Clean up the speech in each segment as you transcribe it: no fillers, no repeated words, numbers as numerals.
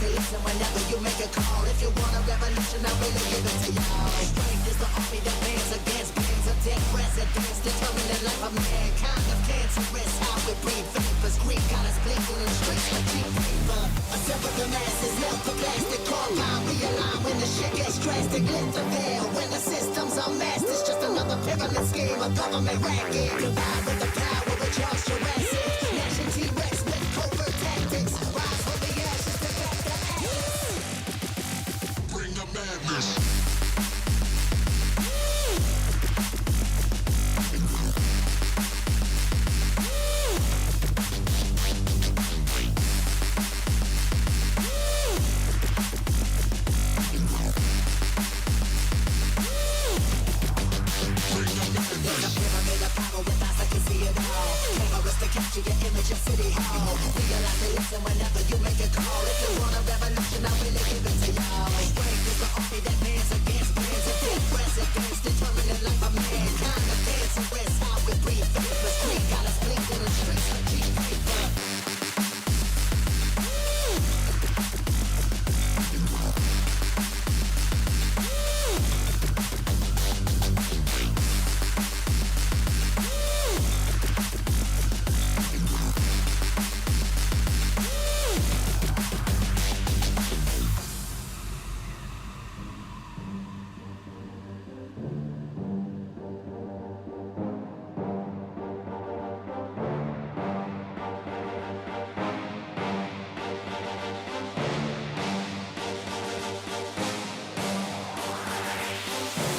they listen whenever you make a call. If you want a revolution, I really give it to y'all. Strength is the army that bands against bands of dead presidents, determined the life of mankind of cancerous. How we breathe vapors, Greek got us blinking in the streets with cheap paper. Assemble the masses, melt the plastic, core line, realign when the shit gets drastic. Lift the veil when the system's unmasked. It's just another pyramid scheme, a government racket. Divide with the power with Charles Jurassic. Nation T-Rex with covert tactics. Rise from the ashes to back the ashes. Bring the madness. Capture your image of City Hall. Realize they listen whenever you make a call. If you want a revolution, I really give it to y'all. Strength is the army that bands against bands of dead presidents, determined the life of mankind. The cancerous, how we breathe vapors. Greek got us blinking in the streets with cheap paper.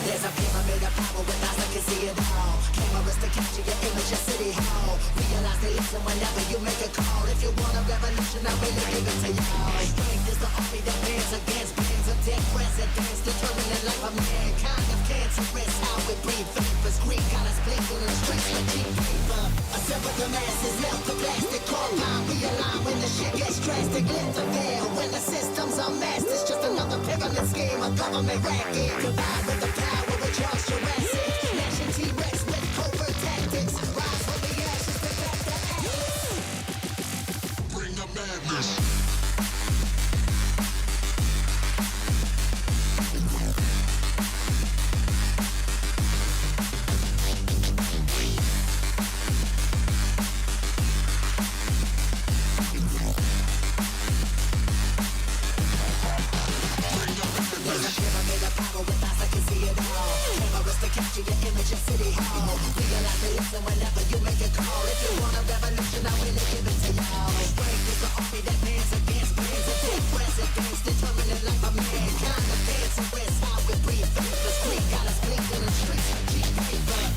There's a pyramid of power with eyes that can see it all. Cameras to capture your image of City Hall. Realize they listen whenever you make a call. If you want a revolution, I really give it to y'all. Strength is the army that bands against bands of dead presidents, determined the life of mankind of cancerous. How we breathe vapors. Greek got us blinking in the streets with cheap paper. Assemble the masses, melt the plastic, core line, realign when the shit gets drastic. Lift the veil when the system's unmasked. It's just another pyramid scheme, a government racket. Divide with the power. Charles Jurassic, Nation T-Rex with covert tactics. Rise from the ashes to back the ashes. Bring the madness. Capture your image of City Hall. Realize they listen whenever you make a call. If you want a revolution, I really give it to y'all. Strength is the army that bands against bands of dead presidents, determined the life of mankind. The cancerous, how we breathe vapors. Greek got us blinking in the streets with cheap paper.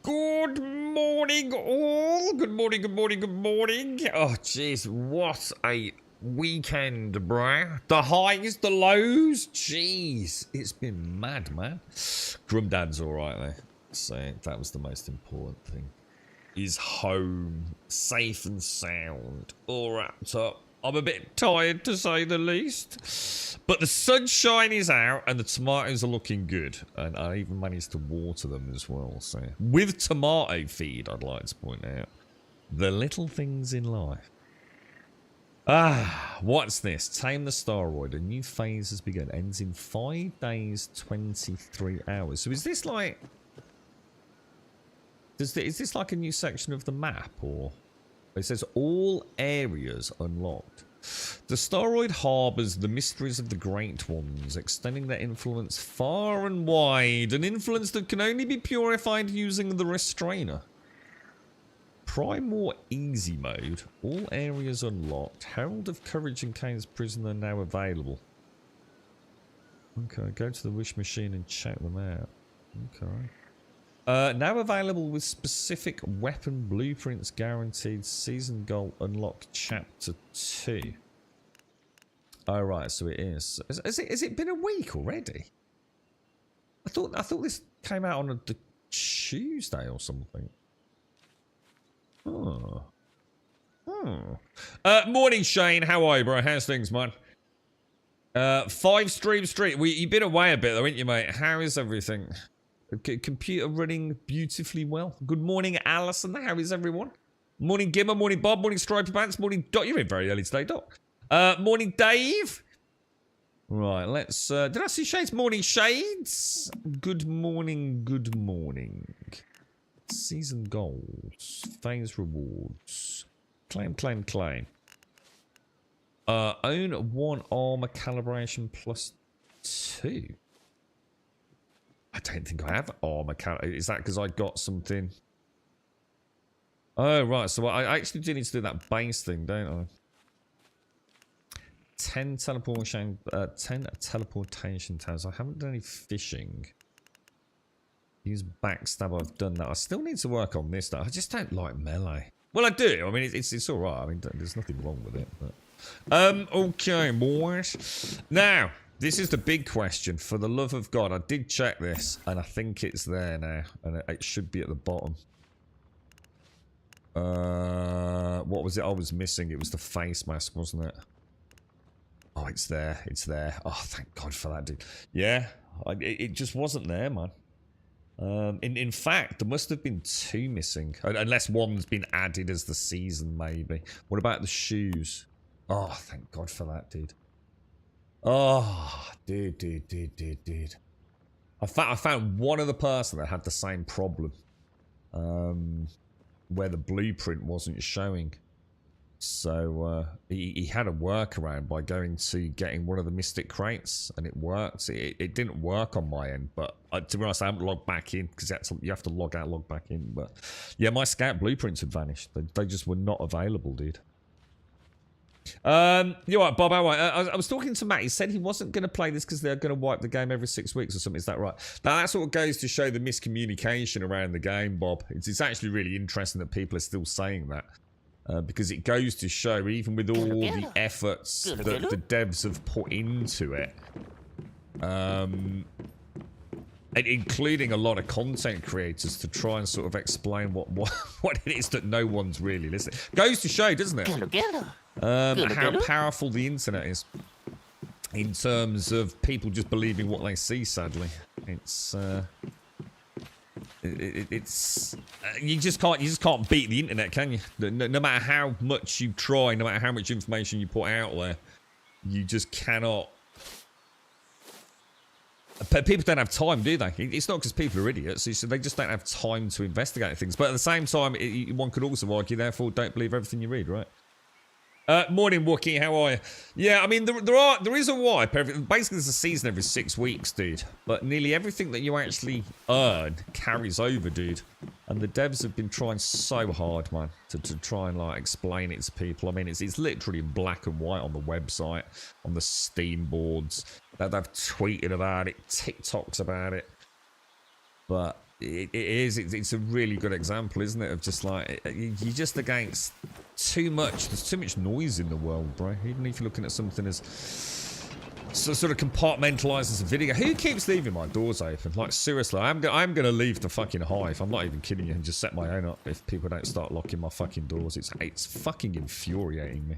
Good morning, all. Good morning, good morning, good morning. Oh, jeez, what a weekend, bruh. The highs, the lows. Jeez, it's been mad, man. Grumdad's all right, though. So that was the most important thing. He's home, safe and sound, all wrapped up. I'm a bit tired, to say the least. But the sunshine is out and the tomatoes are looking good. And I even managed to water them as well. So with tomato feed, I'd like to point out. The little things in life. Ah, what's this? Tame the Staroid. A new phase has begun. Ends in 5 days, 23 hours. So is this like... is this like a new section of the map? Or... It says all areas unlocked. The Staroid harbours the mysteries of the Great Ones, extending their influence far and wide, an influence that can only be purified using the Restrainer. Primal Easy Mode, all areas unlocked. Herald of Courage and Kane's Prisoner now available. Okay, go to the Wish Machine and check them out. Okay. Now available with specific weapon blueprints guaranteed. Season goal unlock chapter 2. Oh right, so it is. Has it been a week already? I thought this came out on the Tuesday or something. Oh. Morning Shane, how are you, bro? How's things, man? 5 stream street. You've been away a bit though, ain't you, mate? How is everything? Computer running beautifully well. Good morning, Alison. How is everyone? Morning, Gimmer. Morning, Bob. Morning, Stripey Pants. Morning, Dot. You're in very early today, Dot. Morning, Dave. Right, let's... did I see Shades? Morning, Shades. Good morning, good morning. Season goals. Phase rewards. Claim, claim, claim. Own 1 armor calibration plus 2. I don't think I have armor calibration. Is that because I got something? Oh, right. So I actually do need to do that base thing, don't I? 10 teleportation towers. I haven't done any fishing. Use backstab. I've done that. I still need to work on this stuff. I just don't like melee. Well, I do. I mean, it's all right. I mean, there's nothing wrong with it. But okay, boys. Now, this is the big question. For the love of God, I did check this, and I think it's there now, and it should be at the bottom. What was it I was missing? It was the face mask, wasn't it? Oh, it's there. It's there. Oh, thank God for that, dude. Yeah, it just wasn't there, man. In fact, there must have been 2 missing. Unless one's been added as the season, maybe. What about the shoes? Oh, thank God for that, dude. Oh, dude. I found one other person that had the same problem. Where the blueprint wasn't showing. So he had a workaround by going to getting one of the mystic crates, and it worked. It didn't work on my end, but to be honest, I haven't logged back in because you have to log out, log back in. But yeah, my scout blueprints had vanished. They just were not available, dude. You're right, Bob. How are you? I was talking to Matt. He said he wasn't going to play this because they're going to wipe the game every 6 weeks or something. Is that right? Now that sort of goes to show the miscommunication around the game, Bob. It's actually really interesting that people are still saying that. Because it goes to show, even with all the efforts that the devs have put into it, including a lot of content creators to try and sort of explain what it is that no one's really listening. Goes to show, doesn't it? How powerful the internet is in terms of people just believing what they see. Sadly, it's. It's you just can't beat the internet, can you? No matter how much you try, no matter how much information you put out there, you just cannot. People don't have time, do they? It's not because people are idiots. They just don't have time to investigate things. But at the same time, one could also argue, therefore, don't believe everything you read, right? Morning, Wookie. How are you? Yeah, I mean, there is a wipe. Basically, there's a season every 6 weeks, dude. But nearly everything that you actually earn carries over, dude. And the devs have been trying so hard, man, to try and like explain it to people. I mean, it's literally in black and white on the website, on the Steam boards. They've tweeted about it, TikToks about it. But it's a really good example, isn't it, of just like you're just against too much. There's too much noise in the world, bro. Even if you're looking at something as sort of compartmentalized as a video. Who keeps leaving my doors open? Like seriously, I'm gonna leave the fucking hive. I'm not even kidding you, and just set my own up if people don't start locking my fucking doors. It's fucking infuriating me.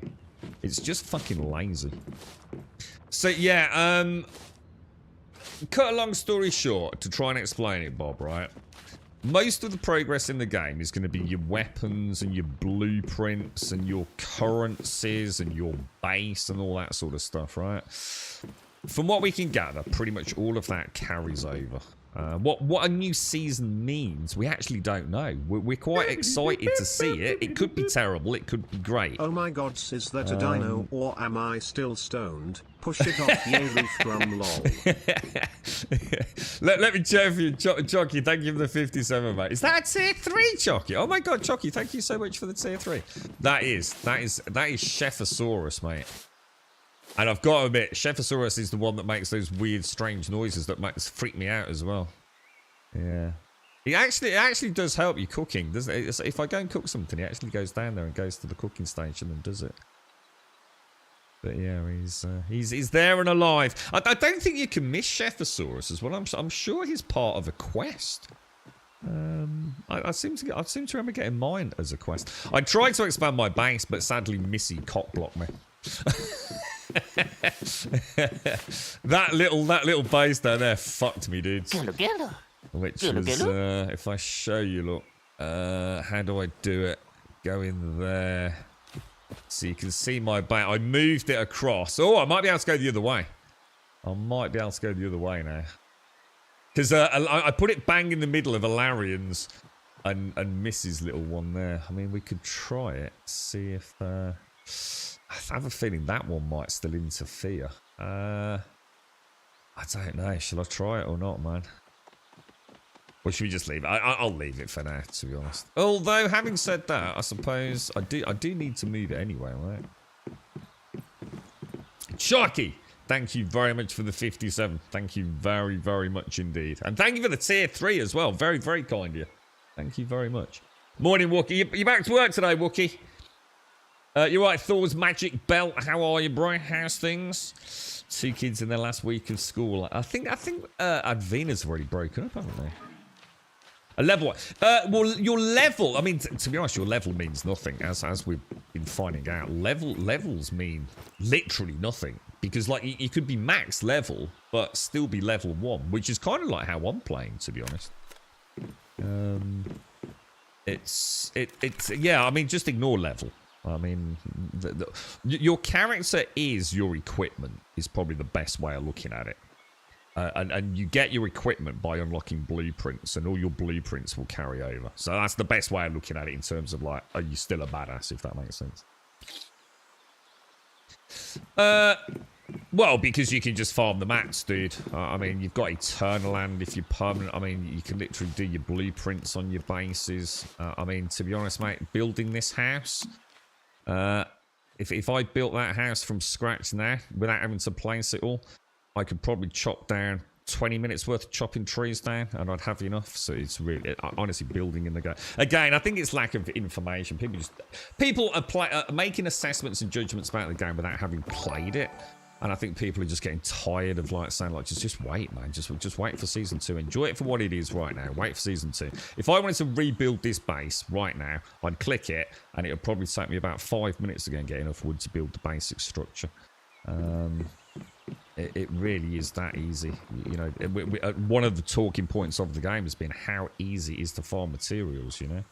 It's just fucking lazy. So yeah, cut a long story short to try and explain it, Bob, right? Most of the progress in the game is going to be your weapons and your blueprints and your currencies and your base and all that sort of stuff, right? From what we can gather, pretty much all of that carries over. What a new season means, we actually don't know. We're quite excited to see it. It could be terrible. It could be great. Oh my god, is that a dino or am I still stoned? Push it off, yay roof from lol. let me check for you, Chucky. Thank you for the 57, mate. Is that a tier 3, Chucky? Oh my god, Chucky, thank you so much for the tier 3. That is Chefosaurus, mate. And I've got to admit, Chefosaurus is the one that makes those weird, strange noises that freak me out as well. Yeah. It actually does help you cooking, doesn't it? If I go and cook something, he actually goes down there and goes to the cooking station and does it. But yeah, he's there and alive. I don't think you can miss Chefosaurus as well. I'm sure he's part of a quest. I seem to remember getting mine as a quest. I tried to expand my base, but sadly Missy cockblocked me. that little base down there fucked me, dudes. Which was, if I show you, look, how do I do it? Go in there. So you can see my base. I moved it across. Oh, I might be able to go the other way. I might be able to go the other way now. Because I put it bang in the middle of Alarian's and Miss's little one there. I mean, we could try it. See if... I have a feeling that one might still interfere. I don't know. Shall I try it or not, man? Or should we just leave it? I'll leave it for now, to be honest. Although, having said that, I suppose I do need to move it anyway, right? Chucky! Thank you very much for the 57. Thank you very, very much indeed. And thank you for the tier 3 as well. Very, very kind of you. Thank you very much. Morning, Wookie. You back to work today, Wookie? You're right, Thor's magic belt. How are you, bro? How's things? 2 kids in their last week of school. I think Advena's already broken up, haven't they? A level one. Well, your level. I mean, to be honest, your level means nothing, as we've been finding out. Levels mean literally nothing because, like, you could be max level but still be level 1, which is kind of like how I'm playing, to be honest. Yeah. I mean, just ignore level. I mean, your character is your equipment, is probably the best way of looking at it. And you get your equipment by unlocking blueprints, and all your blueprints will carry over. So that's the best way of looking at it in terms of, like, are you still a badass, if that makes sense? Well, because you can just farm the mats, dude. I mean, you've got Eternal Land if you're permanent. I mean, you can literally do your blueprints on your bases. I mean, to be honest, mate, building this house... if I built that house from scratch now, without having to place it all, I could probably chop down 20 minutes worth of chopping trees down, and I'd have enough. So it's really, honestly, building in the game. Again, I think it's lack of information. People are making assessments and judgments about the game without having played it. And I think people are just getting tired of, like, saying, like, just wait, man. Just wait for Season 2. Enjoy it for what it is right now. Wait for Season 2. If I wanted to rebuild this base right now, I'd click it, and it would probably take me about 5 minutes to go and get enough wood to build the basic structure. It really is that easy. You know, one of the talking points of the game has been how easy it is to farm materials, you know.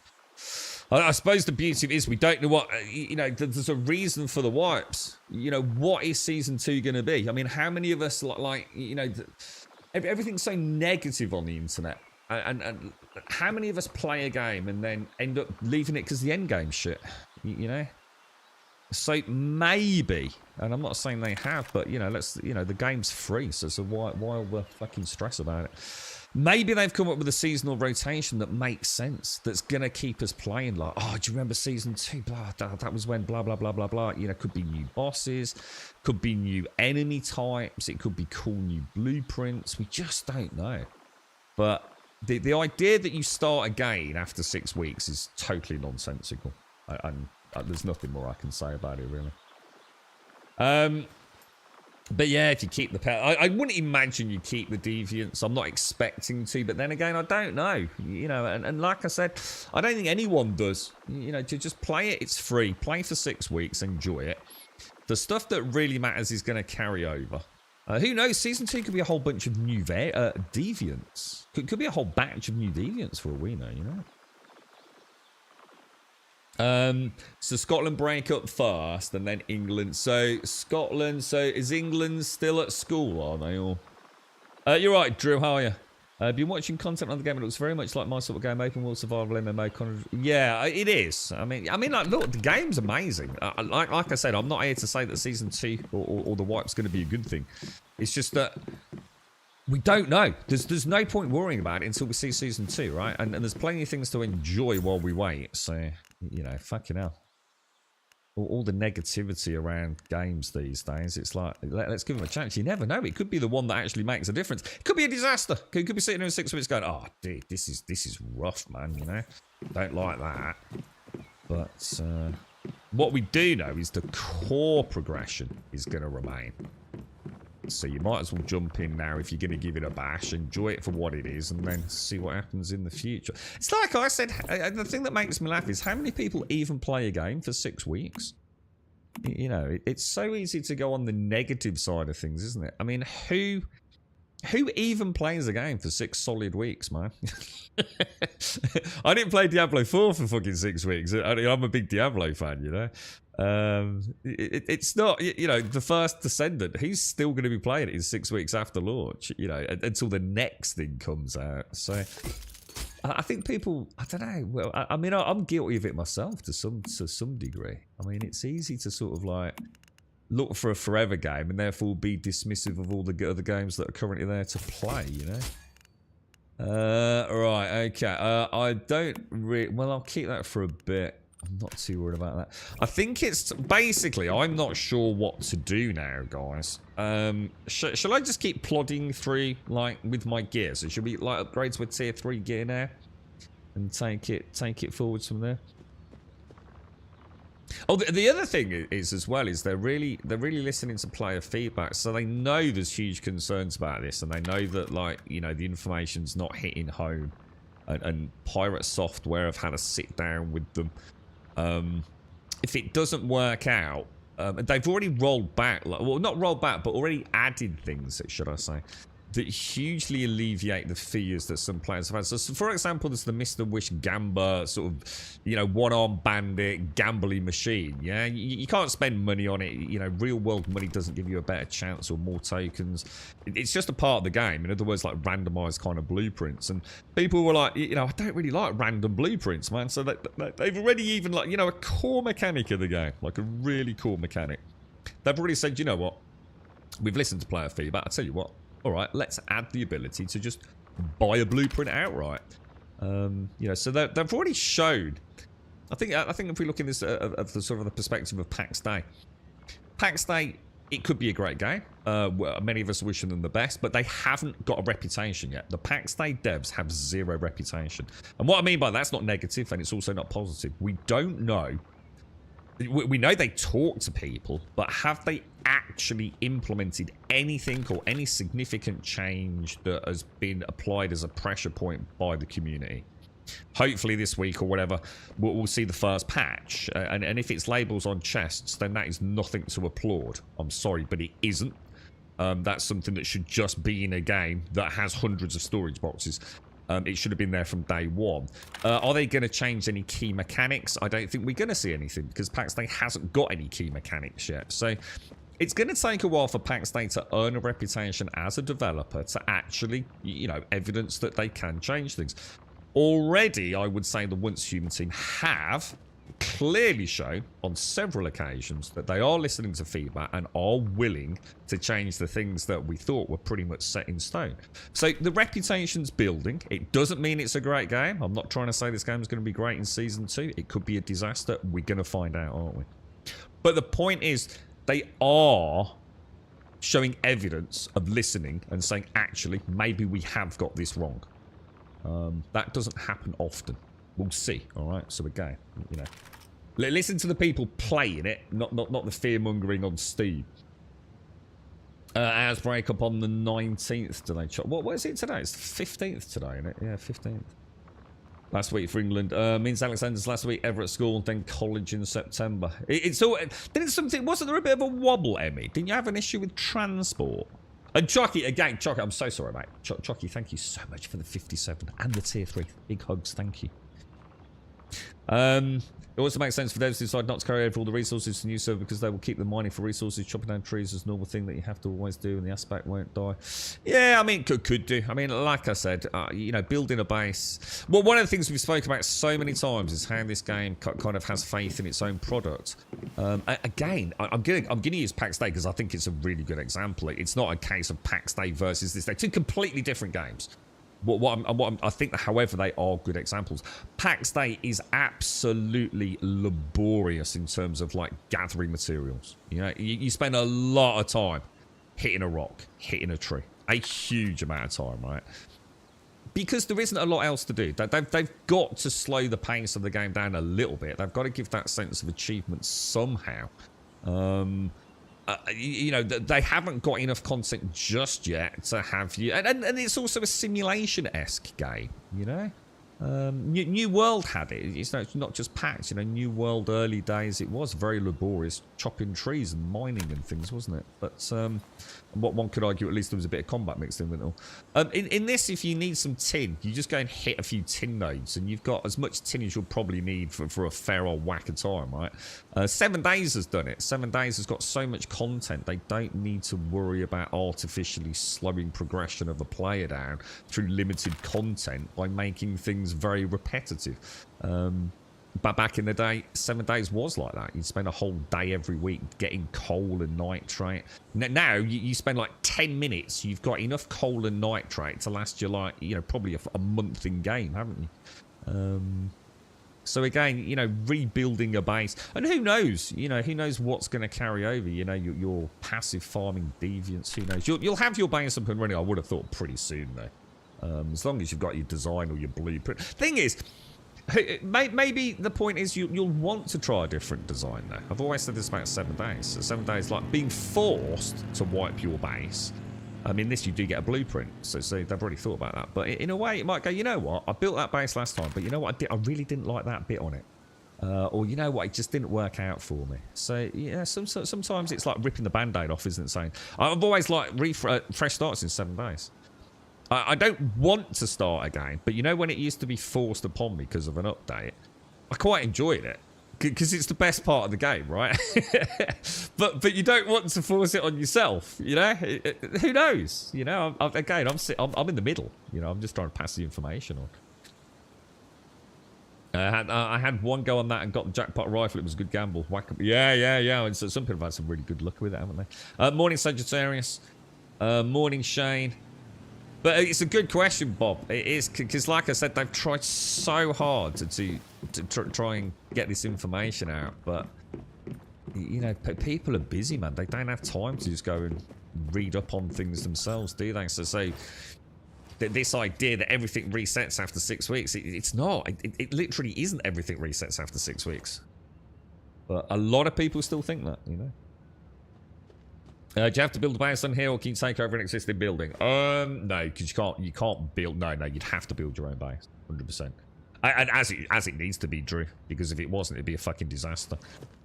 I suppose the beauty of it is we don't know what, you know, there's a reason for the wipes. You know, what is Season 2 going to be? I mean, how many of us, like you know, everything's so negative on the internet. And how many of us play a game and then end up leaving it because the end game's shit, you know? So maybe, and I'm not saying they have, but, you know, the game's free, so why all the fucking stress about it? Maybe they've come up with a seasonal rotation that makes sense, that's going to keep us playing, like, oh, do you remember Season 2? Blah, that was when blah, blah, blah, blah, blah. You know, could be new bosses, could be new enemy types, it could be cool new blueprints. We just don't know. But the idea that you start again after 6 weeks is totally nonsensical. And there's nothing more I can say about it, really. But yeah, if you keep the pet, I wouldn't imagine you keep the deviants. I'm not expecting to, but then again, I don't know. You know, and like I said, I don't think anyone does. You know, to just play it, it's free. Play for 6 weeks, enjoy it. The stuff that really matters is going to carry over. Who knows? Season 2 could be a whole bunch of new deviants. Could be a whole batch of new deviants for all we know, you know. So Scotland break up first and then England. So Scotland, so is England still at school, are they all? You're right, Drew, how are you? Been watching content on the game. It looks very much like my sort of game, open world survival MMO. Yeah, it is. I mean, like, look, the game's amazing. Like I said, I'm not here to say that season 2 or the wipe's going to be a good thing. It's just that we don't know. There's no point worrying about it until we see season 2, right? And there's plenty of things to enjoy while we wait. So, you know, fucking hell. All the negativity around games these days, it's like, let's give them a chance. You never know. It could be the one that actually makes a difference. It could be a disaster. It could be sitting there in 6 weeks going, oh, dude, this is rough, man, you know? Don't like that. But what we do know is the core progression is going to remain. So you might as well jump in now if you're going to give it a bash, enjoy it for what it is, and then see what happens in the future. It's like I said, the thing that makes me laugh is how many people even play a game for 6 weeks? You know, it's so easy to go on the negative side of things, isn't it? I mean, who even plays a game for 6 solid weeks, man? I didn't play Diablo 4 for fucking 6 weeks. I'm a big Diablo fan, you know? It's not, you know, the first Descendant, he's still going to be playing it in 6 weeks after launch, you know, until the next thing comes out. So I think people, I don't know, well, I mean, I'm guilty of it myself to some degree. I mean, it's easy to sort of like look for a forever game and therefore be dismissive of all the other games that are currently there to play, you know? Right, okay. I don't really, well, I'll keep that for a bit. I'm not too worried about that. I think it's basically, I'm not sure what to do now, guys. Shall I just keep plodding through, like, with my gear? So should we, like, upgrade to a tier 3 gear now? And take it forwards from there? Oh, the other thing is as well is they're really listening to player feedback, so they know there's huge concerns about this, and they know that, like, you know, the information's not hitting home, and Pirate Software have had a sit down with them. If it doesn't work out, they've already rolled back, well, not rolled back, but already added things, should I say, that hugely alleviate the fears that some players have had. So, for example, there's the Mr. Wish Gamba sort of, you know, one-arm bandit, gambly machine, yeah? You can't spend money on it. You know, real-world money doesn't give you a better chance or more tokens. It's just a part of the game. In other words, like randomized kind of blueprints. And people were like, you know, I don't really like random blueprints, man. So they've already even, like, you know, a core mechanic of the game, like a really cool mechanic. They've already said, you know what? We've listened to player feedback. I tell you what. All right, let's add the ability to just buy a blueprint outright. You know, so they've already showed. I think if we look in this at the sort of the perspective of PAX Day, it could be a great game. Many of us are wishing them the best, but they haven't got a reputation yet. The PAX Day devs have zero reputation, and what I mean by that's not negative, and it's also not positive. We don't know. We know they talk to people, but have they actually implemented anything or any significant change that has been applied as a pressure point by the community? Hopefully this week or whatever, we'll see the first patch. And if it's labels on chests, then that is nothing to applaud. I'm sorry, but it isn't. That's something that should just be in a game that has hundreds of storage boxes. It should have been there from day one. Are they going to change any key mechanics? I don't think we're going to see anything because PAX Day hasn't got any key mechanics yet. So it's going to take a while for PAX Day to earn a reputation as a developer to actually, you know, evidence that they can change things. Already, I would say the Once Human team have clearly shown on several occasions that they are listening to feedback and are willing to change the things that we thought were pretty much set in stone. So the reputation's building. It doesn't mean it's a great game. I'm not trying to say this game is going to be great in Season 2. It could be a disaster. We're going to find out, aren't we? But the point is, they are showing evidence of listening and saying, actually, maybe we have got this wrong. That doesn't happen often. We'll see, all right? So again, you know, listen to the people playing it, not the fear-mongering on Steam. Hours break up on the 19th today. What is it today? It's the 15th today, isn't it? Yeah, 15th. Last week for England. Means Alexander's last week ever at school and then college in September. It's all... Didn't something... Wasn't there a bit of a wobble, Emmy? Didn't you have an issue with transport? And Chucky, again, Chucky, I'm so sorry, mate. Chucky, thank you so much for the 57 and the tier 3. Big hugs, thank you. It also makes sense for devs to decide not to carry over all the resources to new server because they will keep the mining for resources. Chopping down trees is a normal thing that you have to always do, and the aspect won't die. Yeah, I mean, could do. I mean, like I said, you know, building a base. Well, one of the things we've spoken about so many times is how this game kind of has faith in its own product. Again, I'm going to use PAX Day because I think it's a really good example. It's not a case of PAX Day versus this day. Two completely different games. I think, however, they are good examples. PAX Day is absolutely laborious in terms of like gathering materials. You know, you spend a lot of time hitting a rock, hitting a tree, a huge amount of time, right? Because there isn't a lot else to do. They've got to slow the pace of the game down a little bit. They've got to give that sense of achievement somehow. You know, they haven't got enough content just yet to have you, and it's also a simulation-esque game, you know. New World had it. It's not just PAX, you know. New World early days, it was very laborious, chopping trees and mining and things, wasn't it? But what one could argue, at least there was a bit of combat mixed in with it all. In this, if you need some tin, you just go and hit a few tin nodes, and you've got as much tin as you'll probably need for a fair old whack of time, right? 7 Days has done it. 7 Days has got so much content, they don't need to worry about artificially slowing progression of the player down through limited content by making things very repetitive. But back in the day, 7 Days was like that. You'd spend a whole day every week getting coal and nitrate. Now you spend like 10 minutes. You've got enough coal and nitrate to last you like, you know, probably a month in game, haven't you? So again, you know, rebuilding a base, and who knows? You know, who knows what's going to carry over? You know, your passive farming deviants. Who knows? You'll have your base up and running. I would have thought pretty soon though, as long as you've got your design or your blueprint. Thing is, maybe the point is you'll want to try a different design though. I've always said this about 7 Days. So 7 Days, like being forced to wipe your base. I mean, this you do get a blueprint, so they've already thought about that. But in a way, it might go, you know what? I built that base last time, but you know what? I really didn't like that bit on it. Or you know what? It just didn't work out for me. So yeah, sometimes it's like ripping the band-aid off, isn't it? Saying I've always liked fresh starts in 7 Days. I don't want to start again, but you know when it used to be forced upon me because of an update, I quite enjoyed it. Because it's the best part of the game, right? but you don't want to force it on yourself, you know? Who knows? You know, I'm in the middle. You know, I'm just trying to pass the information on. I had one go on that and got the jackpot rifle. It was a good gamble. Whack. Yeah. And so some people have had some really good luck with it, haven't they? Morning, Sagittarius. Morning, Shane. But it's a good question, Bob. It is, because like I said, they've tried so hard to try and get this information out. But, you know, people are busy, man. They don't have time to just go and read up on things themselves, do they? So this idea that everything resets after 6 weeks, it's not. It literally isn't everything resets after 6 weeks. But a lot of people still think that, you know. Do you have to build a base on here, or can you take over an existing building? No, because you can't build. No, you'd have to build your own base, 100%. And as it needs to be, Drew. Because if it wasn't, it'd be a fucking disaster.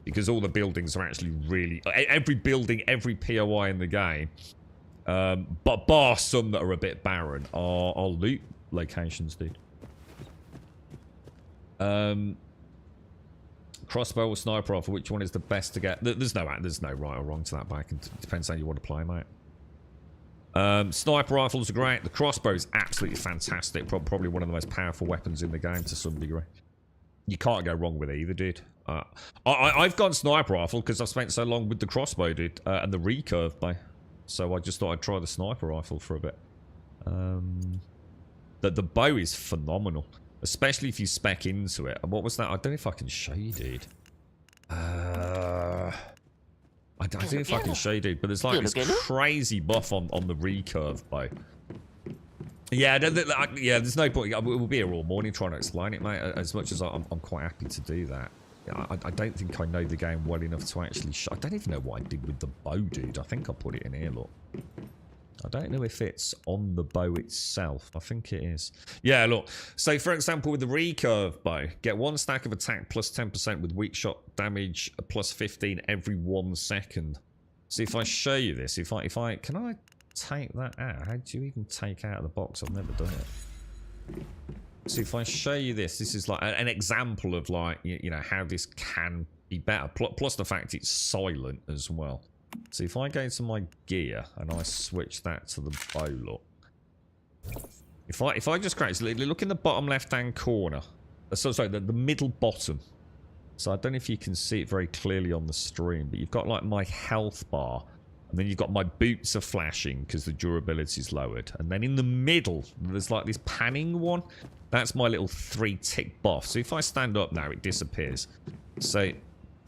Because all the buildings are actually really every building, every POI in the game, but bar some that are a bit barren, are loot locations, dude. Crossbow or sniper rifle, which one is the best to get? There's no right or wrong to that, but it depends how you want to play, mate. Sniper rifles are great. The crossbow is absolutely fantastic. Probably one of the most powerful weapons in the game to some degree. You can't go wrong with either, dude. I've gone sniper rifle because I've spent so long with the crossbow, dude, and the recurve bay. So I just thought I'd try the sniper rifle for a bit. The bow is phenomenal. Especially if you spec into it. And what was that? I don't know if I can show you, dude. I don't know if I can show you, dude. But there's like this crazy buff on the recurve bow. Yeah, there's no point. It will be here all morning trying to explain it, mate. As much as I'm quite happy to do that. I don't think I know the game well enough to actually show. I don't even know what I did with the bow, dude. I think I put it in here, look. I don't know if it's on the bow itself. I think it is. Yeah, look. So, for example, with the recurve bow, get 1 stack of attack plus 10% with weak shot damage plus 15 every 1 second. So if I show you this, can I take that out? How do you even take out of the box? I've never done it. So if I show you this, this is like an example of like, you know, how this can be better. Plus the fact it's silent as well. So if I go to my gear and I switch that to the bow look. If I just create, so look in the bottom left hand corner. Sorry, the middle bottom. So I don't know if you can see it very clearly on the stream, but you've got like my health bar. And then you've got my boots are flashing because the durability is lowered. And then in the middle, there's like this panning one. That's my little 3 tick buff. So if I stand up now, it disappears. So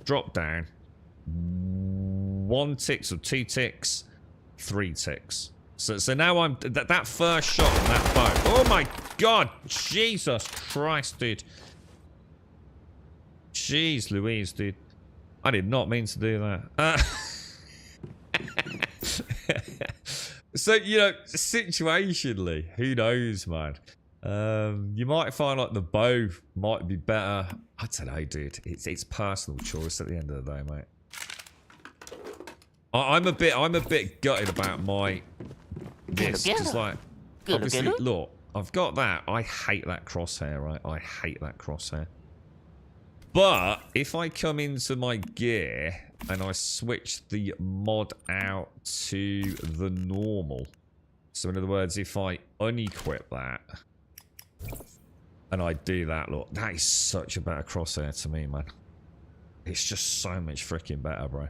drop down. 1 tick, so 2 ticks, 3 ticks. So now I'm... That first shot on that bow. Oh my god! Jesus Christ, dude. Jeez Louise, dude. I did not mean to do that. So, you know, situationally, who knows, man. You might find like the bow might be better. I don't know, dude. It's personal choice at the end of the day, mate. I'm a bit gutted about my this, because like obviously, look, I've got that. I hate that crosshair, right? I hate that crosshair. But if I come into my gear and I switch the mod out to the normal, so in other words, if I unequip that and I do that, look, that is such a better crosshair to me, man. It's just so much freaking better, bro.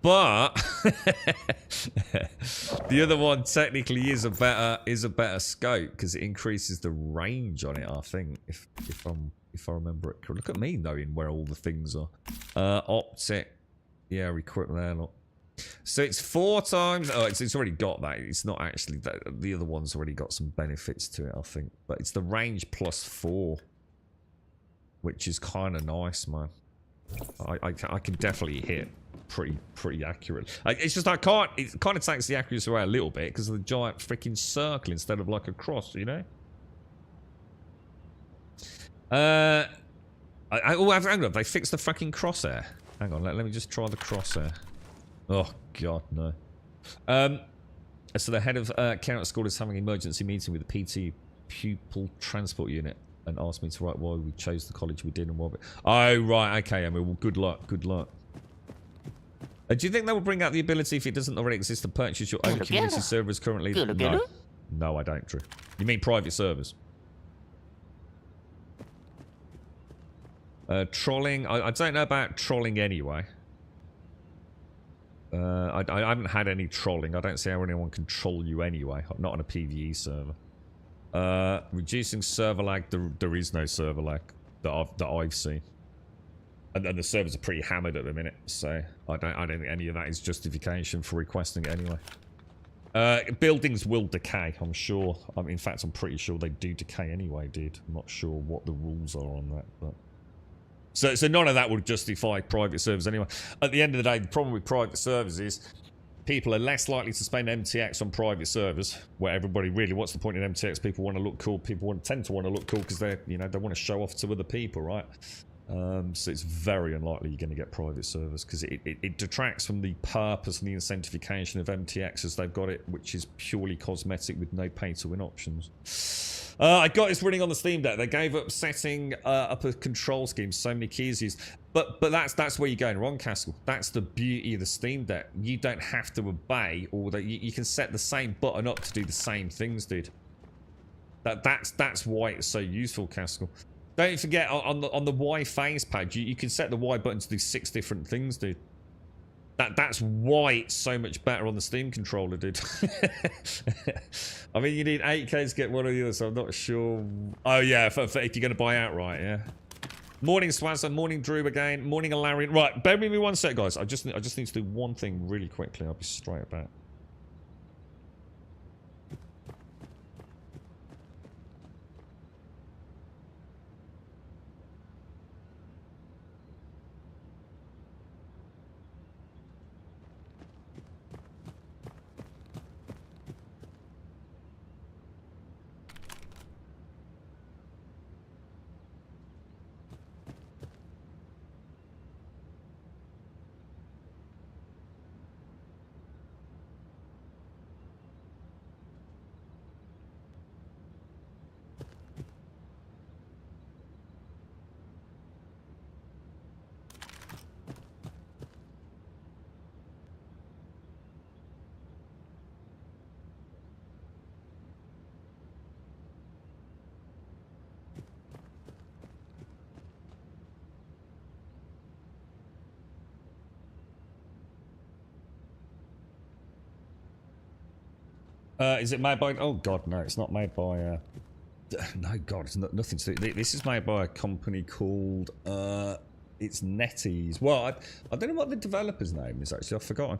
But the other one technically is a better scope because it increases the range on it. I think if I remember it correctly. Look at me knowing where all the things are. Optic, yeah, equip there. Look. So it's 4 times. Oh, it's already got that. It's not actually that. The other one's already got some benefits to it, I think. But it's the range +4, which is kind of nice, man. I can definitely hit pretty accurate. It's just I can't. It kind of takes the accuracy away a little bit because of the giant freaking circle instead of like a cross, you know. Hang on, they fixed the fucking crosshair. Hang on, let me just try the crosshair. Oh god, no. So the head of Carrot School is having an emergency meeting with the PT pupil transport unit and asked me to write why we chose the college we did and why. Oh right, okay, Emma. Well, good luck. Good luck. Do you think that will bring out the ability, if it doesn't already exist, to purchase your own community servers currently? No. No, I don't, Drew. You mean private servers? Trolling. I don't know about trolling anyway. I haven't had any trolling. I don't see how anyone can troll you anyway. Not on a PvE server. Reducing server lag. There is no server lag that I've seen. And the servers are pretty hammered at the minute, so I don't think any of that is justification for requesting it anyway. Buildings will decay, I'm sure. In fact, I'm pretty sure they do decay anyway, dude. I'm not sure what the rules are on that, but so none of that would justify private servers anyway. At the end of the day, the problem with private servers is people are less likely to spend MTX on private servers, where everybody really, what's the point in MTX? People want to look cool. People tend to want to look cool because they want to show off to other people, right? So it's very unlikely you're going to get private servers because it detracts from the purpose and the incentivification of MTX as they've got it, which is purely cosmetic with no pay-to-win options. I got this running on the Steam Deck. They gave up setting up a control scheme, so many keys used. But that's where you're going wrong, Castle. That's the beauty of the Steam Deck. You don't have to obey, or that you can set the same button up to do the same things, dude. That's why it's so useful, Castle. Don't forget, on the Y phase pad, you can set the Y button to do 6 different things, dude. That's why it's so much better on the Steam controller, dude. I mean, you need 8K to get one or the other, so I'm not sure. Oh yeah, for if you're going to buy outright, yeah. Morning Swazza, morning Drew again, morning Alarian. Right, bear with me one sec, guys. I just need to do one thing really quickly. I'll be straight back. Is it made by... Oh, God, no. It's not made by... No, God, it's nothing to do... This is made by a company called... It's NetEase. Well, I don't know what the developer's name is, actually. I've forgotten.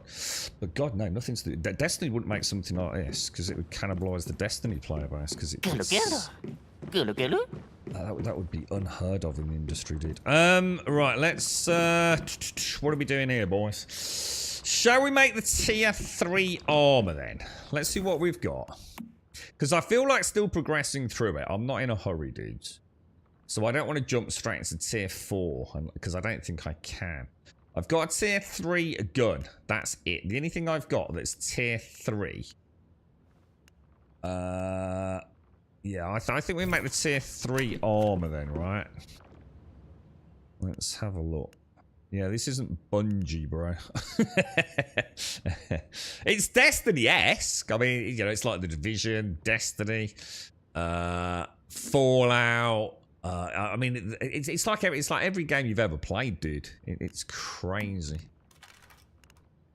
But, God, no, nothing to do... Destiny wouldn't make something like this, because it would cannibalise the Destiny player base, because it's... That would be unheard of in the industry, dude. Right, let's... what are we doing here, boys? Shall we make the tier 3 armor, then? Let's see what we've got. Because I feel like still progressing through it. I'm not in a hurry, dudes. So I don't want to jump straight into tier 4, because I don't think I can. I've got a tier 3 gun. That's it. The only thing I've got that's tier 3. Yeah, I think we make the tier 3 armor then, right? Let's have a look. Yeah, this isn't Bungie, bro. It's Destiny-esque. I mean, you know, it's like The Division, Destiny, Fallout. I mean, it's like every game you've ever played, dude. It's crazy.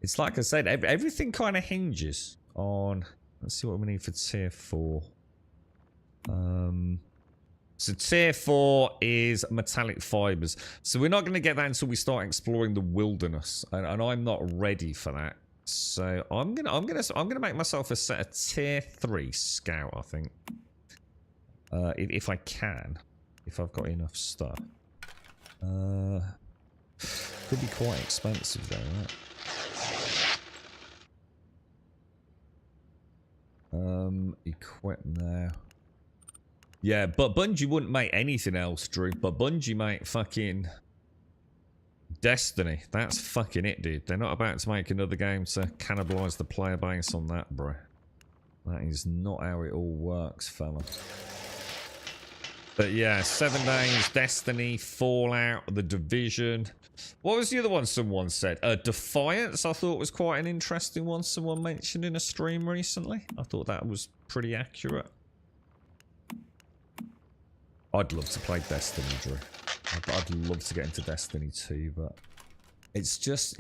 It's like I said, everything kind of hinges on... Let's see what we need for tier 4. So tier 4 is metallic fibers. So we're not going to get that until we start exploring the wilderness, and I'm not ready for that. So I'm gonna make myself a set of tier 3 scout, I think, if I can, if I've got enough stuff. Could be quite expensive though, right? Equip now. Yeah, but Bungie wouldn't make anything else, Drew. But Bungie make fucking Destiny. That's fucking it, dude. They're not about to make another game to cannibalise the player base on that, bro. That is not how it all works, fella. But yeah, 7 Days, Destiny, Fallout, The Division. What was the other one someone said? Defiance, I thought was quite an interesting one someone mentioned in a stream recently. I thought that was pretty accurate. I'd love to play Destiny, Drew. I'd love to get into Destiny 2, but it's just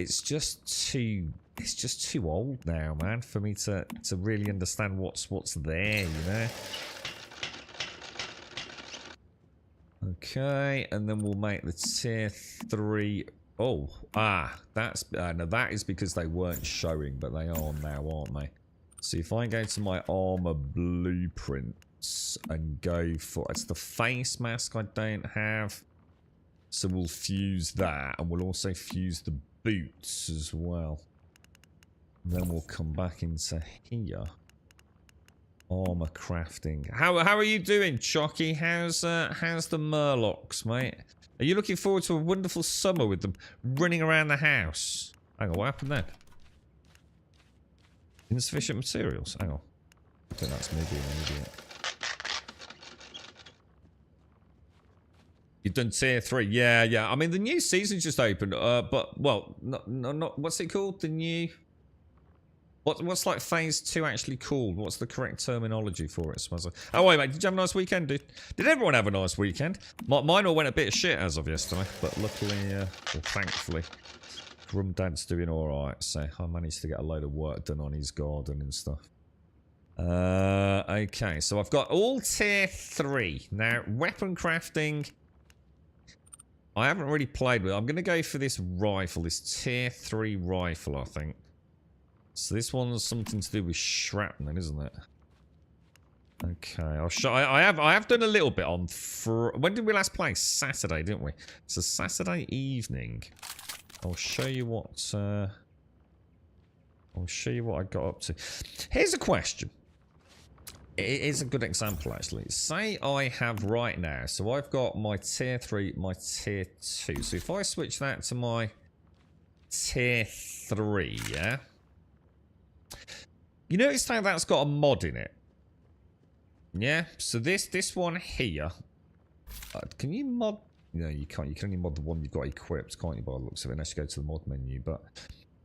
too old now, man, for me to really understand what's there, you know. Okay, and then we'll make the tier 3. Oh, that's no, that is because they weren't showing, but they are now, aren't they? So if I go to my armor blueprint and go for... It's the face mask I don't have. So we'll fuse that. And we'll also fuse the boots as well. And then we'll come back into here. Armor crafting. How are you doing, Chocky? How's the Murlocs, mate? Are you looking forward to a wonderful summer with them running around the house? Hang on, what happened then? Insufficient materials? Hang on. I think that's me being an idiot. You've done tier 3, yeah. I mean, the new season's just opened, but well, not what's it called? The new, what's like phase 2 actually called? What's the correct terminology for it, Smuzzer? Oh wait, mate, did you have a nice weekend, dude? Did everyone have a nice weekend? Mine all went a bit of shit as of yesterday, but luckily, or thankfully, Grumdad's doing all right. So I managed to get a load of work done on his garden and stuff. Okay, so I've got all tier 3 now. Weapon crafting. I haven't really played with it. I'm going to go for this rifle, this tier 3 rifle, I think. So this one's something to do with shrapnel, isn't it? Okay, I'll show. I have done a little bit on. When did we last play? Saturday, didn't we? So Saturday evening. I'll show you what. I'll show you what I got up to. Here's a question. It is a good example, actually. Say I have right now, so I've got my tier 3, my tier 2. So if I switch that to my tier 3, yeah? You notice how that's got a mod in it? Yeah? So this one here, can you mod? No, you can't. You can only mod the one you've got equipped, can't you, by the looks of it, unless you go to the mod menu. But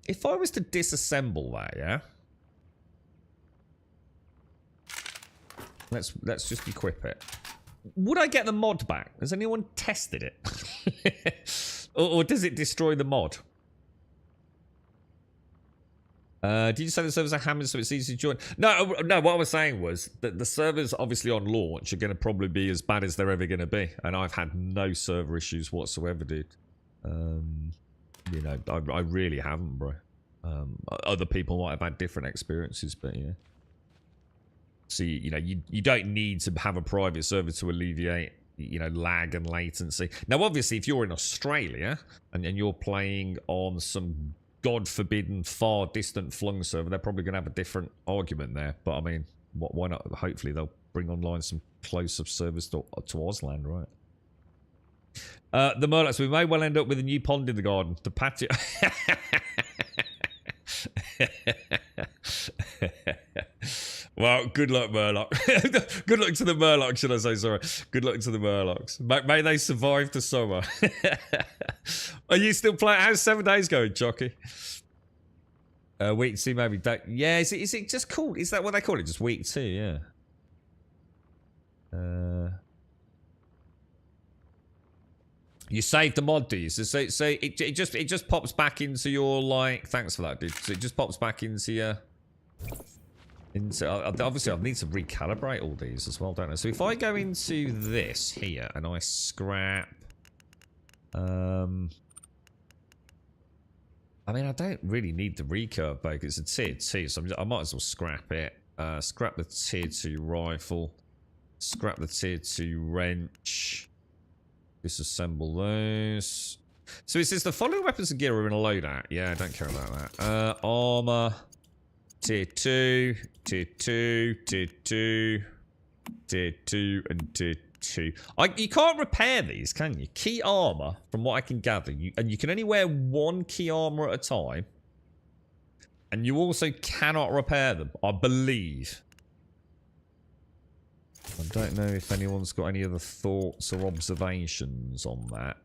if I was to disassemble that, yeah? Let's just equip it. Would I get the mod back? Has anyone tested it? or does it destroy the mod? Did you say the servers are hammered so it's easy to join? No, no. What I was saying was that the servers, obviously on launch, are going to probably be as bad as they're ever going to be, and I've had no server issues whatsoever, dude. You know, I really haven't, bro. Other people might have had different experiences, but yeah. So you know, you don't need to have a private server to alleviate, you know, lag and latency. Now, obviously, if you're in Australia and you're playing on some God forbidden, far distant flung server, they're probably going to have a different argument there. But I mean, why not? Hopefully, they'll bring online some close-up servers to Ausland, right? The Murlocs, we may well end up with a new pond in the garden. The patio. Well, good luck, Murloc. Good luck to the Murlocs, should I say? Sorry. Good luck to the Murlocs. May they survive the summer. Are you still playing? How's 7 days going, Jockey? Week 2, maybe. Yeah, is it just called? Is that what they call it? Just week 2, yeah. You saved the mod, do you? So it just pops back into your, like... Thanks for that, dude. So it just pops back into your... obviously, I need to recalibrate all these as well, don't I? So if I go into this here and I scrap... I mean, I don't really need the recurve bow because it's a tier 2, so I might as well scrap it. Scrap the tier 2 rifle. Scrap the tier 2 wrench. Disassemble those. So it says the following weapons and gear are in a loadout. Yeah, I don't care about that. Armor. Tier 2. Tier 2. Tier 2. Tier 2 and tier 2. You can't repair these, can you? Key armor, from what I can gather. And you can only wear one key armor at a time. And you also cannot repair them, I believe. I don't know if anyone's got any other thoughts or observations on that.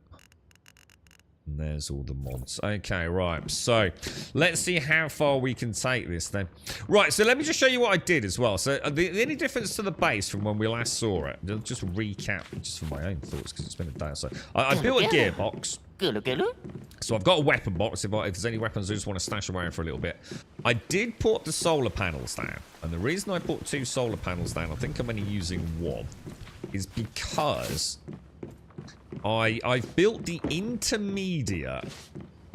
And there's all the mods. Okay, right. So, let's see how far we can take this then. Right, so let me just show you what I did as well. So, the only difference to the base from when we last saw it, I'll just recap, just for my own thoughts, because it's been a day or so. I built a gearbox. So I've got a weapon box if there's any weapons I just want to stash around for a little bit. I did put the solar panels down. And the reason I put 2 solar panels down, I think I'm only using 1, is because I built the intermediate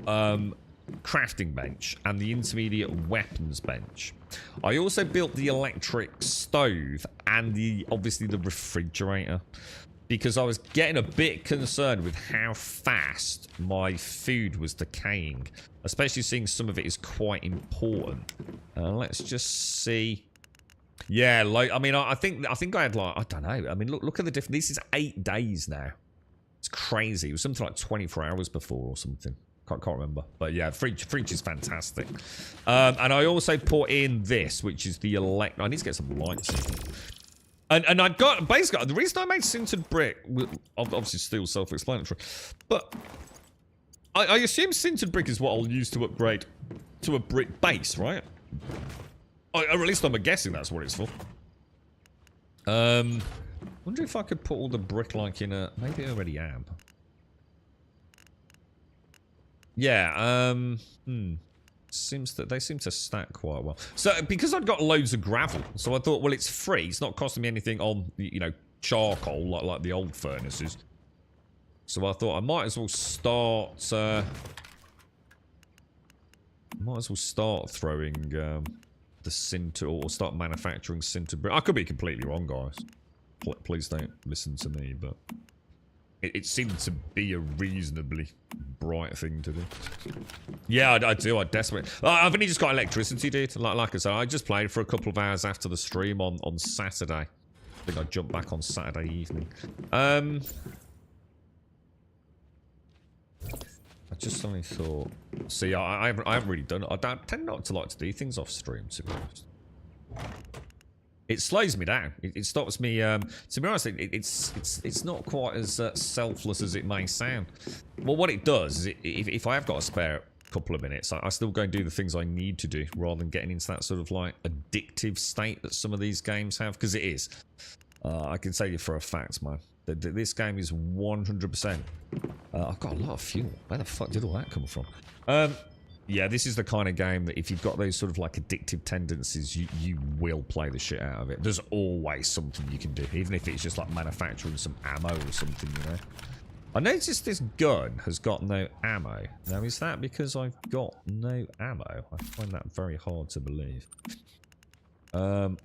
crafting bench and the intermediate weapons bench. I also built the electric stove and obviously the refrigerator, because I was getting a bit concerned with how fast my food was decaying, especially seeing some of it is quite important. Let's just see. Yeah, like, I mean, I think I had, like, I don't know. I mean, look at the difference. This is 8 days now. It's crazy. It was something like 24 hours before or something. Can't remember. But yeah, fridge is fantastic. And I also put in this, which is the I need to get some lights in. And I got, basically, the reason I made sintered brick, obviously still self-explanatory, but I assume sintered brick is what I'll use to upgrade to a brick base, right? Or at least I'm guessing that's what it's for. Wonder if I could put all the brick like in a, maybe I already am. Yeah, seems that they seem to stack quite well. So because I've got loads of gravel, so I thought, well, it's free. It's not costing me anything on, you know, charcoal like the old furnaces. So I thought I might as well start. Throwing the sinter, or start manufacturing sinter brick. I could be completely wrong, guys. Please don't listen to me, but it seemed to be a reasonably bright thing to do. Yeah, I do. I desperately... I've only just got electricity, dude. Like I said, I just played for a couple of hours after the stream on Saturday. I think I jumped back on Saturday evening. I just suddenly thought... See, I haven't really done it. I tend not to like to do things off stream, to be honest. It slows me down. It stops me. To be honest, it's not quite as selfless as it may sound. Well, what it does is, if I have got a spare couple of minutes, I still go and do the things I need to do, rather than getting into that sort of like addictive state that some of these games have, because it is. I can tell you for a fact, man, that this game is 100%. I've got a lot of fuel. Where the fuck did all that come from? Yeah, this is the kind of game that if you've got those sort of like addictive tendencies, you will play the shit out of it. There's always something you can do, even if it's just like manufacturing some ammo or something, you know. I noticed this gun has got no ammo. Now, is that because I've got no ammo? I find that very hard to believe. Ammo,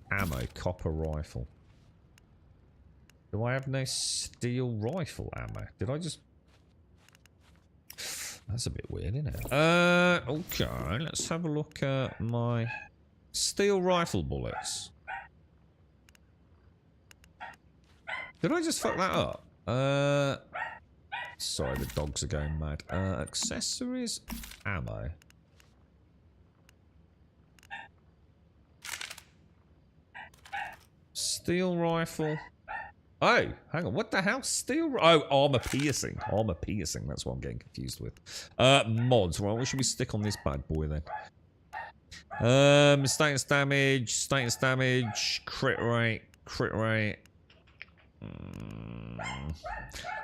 copper rifle. Do I have no steel rifle ammo? Did I just... That's a bit weird, isn't it? Okay, let's have a look at my steel rifle bullets. Did I just fuck that up? Sorry, the dogs are going mad. Accessories, ammo. Steel rifle. Oh, hang on. What the hell? Steel... Oh, armor piercing. Armor piercing. That's what I'm getting confused with. Mods. Well, what should we stick on this bad boy then? Status damage, crit rate.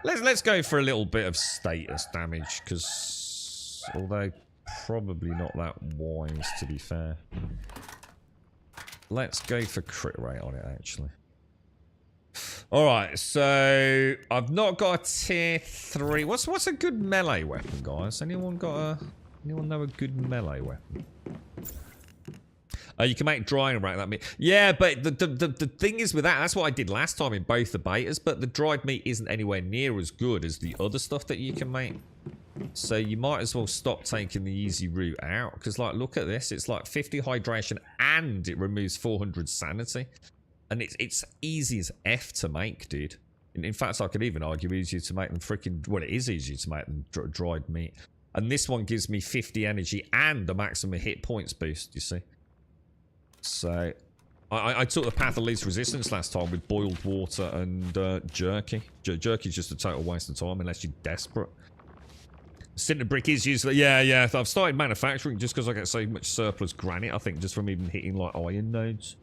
Let's go for a little bit of status damage, because although probably not that wise, to be fair. Let's go for crit rate on it, actually. Alright, so I've not got a tier 3. What's a good melee weapon, guys? Anyone know a good melee weapon? You can make drying rack, that meat. Yeah, but the thing is with that's what I did last time in both the betas, but the dried meat isn't anywhere near as good as the other stuff that you can make. So you might as well stop taking the easy route out, because like, look at this. It's like 50 hydration and it removes 400 sanity. And it's easy as F to make, dude. In fact, I could even argue easier to make than freaking... Well, it is easier to make than dried meat. And this one gives me 50 energy and a maximum hit points boost, you see. So, I took the path of least resistance last time with boiled water and jerky. Jerky's just a total waste of time unless you're desperate. Cinder brick is useful. Yeah. I've started manufacturing just because I get so much surplus granite, I think, just from even hitting, like, iron nodes.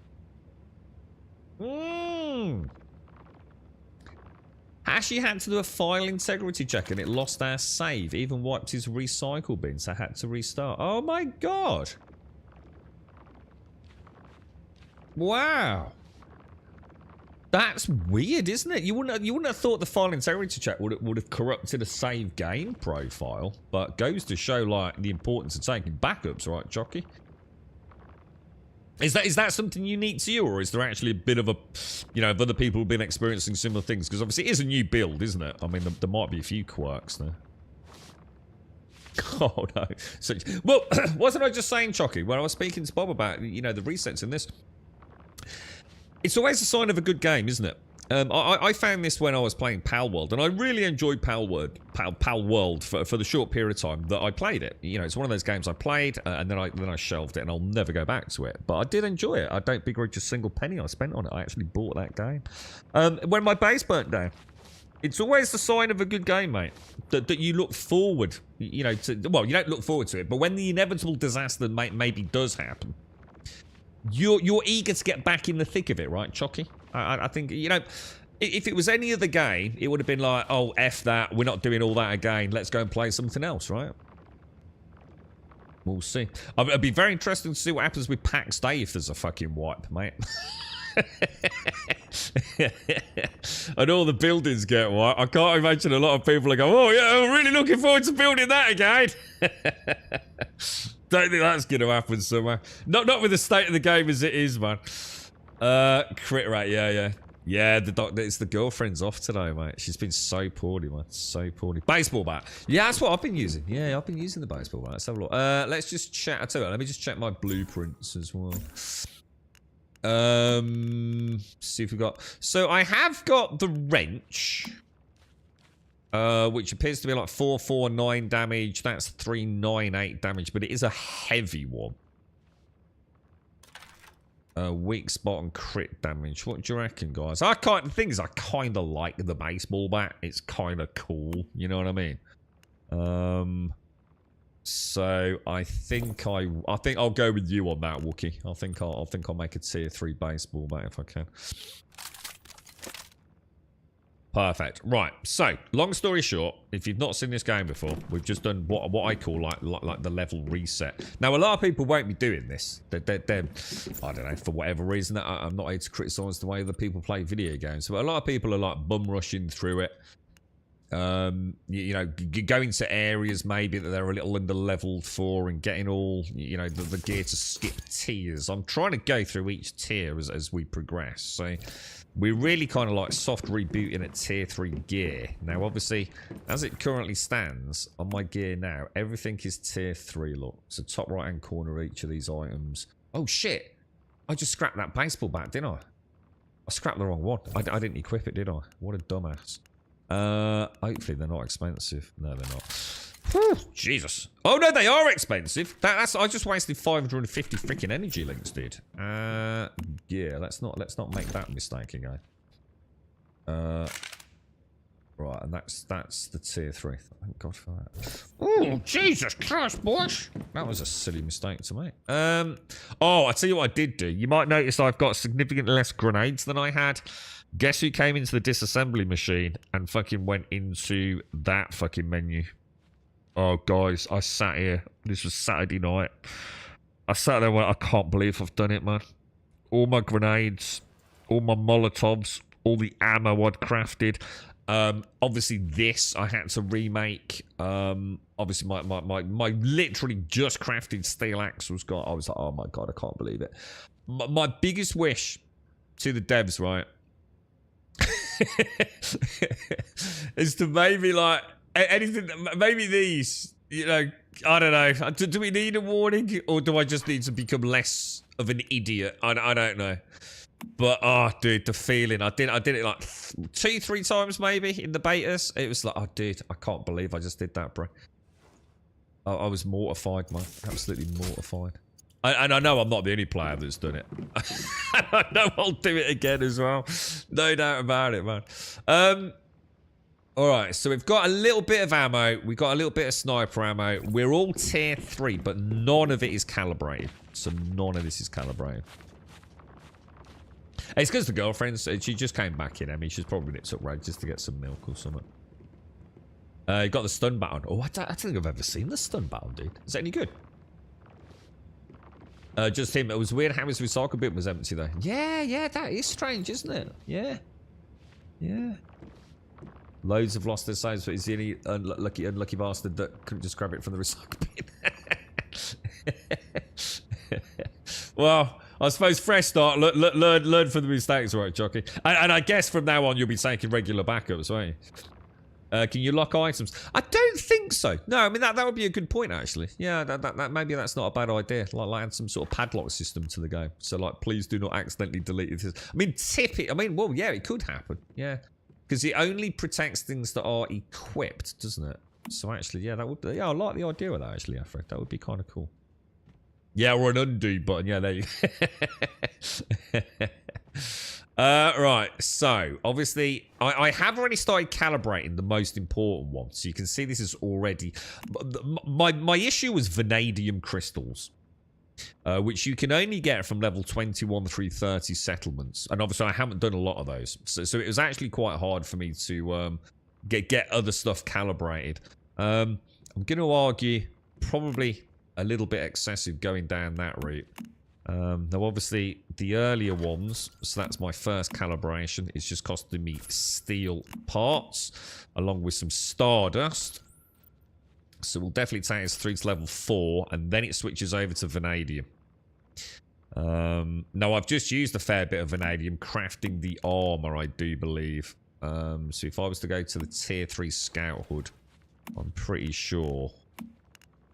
Hashi had to do a file integrity check and it lost our save. Even wiped his recycle bin, so I had to restart. Oh my god! Wow. That's weird, isn't it? You wouldn't have thought the file integrity check would have corrupted a save game profile, but goes to show like the importance of taking backups, right, Jockey? Is that something unique to you, or is there actually a bit of a, you know, have other people been experiencing similar things? Because obviously it is a new build, isn't it? I mean, there might be a few quirks there. Oh no. So, well, wasn't I just saying, Chucky, when I was speaking to Bob about, you know, the resets in this? It's always a sign of a good game, isn't it? I found this when I was playing Palworld, and I really enjoyed Palworld for the short period of time that I played it. You know, it's one of those games I played, and then I shelved it, and I'll never go back to it. But I did enjoy it. I don't begrudge a single penny I spent on it. I actually bought that game. When my base burnt down, it's always the sign of a good game, mate. That you look forward, you know, to... Well, you don't look forward to it, but when the inevitable disaster maybe does happen, you're eager to get back in the thick of it, right, Chucky? I think, you know, if it was any other game, it would have been like, oh, F that, we're not doing all that again, let's go and play something else, right? We'll see. It'd be very interesting to see what happens with PAX Day if there's a fucking wipe, mate. And all the buildings get wiped. I can't imagine a lot of people are going, oh yeah, I'm really looking forward to building that again. Don't think that's going to happen somewhere. Not with the state of the game as it is, man. Crit rate, yeah. Yeah, it's the girlfriend's off today, mate. She's been so poorly, man. So poorly. Baseball bat. Yeah, that's what I've been using. Yeah, I've been using the baseball bat. Let's have a look. Let's just check. I tell you what, let me just check my blueprints as well. See if we've got... So I have got the wrench. Which appears to be like 449 damage. That's 398 damage, but it is a heavy one. Weak spot and crit damage. What do you reckon, guys? The thing is, I kind of like the baseball bat. It's kind of cool. You know what I mean? So I think I'll go with you on that, Wookie. I think I'll make a tier 3 baseball bat if I can. Perfect. Right. So, long story short, if you've not seen this game before, we've just done what I call like the level reset. Now, a lot of people won't be doing this. They're I don't know, for whatever reason. I'm not here to criticise the way that people play video games, but a lot of people are like bum rushing through it. You know, going to areas maybe that they're a little under leveled for and getting all, you know, the gear to skip tiers. I'm trying to go through each tier as we progress. So we're really kind of like soft rebooting at tier 3 gear. Now, obviously, as it currently stands on my gear now, everything is tier 3, look. So top right hand corner of each of these items. Oh shit, I just scrapped that baseball bat, didn't I? I scrapped the wrong one. I didn't equip it, did I? What a dumbass. Hopefully they're not expensive. No, they're not. Whew, Jesus. Oh no, they are expensive. That's I just wasted 550 freaking energy links, dude. Yeah, let's not make that mistake again. Right, and that's the tier 3. Thank God for that. Oh, Jesus Christ, boys. That was a silly mistake to make. Oh, I tell you what I did do. You might notice I've got significantly less grenades than I had. Guess who came into the disassembly machine and fucking went into that fucking menu? Oh, guys, I sat here. This was Saturday night. I sat there and went, I can't believe I've done it, man. All my grenades, all my Molotovs, all the ammo I'd crafted. Obviously this I had to remake. Obviously my literally just crafted steel axe was got. I was like, oh my God, I can't believe it. My biggest wish to the devs, right, is to maybe like anything, maybe these, you know, I don't know. Do we need a warning, or do I just need to become less of an idiot? I don't know. But oh, dude, the feeling. I did it like 2-3 times maybe in the betas. It was like, oh, dude, I can't believe I just did that, bro. I was mortified, man. Absolutely mortified. And I know I'm not the only player that's done it. I know I'll do it again as well. No doubt about it, man. Alright, so we've got a little bit of ammo. We've got a little bit of sniper ammo. We're all tier 3, but none of it is calibrated. So none of this is calibrated. It's because the girlfriend, she just came back in. I mean, she's probably nipped up right just to get some milk or something. You got the stun baton. Oh, I don't think I've ever seen the stun baton, dude. Is that any good? Just him. It was weird how his recycle bin was empty, though. Yeah, that is strange, isn't it? Yeah. Loads have lost their saves, but he's the only unlucky bastard that couldn't just grab it from the recycle bin. Well, I suppose fresh start. Learn from the mistakes, right, Jockey? And I guess from now on you'll be taking regular backups, won't you? Can you lock items? I don't think so. No, I mean that would be a good point actually. Yeah, that maybe that's not a bad idea. Like add some sort of padlock system to the game. So like, please do not accidentally delete this. I mean, well, yeah, it could happen. Yeah, because it only protects things that are equipped, doesn't it? So actually, yeah, that would. Yeah, I like the idea of that actually, Afro. That would be kind of cool. Yeah, or an undo button. Yeah, there you go. Right, so obviously I have already started calibrating the most important one. So you can see this is already... My issue was vanadium crystals, which you can only get from level 21 through 30 settlements. And obviously I haven't done a lot of those. So it was actually quite hard for me to get other stuff calibrated. I'm going to argue probably a little bit excessive going down that route. Now obviously the earlier ones, so that's my first calibration, it's just costing me steel parts along with some stardust. So we'll definitely take us through to level 4 and then it switches over to vanadium. Now I've just used a fair bit of vanadium crafting the armor, I do believe. So if I was to go to the tier 3 scout hood, I'm pretty sure...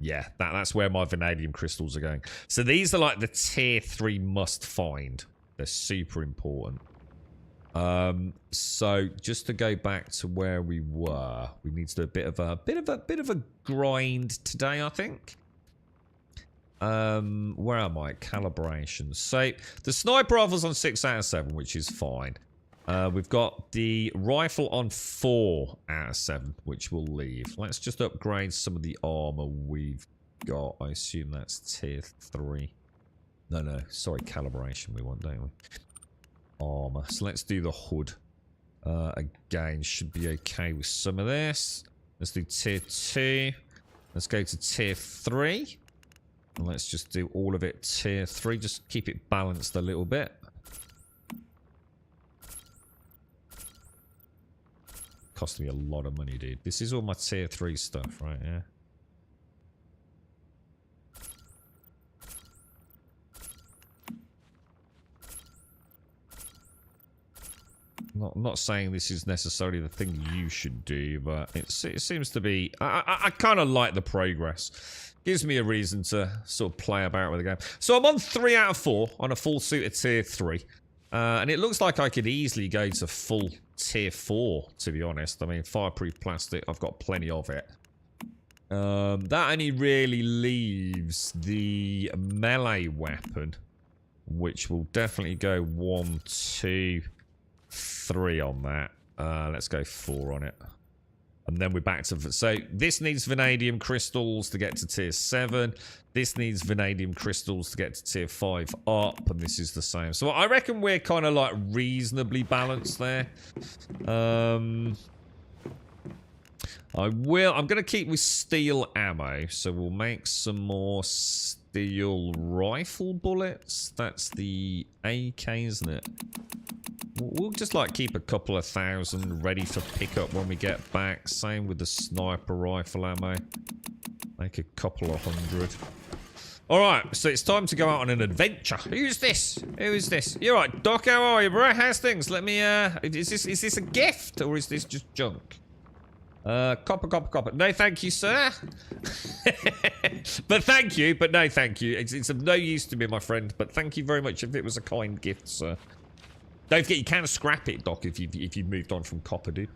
Yeah, that's where my vanadium crystals are going. So these are like the tier 3 must find. They're super important. So just to go back to where we were, we need to do a bit of a grind today, I think. Where am I? Calibration. So the sniper rifle's on 6 out of 7, which is fine. We've got the rifle on 4 out of 7, which we'll leave. Let's just upgrade some of the armor we've got. I assume that's tier 3. No, sorry, calibration we want, don't we? Armor. So let's do the hood. Again, should be okay with some of this. Let's do tier 2. Let's go to tier 3. And let's just do all of it tier 3. Just keep it balanced a little bit. Cost me a lot of money, dude. This is all my tier 3 stuff, right? Yeah. Not saying this is necessarily the thing you should do, but it seems to be... I kind of like the progress. Gives me a reason to sort of play about with the game. So I'm on 3 out of 4 on a full suit of tier 3. And it looks like I could easily go to full tier 4, to be honest. I mean, fireproof plastic, I've got plenty of it. That only really leaves the melee weapon, which will definitely go 1, 2... 3 on that. Let's go 4 on it. And then we're back to... So, this needs vanadium crystals to get to tier 7. This needs vanadium crystals to get to tier 5 up. And this is the same. So, I reckon we're kind of like reasonably balanced there. I'm going to keep with steel ammo. So, we'll make some more steel rifle bullets. That's the AK, isn't it? We'll just like keep a couple of thousand ready for pickup when we get back. Same with the sniper rifle ammo. Make a couple of hundred. Alright, so it's time to go out on an adventure. Who's this? Who is this? You're right, Doc, how are you, bro? How's things? Let me, is this a gift or is this just junk? Copper. No, thank you, sir. But thank you, but no, thank you. It's of no use to me, my friend, but thank you very much if it was a kind gift, sir. Don't forget, you can scrap it, Doc, if you've moved on from copper, dude.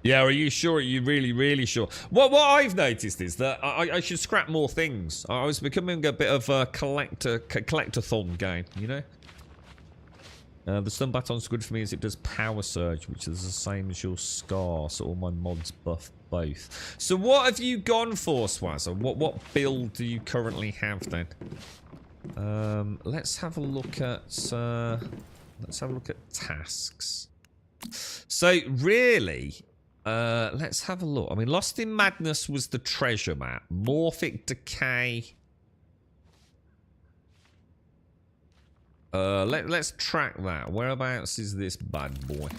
Yeah, are you sure? Are you really sure? What I've noticed is that I should scrap more things. I was becoming a bit of a collectathon game, you know? The stun baton's good for me as it does power surge, which is the same as your scar, so all my mods buff both. So what have you gone for, Swazza? What build do you currently have then? Let's have a look at tasks. So really, let's have a look. I mean, Lost in Madness was the treasure map. Morphic Decay. Let's track that. Whereabouts is this bad boy?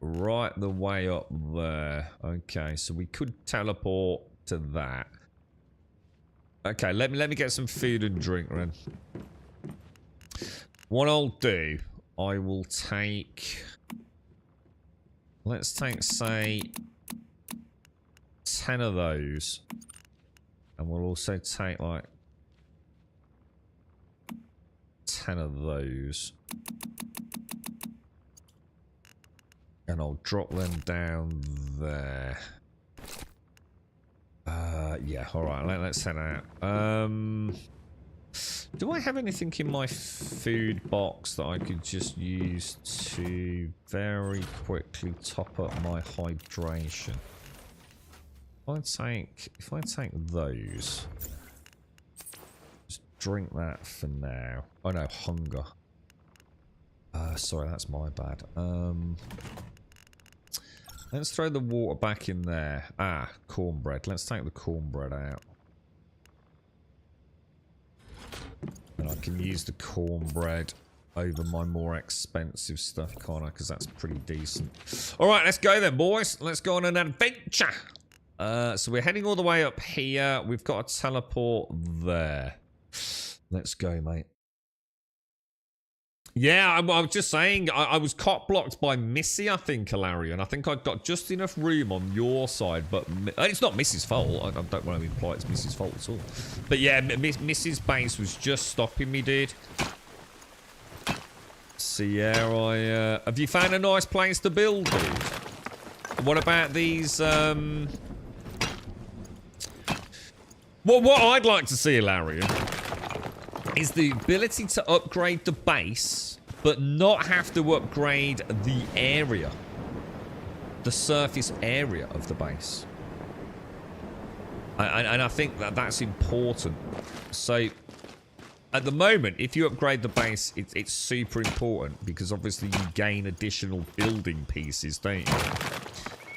Right the way up there. Okay, so we could teleport to that. Okay, let me get some food and drink then. What I'll do, I will take... Let's take, say, 10 of those. And we'll also take, like, 10 of those. And I'll drop them down there. Yeah, alright, let's head out. Do I have anything in my food box that I could just use to very quickly top up my hydration? If I take those, just drink that for now. Oh no, hunger. Sorry, that's my bad. Let's throw the water back in there. Ah, cornbread. Let's take the cornbread out. And I can use the cornbread over my more expensive stuff, can't I? Because that's pretty decent. Alright, let's go then, boys. Let's go on an adventure. So we're heading all the way up here. We've got a teleport there. Let's go, mate. Yeah, I was just saying, I was cop-blocked by Missy, I think, Hilarion. I think I've got just enough room on your side, but it's not Missy's fault. I don't want to imply it's Missy's fault at all. But yeah, Missy's base was just stopping me, dude. So yeah, have you found a nice place to build, dude? What about these, What I'd like to see, Hilarion, is the ability to upgrade the base, but not have to upgrade the area. The surface area of the base. And I think that that's important. So, at the moment, if you upgrade the base, it's super important because obviously you gain additional building pieces, don't you?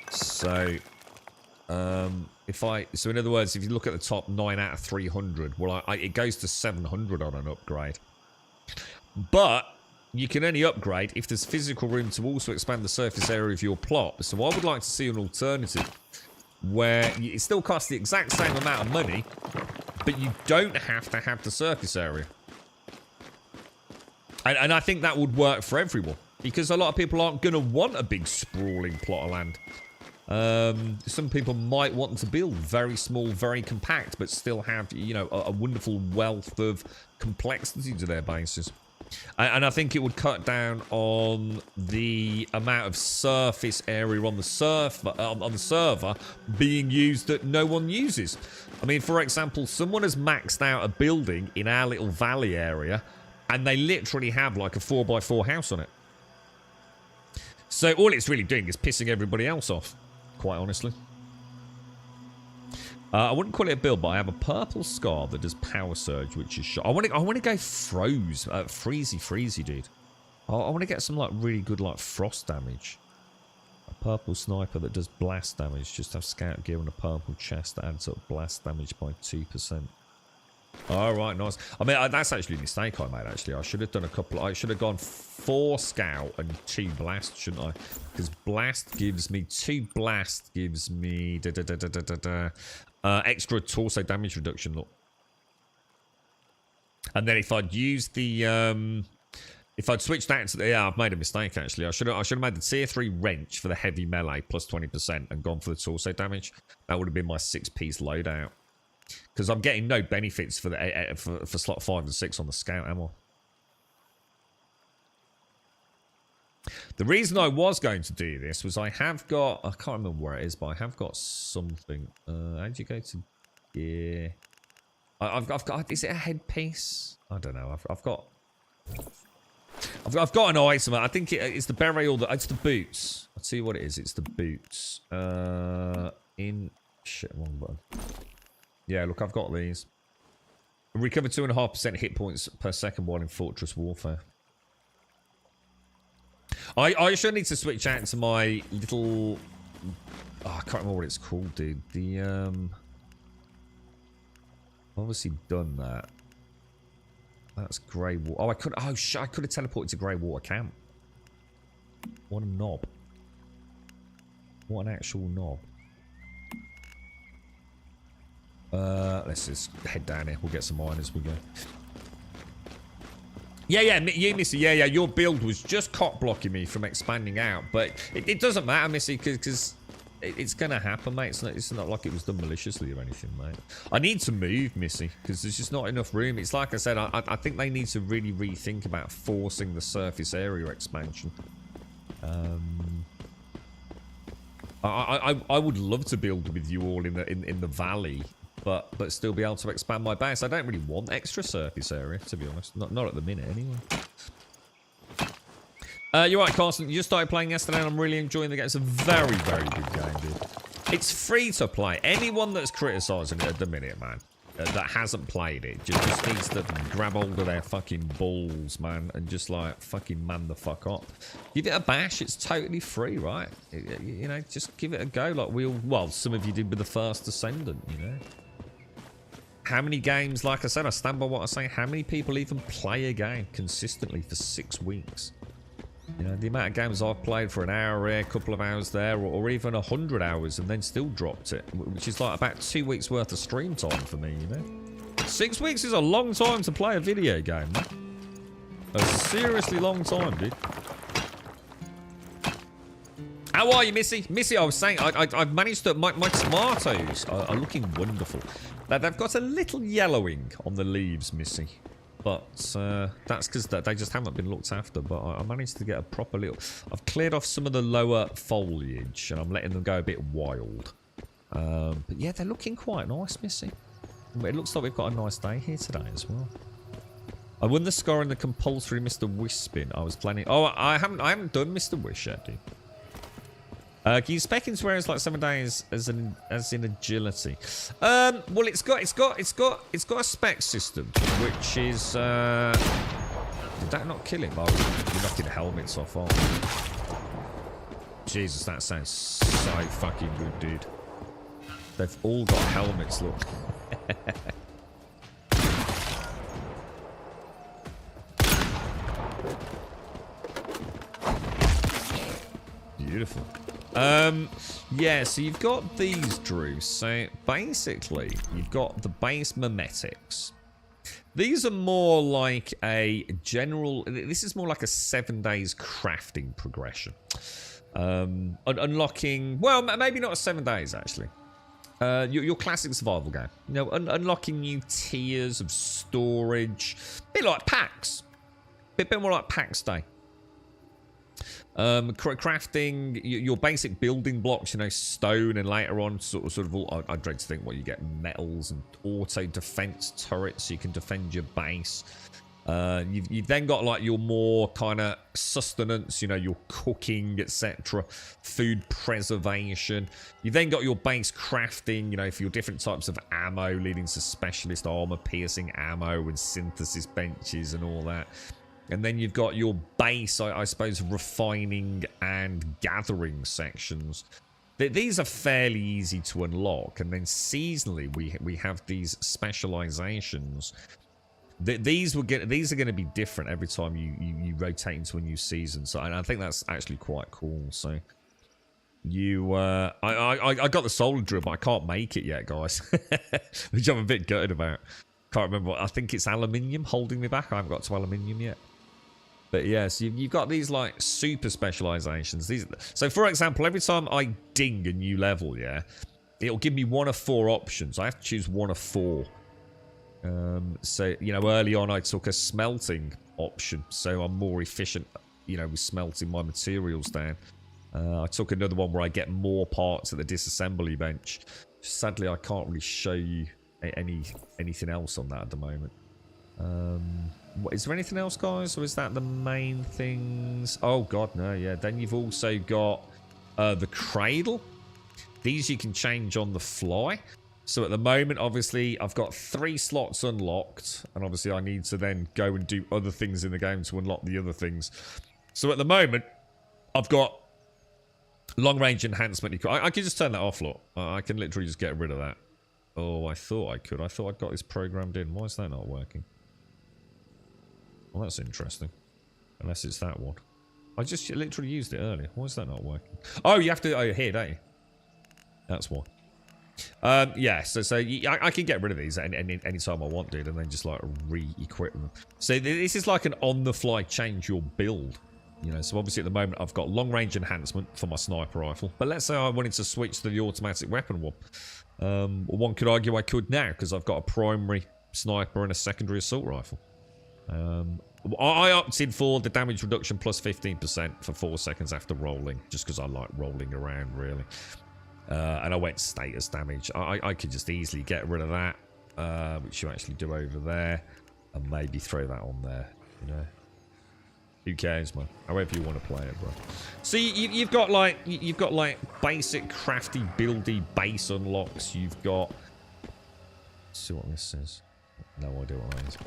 So, so in other words, if you look at the top 9 out of 300, well, it goes to 700 on an upgrade. But you can only upgrade if there's physical room to also expand the surface area of your plot. So I would like to see an alternative where it still costs the exact same amount of money, but you don't have to have the surface area. And I think that would work for everyone, because a lot of people aren't going to want a big sprawling plot of land. Some people might want to build very small, very compact, but still have, you know, a wonderful wealth of complexity to their bases. And I think it would cut down on the amount of surface area on the server being used that no one uses. I mean, for example, someone has maxed out a building in our little valley area, and they literally have like a 4x4 house on it. So all it's really doing is pissing everybody else off, quite honestly. I wouldn't call it a build, but I have a purple scar that does power surge, which is shot. I want to go freezy, dude. I want to get some like really good like frost damage. A purple sniper that does blast damage. Just have scout gear and a purple chest that adds up blast damage by 2%. All right, nice. I mean, that's actually a mistake I made. Actually, I should have done a couple. I should have gone 4 scout and 2 blast, shouldn't I? Because blast gives me 2 blast gives me extra torso damage reduction. Look, and then if I'd used the if I'd switched that to the, yeah, I've made a mistake actually. I should have made the tier 3 wrench for the heavy melee plus 20% and gone for the torso damage. That would have been my 6-piece loadout. Because I'm getting no benefits for the for slot 5 and 6 on the scout ammo. The reason I was going to do this was I have got, I can't remember where it is, but I have got something. How'd you go to gear? I've got, is it a headpiece? I don't know. I've got an item. I think it's the beret or it's the boots. I'll tell you what it is. It's the boots. Shit, wrong button. Yeah, look, I've got these. Recover 2.5% hit points per second while in Fortress Warfare. I should need to switch out to my little... Oh, I can't remember what it's called, dude. The, obviously done that. That's Grey Water. Oh, I could have teleported to Grey Water Camp. What a knob. What an actual knob. Let's just head down here. We'll get some iron as we go. Yeah, you, Missy. Yeah, your build was just cock blocking me from expanding out. But it doesn't matter, Missy, because it's going to happen, mate. It's not like it was done maliciously or anything, mate. I need to move, Missy, because there's just not enough room. It's like I said, I think they need to really rethink about forcing the surface area expansion. I would love to build with you all in the valley. But still be able to expand my base. I don't really want extra surface area, to be honest. Not at the minute, anyway. You're right, Carson. You just started playing yesterday, and I'm really enjoying the game. It's a very, very good game, dude. It's free to play. Anyone that's criticising it at the minute, man, that hasn't played it, just needs to grab hold of their fucking balls, man, and just, like, fucking man the fuck up. Give it a bash. It's totally free, right? You know, just give it a go like well, some of you did with the first Ascendant, you know? How many games, like I said, I stand by what I say, how many people even play a game consistently for 6 weeks? You know, the amount of games I've played for an hour here, a couple of hours there, or even 100 hours and then still dropped it, which is like about 2 weeks worth of stream time for me, you know? 6 weeks is a long time to play a video game, man. A seriously long time, dude. How are you, Missy? Missy, I was saying, I've managed to... My tomatoes are looking wonderful. They've got a little yellowing on the leaves, Missy. But that's because they just haven't been looked after. But I managed to get a proper little... I've cleared off some of the lower foliage, and I'm letting them go a bit wild. But yeah, they're looking quite nice, Missy. It looks like we've got a nice day here today as well. I won the score in the compulsory Mr. Wish spin. I was planning... Oh, I haven't done Mr. Wish yet, dude. Can you spec into areas like 7 days as in agility? Well, it's got a spec system, which is. Did that not kill him? Oh, you're knocking helmets off. Oh. Jesus, that sounds so fucking good, dude. They've all got helmets, look. Beautiful. Yeah, so you've got these, Drew. So basically, you've got the base memetics. These are more like a general... This is more like a 7 days crafting progression. Unlocking... Well, maybe not 7 days, actually. Your classic survival game. You know, unlocking new tiers of storage. A bit like PAX. A bit more like PAX Day. Crafting your basic building blocks, you know, stone, and later on sort of all, I dread to think what you get, metals and auto defense turrets so you can defend your base. You've then got like your more kind of sustenance, you know, your cooking, etc., food preservation. You've then got your base crafting, you know, for your different types of ammo, leading to specialist armor piercing ammo and synthesis benches and all that. And then you've got your base, I suppose, refining and gathering sections. These are fairly easy to unlock. And then seasonally, we have these specializations. These are going to be different every time you rotate into a new season. So, and I think that's actually quite cool. So, I got the solar drill, but I can't make it yet, guys, which I'm a bit gutted about. Can't remember. I think it's aluminium holding me back. I haven't got to aluminium yet. But yeah, so you've got these like super specializations. So for example, every time I ding a new level, yeah, it'll give me 1 of 4 options. I have to choose 1 of 4. So, you know, early on I took a smelting option, so I'm more efficient, you know, with smelting my materials down. I took another one where I get more parts at the disassembly bench. Sadly, I can't really show you anything else on that at the moment. Is there anything else, guys, or is that the main things? Oh god, no. Yeah, then you've also got the cradle. These you can change on the fly. So at the moment, obviously, I've got 3 slots unlocked, and obviously I need to then go and do other things in the game to unlock the other things. So at the moment, I've got long range enhancement. I can just turn that off, look. I can literally just get rid of that. Oh, I thought I could. I thought I'd got this programmed in. Why is that not working? Well, that's interesting. Unless it's that one. I just literally used it earlier. Why is that not working? Oh, you have to... Oh, here, don't you? That's why. Yeah, so I can get rid of these any time I want, dude, and then just, like, re-equip them. So this is like an on-the-fly change your build. You know, so obviously at the moment I've got long-range enhancement for my sniper rifle. But let's say I wanted to switch to the automatic weapon one. One could argue I could now, because I've got a primary sniper and a secondary assault rifle. I opted for the damage reduction plus 15% for 4 seconds after rolling, just because I like rolling around, really. And I went status damage. I could just easily get rid of that, which you actually do over there, and maybe throw that on there, you know. Who cares, man? However you want to play it, bro. So you've got like basic crafty buildy base unlocks. You've got... Let's see what this says. No idea what that is.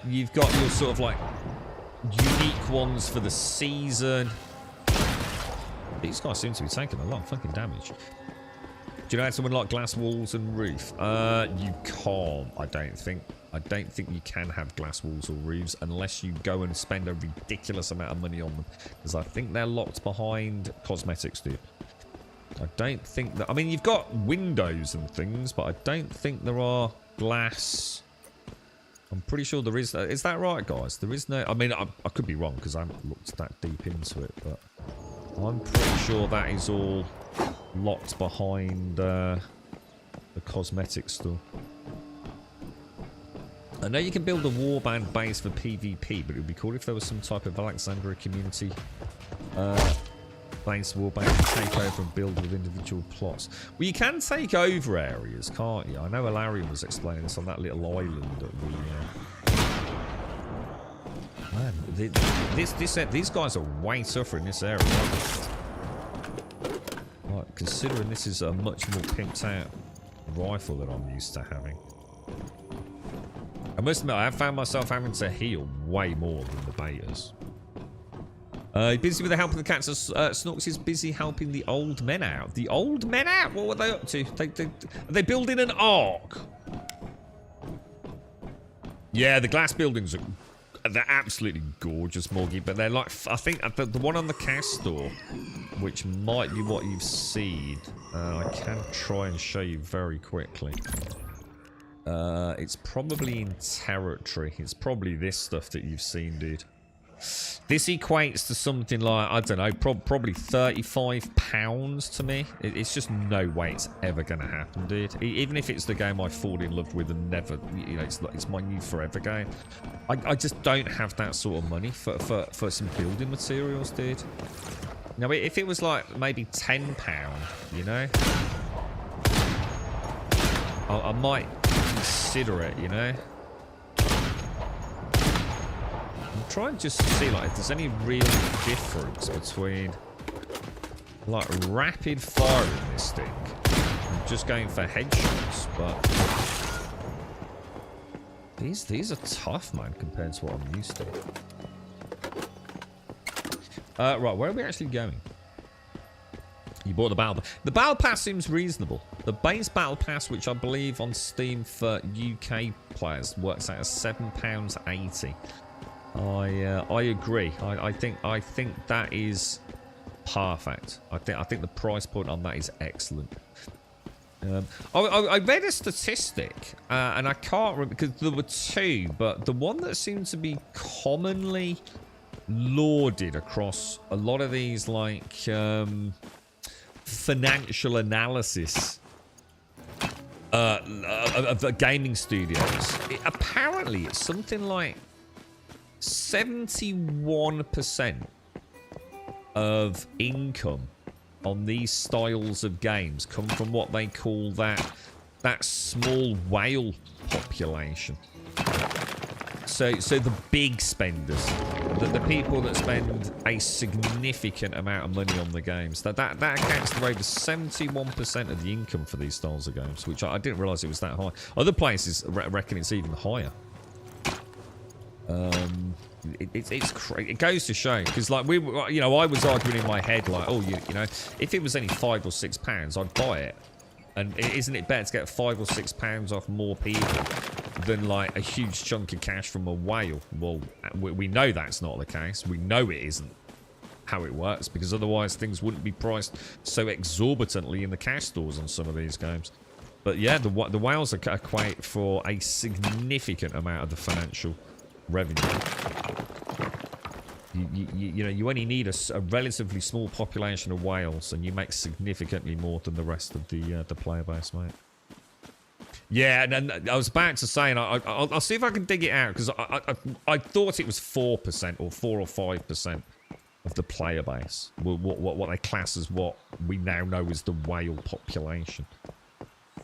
You've got your sort of like unique ones for the season. These guys seem to be taking a lot of fucking damage. Do you know how to unlock glass walls and roof? You can't, I don't think. I don't think you can have glass walls or roofs unless you go and spend a ridiculous amount of money on them. Because I think they're locked behind cosmetics, dude. I don't think that... I mean, you've got windows and things, but I don't think there are glass... I'm pretty sure there is... Is that right, guys? There is no... I mean, I could be wrong because I haven't looked that deep into it, but... I'm pretty sure that is all locked behind the cosmetic store. I know you can build a warband base for PvP, but it would be cool if there was some type of Alexandria community base warband to take over and build with individual plots. Well, you can take over areas, can't you? I know Ilarion was explaining this on that little island that we Man, these guys are way tougher in this area. Right, considering this is a much more pimped out rifle that I'm used to having. I must admit, I have found myself having to heal way more than the betas. Busy with the help of the cats. Snorks is busy helping the old men out. The old men out? What were they up to? Are they building an ark? Yeah, the glass buildings are... They're absolutely gorgeous, Morgie, but they're like... I think the one on the cast store, which might be what you've seen, I can try and show you very quickly. It's probably in territory. It's probably this stuff that you've seen, dude. This equates to something like, I don't know, probably £35 to me. It's just no way it's ever going to happen, dude. Even if it's the game I fall in love with and never, you know, it's my new forever game. I just don't have that sort of money for some building materials, dude. Now, if it was like maybe £10, you know, I might consider it, you know. I'm trying just to see like if there's any real difference between like rapid firing this thing and just going for headshots, but these are tough, man, compared to what I'm used to. Right, where are we actually going? You bought the battle pass. The battle pass seems reasonable. The base battle pass, which I believe on Steam for UK players works out as £7.80. I agree. I think that is perfect. I think the price point on that is excellent. I read a statistic, and I can't remember because there were two, but the one that seemed to be commonly lauded across a lot of these like financial analysis of the gaming studios. Apparently, it's something like 71% of income on these styles of games come from what they call that small whale population. So the big spenders, the people that spend a significant amount of money on the games, that accounts for over 71% of the income for these styles of games, which I didn't realise it was that high. Other places reckon it's even higher. It's crazy. It goes to show, because like I was arguing in my head like, oh, you know, if it was only £5 or £6, I'd buy it. And isn't it better to get £5 or £6 off more people than like a huge chunk of cash from a whale? Well, we know that's not the case. We know it isn't how it works, because otherwise things wouldn't be priced so exorbitantly in the cash stores on some of these games. But yeah, the whales equate for a significant amount of the financial revenue. You know, you only need a relatively small population of whales, and you make significantly more than the rest of the player base, mate. Yeah, and I was about to say, and I'll see if I can dig it out, because I thought it was 4% or 4 or 5% of the player base. What they class as what we now know as the whale population.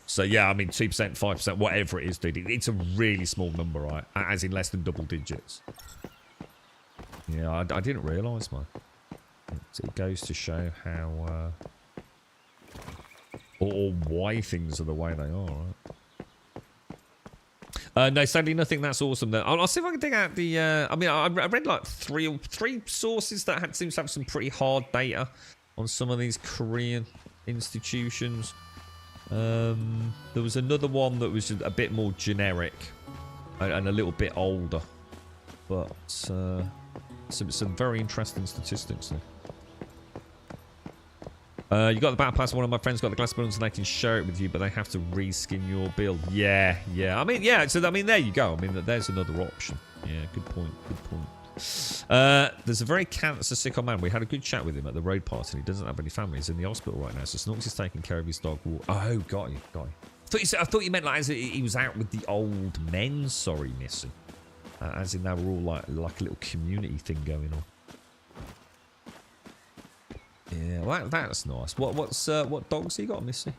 So yeah, I mean 2%, 5%, whatever it is, dude. It's a really small number, right? As in less than double digits. Yeah, I didn't realise, man. It goes to show how or why things are the way they are, right? No, sadly nothing. That's awesome. There, I'll see if I can dig out the. I mean, I read like three sources that seems to have some pretty hard data on some of these Korean institutions. There was another one that was a bit more generic and a little bit older, but some very interesting statistics there. You got the battle pass. One of my friends got the glass buildings and they can share it with you, but they have to reskin your build. Yeah. I mean, yeah. So I mean, there you go. I mean, there's another option. Yeah, good point. There's a very cancer sick old man. We had a good chat with him at the road party, and he doesn't have any family. He's in the hospital right now, so Snorks is taking care of his dog. Oh, got you. I thought you meant like as he was out with the old men. Sorry, Missy. As in they were all like a little community thing going on. Yeah, well, that's nice. What dogs he got, Missy?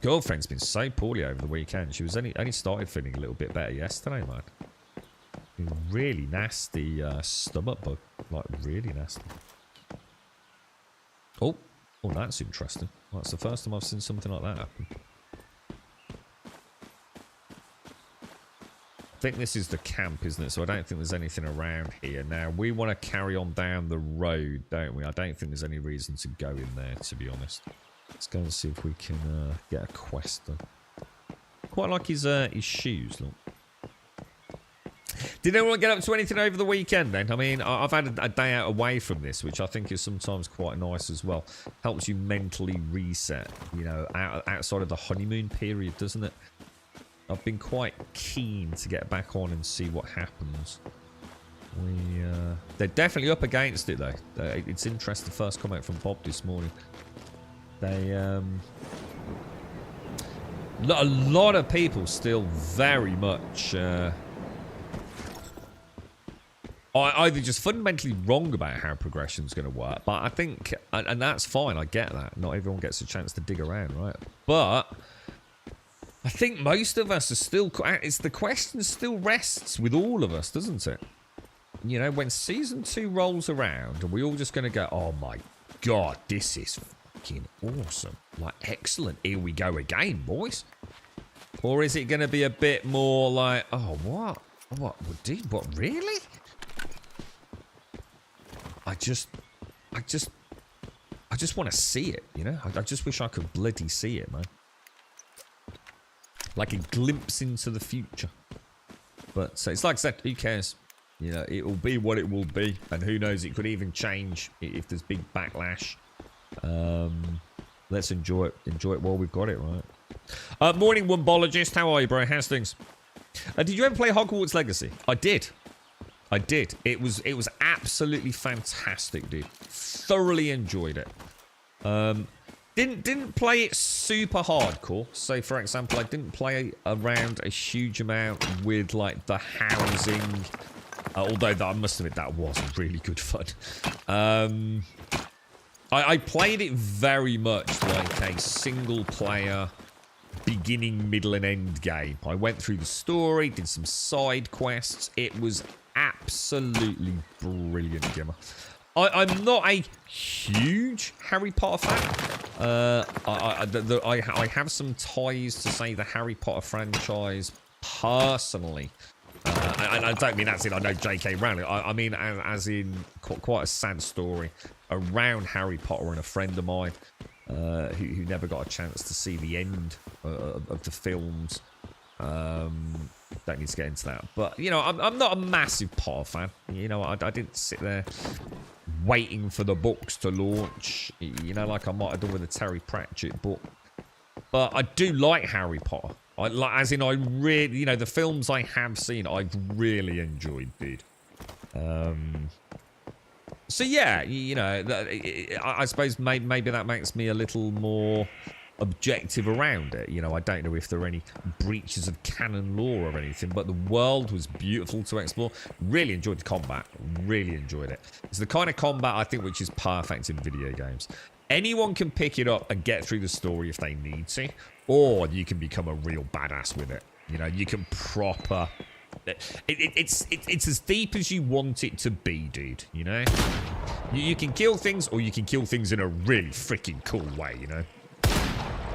Girlfriend's been so poorly over the weekend. She was only started feeling a little bit better yesterday, man. Really nasty stomach bug. Like, really nasty. Oh, that's interesting. That's the first time I've seen something like that happen. I think this is the camp, isn't it? So I don't think there's anything around here. Now, we want to carry on down the road, don't we? I don't think there's any reason to go in there, to be honest. Let's go and see if we can get a quest done. Quite like his shoes, look. Did anyone get up to anything over the weekend then? I mean, I've had a day out away from this, which I think is sometimes quite nice as well. Helps you mentally reset, you know, outside of the honeymoon period, doesn't it? I've been quite keen to get back on and see what happens. They're definitely up against it, though. It's interesting, the first comment from Bob this morning. They, a lot of people still very much... either just fundamentally wrong about how progression's going to work, but I think, and that's fine, I get that. Not everyone gets a chance to dig around, right? But I think most of us are still, it's the question still rests with all of us, doesn't it? You know, when season 2 rolls around, and we all just going to go, oh my god, this is fucking awesome. Like, excellent, here we go again, boys. Or is it going to be a bit more like, oh, what? What, dude, what, really? I just want to see it, you know? I just wish I could bloody see it, man. Like a glimpse into the future. But so it's like I said, who cares? You know, it will be what it will be. And who knows, it could even change if there's big backlash. Let's enjoy it. Enjoy it while we've got it, right? Morning, Wombologist. How are you, bro? How's things? Did you ever play Hogwarts Legacy? I did. It was absolutely fantastic, dude. Thoroughly enjoyed it. Didn't play it super hardcore. So, for example, I didn't play around a huge amount with like the housing. Although I must admit that was really good fun. I played it very much like a single player, beginning, middle, and end game. I went through the story, did some side quests. It was absolutely brilliant, Gimmer. I'm not a huge Harry Potter fan. I have some ties to say the Harry Potter franchise personally. I don't mean that's it. I know J.K. Rowling. I mean as in quite a sad story around Harry Potter and a friend of mine who never got a chance to see the end of the films. Don't need to get into that, but you know, I'm not a massive Potter fan. You know, I didn't sit there waiting for the books to launch. You know, like I might have done with the Terry Pratchett book. But I do like Harry Potter. I really, you know, the films I have seen, I've really enjoyed, dude. So yeah, you know, I suppose maybe that makes me a little more objective around it. You know, I don't know if there are any breaches of canon law or anything, but the world was beautiful to explore. Really enjoyed the combat. Really enjoyed it. It's the kind of combat I think which is perfect in video games. Anyone can pick it up and get through the story if they need to, or you can become a real badass with it. You know, you can proper... It's as deep as you want it to be, dude, you know? You can kill things, or you can kill things in a really freaking cool way, you know?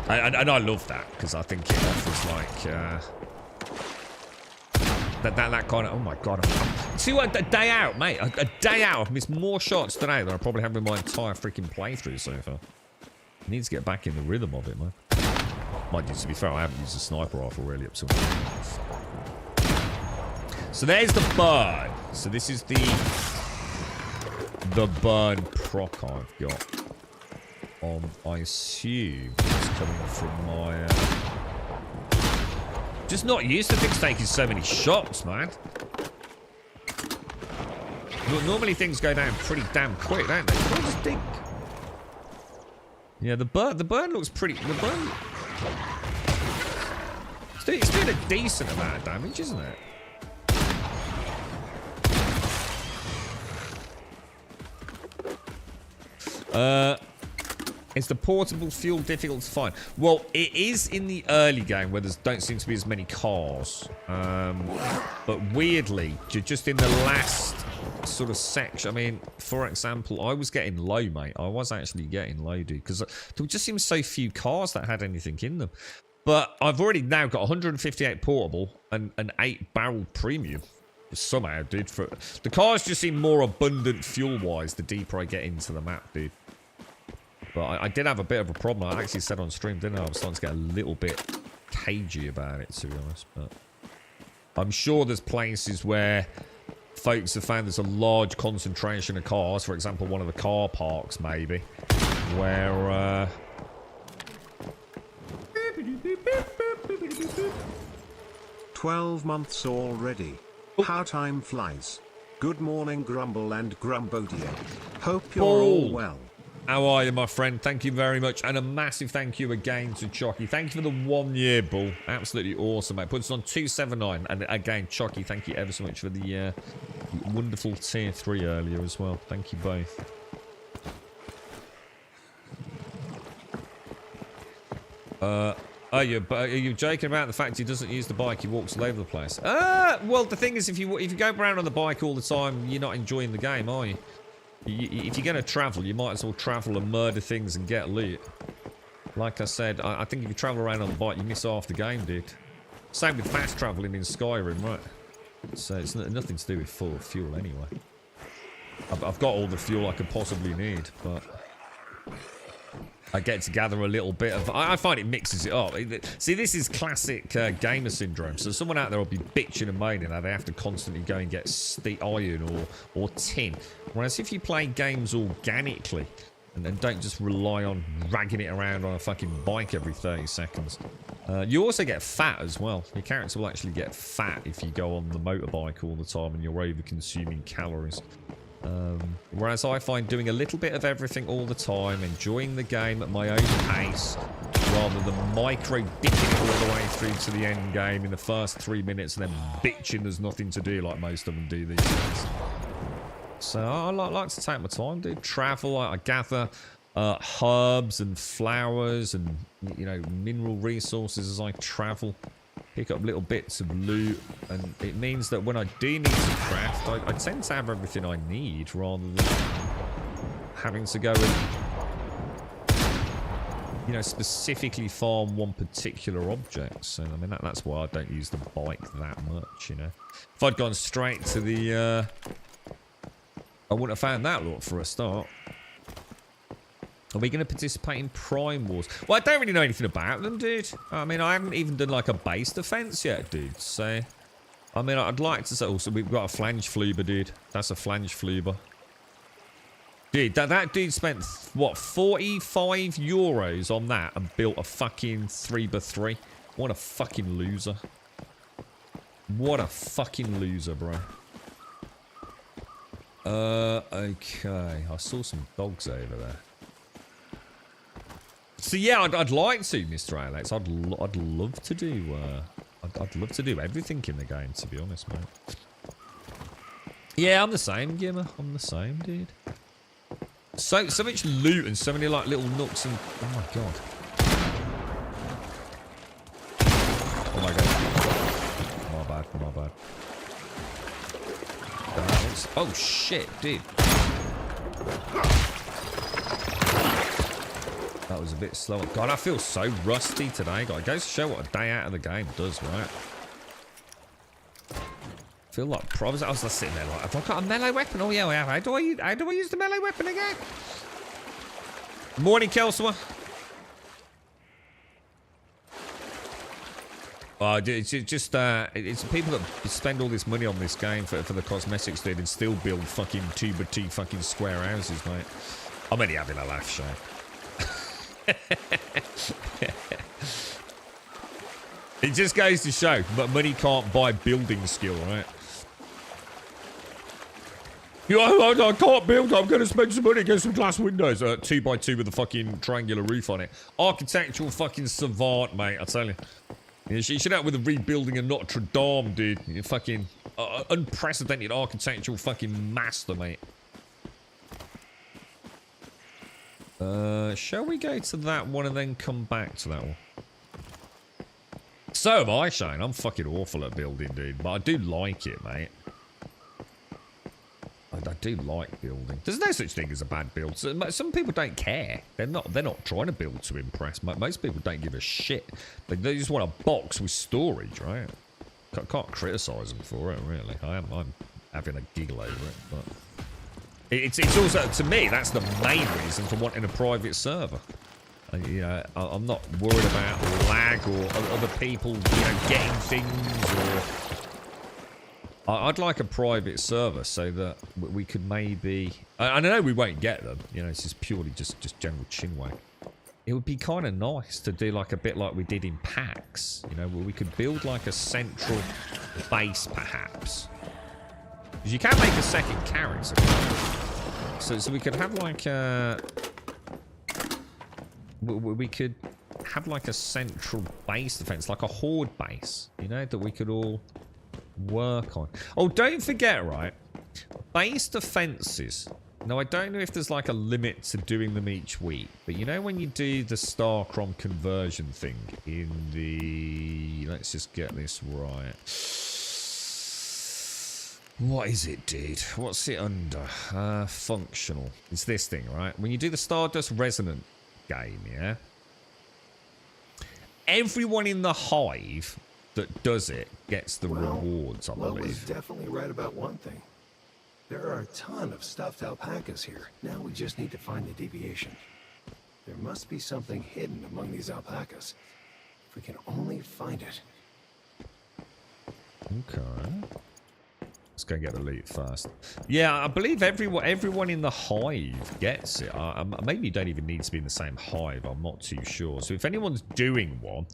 And I love that, because I think it offers, like, that kind of... Oh, my God. See what? A day out, mate. A day out. I've missed more shots today than I probably have in my entire freaking playthrough so far. I need to get back in the rhythm of it, man. Mind you, to be fair, I haven't used a sniper rifle really up till now. So there's the burn. So this is the burn proc I've got. I assume it's coming from my... Just not used to things taking so many shots, man. Normally things go down pretty damn quick, don't they? Can I just think? Yeah, the burn looks pretty... The burn... It's doing a decent amount of damage, isn't it? Is the portable fuel difficult to find? Well, it is in the early game where there don't seem to be as many cars. But weirdly, just in the last sort of section, I mean, for example, I was getting low, mate. I was actually getting low, dude, because there just seems so few cars that had anything in them. But I've already now got 158 portable and an 8-barrel premium. Somehow, dude. The cars just seem more abundant fuel-wise the deeper I get into the map, dude. But I did have a bit of a problem. I actually said on stream, didn't I? I was starting to get a little bit cagey about it, to be honest. But I'm sure there's places where folks have found there's a large concentration of cars. For example, one of the car parks, maybe, where... 12 months already. How time flies. Good morning, Grumble and Grumbodia. Hope you're all well. How are you, my friend? Thank you very much. And a massive thank you again to Chucky. Thank you for the 1 year, Bull. Absolutely awesome, mate. Puts us on 279. And again, Chucky, thank you ever so much for the wonderful tier 3 earlier as well. Thank you both. Are you joking about the fact he doesn't use the bike? He walks all over the place. Well, the thing is, if you go around on the bike all the time, you're not enjoying the game, are you? If you're going to travel, you might as well travel and murder things and get loot. Like I said, I think if you travel around on the bike, you miss half the game, dude. Same with fast traveling in Skyrim, right? So it's nothing to do with full fuel anyway. I've got all the fuel I could possibly need, but I get to gather a little bit of... I find it mixes it up. See, this is classic gamer syndrome. So someone out there will be bitching and moaning that they have to constantly go and get iron or tin. Whereas if you play games organically and don't just rely on dragging it around on a fucking bike every 30 seconds. You also get fat as well. Your character will actually get fat if you go on the motorbike all the time and you're over-consuming calories. Whereas I find doing a little bit of everything all the time, enjoying the game at my own pace, rather than micro-dipping it all the way through to the end game in the first 3 minutes and then bitching there's nothing to do like most of them do these days. So I like to take my time, dude. Travel, I gather herbs and flowers and, you know, mineral resources as I travel. Pick up little bits of loot, and it means that when I do need to craft, I tend to have everything I need rather than having to go and, you know, specifically farm one particular object. So, I mean, that's why I don't use the bike that much, you know. If I'd gone straight to the, I wouldn't have found that lot for a start. Are we going to participate in Prime Wars? Well, I don't really know anything about them, dude. I mean, I haven't even done, like, a base defense yet, dude. So, I mean, I'd like to say... Also, we've got a flange fluber, dude. That's a flange fluber. Dude, that dude spent, what, 45 euros on that and built a fucking 3x3. What a fucking loser. What a fucking loser, bro. Okay. I saw some dogs over there. So yeah, I'd like to, Mr. Alex. I'd love to do. I'd love to do everything in the game, to be honest, mate. Yeah, I'm the same, Gimmer. I'm the same, dude. So much loot and so many like little nooks and oh my god. Oh my god. My bad. Oh shit, dude. That was a bit slower. God, I feel so rusty today. God, it goes to show what a day out of the game does, right? I feel like I was just sitting there like, have I got a melee weapon? Oh yeah, I have. How do I use the melee weapon again? Morning, Kelsey. It's just it's people that spend all this money on this game for the cosmetics, dude, and still build fucking 2x2 fucking square houses, mate. I'm only having a laugh, Shane. It just goes to show, but money can't buy building skill, right? I can't build. I'm going to spend some money, get some glass windows. 2x2 with a fucking triangular roof on it. Architectural fucking savant, mate. I tell you. You should out with the rebuilding of Notre Dame, dude. You fucking unprecedented architectural fucking master, mate. Shall we go to that one and then come back to that one? So am I, Shane. I'm fucking awful at building, dude. But I do like it, mate. I do like building. There's no such thing as a bad build. Some people don't care. They're not trying to build to impress. Most people don't give a shit. They just want a box with storage, right? Can't criticise them for it, really. I'm having a giggle over it, but it's also, to me, that's the main reason for wanting a private server. You know, I'm not worried about lag or other people, getting things, or I'd like a private server so that we could maybe. I know we won't get them. You know, it's just purely just general chinwag. It would be kind of nice to do like a bit like we did in PAX. You know, where we could build like a central base, perhaps. Because you can make a second character. So we could have like a. We could have like a central base defense, like a horde base, you know, that we could all work on. Oh, don't forget, right? Base defenses. Now, I don't know if there's like a limit to doing them each week, but you know when you do the Starcrom conversion thing in the... Let's just get this right. What is it, dude? What's it under? Functional. It's this thing, right? When you do the Stardust Resonant game, yeah, everyone in the hive that does it gets the rewards, I believe. Lois definitely right about one thing. There are a ton of stuffed alpacas here. Now we just need to find the deviation. There must be something hidden among these alpacas. If we can only find it. Okay. Let's go get the loot first. Yeah, I believe everyone in the hive gets it. Maybe you don't even need to be in the same hive. I'm not too sure. So if anyone's doing one,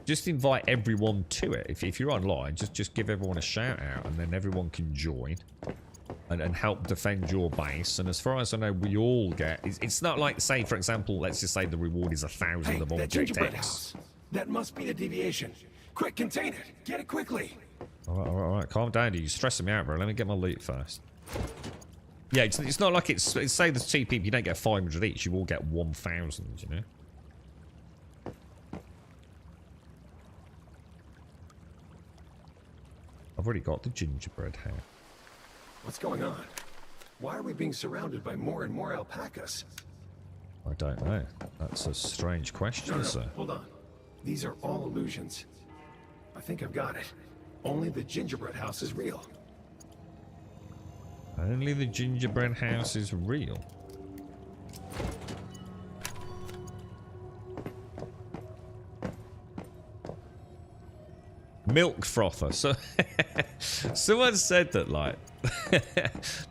just invite everyone to it. If you're online, just give everyone a shout out, and then everyone can join and help defend your base. And as far as I know, we all get. It's not like, say, for example, let's just say the reward is 1,000 of that Object gingerbread X. house. That must be the deviation. Quick, contain it. Get it quickly. All right. Calm down, dude. You're stressing me out, bro. Let me get my loot first. Yeah, it's not like it's say there's 2 people, you don't get 500 each. You all get 1,000, you know? I've already got the gingerbread house. What's going on? Why are we being surrounded by more and more alpacas? I don't know. That's a strange question, No, sir. hold on. These are all illusions. I think I've got it. Only the gingerbread house is real. Only the gingerbread house is real. Milk frother. So someone said that like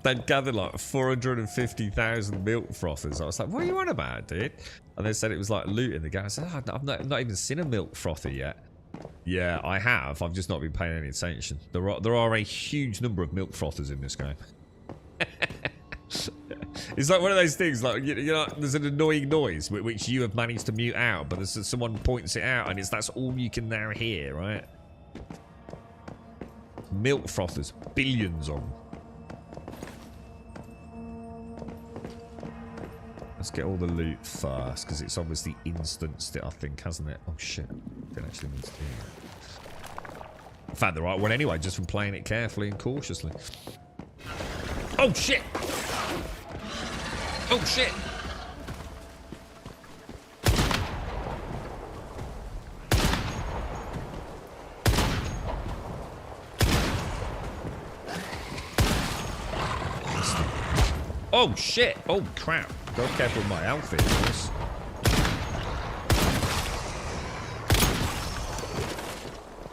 they'd gathered like 450,000 milk frothers. I was like, what are you on about, dude? And they said it was like loot in the game. I said, oh, I've not even seen a milk frother yet. Yeah, I have. I've just not been paying any attention. There are a huge number of milk frothers in this game. It's like one of those things, like, you know, there's an annoying noise which you have managed to mute out, but there's someone points it out, and that's all you can now hear, right? Milk frothers, billions of them. Let's get all the loot first, because it's obviously instanced it, I think, hasn't it? Oh shit, didn't actually mean to do that. In fact, the right one anyway, just from playing it carefully and cautiously. Oh shit! Oh shit! Oh shit! Oh crap! Go careful with my outfit, boys.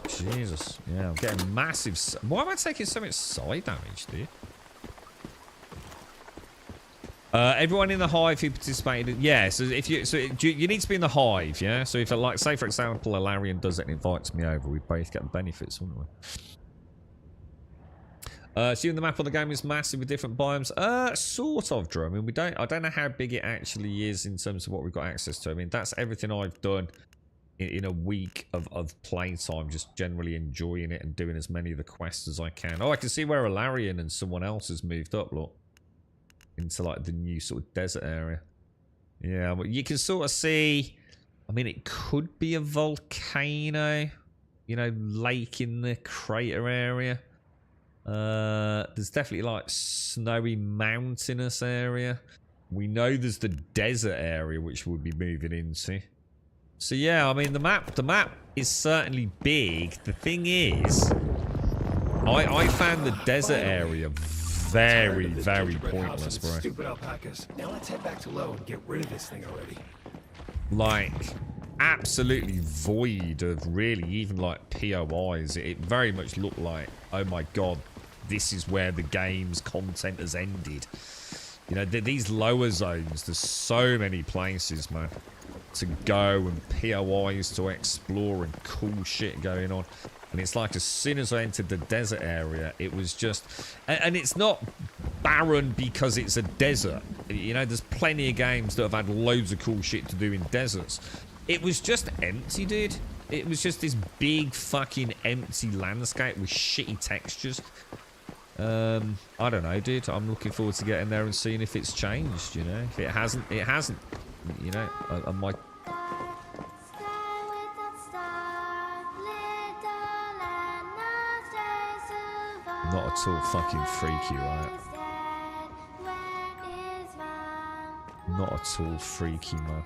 Jesus. Yeah, I'm getting massive. Why am I taking so much side damage, dude? Everyone in the hive who participated. Yeah, so if you need to be in the hive, yeah. So if, like, say for example, Alarian does it and invites me over, we both get the benefits, wouldn't we? Assuming the map of the game is massive with different biomes. Sort of, Drew. I mean, I don't know how big it actually is in terms of what we've got access to. I mean, that's everything I've done in a week of playtime, just generally enjoying it and doing as many of the quests as I can. Oh, I can see where Alarian and someone else has moved up, look. Into, like, the new sort of desert area. Yeah, well, you can sort of see... I mean, it could be a volcano. You know, lake in the crater area. There's definitely, like, snowy mountainous area. We know there's the desert area, which we'll be moving into. So, yeah, I mean, the map is certainly big. The thing is... I found the desert area very, very pointless, bro. Stupid alpacas. Now let's head back to Low and get rid of this thing already. Like, absolutely void of really even like POIs. It very much looked like, oh my god, this is where the game's content has ended. You know, these lower zones, there's so many places, man, to go and POIs to explore and cool shit going on. And it's like as soon as I entered the desert area, it was just... And it's not barren because it's a desert. You know, there's plenty of games that have had loads of cool shit to do in deserts. It was just empty, dude. It was just this big fucking empty landscape with shitty textures. I don't know, dude. I'm looking forward to getting there and seeing if it's changed, you know. If it hasn't, it hasn't. You know, I might... Not at all fucking freaky, right? Not at all freaky, man.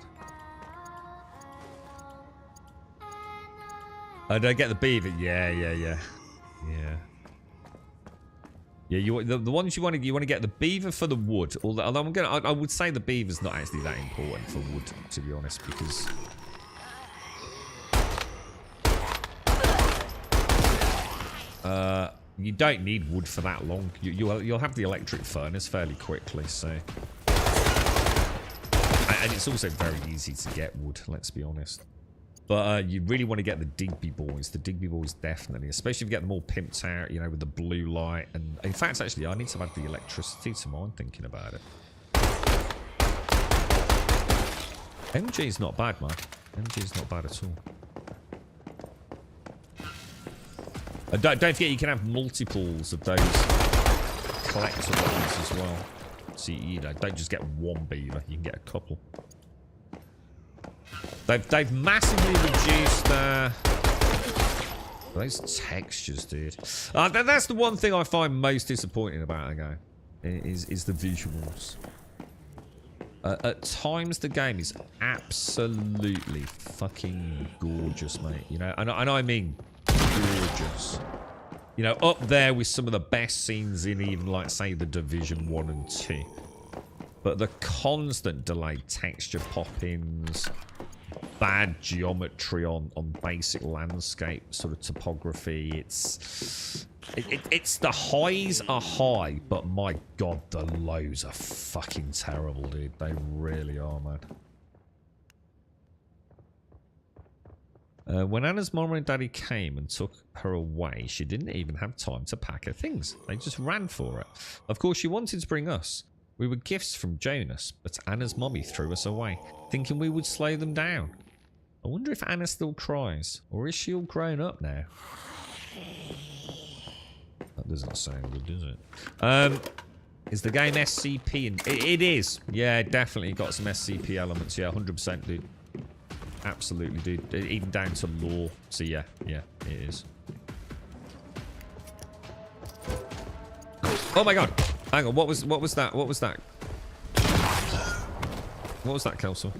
Oh, did I get the beaver? Yeah. Yeah, the ones you want to get the beaver for the wood. Although I would say the beaver's not actually that important for wood, to be honest, because you don't need wood for that long. You'll have the electric furnace fairly quickly, so. And it's also very easy to get wood, let's be honest. But you really want to get the Digby boys. The Digby boys definitely, especially if you get them all pimped out, you know, with the blue light. And in fact, actually, I need to add the electricity to mine, thinking about it. MG's not bad, man. MG's not bad at all. And don't forget, you can have multiples of those collectibles as well. So, you know, don't just get one beaver. You can get a couple. They've massively reduced those textures, dude. That's the one thing I find most disappointing about the game, is the visuals. At times, the game is absolutely fucking gorgeous, mate. You know, and I mean gorgeous. You know, up there with some of the best scenes in even, like, say, the Division 1 and 2. But the constant delayed texture pop-ins, bad geometry on basic landscape sort of topography. It's the highs are high, but my god, the lows are fucking terrible, dude. They really are, man. When Anna's mom and daddy came and took her away, she didn't even have time to pack her things. They just ran for it. Of course, she wanted to bring us. We were gifts from Jonas, but Anna's mommy threw us away, thinking we would slow them down. I wonder if Anna still cries, or is she all grown up now? That does not sound good, does it? Is the game SCP? It is. Yeah, definitely got some SCP elements. Yeah, 100%, dude. Absolutely, dude. Even down to lore. So yeah, it is. Oh my god! Hang on, what was that? What was that? What was that, Kelso?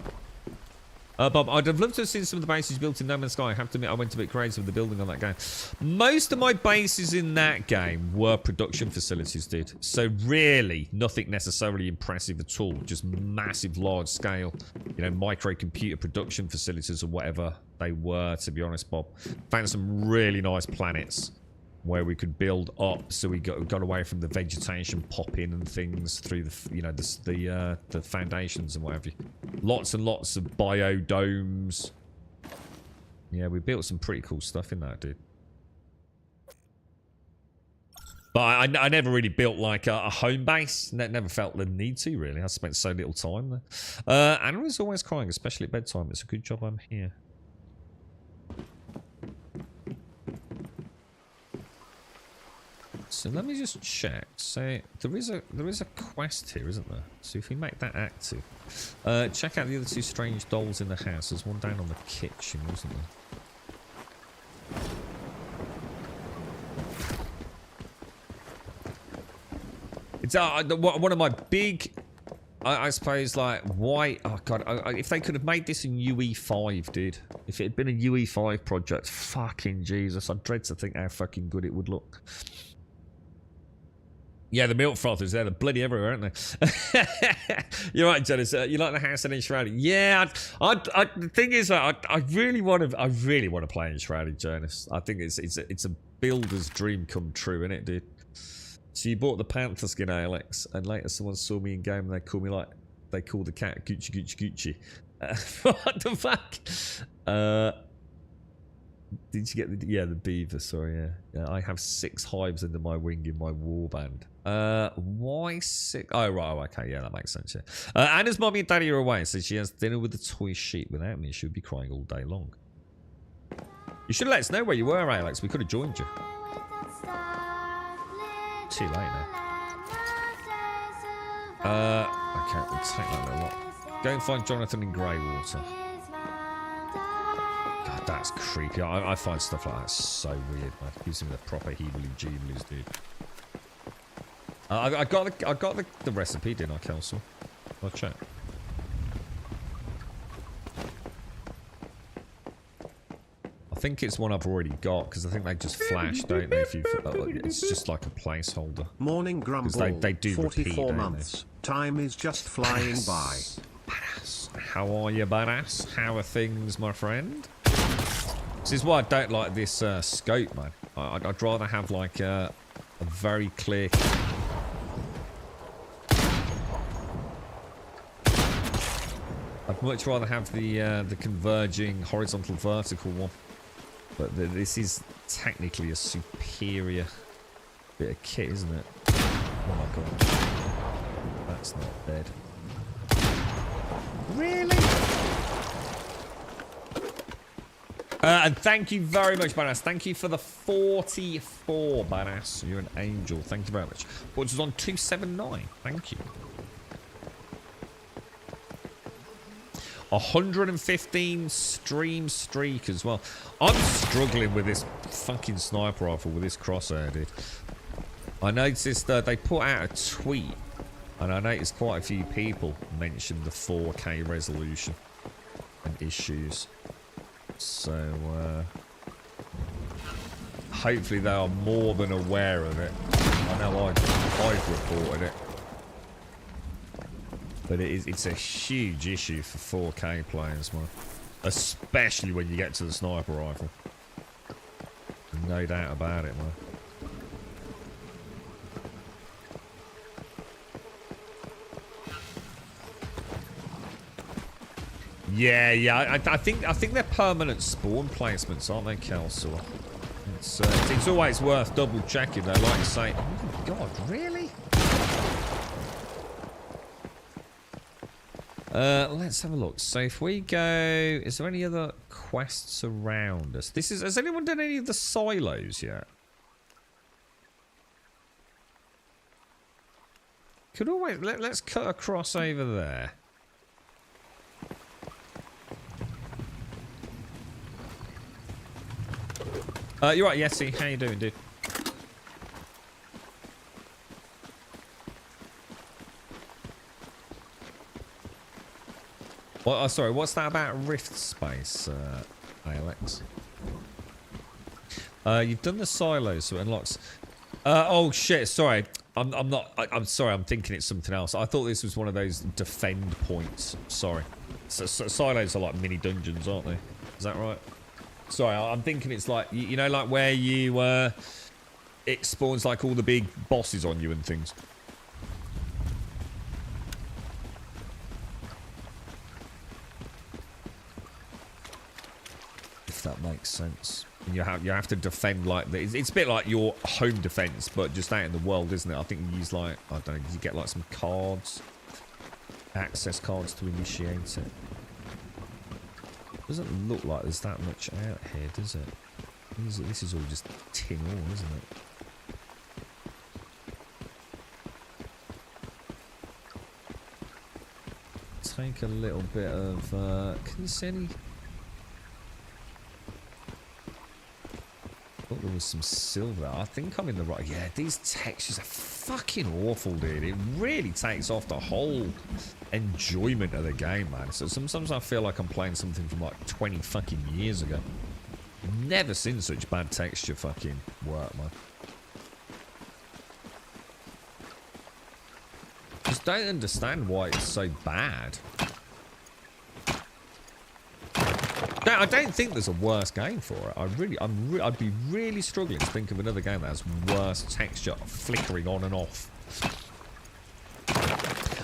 Bob, I'd have loved to have seen some of the bases built in No Man's Sky. I have to admit, I went a bit crazy with the building on that game. Most of my bases in that game were production facilities, dude. So really, nothing necessarily impressive at all. Just massive, large scale, you know, microcomputer production facilities or whatever they were, to be honest, Bob. Found some really nice planets where we could build up, so we got away from the vegetation popping and things through the, you know, the foundations and whatever. Lots and lots of biodomes. Yeah, we built some pretty cool stuff in that, dude. But I never really built like a home base. Never felt the need to, really. I spent so little time there. Anna is always crying, especially at bedtime. It's a good job I'm here. So let me just check. So there is a quest here, isn't there? So if we make that active, check out the other two strange dolls in the house. There's one down on the kitchen, wasn't there? It's one of my big, I suppose, like, why... Oh, God, if they could have made this in UE5, dude. If it had been a UE5 project, fucking Jesus, I dread to think how fucking good it would look. Yeah, the milk frothers, they're bloody everywhere, aren't they? You're right, Dennis. You like the house in Enshrouded? Yeah, the thing is, I really want to play Enshrouded, Jonas. I think it's a builder's dream come true, isn't it, dude? So you bought the panther skin, Alex, and later someone saw me in game and they call me like they call the cat Gucci Gucci Gucci. What the fuck? Did you get the beaver? Sorry, yeah. I have 6 hives under my wing in my warband. Why 6? Oh right, okay, yeah, that makes sense. Yeah. Anna's mommy and daddy are away, so she has dinner with the toy sheep. Without me, she would be crying all day long. You should have let us know where you were, Alex. We could have joined you. Too late now. Okay, we'll take that little lot. Go and find Jonathan in Greywater. God, that's creepy. I find stuff like that so weird, man. Gives him the proper heebly-jeeblies, dude. I got the recipe, didn't I, Kelso? I'll check. I think it's one I've already got because I think they just flash, don't they? If you, it's just like a placeholder. Morning Grumble. They do 44 repeat, months. Time is just flying by. Badass. How are you, badass? How are things, my friend? This is why I don't like this scope, man. I'd rather have like a very clear. I'd much rather have the converging horizontal vertical one. But this is technically a superior bit of kit, isn't it? Oh my god. That's not dead. Really? And thank you very much, Badass. Thank you for the 44, Badass. You're an angel. Thank you very much. Which is on 279. Thank you. 115 stream streak as well. I'm struggling with this fucking sniper rifle with this crosshair, dude. I noticed they put out a tweet, and I noticed quite a few people mentioned the 4K resolution and issues. So, hopefully they are more than aware of it. I know I've reported it. But it's a huge issue for 4K players, man. Especially when you get to the sniper rifle. No doubt about it, man. Yeah. I think they're permanent spawn placements, aren't they, Kelso? It's always worth double checking. They like to say, "Oh my god, really?" Let's have a look. So if we go, is there any other quests around us? Has anyone done any of the silos yet? Could always, let's cut across over there. You're right, Yeti. How you doing, dude? Well, oh, sorry, what's that about Rift Space, Alex? You've done the silos, so it unlocks. Oh shit! Sorry, I'm not. I'm sorry. I'm thinking it's something else. I thought this was one of those defend points. Sorry. So silos are like mini dungeons, aren't they? Is that right? Sorry, I'm thinking it's like you know, like where you it spawns like all the big bosses on you and things. That makes sense. You have to defend like it's a bit like your home defense, but just out in the world, isn't it? I think you use like, I don't know, you get like some cards, access cards to initiate it. Doesn't look like there's that much out here, does it? This is all just tin ore, isn't it? take a little bit of, can you see any? Thought there was some silver. I think I'm in the right. Yeah, these textures are fucking awful, dude. It really takes off the whole enjoyment of the game, man. So sometimes I feel like I'm playing something from like 20 fucking years ago. Never seen such bad texture fucking work, man. Just don't understand why it's so bad. No, I don't think there's a worse game for it. I'd be really struggling to think of another game that has worse texture flickering on and off.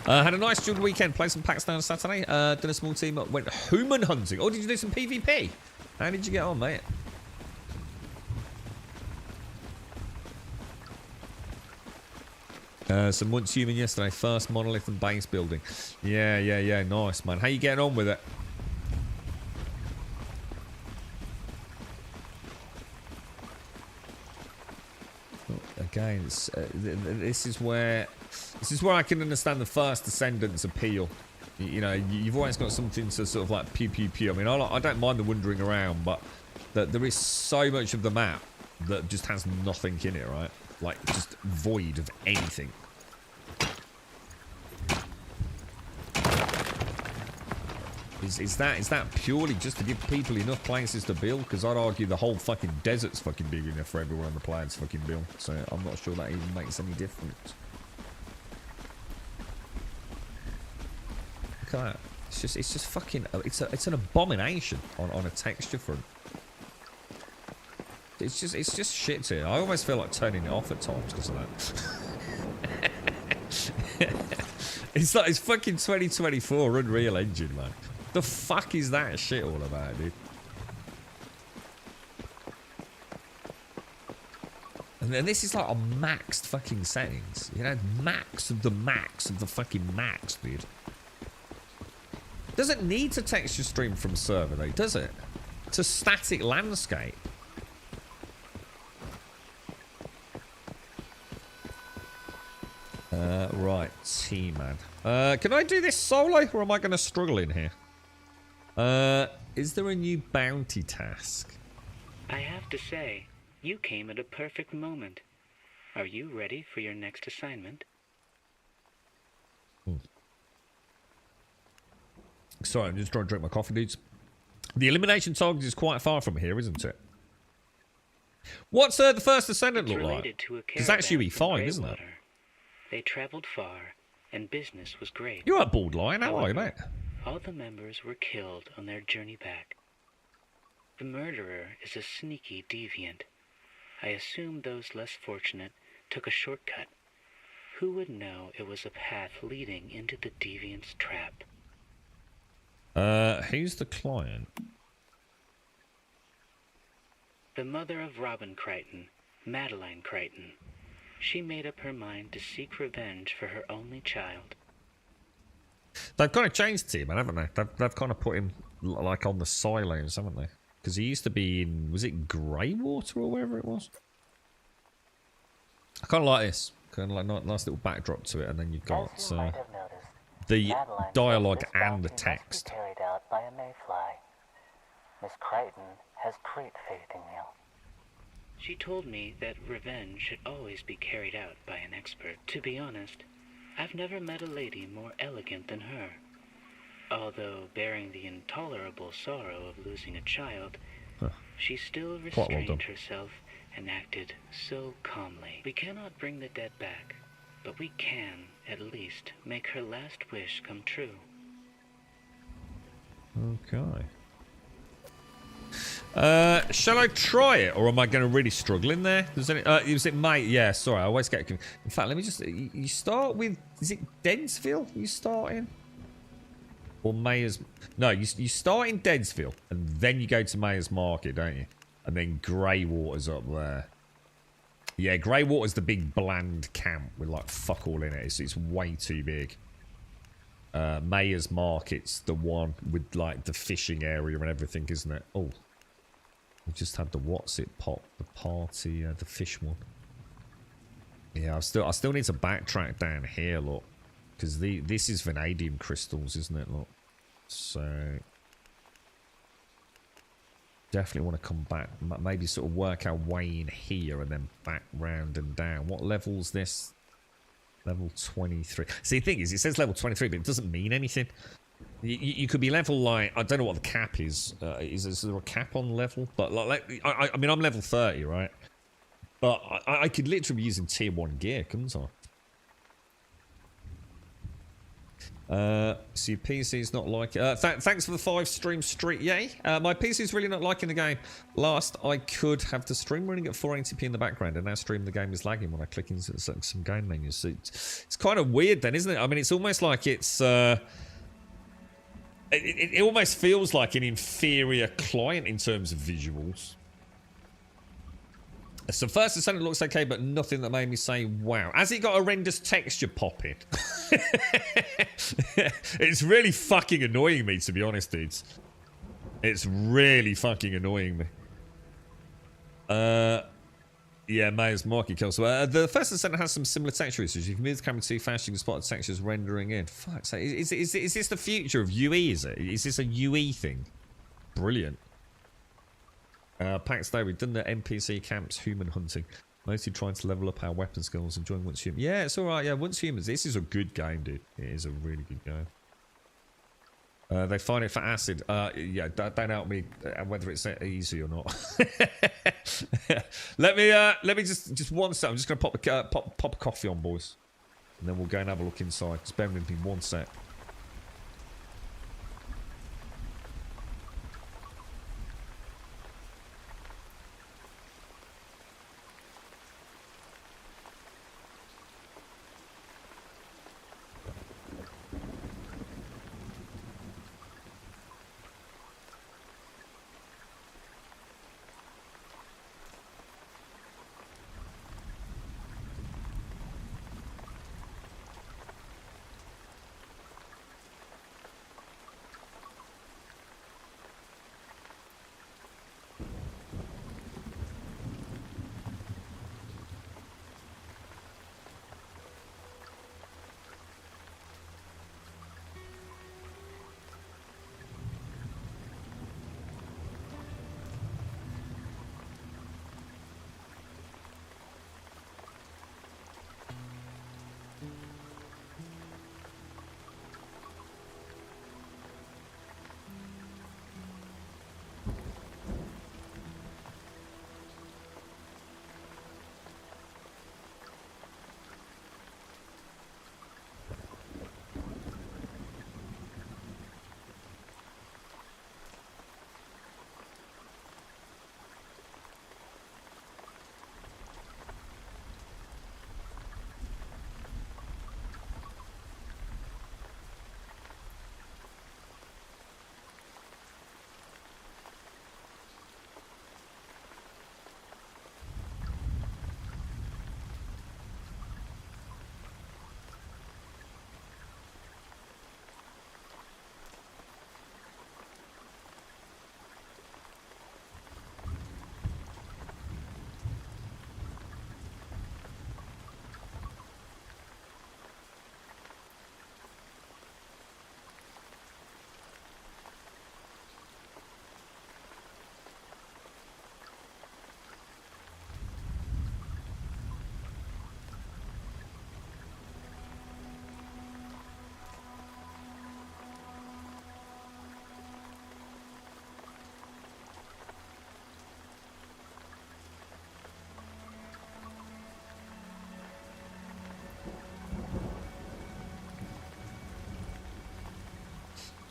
Had a nice chilled weekend. Played some packs down on Saturday. Done a small team up. Went human hunting. Oh, did you do some PvP? How did you get on, mate? Some once human yesterday. First monolith and base building. Yeah. Nice, man. How you getting on with it? Again, this is where I can understand the First Descendants appeal. You know, you've always got something to sort of like pew pew pew. I mean, I don't mind the wandering around, but there is so much of the map that just has nothing in it, right? Like just void of anything. Is that purely just to give people enough places to build? Because I'd argue the whole fucking desert's fucking big enough for everyone on the planet to fucking build. So I'm not sure that even makes any difference. Look at that. It's just fucking. It's an abomination on a texture front. It's just shit here. I almost feel like turning it off at times because of that. It's fucking 2024 Unreal Engine, man. The fuck is that shit all about, dude? And then this is like a maxed fucking settings. You know, max of the fucking max, dude. Doesn't need to texture stream from server though, does it? It's a static landscape. Right, T-Man. Can I do this solo, or am I going to struggle in here? Is there a new bounty task? I have to say, you came at a perfect moment. Are you ready for your next assignment? Sorry, I'm just trying to drink my coffee, dudes. The elimination target is quite far from here, isn't it? What's the First Descendant look like? It's actually E5, isn't it? They traveled far, and business was great. You're a bald lion, how are you, mate? All the members were killed on their journey back. The murderer is a sneaky deviant. I assume those less fortunate took a shortcut. Who would know it was a path leading into the deviant's trap? Who's the client? The mother of Robin Crichton, Madeline Crichton. She made up her mind to seek revenge for her only child. They've kind of changed him, haven't they? They've kind of put him like on the silos, haven't they? Because he used to be in, was it Greywater or wherever it was? I kind of like this. Kind of like nice little backdrop to it, and then you've got the dialogue and the text. Carried out by a mayfly. Miss Crichton has great faith in you. She told me that revenge should always be carried out by an expert. To be honest, I've never met a lady more elegant than her. Although bearing the intolerable sorrow of losing a child, she still restrained herself and acted so calmly. We cannot bring the dead back, but we can, at least, make her last wish come true. Okay. Shall I try it, or am I going to really struggle in there? Was it May? Yeah, sorry, I always get confused. In fact, let me just... You start with... Is it Deadsville you start in? Or Mayors... No, you start in Deadsville, and then you go to Mayors Market, don't you? And then Greywater's up there. Yeah, Greywater's the big bland camp with, like, fuck all in it. It's way too big. Mayors Market's the one with, like, the fishing area and everything, isn't it? Oh. We just had the what's it pop, the party, the fish one. Yeah, I still need to backtrack down here, look. because this is vanadium crystals, isn't it? Look, so definitely want to come back, maybe sort of work our way in here and then back round and down. What level's this? Level 23. See, the thing is, it says level 23, but it doesn't mean anything. You could be level, like, I don't know what the cap is. Is there a cap on level? But like I mean, I'm level 30, right? But I could literally be using tier 1 gear, couldn't I? So your PC's not like it. Thanks for the 5 stream streak, yay. My PC's really not liking the game. Last, I could have the stream running at 480p in the background, and now stream the game is lagging when I click into some game menus. So it's kind of weird then, isn't it? I mean, it's almost like it's... It almost feels like an inferior client in terms of visuals. So first the center looks okay, but nothing that made me say, wow. Has it got horrendous texture popping? It's really fucking annoying me, to be honest, dudes. It's really fucking annoying me. Yeah, May's market kill. So the first center has some similar texture issues. If you move the camera too fast, you can spot the textures rendering in. Fuck, so is this the future of UE, is it? Is this a UE thing? Brilliant. Pax Day, we've done the NPC camps human hunting. Mostly trying to level up our weapon skills, enjoying Once Human. Yeah, it's alright, yeah, Once Humans. This is a good game, dude. It is a really good game. They find it for acid. Yeah, don't help me whether it's easy or not. let me just 1 sec. I'm just gonna pop a coffee on, boys, and then we'll go and have a look inside. Just bear with me 1 sec.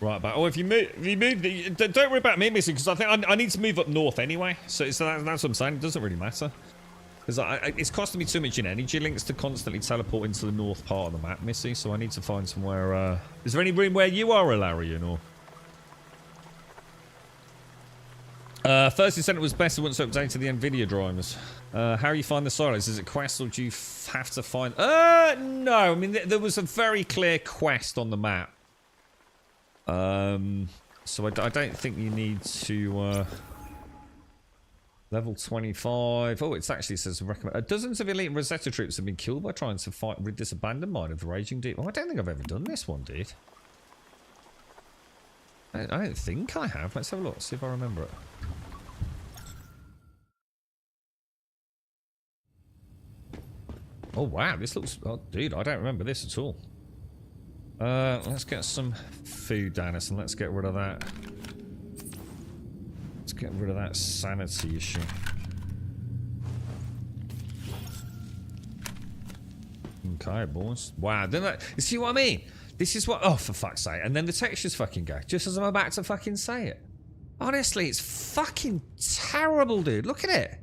Right, but if you move, don't worry about me missing, because I think I need to move up north anyway. So that's what I'm saying. It doesn't really matter, because it's costing me too much in energy links to constantly teleport into the north part of the map, Missy. So I need to find somewhere. Is there any room where you are, Ilarian, or? First you said it was better once updated the NVIDIA drivers. How you find the silos? Is it quests, or do you have to find... no, I mean, there was a very clear quest on the map. So I don't think you need to... Level 25. Oh, it actually says recommend. Dozens of elite Rosetta troops have been killed by trying to fight rid this abandoned mine of raging deep. Oh, I don't think I've ever done this one, dude. I don't think I have. Let's have a look. See if I remember it. Oh wow, this looks. Oh, dude, I don't remember this at all. Let's get some food down us and let's get rid of that. Let's get rid of that sanity issue. Okay, boys. Wow, didn't that? You see what I mean? This is what. Oh, for fuck's sake! And then the textures fucking go just as I'm about to fucking say it. Honestly, it's fucking terrible, dude. Look at it.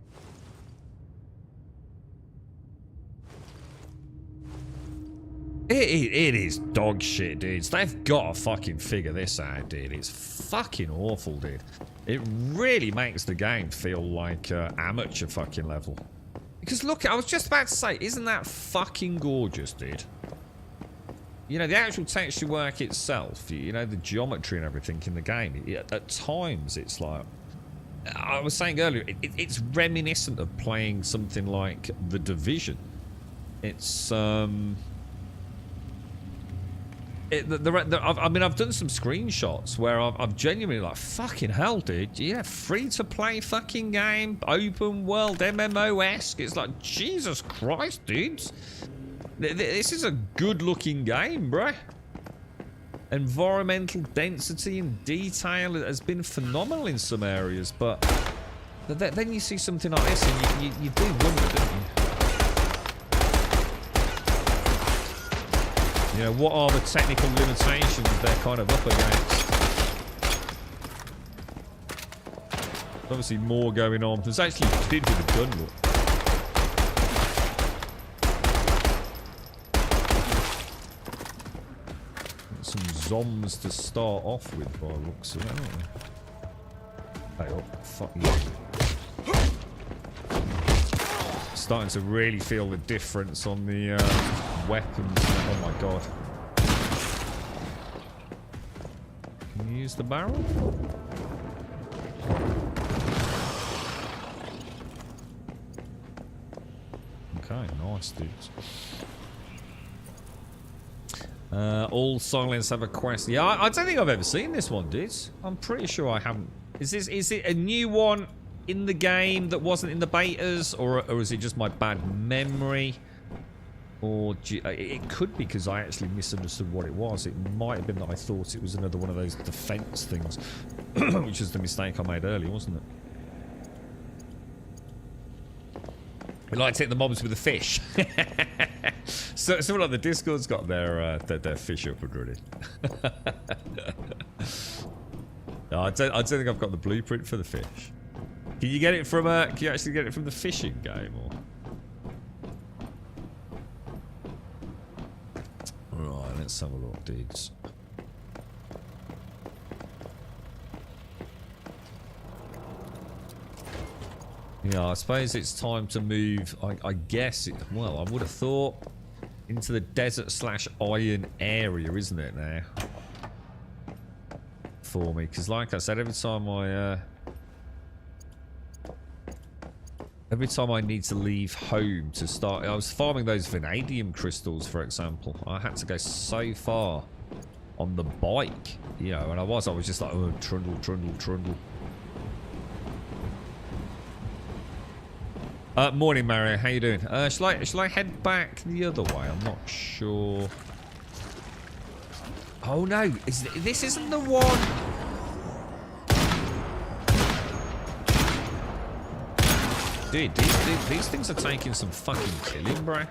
It is dog shit, dudes. They've got to fucking figure this out, dude. It's fucking awful, dude. It really makes the game feel like amateur fucking level. Because look, I was just about to say, isn't that fucking gorgeous, dude? You know, the actual texture work itself, you know, the geometry and everything in the game, at times it's like... I was saying earlier, it's reminiscent of playing something like The Division. It's, I mean, I've done some screenshots where I've genuinely like, fucking hell, dude. Yeah, free-to-play fucking game, open world, MMO-esque. It's like, Jesus Christ, dudes. This is a good-looking game, bruh. Environmental density and detail has been phenomenal in some areas, but then you see something like this and you do wonder, don't you? You know, what are the technical limitations they're kind of up against? There's obviously more going on. There's actually a kid with a gun, look. Some zombs to start off with by looks of it, aren't they? Hey, oh, fuck you. Starting to really feel the difference on the weapons. Oh my god. Can you use the barrel? Okay, nice, dudes. All silence have a quest. Yeah, I don't think I've ever seen this one, dudes. I'm pretty sure I haven't. Is it a new one in the game that wasn't in the betas, or is it just my bad memory? Or it could be because I actually misunderstood what it was. It might have been that I thought it was another one of those defense things, which is the mistake I made earlier, wasn't it? We like to hit the mobs with a fish. So someone on the Discord's got their fish up and running. No, I don't think I've got the blueprint for the fish. Can you get it from can you actually get it from the fishing game, or? Right, let's have a look, dudes. Yeah, I suppose it's time to move. I guess well, I would have thought into the desert/iron area, isn't it now? For me, because like I said, every time I need to leave home to start, I was farming those vanadium crystals, for example. I had to go so far on the bike, you know, and I was just like, oh, trundle, trundle, trundle. Morning, Mario. How you doing? Shall I head back the other way? I'm not sure. Oh no, this isn't the one. Dude, these things are taking some fucking killing, bro.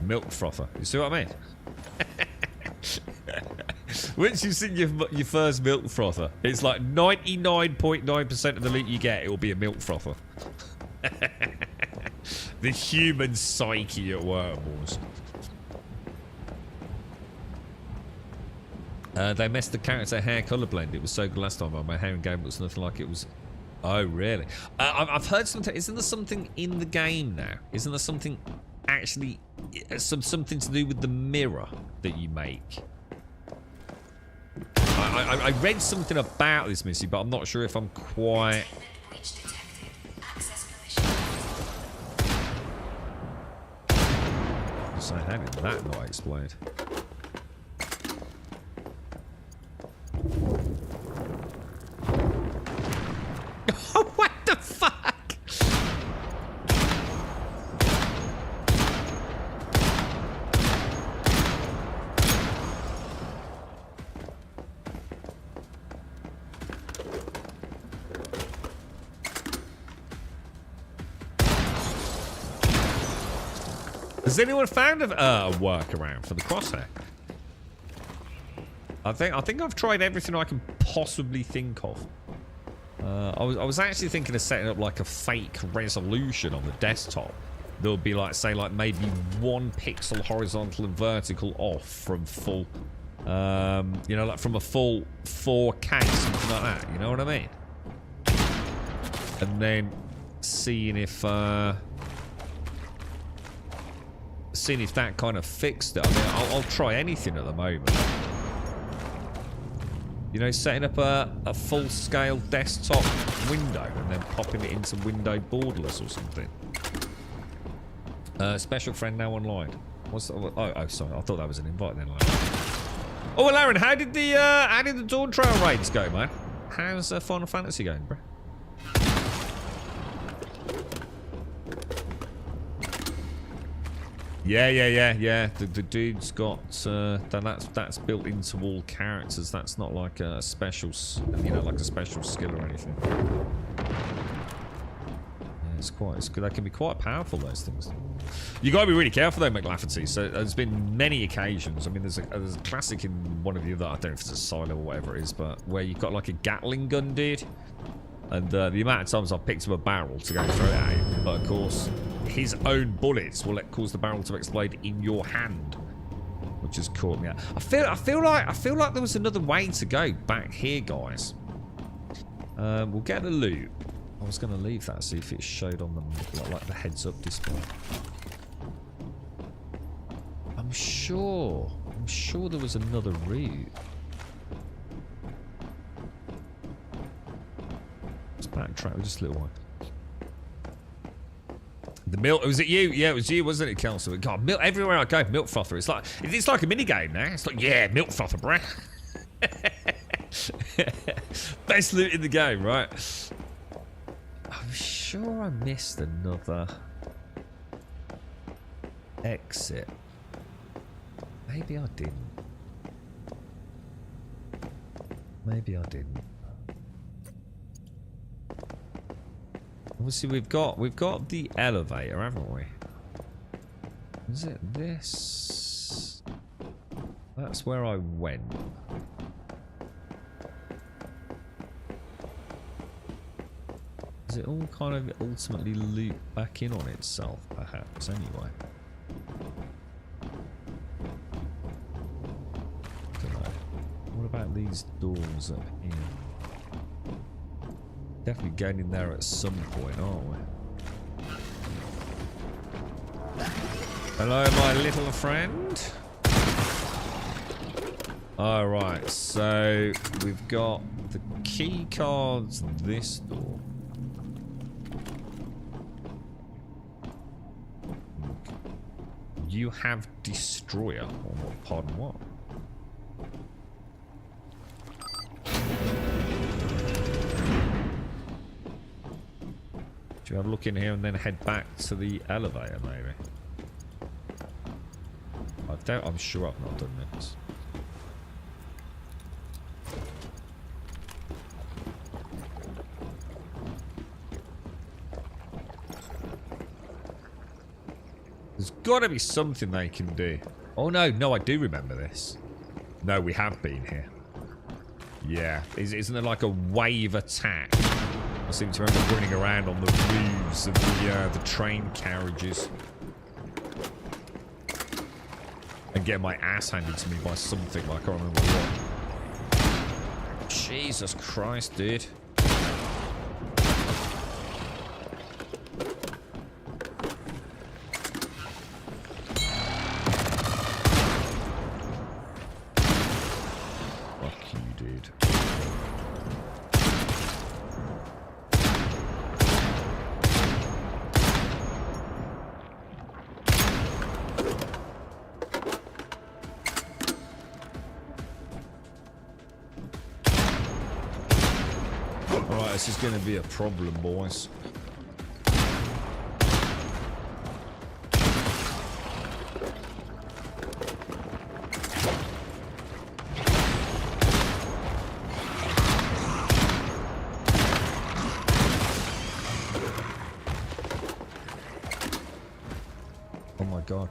Milk frother. You see what I mean? Once you've seen your first milk frother, it's like 99.9% of the loot you get, it will be a milk frother. The human psyche at work, boys. They messed the character hair colour blend. It was so good last time, but my hair in game looks nothing like it was Oh, really? I've heard something. Isn't there something in the game now? Isn't there something actually, something to do with the mirror that you make? I read something about this, Missy, but I'm not sure if I'm quite... So how did that not explode? What the fuck? Has anyone found a workaround for the crosshair? I think I've tried everything I can possibly think of. I was actually thinking of setting up like a fake resolution on the desktop. There'll be like, say, like maybe 1 pixel horizontal and vertical off from full, you know, like from a full 4K, something like that. You know what I mean? And then seeing if that kind of fixed it. I mean, I'll try anything at the moment. You know, setting up a full-scale desktop window and then popping it into window borderless or something. Special friend now online. What's oh, sorry. I thought that was an invite then. Oh, well, Aaron, how did the Dawn Trail raids go, man? How's Final Fantasy going, bro? Yeah. The dude's got that's built into all characters. That's not like a special, you know, like a special skill or anything. Yeah, it's good. They can be quite powerful, those things. You got to be really careful though, McLafferty. So there's been many occasions. I mean, there's a classic in one of the other. I don't know if it's a silo or whatever it is, but where you've got like a Gatling gun, dude. And the amount of times I've picked up a barrel to go throw it at him, but of course, his own bullets will cause the barrel to explode in your hand, which has caught me out. I feel like there was another way to go back here, guys. We'll get the loot. I was going to leave that, see if it showed on the like the heads-up display. I'm sure there was another route. Backtrack just a little while. The milk, was it you? Yeah, it was you, wasn't it, Kelso? God, milk everywhere I go, milk frother. It's like a mini game now. It's like, yeah, milk frother, bruh. Best loot in the game, right? I'm sure I missed another exit. Maybe I didn't. Maybe I didn't. Obviously, we've got the elevator, haven't we? Is it this? That's where I went. Does it all kind of ultimately loop back in on itself, perhaps? Anyway. Don't know. What about these doors up here? Definitely going in there at some point, aren't we? Hello, my little friend. Alright, so we've got the key cards, this door. You have Destroyer. Or pardon what? Do you have a look in here and then head back to the elevator, maybe? I'm sure I've not done this. There's got to be something they can do. Oh no, I do remember this. No, we have been here. Yeah, isn't there like a wave attack? I seem to remember running around on the roofs of the train carriages and getting my ass handed to me by something, but I can't remember what. Jesus Christ, dude. Alright, this is gonna be a problem, boys. Oh my god.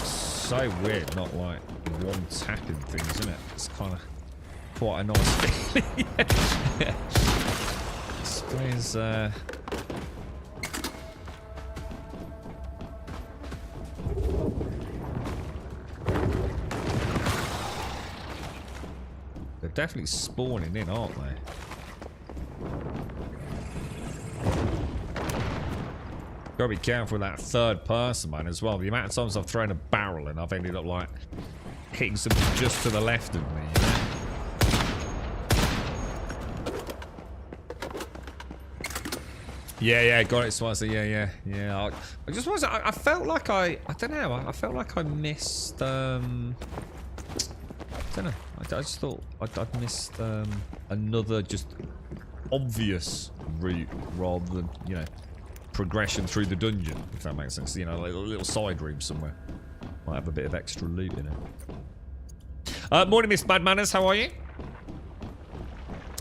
So weird, not like one tapping things, isn't it? It's kind of quite a nice feeling. Yeah. I suppose, they're definitely spawning in, aren't they? Gotta be careful with that third person, man, as well. The amount of times I've thrown a barrel and I've ended up, like, hitting something just to the left of me, you know? Yeah, got it, Swazi. Yeah. I just was. I felt like I don't know. I felt like I missed. I don't know. I just thought I'd missed another just obvious route rather than, you know, progression through the dungeon. If that makes sense. You know, like a little side room somewhere. Might have a bit of extra loot in it. Morning, Miss Bad Manners. How are you?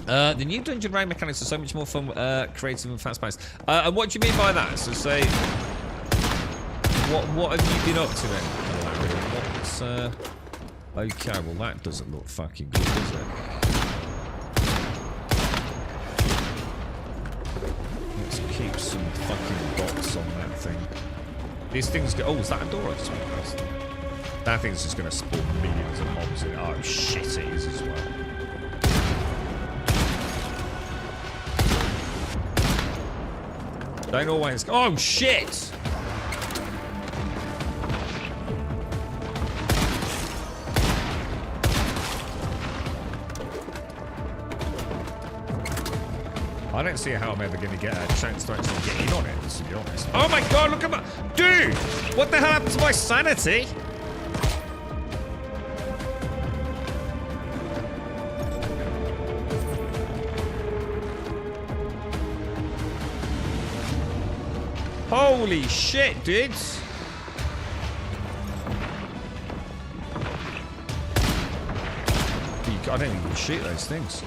The new dungeon raid mechanics are so much more fun, creative and fast-paced. And what do you mean by that? So say, what have you been up to then, Larry? What's, okay, well that doesn't look fucking good, does it? Let's keep some fucking dots on that thing. These things go. Oh, is that a door I just went past? That thing's just going to spawn millions of mobs in it. Oh shit, it is as well. Don't always. Oh shit! I don't see how I'm ever going to get a chance to actually get in on it, to be honest. Oh my god, look at my... Dude! What the hell happened to my sanity? Holy shit, dudes! I don't think you can shoot those things.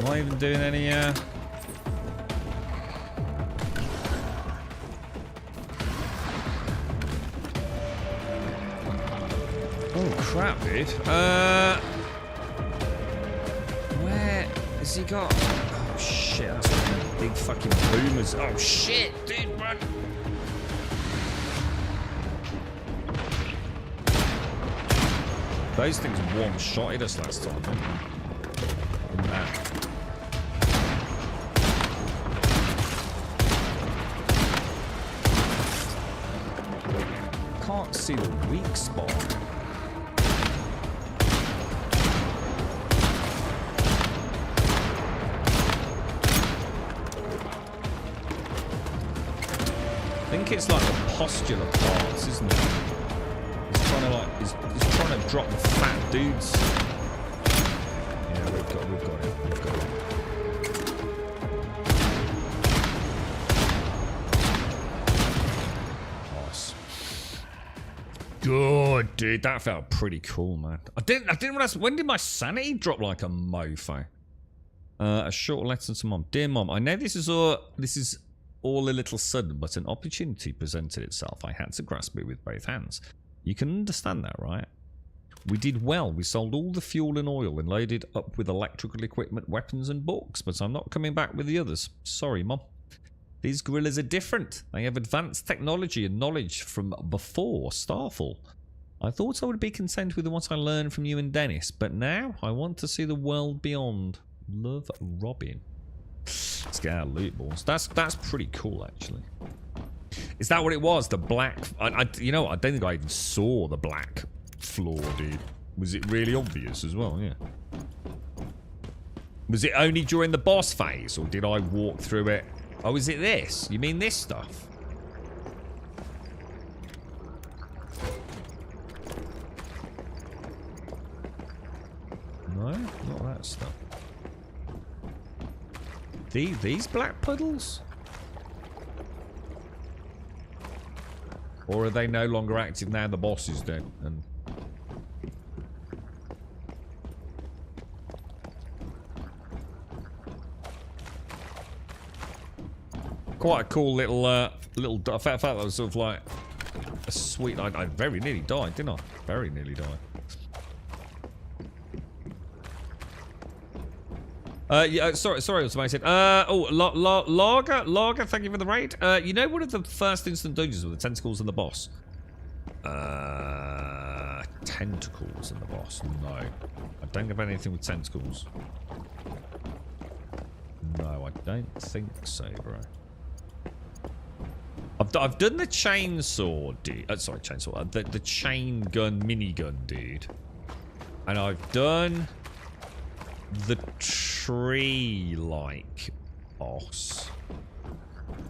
Am I even doing any, Oh crap, dude. Where has he got? Oh shit, that's one big fucking boomers. Oh shit, dude, run! Those things one-shotted us last time, didn't they? In that. Can't see the weak spot. I think it's like the postular parts, isn't it? He's trying to like, he's trying to drop the fat dudes. Yeah, we've got it. Nice. Good, dude. That felt pretty cool, man. I didn't realize. When did my sanity drop like a mofo? A short letter to Mom. Dear Mom, I know this is all a little sudden, but an opportunity presented itself. I had to grasp it with both hands. You can understand that, right? We did well. We sold all the fuel and oil and loaded up with electrical equipment, weapons and books, but I'm not coming back with the others. Sorry, Mom. These gorillas are different. They have advanced technology and knowledge from before Starfall. I thought I would be content with what I learned from you and Dennis, but now I want to see the world beyond. Love, Robin. Let's get our loot balls. That's pretty cool, actually. Is that what it was? The black... you know what? I don't think I even saw the black floor, dude. Was it really obvious as well? Yeah. Was it only during the boss phase, or did I walk through it? Oh, is it this? You mean this stuff? that stuff. These black puddles? Or are they no longer active now the boss is dead? And quite a cool little, I felt that was sort of like a sweet. I very nearly died, didn't I? Very nearly died. Yeah, sorry, automated. Lager, thank you for the raid. You know one of the first instant dungeons with the tentacles and the boss? Tentacles and the boss? No. I don't have anything with tentacles. No, I don't think so, bro. I've done the chainsaw, dude. Sorry, chainsaw. The chain gun minigun, dude. And I've done the tree-like boss.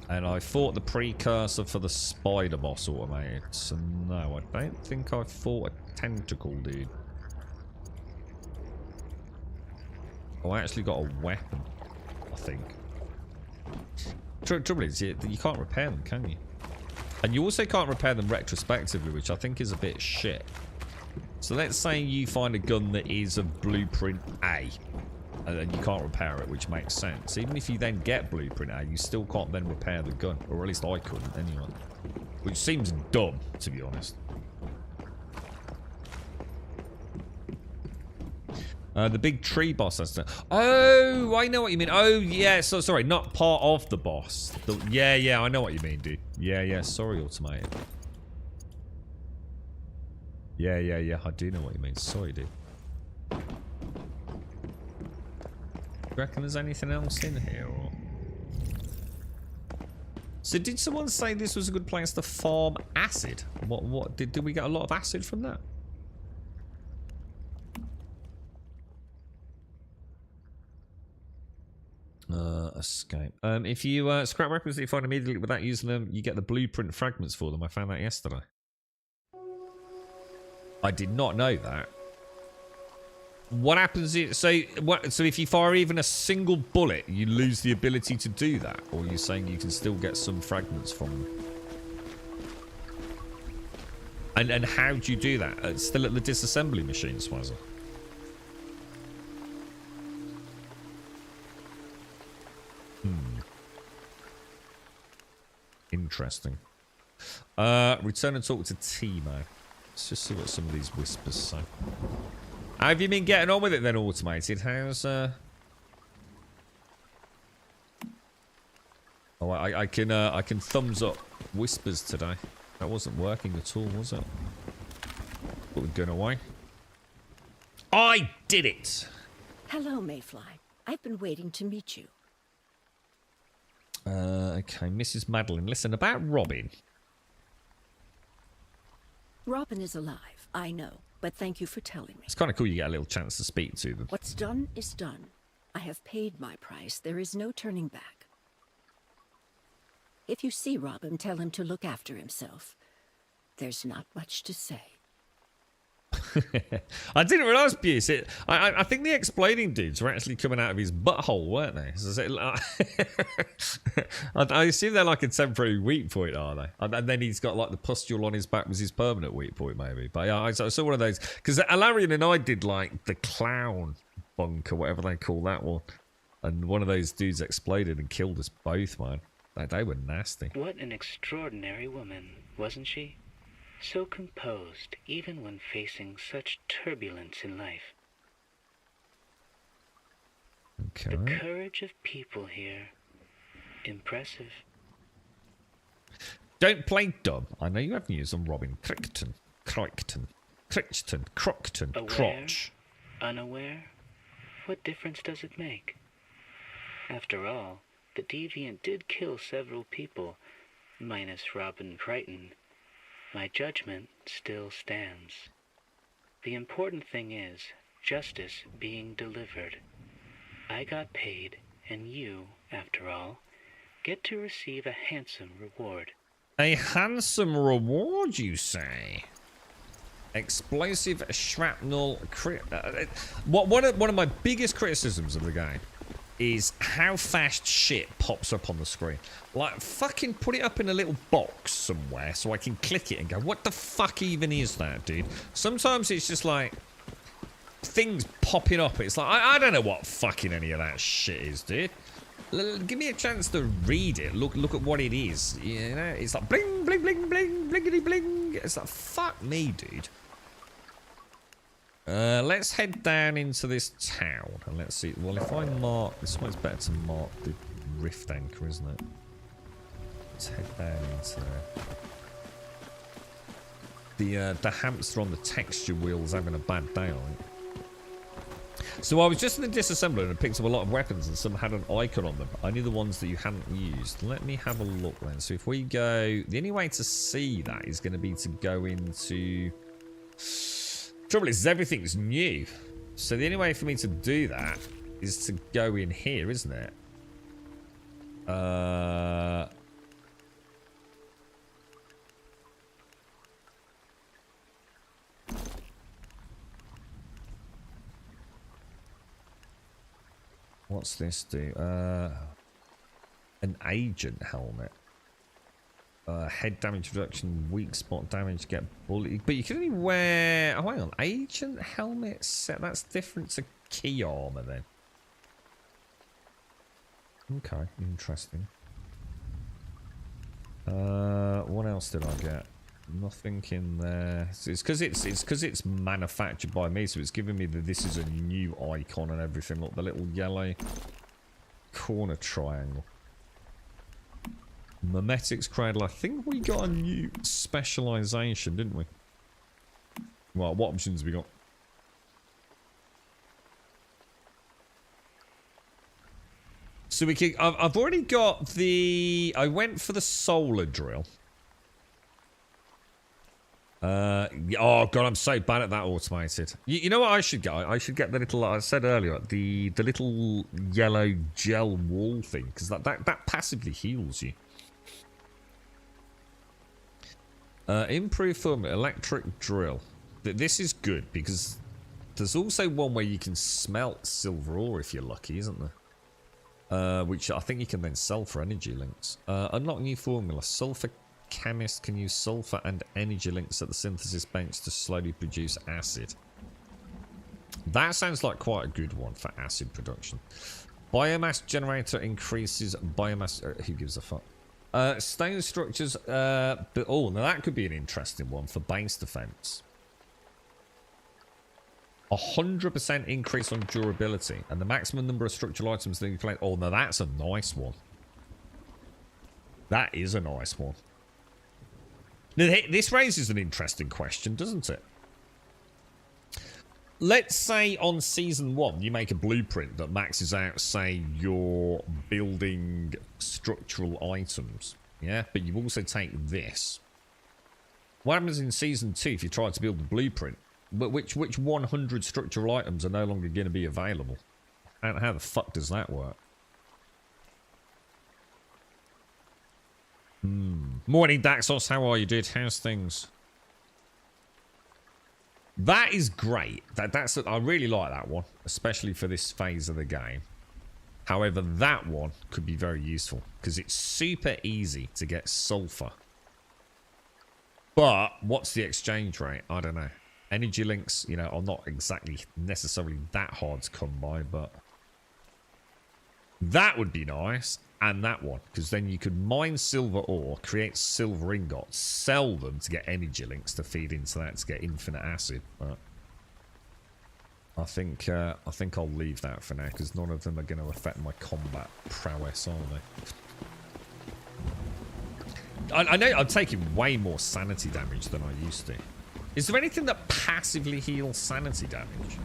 And I fought the precursor for the spider boss automated. So no, I don't think I fought a tentacle, dude. Oh, I actually got a weapon, I think. Trouble is, you can't repair them, can you? And you also can't repair them retrospectively, which I think is a bit shit. So let's say you find a gun that is of blueprint A, and then you can't repair it, which makes sense. Even if you then get blueprint A, you still can't then repair the gun, or at least I couldn't anyway. Which seems dumb, to be honest. The big tree boss. That's oh, I know what you mean. Oh, yeah. So sorry, not part of the boss. Yeah, I know what you mean, dude. Yeah. Sorry, automated. Yeah. I do know what you mean. Sorry, dude. Do you reckon there's anything else in here, or? So did someone say this was a good place to farm acid? What did we get a lot of acid from that? Escape. If you scrap weapons that you find immediately without using them, you get the blueprint fragments for them. I found that yesterday. I did not know that. What happens is, so if you fire even a single bullet, you lose the ability to do that? Or you're saying you can still get some fragments from them? And how do you do that? Still at the disassembly machine, Swazza? Interesting. Return and talk to Timo. Let's just see what some of these whispers say. How have you been getting on with it then, automated? How's Oh, I can thumbs up whispers today. That wasn't working at all, was it? But we're going away. I did it. Hello, Mayfly. I've been waiting to meet you. Okay, Mrs. Madeline. Listen, about Robin. Robin is alive, I know, but thank you for telling me. It's kind of cool you get a little chance to speak to them. What's done is done. I have paid my price. There is no turning back. If you see Robin, tell him to look after himself. There's not much to say. I didn't realise, Buse. I think the exploding dudes were actually coming out of his butthole, weren't they? I assume they're like a temporary weak point, are they? And then he's got like the pustule on his back was his permanent weak point, maybe. But yeah, I saw one of those. Because Alarian and I did like the clown bunk or whatever they call that one. And one of those dudes exploded and killed us both, man. They were nasty. What an extraordinary woman, wasn't she? So composed, even when facing such turbulence in life. Okay. The courage of people here. Impressive. Don't play dumb. I know you have news on Robin Crichton, Crotch. Unaware? What difference does it make? After all, the Deviant did kill several people, minus Robin Crichton. My judgment still stands. The important thing is justice being delivered. I got paid, and you, after all, get to receive a handsome reward. A handsome reward, you say? Explosive shrapnel. One of my biggest criticisms of the game is how fast shit pops up on the screen. Like, fucking put it up in a little box somewhere so I can click it and go, what the fuck even is that, dude? Sometimes it's just like things popping up. It's like, I don't know what fucking any of that shit is, dude. Give me a chance to read it. Look at what it is. You know, it's like bling, bling, bling, bling, blingity, bling. It's like, fuck me, dude. Let's head down into this town and let's see. Well, if I mark, this one's better to mark the rift anchor, isn't it? Let's head down into there. The hamster on the texture wheel's having a bad day on it. So I was just in the disassembler and I picked up a lot of weapons and some had an icon on them. Only the ones that you hadn't used. Let me have a look then. So if we go, the only way to see that is going to be to go into. Trouble is, everything's new. So the only way for me to do that is to go in here, isn't it? What's this do? An agent helmet. Head damage reduction, weak spot damage, get bullet. But you can only wear. Oh, hang on. Agent helmet set. That's different to key armor then. Okay, interesting. What else did I get? Nothing in there. It's because it's manufactured by me, so it's giving me that this is a new icon and everything. Look, the little yellow corner triangle. Memetics Cradle. I think we got a new specialization, didn't we? Well, what options have we got? So we can. I've already got the. I went for the solar drill. Oh god, I'm so bad at that automated. You know what I should get? I should get the little. I said earlier, the little yellow gel wall thing, because that passively heals you. Improve from electric drill. This is good because there's also one where you can smelt silver ore if you're lucky, isn't there? Which I think you can then sell for energy links. Unlock new formula. Sulfur chemist can use sulfur and energy links at the synthesis bench to slowly produce acid. That sounds like quite a good one for acid production. Biomass generator increases biomass. Who gives a fuck? Stone structures, but oh, now that could be an interesting one for base defense. 100% increase on durability, and the maximum number of structural items that you play. Oh, now that's a nice one. That is a nice one. Now, this raises an interesting question, doesn't it? Let's say on season 1 you make a blueprint that maxes out, say, your building structural items, yeah? But you also take this. What happens in season 2 if you try to build a blueprint? But which 100 structural items are no longer going to be available? How the fuck does that work? Morning, Daxos. How are you, dude? How's things? That is great. I really like that one, especially for this phase of the game. However, that one could be very useful because it's super easy to get sulfur. But what's the exchange rate? I don't know. Energy links, you know, are not exactly necessarily that hard to come by, but that would be nice. And that one, because then you could mine silver ore, create silver ingots, sell them to get energy links to feed into that to get infinite acid. But I think I'll leave that for now because none of them are going to affect my combat prowess, are they? I know I'm taking way more sanity damage than I used to. Is there anything that passively heals sanity damage?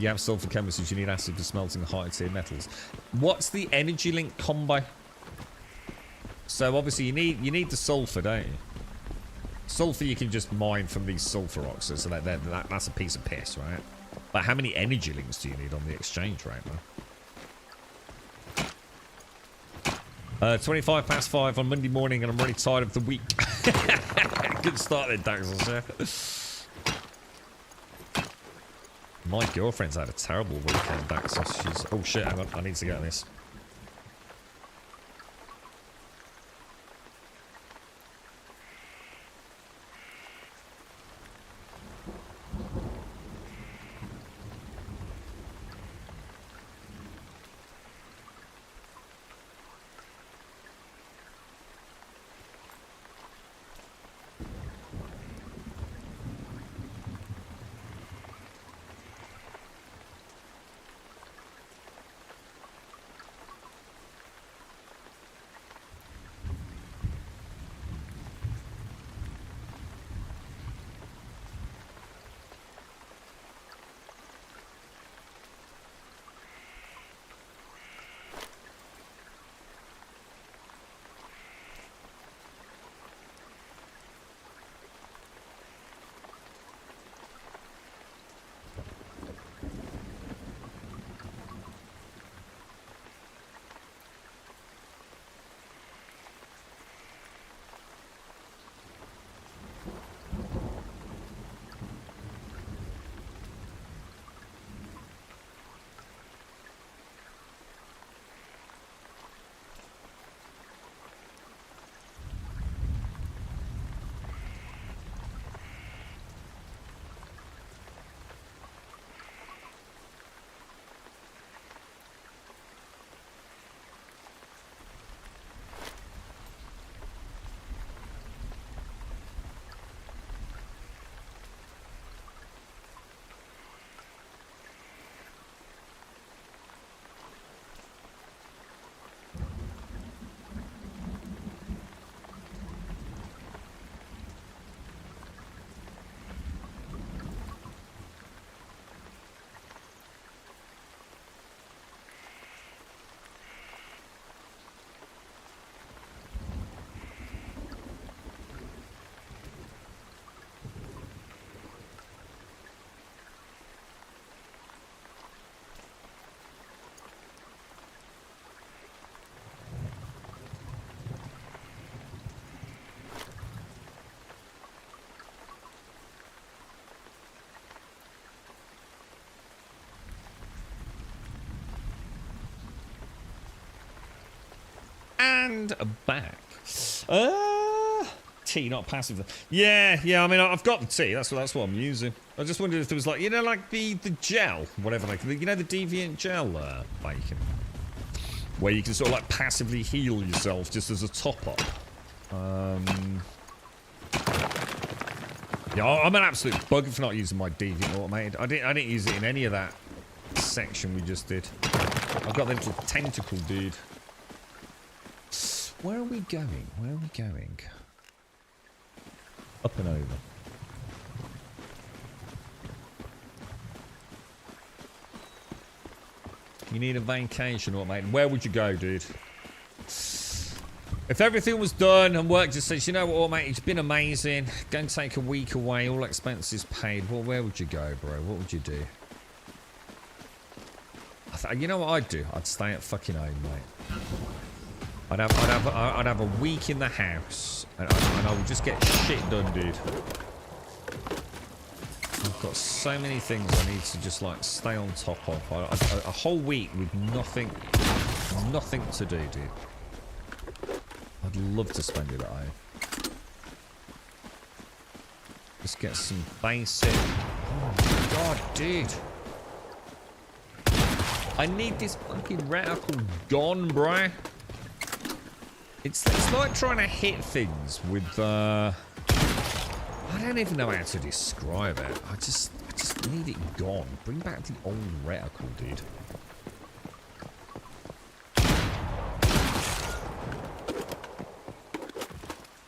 You have sulfur chemistries, you need acid for smelting higher tier metals. What's the energy link combo? So obviously you need the sulfur, don't you? Sulfur you can just mine from these sulfur oxides, so that's a piece of piss, right? But how many energy links do you need on the exchange rate, man? 5 on Monday morning and I'm really tired of the week. Good start there, Daxos, yeah. My girlfriend's had a terrible weekend, Daxos. She's... Oh, shit, hang on. I need to get on this. And back. Tea, not passive. Yeah. I mean, I've got the tea. That's what I'm using. I just wondered if there was like, you know, like the gel, whatever, like you know, the deviant gel bacon, where you can sort of like passively heal yourself just as a top up. Yeah, I'm an absolute bug for not using my deviant automated. I didn't use it in any of that section we just did. I've got the little tentacle dude. Where are we going? Where are we going? Up and over. You need a vacation, automated. Where would you go, dude? If everything was done and work just says, you know what, automated, it's been amazing. Go and take a week away, all expenses paid. Well, where would you go, bro? What would you do? You know what I'd do? I'd stay at fucking home, mate. I'd have a week in the house, and I would just get shit done, dude. I've got so many things I need to just like stay on top of. A whole week with nothing to do, dude. I'd love to spend it at home. Just get some basic. Oh my god, dude! I need this fucking reticle gone, bruh. It's like trying to hit things with, I don't even know how to describe it. I just need it gone. Bring back the old reticle, dude.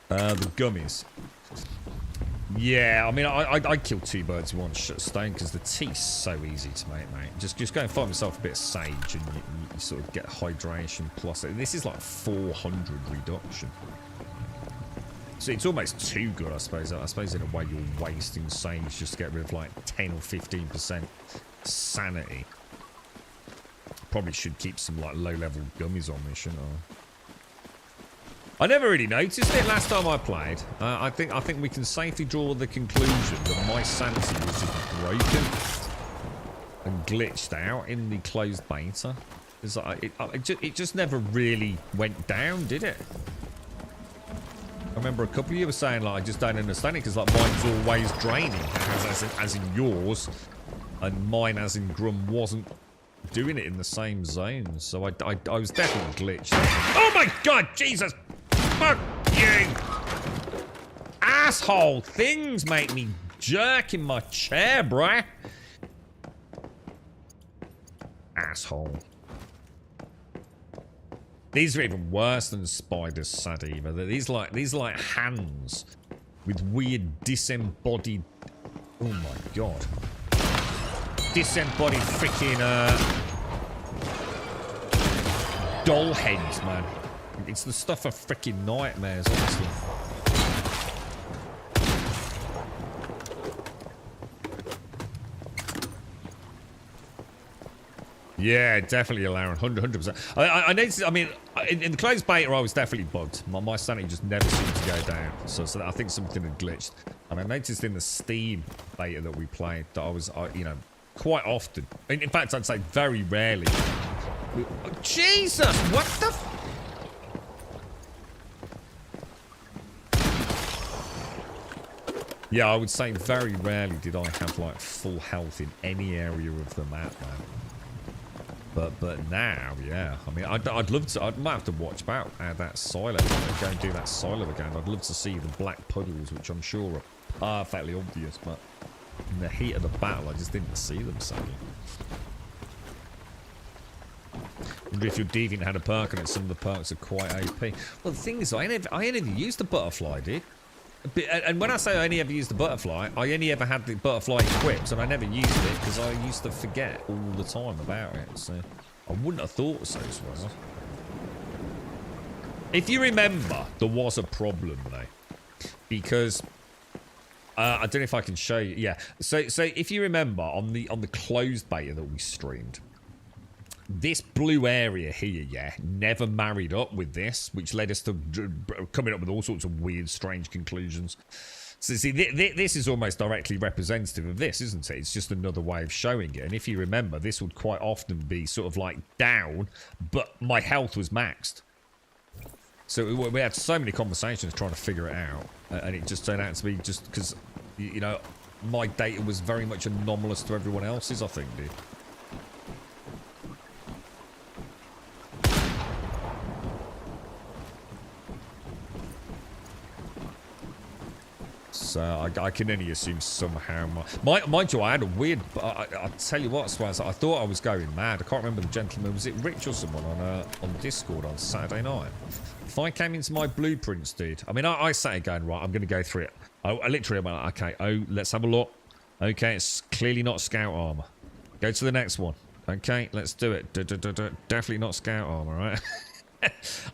The gummies. Yeah, I mean, I killed two birds with one stone because the tea's so easy to make, mate. Just go and find yourself a bit of sage and you sort of get hydration plus. This is like 400 reduction. So it's almost too good, I suppose. I suppose in a way you're wasting sage just to get rid of like 10 or 15% sanity. Probably should keep some like low-level gummies on me, shouldn't I? I never really noticed it last time I played. I think we can safely draw the conclusion that my sanity was just broken and glitched out in the closed beta. It just never really went down, did it? I remember a couple of you were saying, like, I just don't understand it because, like, mine's always draining, as in yours, and mine, as in Grum, wasn't doing it in the same zone. So I was definitely glitched. Oh my god, Jesus! Fuck you! Asshole things make me jerk in my chair, bruh. Asshole. These are even worse than spiders, Sadiva. These like hands with weird disembodied. Oh my god! Disembodied freaking doll heads, man. It's the stuff of freaking nightmares, honestly. Yeah, definitely, Laren. 100%. I noticed, I mean, in the closed beta, I was definitely bugged. My sanity just never seemed to go down. So I think something had glitched. And I noticed in the Steam beta that we played that I was, you know, quite often. In fact, I'd say very rarely. Oh, Jesus! What the f... Yeah, I would say very rarely did I have, like, full health in any area of the map, man. But now, yeah. I mean, I'd love to... I might have to watch about that silo. Go and do that silo again. I'd love to see the black puddles, which I'm sure are perfectly obvious, but in the heat of the battle, I just didn't see them, sadly. Wonder if your Deviant had a perk on it. Some of the perks are quite OP. Well, the thing is, I only ever used the butterfly, dude. And when I say I only ever used the butterfly, I only ever had the butterfly equipped, and I never used it because I used to forget all the time about it. So I wouldn't have thought so as well. If you remember, there was a problem though, because I don't know if I can show you. Yeah. So if you remember on the closed beta that we streamed, this blue area here, yeah, never married up with this, which led us to coming up with all sorts of weird, strange conclusions. So, see, this is almost directly representative of this, isn't it? It's just another way of showing it. And if you remember, this would quite often be sort of like down, but my health was maxed. So we had so many conversations trying to figure it out, and it just turned out to be just because, you know, my data was very much anomalous to everyone else's, I think, dude. So I can only assume somehow. Mind you, I had a weird. I'll tell you what, Swaz. I thought I was going mad. I can't remember the gentleman. Was it Rich or someone on Discord on Saturday night? If I came into my blueprints, dude. I mean, I sat going right. I'm going to go through it. I literally went like, okay. Oh, let's have a look. Okay, it's clearly not scout armor. Go to the next one. Okay, let's do it. Definitely not scout armor, right?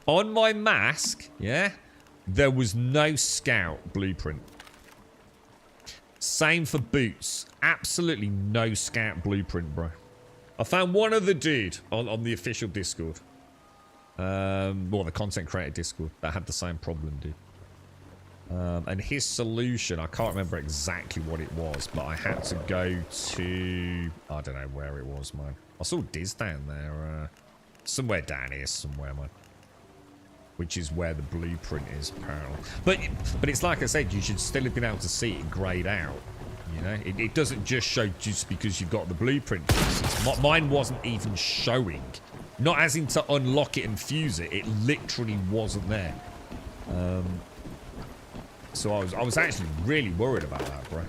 On my mask, yeah, there was no scout blueprint. Same for boots. Absolutely no scout blueprint, bro. I found one other dude on the official Discord. Well, the content creator Discord that had the same problem, dude. And his solution, I can't remember exactly what it was, but I had to go to... I don't know where it was, man. I saw Diz down there. Somewhere down here somewhere, man. Which is where the blueprint is, apparently. But it's like I said, you should still have been able to see it grayed out. You know, it doesn't just show just because you've got the blueprint pieces. Mine wasn't even showing. Not as in to unlock it and fuse it. It literally wasn't there. So I was actually really worried about that, bro.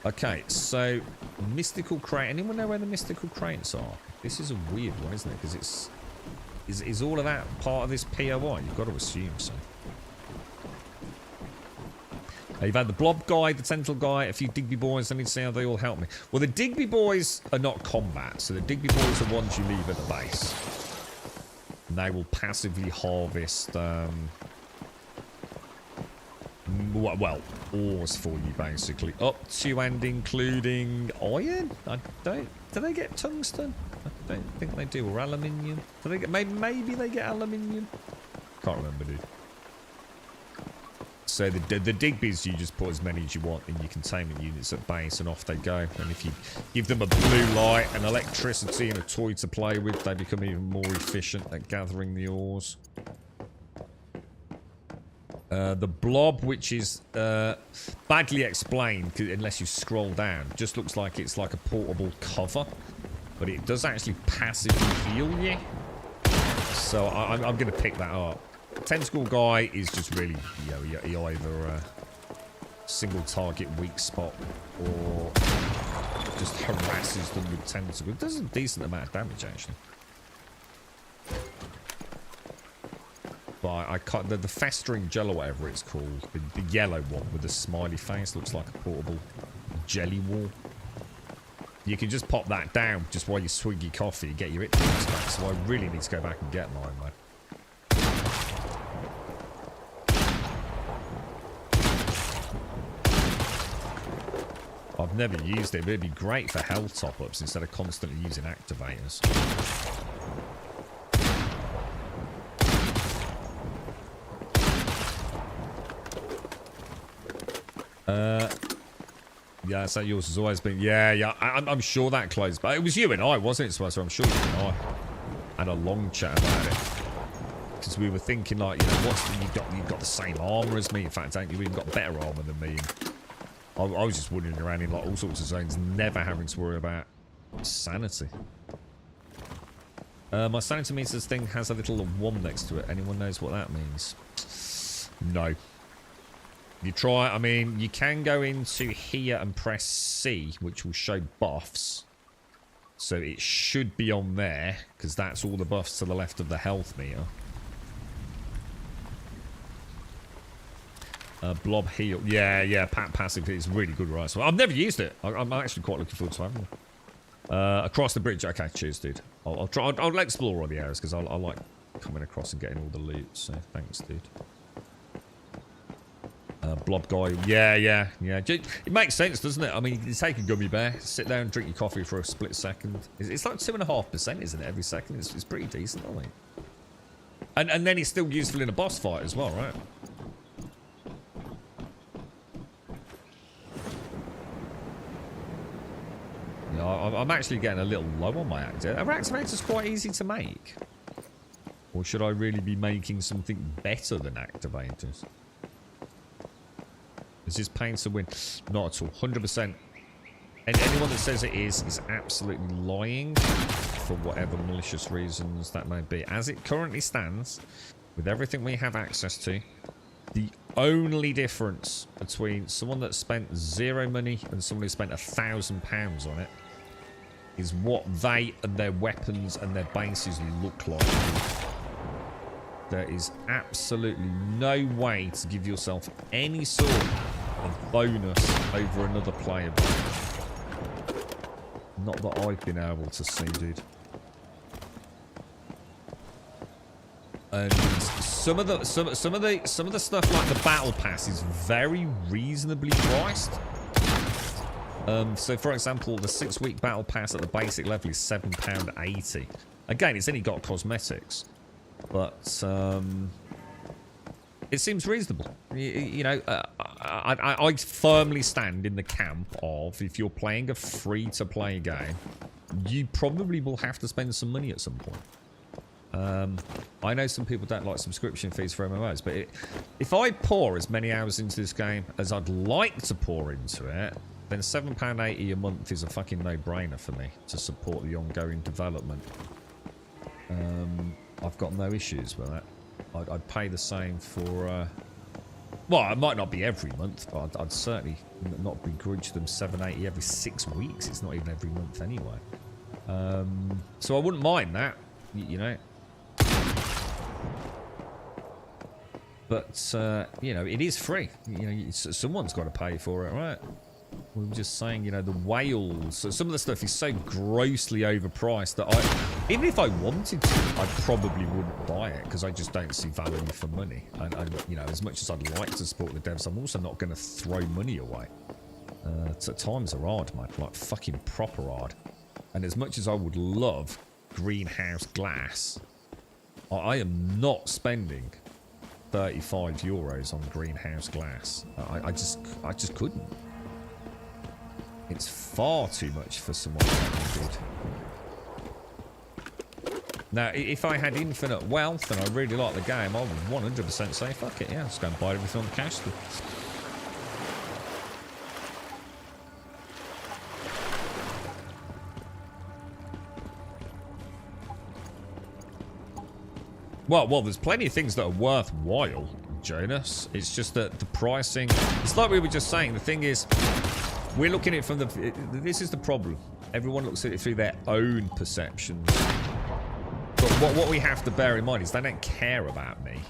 Okay, so mystical crate. Anyone know where the mystical crates are? This is a weird one, isn't it? Because it's... Is all of that part of this POI? You've got to assume so. You've had the Blob guy, the Tentacle guy, a few Digby boys. I need to see how they all help me. Well, the Digby boys are not combat, so the Digby boys are ones you leave at the base. And they will passively harvest, well, ores for you, basically. Up to and including iron? Do they get tungsten? I don't think they do, or aluminium. Do they get, maybe they get aluminium. Can't remember, dude. So the Digby's, you just put as many as you want in your containment units at base, and off they go. And if you give them a blue light and electricity and a toy to play with, they become even more efficient at gathering the ores. The blob, which is badly explained, unless you scroll down, just looks like it's like a portable cover, but it does actually passively heal you. So I'm going to pick that up. Tentacle guy is just really, he either single target weak spot or just harasses them with tentacle. It does a decent amount of damage actually. But I can't, the festering gel or whatever it's called, the yellow one with the smiley face, looks like a portable jelly wall. You can just pop that down just while you swig your coffee and get your hit points back. So I really need to go back and get mine, mate. I've never used it, but it'd be great for health top-ups instead of constantly using activators. Yeah, so yours has always been... Yeah, I'm sure that closed. But it was you and I, wasn't it? So I'm sure you and I had a long chat about it. Because we were thinking, like, you've got the same armour as me. In fact, ain't you even got better armour than me? And I was just wandering around in like all sorts of zones, never having to worry about sanity. My sanity meters thing has a little 1 next to it. Anyone knows what that means? No. You try, I mean, you can go into here and press C, which will show buffs. So it should be on there, because that's all the buffs to the left of the health meter. Blob heal. Yeah, passive is really good, right? So I've never used it. I'm actually quite looking forward to having it. Across the bridge. Okay, cheers, dude. I'll try. I'll explore all the areas because I like coming across and getting all the loot. So thanks, dude. Blob guy. Yeah. It makes sense, doesn't it? I mean, you take a gummy bear, sit down, drink your coffee for a split second. It's like 2.5%, isn't it? Every second. It's pretty decent, I think. And then it's still useful in a boss fight as well, right? Yeah, I'm actually getting a little low on my activator. Are activators quite easy to make? Or should I really be making something better than activators? Is this pain to win? Not at all. 100%. And anyone that says it is absolutely lying for whatever malicious reasons that may be. As it currently stands, with everything we have access to, the only difference between someone that spent 0 money and someone who spent £1,000 on it is what they and their weapons and their bases look like. There is absolutely no way to give yourself any sort of bonus over another player. Not that I've been able to see, dude. And some of the stuff like the battle pass is very reasonably priced. So for example, the 6-week battle pass at the basic level is £7.80. Again, it's only got cosmetics, but it seems reasonable. I firmly stand in the camp of if you're playing a free-to-play game, you probably will have to spend some money at some point. I know some people don't like subscription fees for MMOs, but if I pour as many hours into this game as I'd like to pour into it, then £7.80 a month is a fucking no-brainer for me to support the ongoing development. I've got no issues with that. I'd pay the same for... well, it might not be every month, but I'd certainly not begrudge them £7.80 every 6 weeks. It's not even every month anyway. So I wouldn't mind that, you know. But, it is free. Someone's got to pay for it, right? We were just saying, the whales. So some of the stuff is so grossly overpriced that even if I wanted to, I probably wouldn't buy it because I just don't see value for money. And as much as I'd like to support the devs, I'm also not going to throw money away. Times are hard, mate. Like fucking proper hard. And as much as I would love greenhouse glass, I am not spending 35 euros on greenhouse glass. I just couldn't. It's far too much for someone like me, dude. Now, if I had infinite wealth and I really liked the game, I would 100% say, fuck it, yeah, just go and buy everything on the cash. Well, there's plenty of things that are worthwhile, Jonas. It's just that the pricing... It's like we were just saying. The thing is, we're looking at it from the... This is the problem. Everyone looks at it through their own perceptions. But what we have to bear in mind is they don't care about me.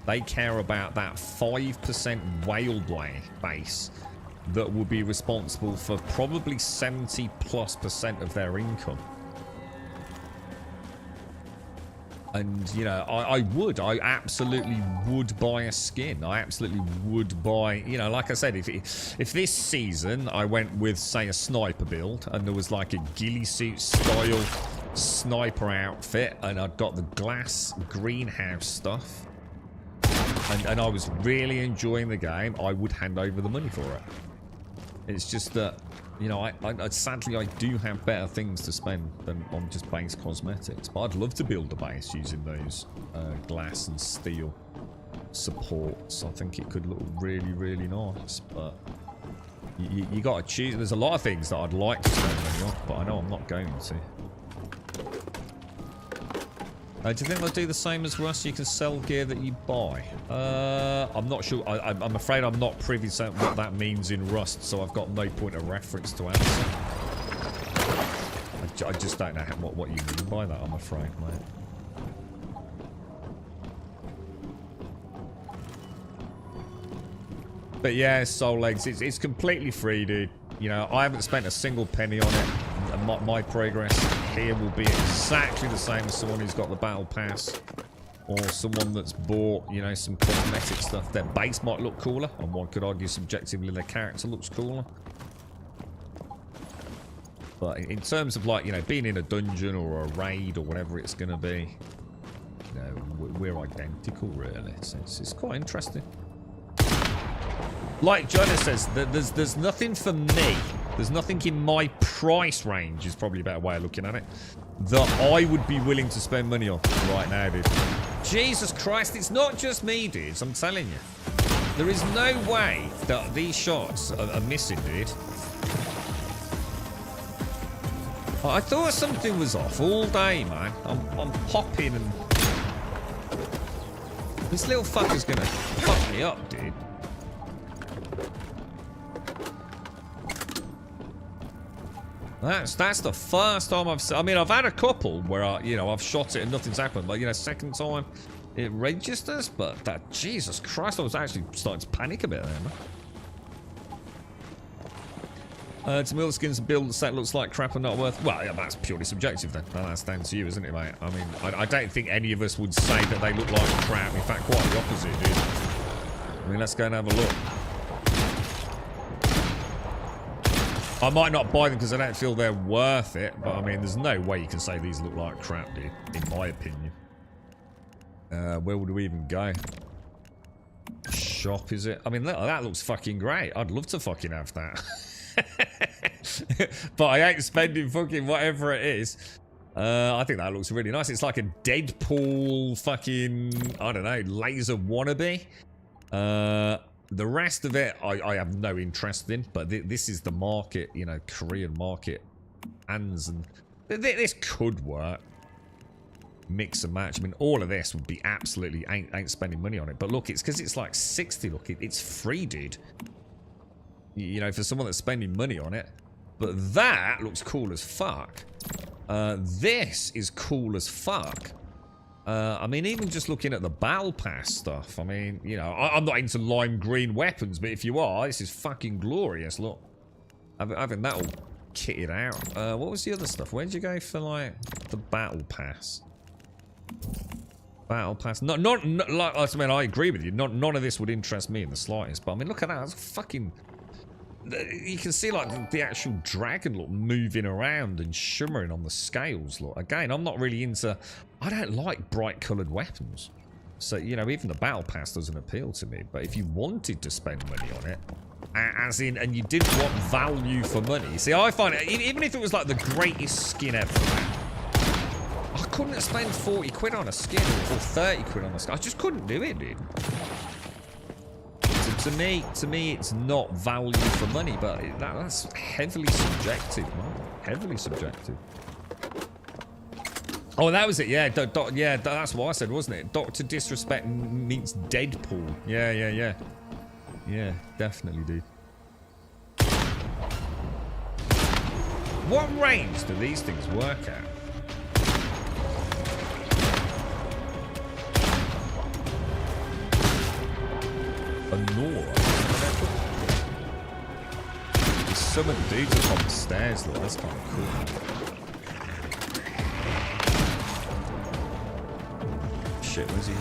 They care about that 5% whale base that will be responsible for probably 70+% of their income. And, you know, I absolutely would buy a skin. I absolutely would buy, you know, like I said, if this season I went with, say, a sniper build and there was like a ghillie suit style sniper outfit and I'd got the glass greenhouse stuff and I was really enjoying the game, I would hand over the money for it. It's just that, you know, sadly I do have better things to spend than on just base cosmetics. But I'd love to build a base using those glass and steel supports. I think it could look really, really nice. But you got to choose. There's a lot of things that I'd like to spend money on, but I know I'm not going to. Do you think they'll do the same as Rust? You can sell gear that you buy. I'm not sure. I'm afraid I'm not privy to what that means in Rust, so I've got no point of reference to answer. I just don't know what you mean by that, I'm afraid, mate. But yeah, Soul Legs, it's completely free, dude. You know, I haven't spent a single penny on it. And my progress here will be exactly the same as someone who's got the battle pass or someone that's bought, you know, some cosmetic stuff. Their base might look cooler, and one could argue subjectively their character looks cooler. But in terms of, like, you know, being in a dungeon or a raid or whatever it's going to be, you know, we're identical, really. So it's quite interesting. Like Jonas says, there's nothing for me. There's nothing in my price range, is probably a better way of looking at it, that I would be willing to spend money on right now, dude. Jesus Christ, it's not just me, dudes. I'm telling you. There is no way that these shots are missing, dude. I thought something was off all day, man. I'm popping and... This little fucker's gonna fuck me up, dude. That's the first time I've... I mean, I've had a couple where I've shot it and nothing's happened. Like, you know, second time it registers, but that... Jesus Christ, I was actually starting to panic a bit there, man. To mill skins and build set looks like crap and not worth... Well, yeah, that's purely subjective then. That's down to you, isn't it, mate? I mean, I don't think any of us would say that they look like crap. In fact, quite the opposite, dude. I mean, let's go and have a look. I might not buy them because I don't feel they're worth it, but I mean, there's no way you can say these look like crap, dude, in my opinion. Where would we even go? Shop, is it? I mean, that looks fucking great. I'd love to fucking have that. But I ain't spending fucking whatever it is. I think that looks really nice. It's like a Deadpool fucking, I don't know, laser wannabe. The rest of it, I have no interest in, but this is the market, you know, Korean market. And this could work. Mix and match. I mean, all of this would be absolutely ain't spending money on it. But look, it's because it's like 60. Look, it's free, dude. You know, for someone that's spending money on it. But that looks cool as fuck. This is cool as fuck. I mean, even just looking at the battle pass stuff, I mean, you know, I'm not into lime green weapons, but if you are, this is fucking glorious. Look, having that all kitted out. What was the other stuff? Where'd you go for, like, the battle pass? Battle pass. Not like, I mean, I agree with you. None of this would interest me in the slightest. But I mean, look at that. That's fucking. You can see, like, the actual dragon, look, moving around and shimmering on the scales, look. Again, I'm not really into... I don't like bright coloured weapons. So, you know, even the battle pass doesn't appeal to me. But if you wanted to spend money on it, as in, and you didn't want value for money. See, I find it, even if it was like the greatest skin ever, I couldn't spend 40 quid on a skin or 30 quid on a skin. I just couldn't do it, dude. So to me, it's not value for money, but that's heavily subjective, man. Heavily subjective. Oh, that was it. Yeah, yeah, that's what I said, wasn't it? Dr. Disrespect meets Deadpool. Yeah. Yeah, definitely, dude. What range do these things work at? A Nora. Some of the dudes up on the stairs, look, that's kind of cool. Shit, where's he in?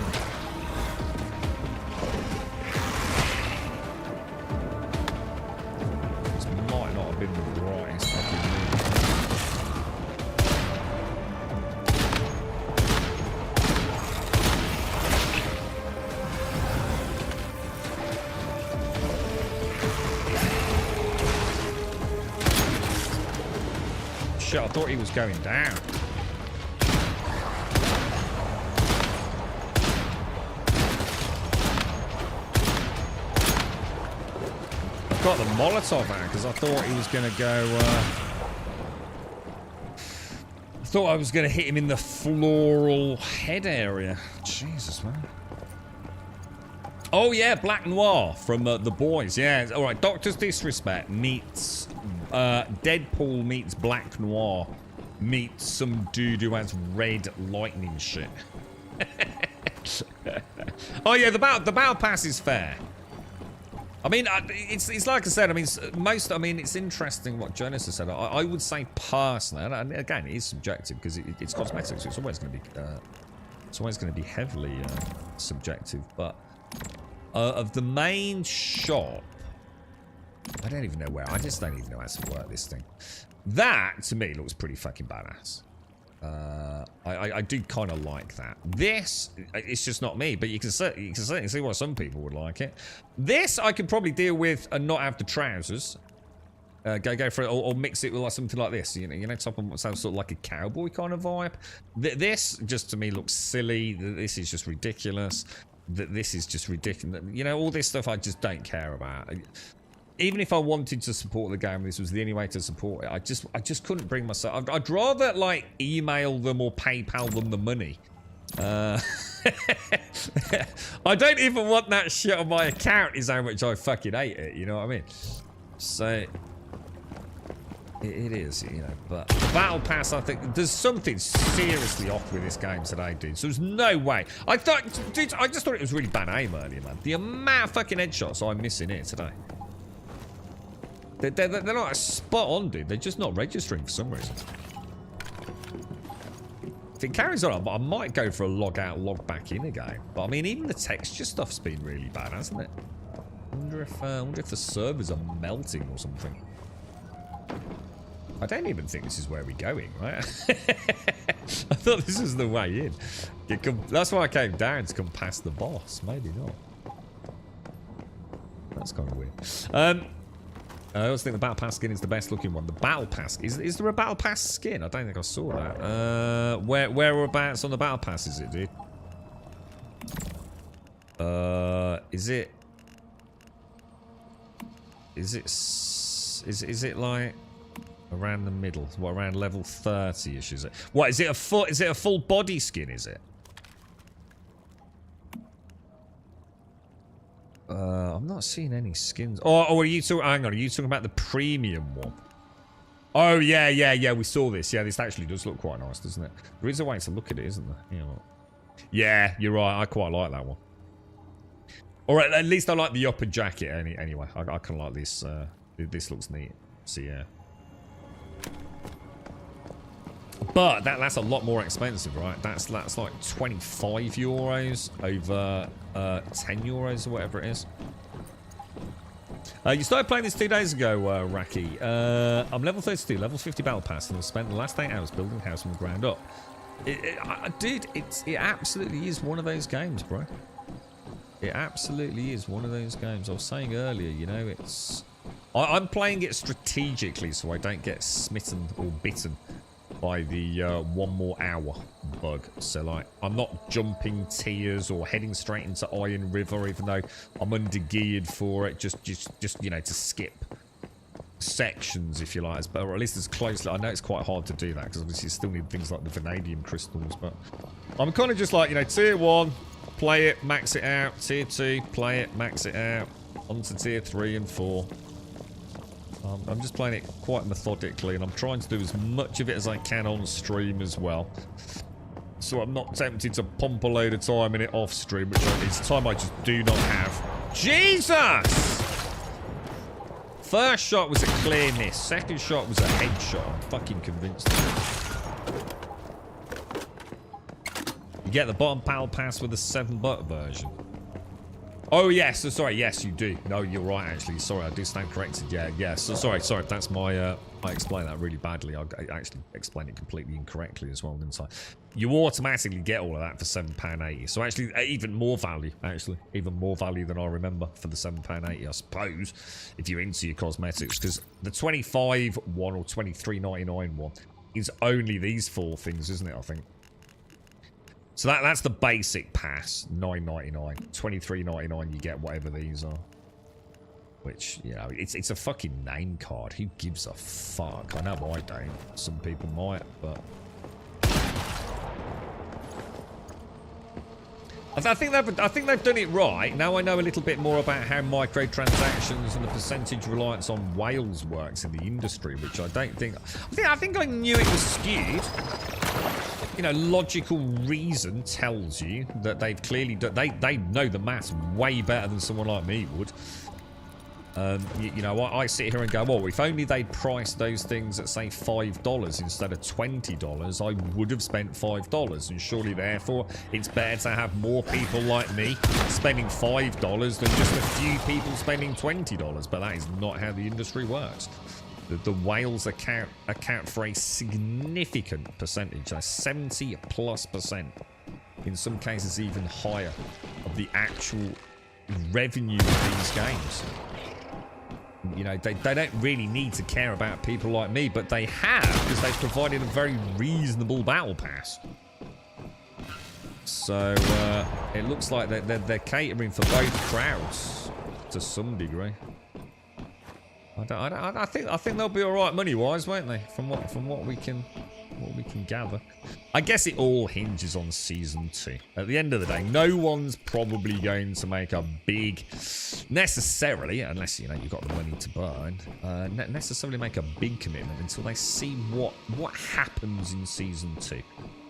This might not have been the brightest fucking move. Shit, I thought he was going down. Got the Molotov out because I thought he was going to go. I thought I was going to hit him in the floral head area. Jesus, man. Oh yeah, Black Noir from the boys. Yeah, all right. Doctor's Disrespect meets Deadpool meets Black Noir meets some dude who has red lightning shit. Oh yeah, the battle pass is fair. I mean, it's like I said. I mean, it's interesting what Jonas has said. I would say personally, and again, it is subjective because it's cosmetics. So it's always going to be heavily subjective. But of the main shop, I don't even know where. I just don't even know how to work this thing. That to me looks pretty fucking badass. I do kind of like that. This, it's just not me, but you can certainly see why some people would like it. This I could probably deal with and not have the trousers. Go for it, or mix it with like something like this. You know, top of sounds sort of like a cowboy kind of vibe. This just to me looks silly. This is just ridiculous. This is just ridiculous. You know, all this stuff I just don't care about. Even if I wanted to support the game, this was the only way to support it. I just couldn't bring myself. I'd rather like email them or PayPal them the money. I don't even want that shit on my account. Is how much I fucking hate it. You know what I mean? So it is, you know. But the battle pass, I think there's something seriously off with this game today, dude. So there's no way. I thought, dude, I just thought it was really bad aim earlier, man. The amount of fucking headshots I'm missing here today. They're not spot on, dude. They're just not registering for some reason. If it carries on, I might go for a log out, log back in again. But I mean, even the texture stuff's been really bad, hasn't it? I wonder if the servers are melting or something. I don't even think this is where we're going, right? I thought this was the way in. That's why I came down to come past the boss. Maybe not. That's kind of weird. I always think the Battle Pass skin is the best looking one. The Battle Pass, is there a Battle Pass skin? I don't think I saw that. Whereabouts on the Battle Pass is it, dude? Is it like around the middle? What, around level 30ish is it? What, is it a full body skin, is it? I'm not seeing any skins. Oh, are you talking? Hang on, are you talking about the premium one? Oh yeah. We saw this. Yeah, this actually does look quite nice, doesn't it? There is a way to look at it, isn't there? Yeah, you're right. I quite like that one. Or at least I like the upper jacket. Anyway, I kind of like this. This looks neat. So yeah. But that's a lot more expensive, right? That's like 25 euros over 10 euros or whatever it is. You started playing this 2 days ago, Raki. I'm level 32, level 50 battle pass, and I've spent the last 8 hours building a house from the ground up. Dude, it absolutely is one of those games, bro. It absolutely is one of those games. I was saying earlier, you know, I'm playing it strategically so I don't get smitten or bitten by the 1 more hour bug. So, like, I'm not jumping tiers or heading straight into Iron River, even though I'm under-geared for it, just you know, to skip sections, if you like, or at least as closely. I know it's quite hard to do that because obviously you still need things like the vanadium crystals, but I'm kind of just like, you know, tier 1, play it, max it out, tier 2, play it, max it out, onto tier 3 and 4. I'm just playing it quite methodically, and I'm trying to do as much of it as I can on stream as well, so I'm not tempted to pump a load of time in it off stream, which is time I just do not have. Jesus! First shot was a clear miss. Second shot was a headshot. I'm fucking convinced of it. You get the bottom pal pass with the 7-button version. Oh, yes. So, sorry. Yes, you do. No, you're right, actually. Sorry, I do stand corrected. Yeah, yes. So, sorry. That's my... I explained that really badly. I actually explained it completely incorrectly as well, didn't I? You automatically get all of that for £7.80. So, actually, even more value, actually. Even more value than I remember for the £7.80, I suppose, if you're into your cosmetics. Because the 25 one or 23.99 one is only these 4 things, isn't it, I think? So that's the basic pass, $9.99. $23.99, you get whatever these are. Which, you know, it's a fucking name card. Who gives a fuck? I know I don't. Some people might, but... I think they've done it right. Now I know a little bit more about how microtransactions and the percentage reliance on whales works in the industry, which I don't think... I think I knew it was skewed. You know, logical reason tells you that they've clearly done... They know the maths way better than someone like me would. You know, I sit here and go, well, if only they'd priced those things at, say, $5 instead of $20, I would have spent $5. And surely, therefore, it's better to have more people like me spending $5 than just a few people spending $20. But that is not how the industry works. The whales account for a significant percentage, 70+%, in some cases even higher, of the actual revenue of these games. You know, they don't really need to care about people like me, but they have, because they've provided a very reasonable battle pass. So, it looks like they're catering for both crowds to some degree. I think they'll be all right money-wise, won't they? From what we can gather. I guess it all hinges on Season 2. At the end of the day, no one's probably going to make a big, necessarily, unless, you know, you've got the money to burn, necessarily make a big commitment until they see what happens in Season 2.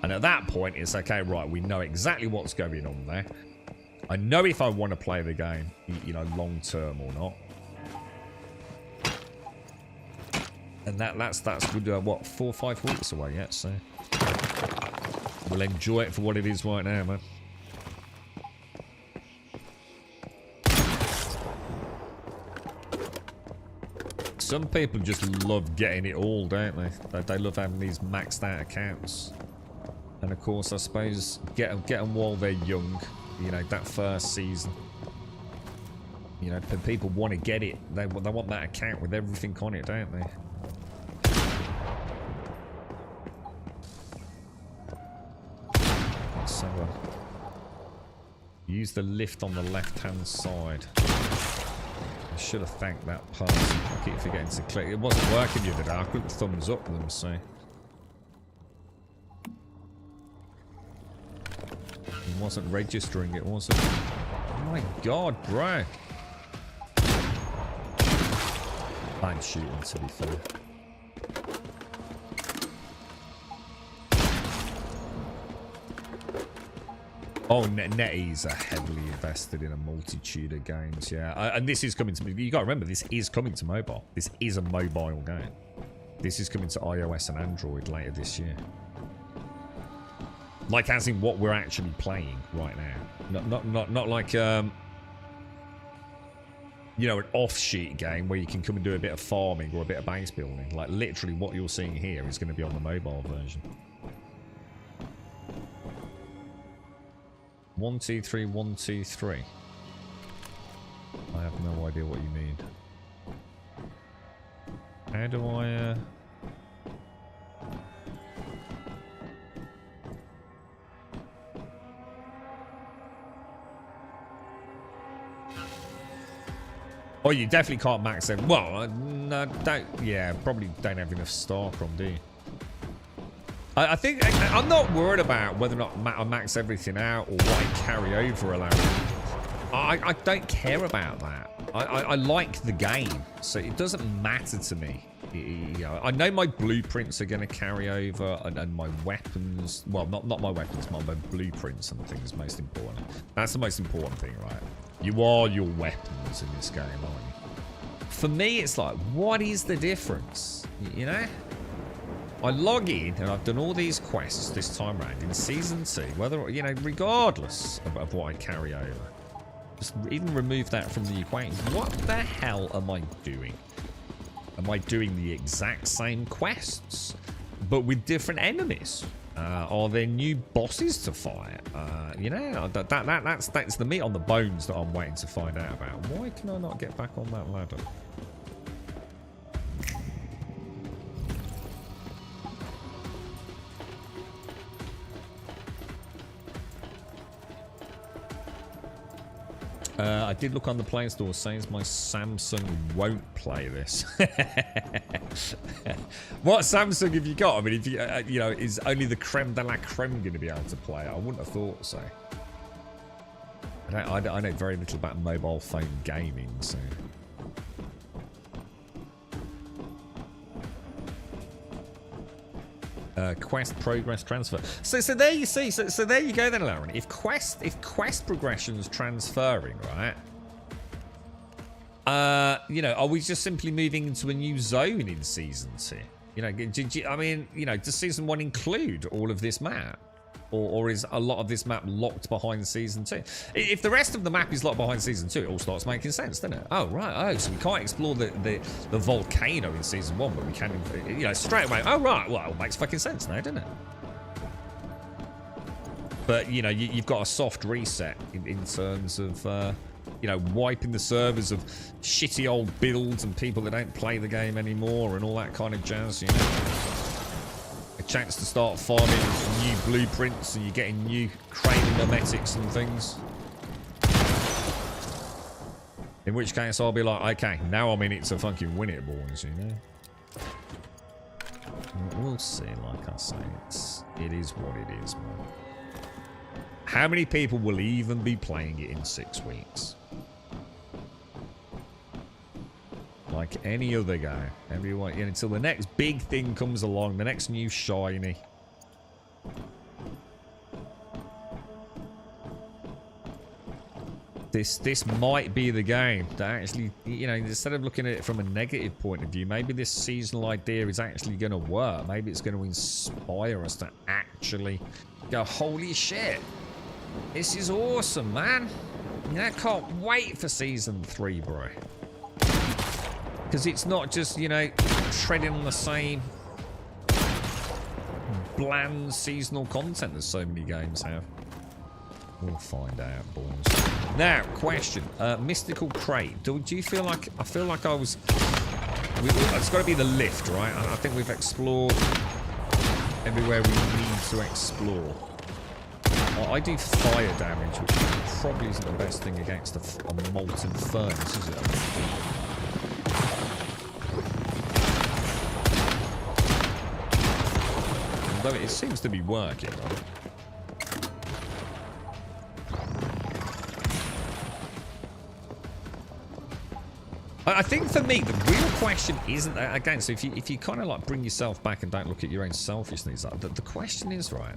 And at that point, it's okay, right, we know exactly what's going on there. I know if I want to play the game, you know, long-term or not. And that's good, what, 4 or 5 weeks away yet, so we'll enjoy it for what it is right now, man. Some people just love getting it all, don't they? They love having these maxed out accounts. And of course, I suppose, get them while they're young, you know, that first season. You know, people want to get it. They want that account with everything on it, don't they? So, use the lift on the left-hand side. I should have thanked that person. I keep forgetting to click. It wasn't working the other day. I couldn't thumbs up them, so. It wasn't registering, it wasn't. Oh my god, bro. Bad shooting, to be fair. Oh, NetEase are heavily invested in a multitude of games, yeah. And this is coming to... You got to remember, this is coming to mobile. This is a mobile game. This is coming to iOS and Android later this year. Like, as in what we're actually playing right now. Not like, you know, an off-sheet game where you can come and do a bit of farming or a bit of base building. Like, literally what you're seeing here is going to be on the mobile version. 1, 2, 3, 1, 2, 3. I have no idea what you mean. How do I... Oh, you definitely can't max it. Well, no, don't. Yeah, probably don't have enough Starcrom, do you? I think I'm not worried about whether or not I max everything out or what I carry over allowed. I don't care about that. I like the game, so it doesn't matter to me. You know, I know my blueprints are going to carry over, and my weapons. Well, not my weapons, my blueprints and things most important. That's the most important thing, right? You are your weapons in this game, aren't you? For me, it's like, what is the difference? You know? I log in and I've done all these quests this time around in Season 2, whether, you know, regardless of what I carry over. Just even remove that from the equation. What the hell am I doing? Am I doing the exact same quests, but with different enemies? Are there new bosses to fight? You know, that's the meat on the bones that I'm waiting to find out about. Why can I not get back on that ladder? I did look on the Play Store, saying my Samsung won't play this. What Samsung have you got? I mean, if you, you know, is only the creme de la creme going to be able to play it? I wouldn't have thought so. I know very little about mobile phone gaming, so. Quest progress transfer. So there you see. So there you go then, Lauren. If quest progression's transferring, right? You know, are we just simply moving into a new zone in Season 2? You know, I mean, you know, does Season 1 include all of this map? Or is a lot of this map locked behind Season 2? If the rest of the map is locked behind Season 2, it all starts making sense, doesn't it? Oh, right. Oh, so we can't explore the volcano in Season 1, but we can, you know, straight away. Oh, right. Well, it makes fucking sense now, doesn't it? But, you know, you've got a soft reset in terms of, you know, wiping the servers of shitty old builds and people that don't play the game anymore and all that kind of jazz, you know. A chance to start farming new blueprints and you're getting new crane memetics and things. In which case I'll be like, okay, now I'm in it to fucking win it, boys, you know. We'll see, like I say, it is what it is, man. How many people will even be playing it in 6 weeks? Like any other guy, everyone, you know, until the next big thing comes along, the next new shiny. This might be the game that actually, you know, instead of looking at it from a negative point of view, maybe this seasonal idea is actually going to work. Maybe it's going to inspire us to actually go, holy shit, this is awesome, man. You know, I can't wait for Season 3, bro. Because it's not just, you know, treading on the same bland seasonal content that so many games have. We'll find out, boys. Now, question. Mystical Crate. Do you feel like... I feel like I was... It's got to be the lift, right? I think we've explored everywhere we need to explore. I do fire damage, which probably isn't the best thing against a molten furnace, is it? Although it seems to be working, right? I think for me, the real question isn't, again, so if you kind of like bring yourself back and don't look at your own selfishness, the question is, right,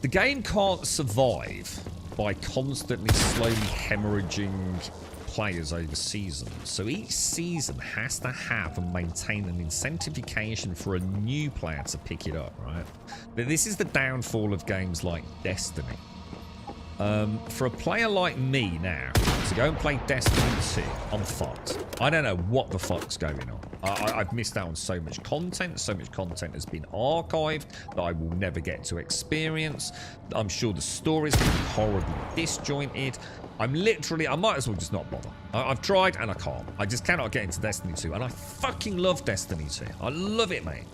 the game can't survive by constantly slowly hemorrhaging players over seasons. So each season has to have and maintain an incentivication for a new player to pick it up, right? But this is the downfall of games like Destiny. For a player like me now, to go and play Destiny 2, I'm fucked. I don't know what the fuck's going on. I've missed out on so much content. So much content has been archived that I will never get to experience. I'm sure the story's going to be horribly disjointed. I might as well just not bother. I've tried and I can't. I just cannot get into Destiny 2. And I fucking love Destiny 2. I love it, mate.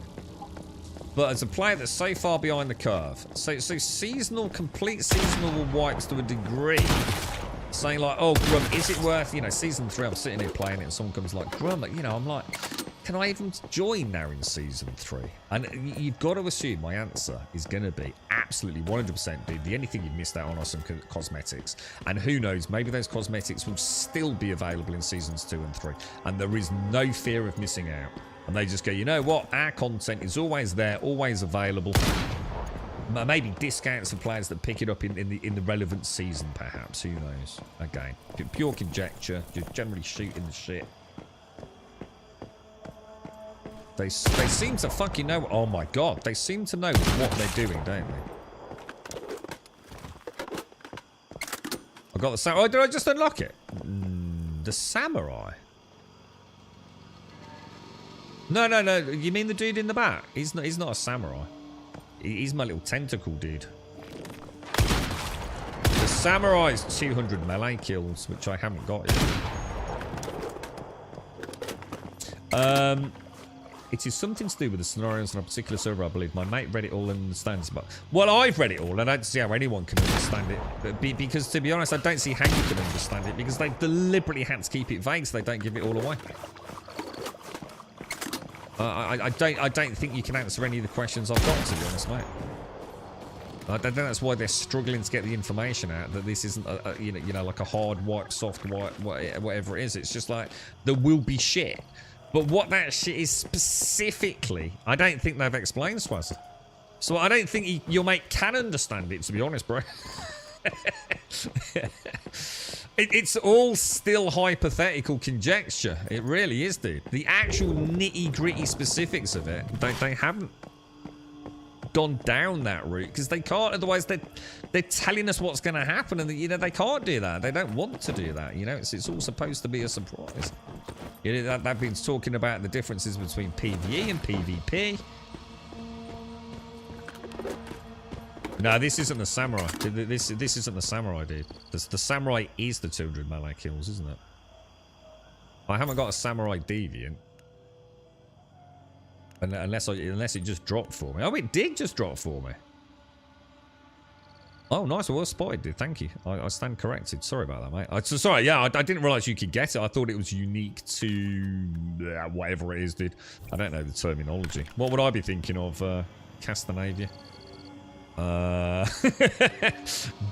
But as a player that's so far behind the curve, so seasonal, complete seasonal wipes to a degree, saying like, oh, Grum, is it worth, you know, Season 3, I'm sitting here playing it and someone comes like, Grum, you know, I'm like, can I even join now in Season 3? And you've got to assume my answer is going to be absolutely 100%, dude. The only thing you've missed out on are some cosmetics. And who knows, maybe those cosmetics will still be available in Seasons 2 and 3. And there is no fear of missing out. And they just go, you know what, our content is always there, always available. Maybe discounts for players that pick it up in the relevant season, perhaps. Who knows? Again, pure conjecture. Just generally shooting the shit. They seem to fucking know. Oh my god, they seem to know what they're doing, don't they? I got the samurai. Oh, did I just unlock it? The samurai. No. You mean the dude in the back? He's not a samurai. He's my little tentacle dude. The samurai's 200 melee kills, which I haven't got yet. It is something to do with the scenarios on a particular server, I believe. My mate read it all and understands. But well, I've read it all, and I don't see how anyone can understand it. Because, to be honest, I don't see how you can understand it, because they deliberately had to keep it vague so they don't give it all away. I don't think you can answer any of the questions I've got, to be honest, mate. I think that's why they're struggling to get the information out, that this isn't you know like a hard wipe, soft wipe, whatever it is. It's just like there will be shit, but what that shit is specifically, I don't think they've explained to us. So I don't think your mate can understand it, to be honest, bro. It's all still hypothetical conjecture. It really is, dude. The actual nitty-gritty specifics of it, they haven't gone down that route, because they can't. Otherwise, they're telling us what's going to happen, and you know they can't do that. They don't want to do that. You know, it's all supposed to be a surprise. You know, they've been talking about the differences between PvE and PvP. No, this isn't the samurai. This isn't the samurai, dude. The samurai is the 200 melee kills, isn't it? I haven't got a samurai deviant. Unless it just dropped for me. Oh, it did just drop for me. Oh, nice. Well spotted, dude. Thank you. I stand corrected. Sorry about that, mate. Sorry, yeah, I didn't realise you could get it. I thought it was unique to whatever it is, dude. I don't know the terminology. What would I be thinking of, Castanavia?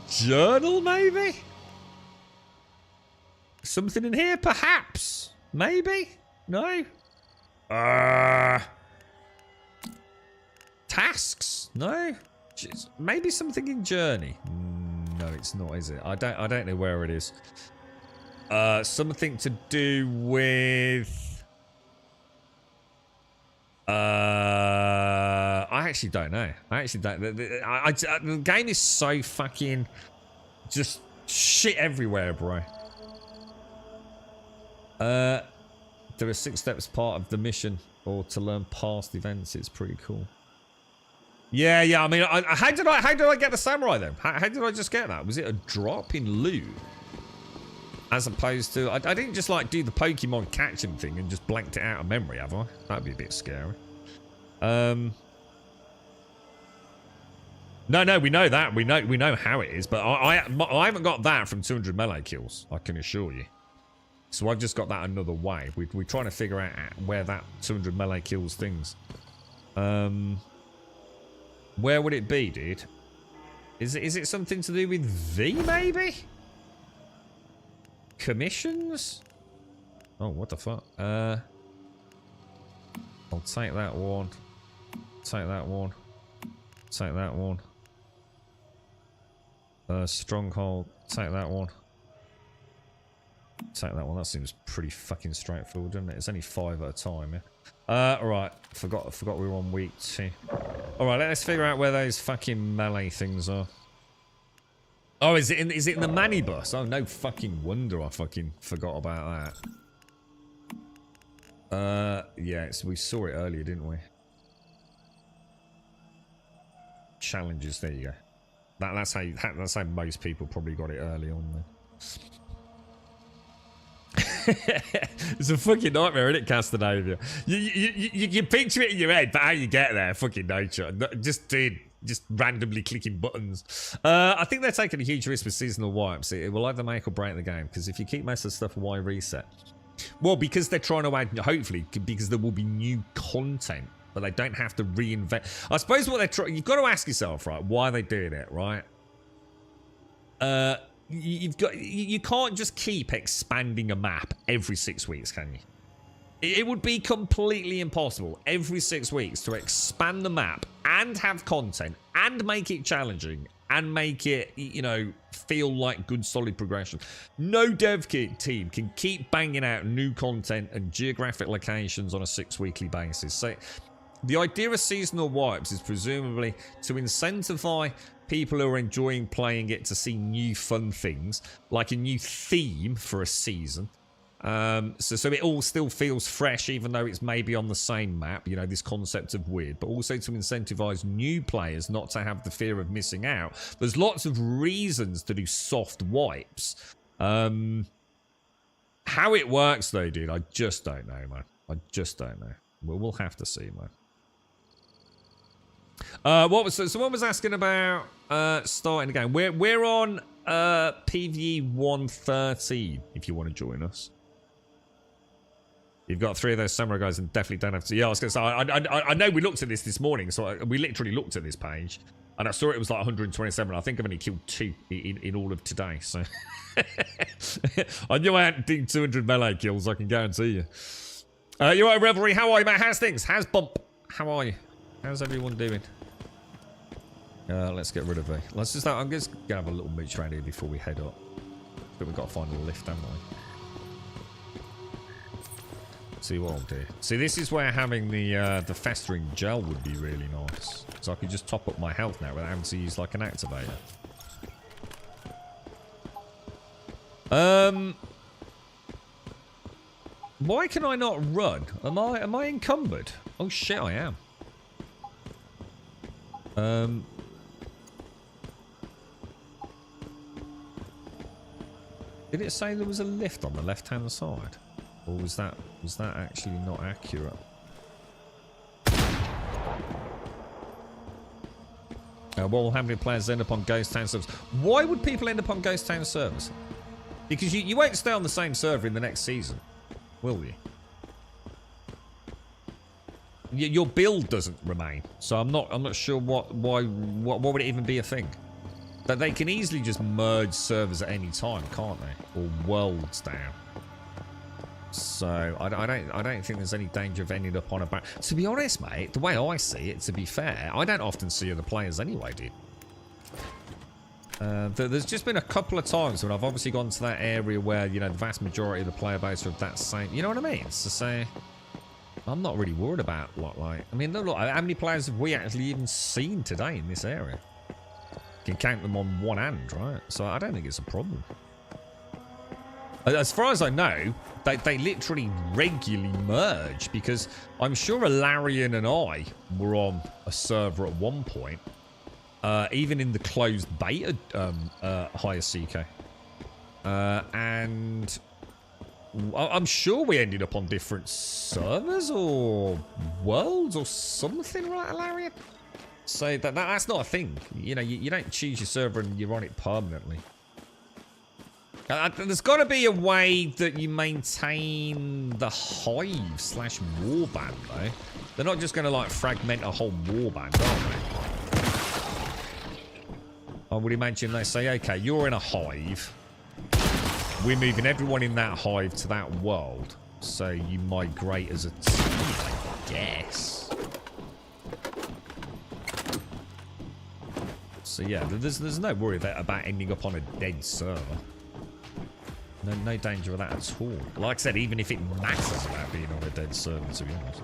Journal, maybe? Something in here, perhaps? Maybe? No? Tasks? No? Maybe something in Journey? No, it's not, is it? I don't know where it is. Something to do with... I actually don't know. I actually don't. The game is so fucking just shit everywhere, bro. There are 6 steps part of the mission, or to learn past events. It's pretty cool. Yeah. I mean, how did I get the samurai then? How did I just get that? Was it a drop in loot? As opposed to, I didn't just like do the Pokemon catching thing and just blanked it out of memory, have I? That'd be a bit scary. No, we know that. We know how it is, but I haven't got that from 200 melee kills, I can assure you. So I've just got that another way. We're trying to figure out where that 200 melee kills things. Where would it be, dude? Is it something to do with V, maybe? Commissions? Oh, what the fuck? I'll take that one. Take that one. Take that one. Stronghold. Take that one. Take that one. That seems pretty fucking straightforward, doesn't it? It's only 5 at a time, yeah? Alright. Forgot we were on week 2. Alright, let's figure out where those fucking melee things are. Oh, is it in the Manny bus? Oh, no fucking wonder I fucking forgot about Yeah, so we saw it earlier, didn't we? Challenges, there you go. That's how most people probably got it early on then. It's a fucking nightmare, isn't it, Castanavia? You picture it in your head, but how you get there, fucking nature. Just randomly clicking buttons. I think they're taking a huge risk with seasonal wipes. It will either make or break the game, because if you keep most of the stuff, why reset? Well, because they're trying to add, hopefully, because there will be new content, but they don't have to reinvent. I suppose what they're trying, you've got to ask yourself, right, why are they doing it, right? You can't just keep expanding a map every 6 weeks, can you? It would be completely impossible every 6 weeks to expand the map and have content and make it challenging and make it, you know, feel like good solid progression. No dev kit team can keep banging out new content and geographic locations on a 6 weekly basis. So the idea of seasonal wipes is presumably to incentivize people who are enjoying playing it to see new fun things, like a new theme for a season. So it all still feels fresh, even though it's maybe on the same map, you know, this concept of weird, but also to incentivize new players not to have the fear of missing out. There's lots of reasons to do soft wipes. How it works though, dude, I just don't know, man. I just don't know. We'll have to see, man. Someone was asking about starting the game. We're on PvE 113 if you want to join us. You've got 3 of those samurai guys and definitely don't have to. Yeah, I was going to say, I know we looked at this morning, so we literally looked at this page, and I saw it was like 127. I think I've only killed 2 in all of today, so I knew I hadn't done 200 melee kills, I can guarantee you. You're right, Revelry. How are you, mate? How's things? How's Bump? How are you? How's everyone doing? Let's get rid of it. Let's just. I'm just gonna have a little mooch around here before we head up. But we've got to find a lift, haven't we? See what I'll do. See, this is where having the festering gel would be really nice. So I could just top up my health now without having to use like an activator. Why can I not run? Am I encumbered? Oh shit, I am. Did it say there was a lift on the left-hand side? Or was that actually not accurate? What will happen if players end up on Ghost Town servers? Why would people end up on Ghost Town servers? Because you won't stay on the same server in the next season, will you? Your build doesn't remain, so I'm not sure what would it even be a thing? That they can easily just merge servers at any time, can't they? Or worlds down. So I don't think there's any danger of ending up on a back. To be honest, mate, the way I see it, to be fair, I don't often see other players anyway, dude. There's just been a couple of times when I've obviously gone to that area where, you know, the vast majority of the player base are of that same. You know what I mean? So say, I'm not really worried about like. I mean, look, how many players have we actually even seen today in this area? You can count them on one hand, right? So I don't think it's a problem. As far as I know, they literally regularly merge, because I'm sure Alarian and I were on a server at one point, even in the closed beta Higher CK. And I'm sure we ended up on different servers or worlds or something, right, Alarian? So that's not a thing. You know, you don't choose your server and you're on it permanently. There's got to be a way that you maintain the hive / warband, though. They're not just going to, like, fragment a whole warband, are they? I would imagine they say, okay, you're in a hive. We're moving everyone in that hive to that world. So you migrate as a team, I guess. So yeah, there's no worry about ending up on a dead server. No danger of that at all. Like I said, even if it matters about being on a dead server, to be honest.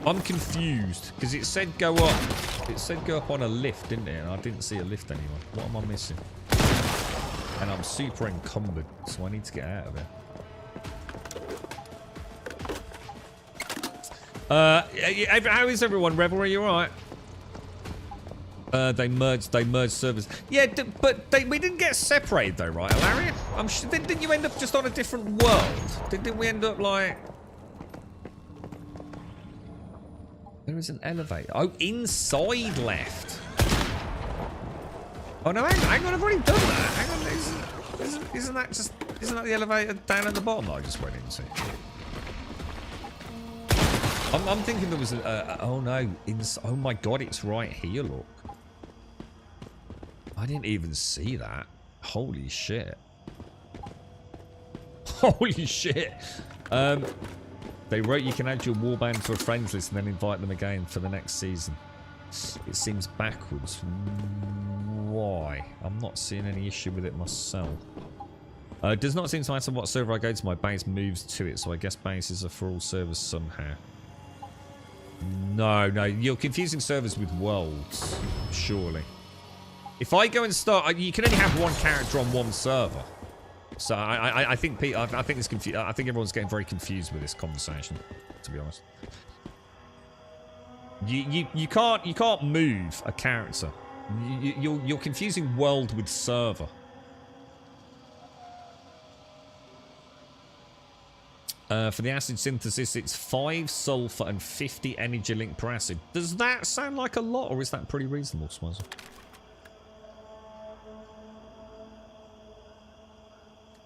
I'm confused, because it said go up. It said go up on a lift, didn't it? And I didn't see a lift anywhere. What am I missing? And I'm super encumbered, so I need to get out of here. How is everyone? Revel, are you alright? They merged servers. Yeah, but we didn't get separated though, right, Alaria? I'm sure, didn't you end up just on a different world? Didn't we end up like... There is an elevator. Oh, inside left. Oh no, hang on, I've already done that. Hang on, isn't that the elevator down at the bottom that I just went into? I'm thinking there was oh no, oh my god, it's right here, look. I didn't even see that. Holy shit. Holy shit. They wrote you can add your warband to a friends list and then invite them again for the next season. It seems backwards. Why? I'm not seeing any issue with it myself. It does not seem to matter what server I go to, my base moves to it, so I guess bases are for all servers somehow. No, you're confusing servers with worlds, surely. If I go and start, you can only have one character on one server. So I think it's confused. I think everyone's getting very confused with this conversation, to be honest. You can't move a character. You're confusing world with server. For the acid synthesis, it's 5 sulfur and 50 energy link per acid. Does that sound like a lot, or is that pretty reasonable, Swazza?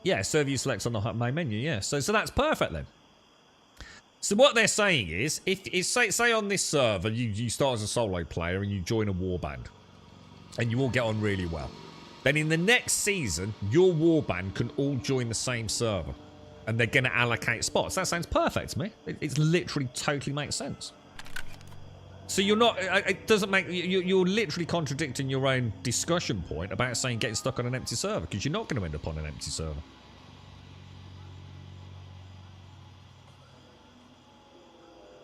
Yeah, server you select on the main menu, yeah. So that's perfect then. So what they're saying is, if say on this server, you start as a solo player and you join a warband, and you all get on really well, then in the next season, your warband can all join the same server. And they're going to allocate spots. That sounds perfect to me. It's literally totally makes sense. So you're not... It doesn't make... You're literally contradicting your own discussion point about saying getting stuck on an empty server, because you're not going to end up on an empty server.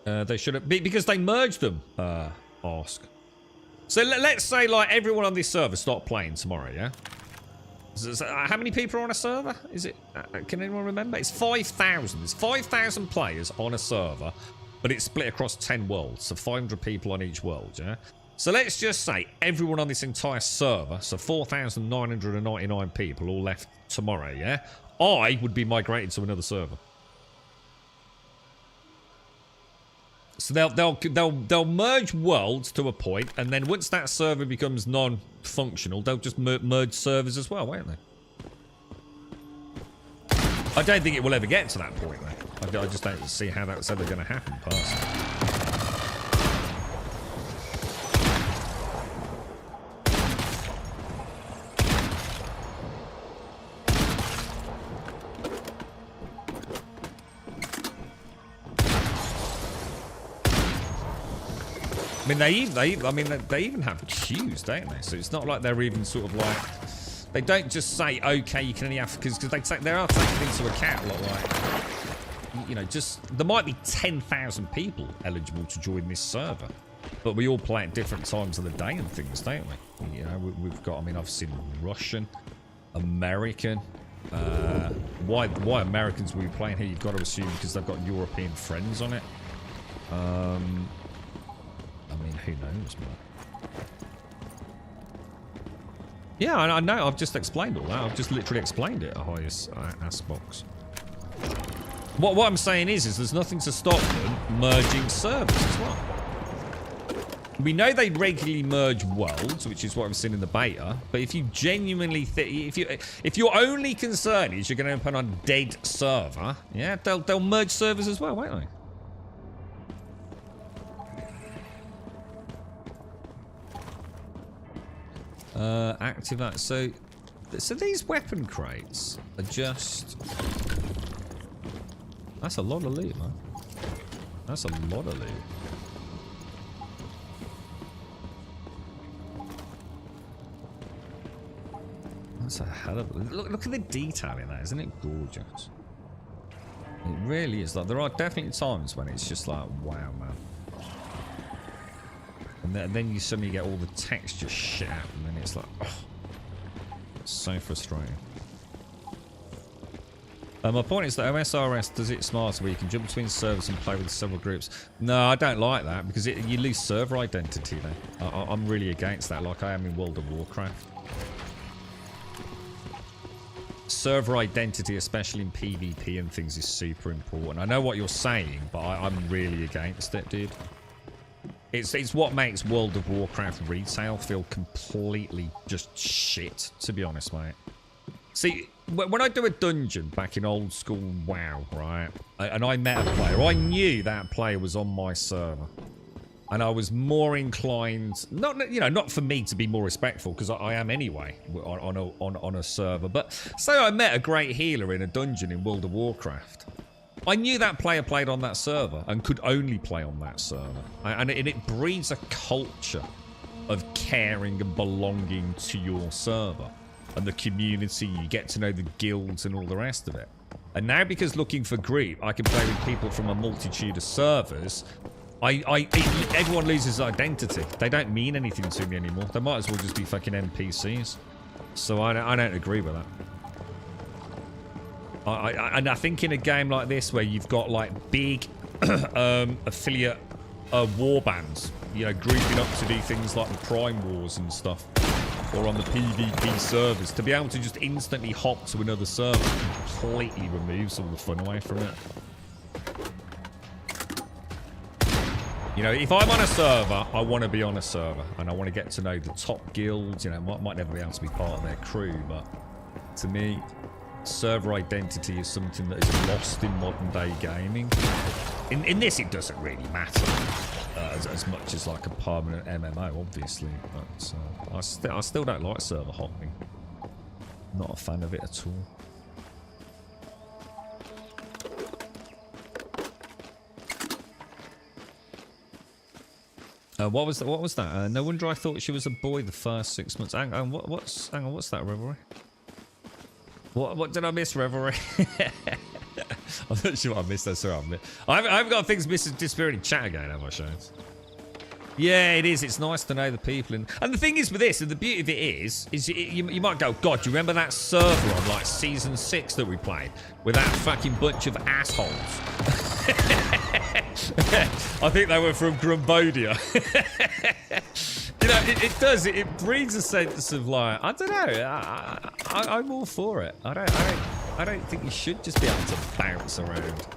They should have... Because they merged them, ask. So let's say, like, everyone on this server start playing tomorrow, yeah? So how many people are on a server? Is it... can anyone remember? It's 5,000. There's 5,000 players on a server, but it's split across 10 worlds, so 500 people on each world, yeah? So let's just say everyone on this entire server, so 4,999 people all left tomorrow, yeah? I would be migrated to another server. So they'll merge worlds to a point, and then once that server becomes non-functional, they'll just merge servers as well, won't they? I don't think it will ever get to that point, though. I just don't see how that's ever going to happen, personally. I mean, they even have queues, don't they? So it's not like they're even sort of like... They don't just say, okay, you can only have... Because they are taking into account, like, you know, just... There might be 10,000 people eligible to join this server. But we all play at different times of the day and things, don't we? You know, we've got... I mean, I've seen Russian, American... why Americans will be playing here, you've got to assume because they've got European friends on it. I mean, who knows, man? Yeah, I know. I've just explained all that. I've just literally explained it at highest Askbox. What I'm saying is there's nothing to stop them merging servers as well. We know they regularly merge worlds, which is what I've seen in the beta. But if you genuinely think, if your only concern is you're going to open on a dead server, yeah, they'll merge servers as well, won't they? Activate. So these weapon crates are just... That's a lot of loot, man. That's a lot of loot. That's a hell of a... Look at the detail in that. Isn't it gorgeous? It really is. Like, there are definitely times when it's just like, wow, man. And then you suddenly get all the texture shit out, and then it's like, oh, it's so frustrating. My point is that OSRS does it smarter where you can jump between servers and play with several groups. No, I don't like that because you lose server identity then. I'm really against that, like I am in World of Warcraft. Server identity, especially in PvP and things, is super important. I know what you're saying, but I'm really against it, dude. It's what makes World of Warcraft retail feel completely just shit, to be honest, mate. See, when I do a dungeon back in old school WoW, right, and I met a player, I knew that player was on my server. And I was more inclined, not for me to be more respectful, because I am anyway on a server. But say I met a great healer in a dungeon in World of Warcraft. I knew that player played on that server and could only play on that server. And it breeds a culture of caring and belonging to your server. And the community, you get to know the guilds and all the rest of it. And now because looking for group, I can play with people from a multitude of servers. Everyone loses identity. They don't mean anything to me anymore. They might as well just be fucking NPCs. So I don't agree with that. And I think in a game like this where you've got like big affiliate war bands, you know, grouping up to do things like the Prime Wars and stuff, or on the PvP servers, to be able to just instantly hop to another server completely removes all the fun away from it. You know, if I'm on a server, I want to be on a server, and I want to get to know the top guilds. You know, might never be able to be part of their crew, but to me, server identity is something that is lost in modern day gaming. In this, it doesn't really matter as much as like a permanent MMO, obviously. But I still don't like server hopping. Not a fan of it at all. What was that? No wonder I thought she was a boy the first 6 months. Hang on, what's that, Revelry? What did I miss, Revelry? I'm not sure what I missed. That's right. I haven't got things disappearing in chat again, have I, Shane? Yeah, it is. It's nice to know the people. And the thing is with this, and the beauty of it is you might go, God, do you remember that server on like season 6 that we played with that fucking bunch of assholes? I think they were from Grumbodia. You know, it does. It breeds a sense of like, I don't know. I'm all for it. I don't think you should just be able to bounce around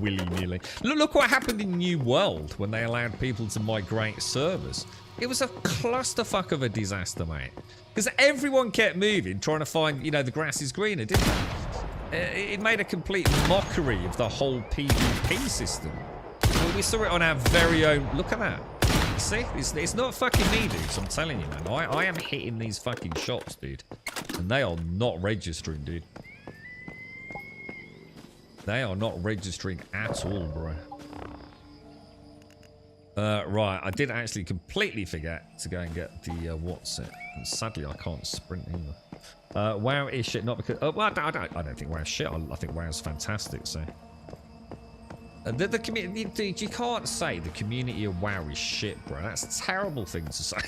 willy-nilly. Look what happened in New World when they allowed people to migrate servers. It was a clusterfuck of a disaster, mate. Because everyone kept moving, trying to find, you know, the grass is greener, didn't it? It made a complete mockery of the whole PvP system. We saw it on our very own. Look at that. See? It's not fucking me, dudes. I'm telling you, man. I am hitting these fucking shots, dude. And they are not registering, dude. They are not registering at all, bro. Right. I did actually completely forget to go and get the what's it. And sadly, I can't sprint either. WoW is shit, not because... well, I don't think WoW's shit. I think WoW's fantastic, so... The community, dude, you can't say the community of WoW is shit, bro. That's a terrible thing to say.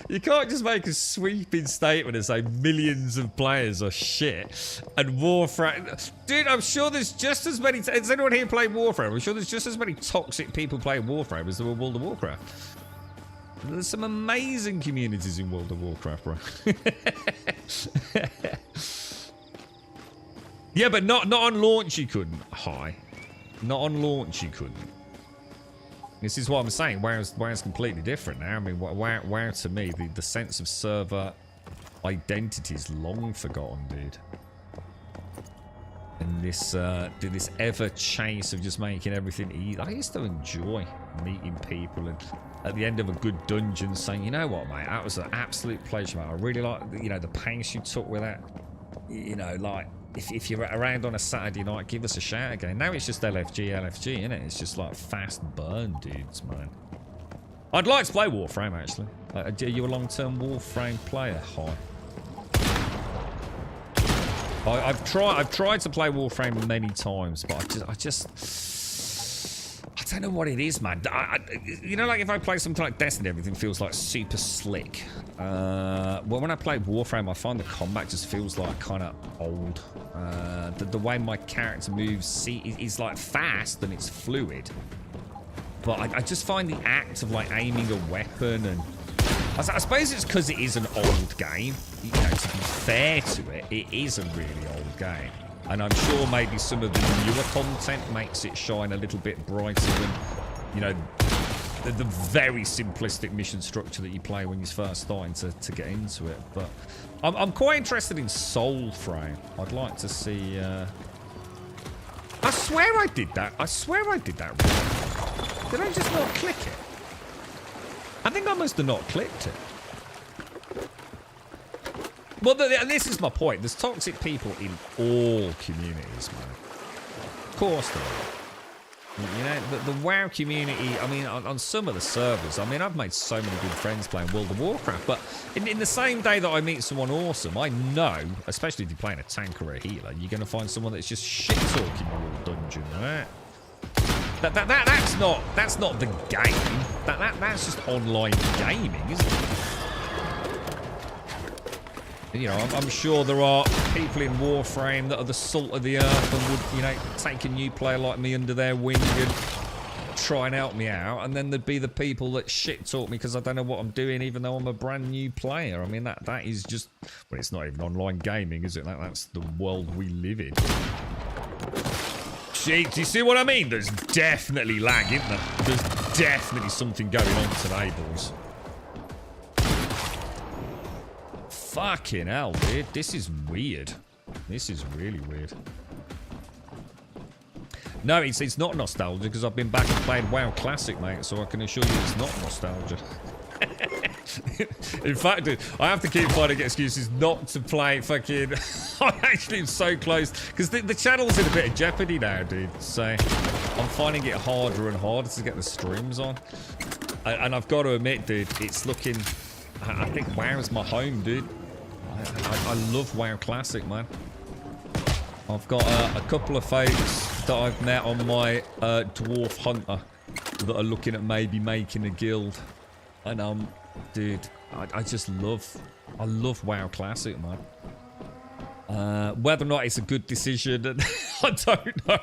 You can't just make a sweeping statement and say millions of players are shit and Warframe. Dude, I'm sure there's just as many. Is anyone here playing Warframe? I'm sure there's just as many toxic people playing Warframe as there were World of Warcraft. There's some amazing communities in World of Warcraft, bro. Yeah, but not on launch you couldn't. Hi. Not on launch you couldn't. This is what I'm saying. WoW's completely different now. I mean, WoW to me, the sense of server identity is long forgotten, dude. And this ever chase of just making everything easy. I used to enjoy meeting people and at the end of a good dungeon saying, you know what, mate, that was an absolute pleasure, mate. I really like, you know, the pace you took with that. You know, like, if you're around on a Saturday night, give us a shout again. Now it's just LFG, isn't it? It's just like fast burn dudes, man. I'd like to play Warframe, actually. Are you a long-term Warframe player? Hi. I've tried to play Warframe many times, but I don't know what it is, man. You know, like if I play something like Destiny, everything feels like super slick. Well, when I play Warframe, I find the combat just feels like kind of old. The way my character moves is like fast and it's fluid. But I just find the act of like aiming a weapon, and I suppose it's because it is an old game. You know, to be fair to it, it is a really old game. And I'm sure maybe some of the newer content makes it shine a little bit brighter than, you know, the very simplistic mission structure that you play when you're first starting to get into it. But I'm quite interested in Soulframe. I'd like to see... I swear I did that. I swear I did that wrong. Did I just not click it? I think I must have not clicked it. Well, this is my point. There's toxic people in all communities, man. Of course there are. You know, the WoW community, I mean, on some of the servers, I mean, I've made so many good friends playing World of Warcraft, but in the same day that I meet someone awesome, I know, especially if you're playing a tank or a healer, you're going to find someone that's just shit-talking your dungeon, right? That's not the game. That's just online gaming, isn't it? You know, I'm sure there are people in Warframe that are the salt of the earth and would, you know, take a new player like me under their wing and try and help me out. And then there'd be the people that shit talk me because I don't know what I'm doing, even though I'm a brand new player. I mean, that is just, well, it's not even online gaming, is it? That's the world we live in. See, do you see what I mean? There's definitely lag, isn't there? There's definitely something going on today, boys. Fucking hell, dude. This is weird. This is really weird. No, it's not nostalgia because I've been back and played WoW Classic, mate, so I can assure you it's not nostalgia. In fact, dude, I have to keep finding excuses not to play fucking... I'm actually so close. Because the channel's in a bit of jeopardy now, dude. So I'm finding it harder and harder to get the streams on. And I've got to admit, dude, it's looking... I think WoW's my home, dude. I love WoW Classic, man. I've got a couple of folks that I've met on my Dwarf Hunter that are looking at maybe making a guild. And dude, I just love WoW Classic, man. Whether or not it's a good decision, I don't know.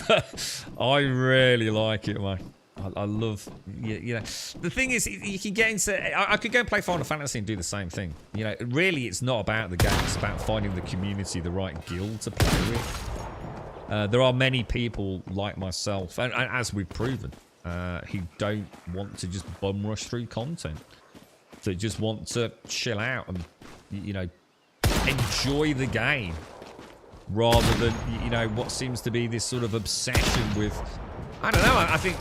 But I really like it, man. I love, you know, the thing is, you can get into, I could go and play Final Fantasy and do the same thing. You know, really, it's not about the game, it's about finding the community, the right guild to play with. There are many people like myself, and as we've proven, who don't want to just bum rush through content. They just want to chill out and, you know, enjoy the game rather than, you know, what seems to be this sort of obsession with, I don't know, I think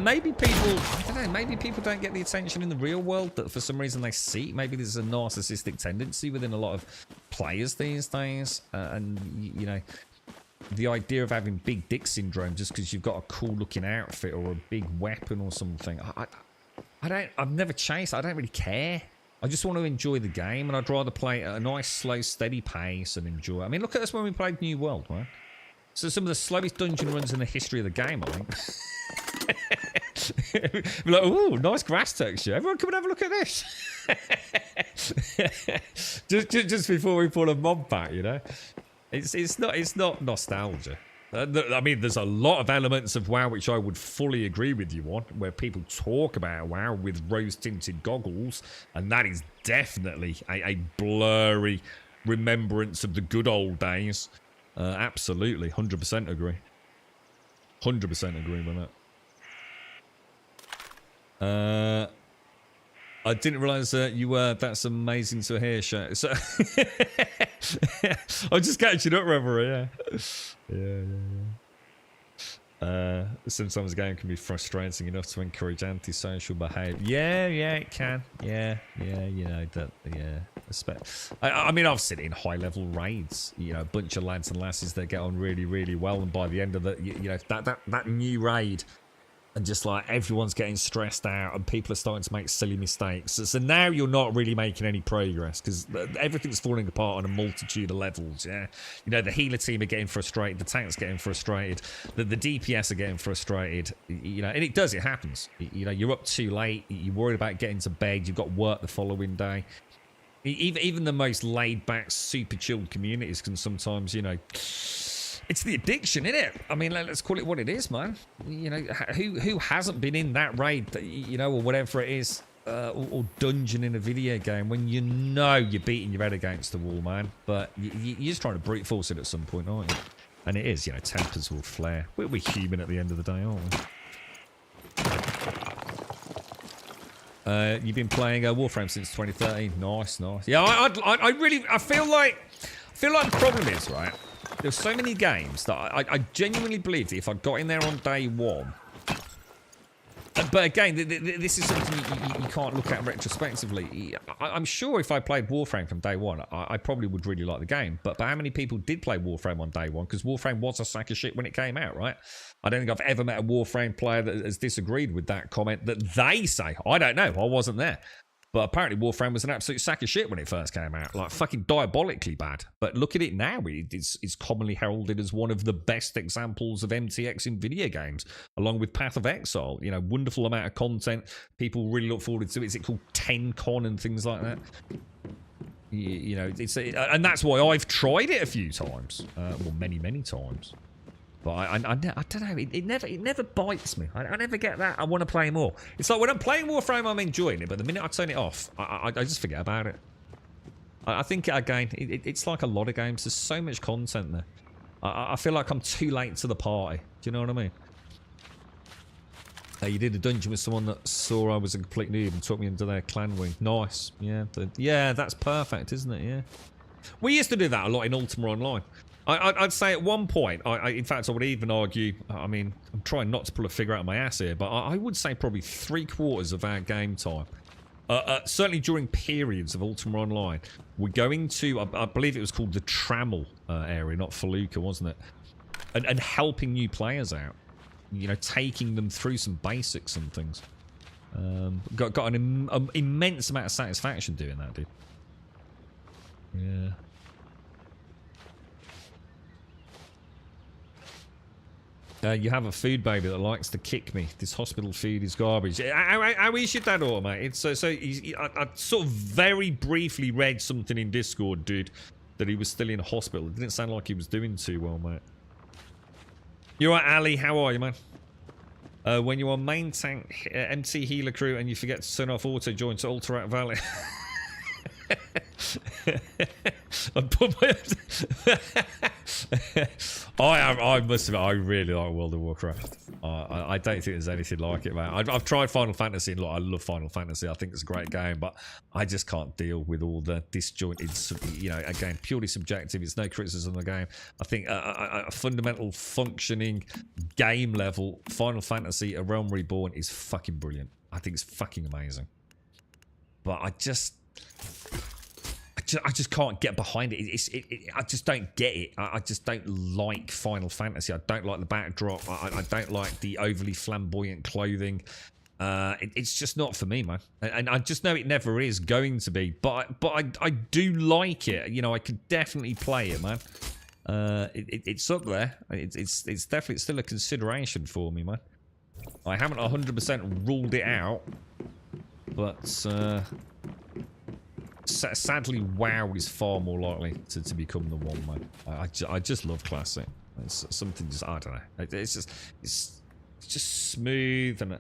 maybe people, I don't know, maybe people don't get the attention in the real world that for some reason they seek. Maybe there's a narcissistic tendency within a lot of players these days. And, you know, the idea of having big dick syndrome just because you've got a cool looking outfit or a big weapon or something. I've never chased. I don't really care. I just want to enjoy the game, and I'd rather play at a nice, slow, steady pace and enjoy it. I mean, look at us when we played New World, right? So some of the slowest dungeon runs in the history of the game, I think. We're like, ooh, nice grass texture. Everyone come and have a look at this. just before we pull a mob back, you know. It's not nostalgia. I mean, there's a lot of elements of WoW which I would fully agree with you on, where people talk about WoW with rose-tinted goggles, and that is definitely a blurry remembrance of the good old days. Absolutely, 100% agree. 100% agree with that. I didn't realise that you were. That's amazing to hear, Shay. So I'm just catching up, Reverie. Yeah. Sometimes the game can be frustrating enough to encourage antisocial behaviour. Yeah, it can. Yeah, you know that. Yeah. I mean, I've seen it in high-level raids. You know, a bunch of lads and lasses that get on really, really well, and by the end of the, you know, that new raid, And just like everyone's getting stressed out and people are starting to make silly mistakes. So now you're not really making any progress because everything's falling apart on a multitude of levels, yeah? You know, the healer team are getting frustrated, the tank's getting frustrated, the DPS are getting frustrated, you know, and it happens. You know, you're up too late, you're worried about getting to bed, you've got work the following day. Even the most laid-back, super chilled communities can sometimes, you know... It's the addiction, isn't it? I mean, let's call it what it is, man. You know, who hasn't been in that raid, you know, or whatever it is, or dungeon in a video game when you know you're beating your head against the wall, man. But you're just trying to brute force it at some point, aren't you? And it is, you know, tempers will flare. We're human at the end of the day, aren't we? You've been playing Warframe since 2013. Nice. Yeah, I feel like the problem is, right? There's so many games that I genuinely believe that if I got in there on day one... But again, this is something you can't look at retrospectively. I'm sure if I played Warframe from day one, I probably would really like the game. But how many people did play Warframe on day one? Because Warframe was a sack of shit when it came out, right? I don't think I've ever met a Warframe player that has disagreed with that comment that they say. I don't know. I wasn't there. But apparently Warframe was an absolute sack of shit when it first came out. Like, fucking diabolically bad. But look at it now. It's commonly heralded as one of the best examples of MTX in video games, along with Path of Exile. You know, wonderful amount of content. People really look forward to it. Is it called 10Con and things like that? You know, and that's why I've tried it a few times. Well, many times. But I don't know, it never bites me. I never get that. I want to play more. It's like when I'm playing Warframe, I'm enjoying it, but the minute I turn it off, I just forget about it. I think, again, it's like a lot of games. There's so much content there. I feel like I'm too late to the party. Do you know what I mean? You did a dungeon with someone that saw I was a complete noob and took me into their clan wing. Nice. Yeah, that's perfect, isn't it? Yeah. We used to do that a lot in Ultima Online. I'd say at one point, in fact, I would even argue, I mean, I'm trying not to pull a figure out of my ass here, but I would say probably 3/4 of our game time, certainly during periods of Ultima Online, we're going to, I believe it was called the Trammel area, not Felucca, wasn't it? And helping new players out, you know, taking them through some basics and things. Got an immense amount of satisfaction doing that, dude. Yeah. You have a food baby that likes to kick me. This hospital food is garbage. How is your dad, or mate? It's I sort of very briefly read something in Discord, dude, that he was still in hospital. It didn't sound like he was doing too well, mate. You alright, Ali? How are you, man? When you're on main tank, MC healer crew, and you forget to turn off auto join to Ultra Valley. I must admit, I really like World of Warcraft. I don't think there's anything like it, man. I've tried Final Fantasy, and look, I love Final Fantasy. I think it's a great game, but I just can't deal with all the disjointed, you know, again, purely subjective. It's no criticism of the game. I think a fundamental functioning game level Final Fantasy, A Realm Reborn is fucking brilliant. I think it's fucking amazing. But I just can't get behind it. I just don't get it. I just don't like Final Fantasy. I don't like the backdrop. I don't like the overly flamboyant clothing. It's just not for me, man. And I just know it never is going to be. But I do like it. You know, I could definitely play it, man. It's up there. It's definitely still a consideration for me, man. I haven't 100% ruled it out, but sadly, WoW is far more likely to become the one, man. I just love Classic. It's something just, I don't know. It's just smooth, and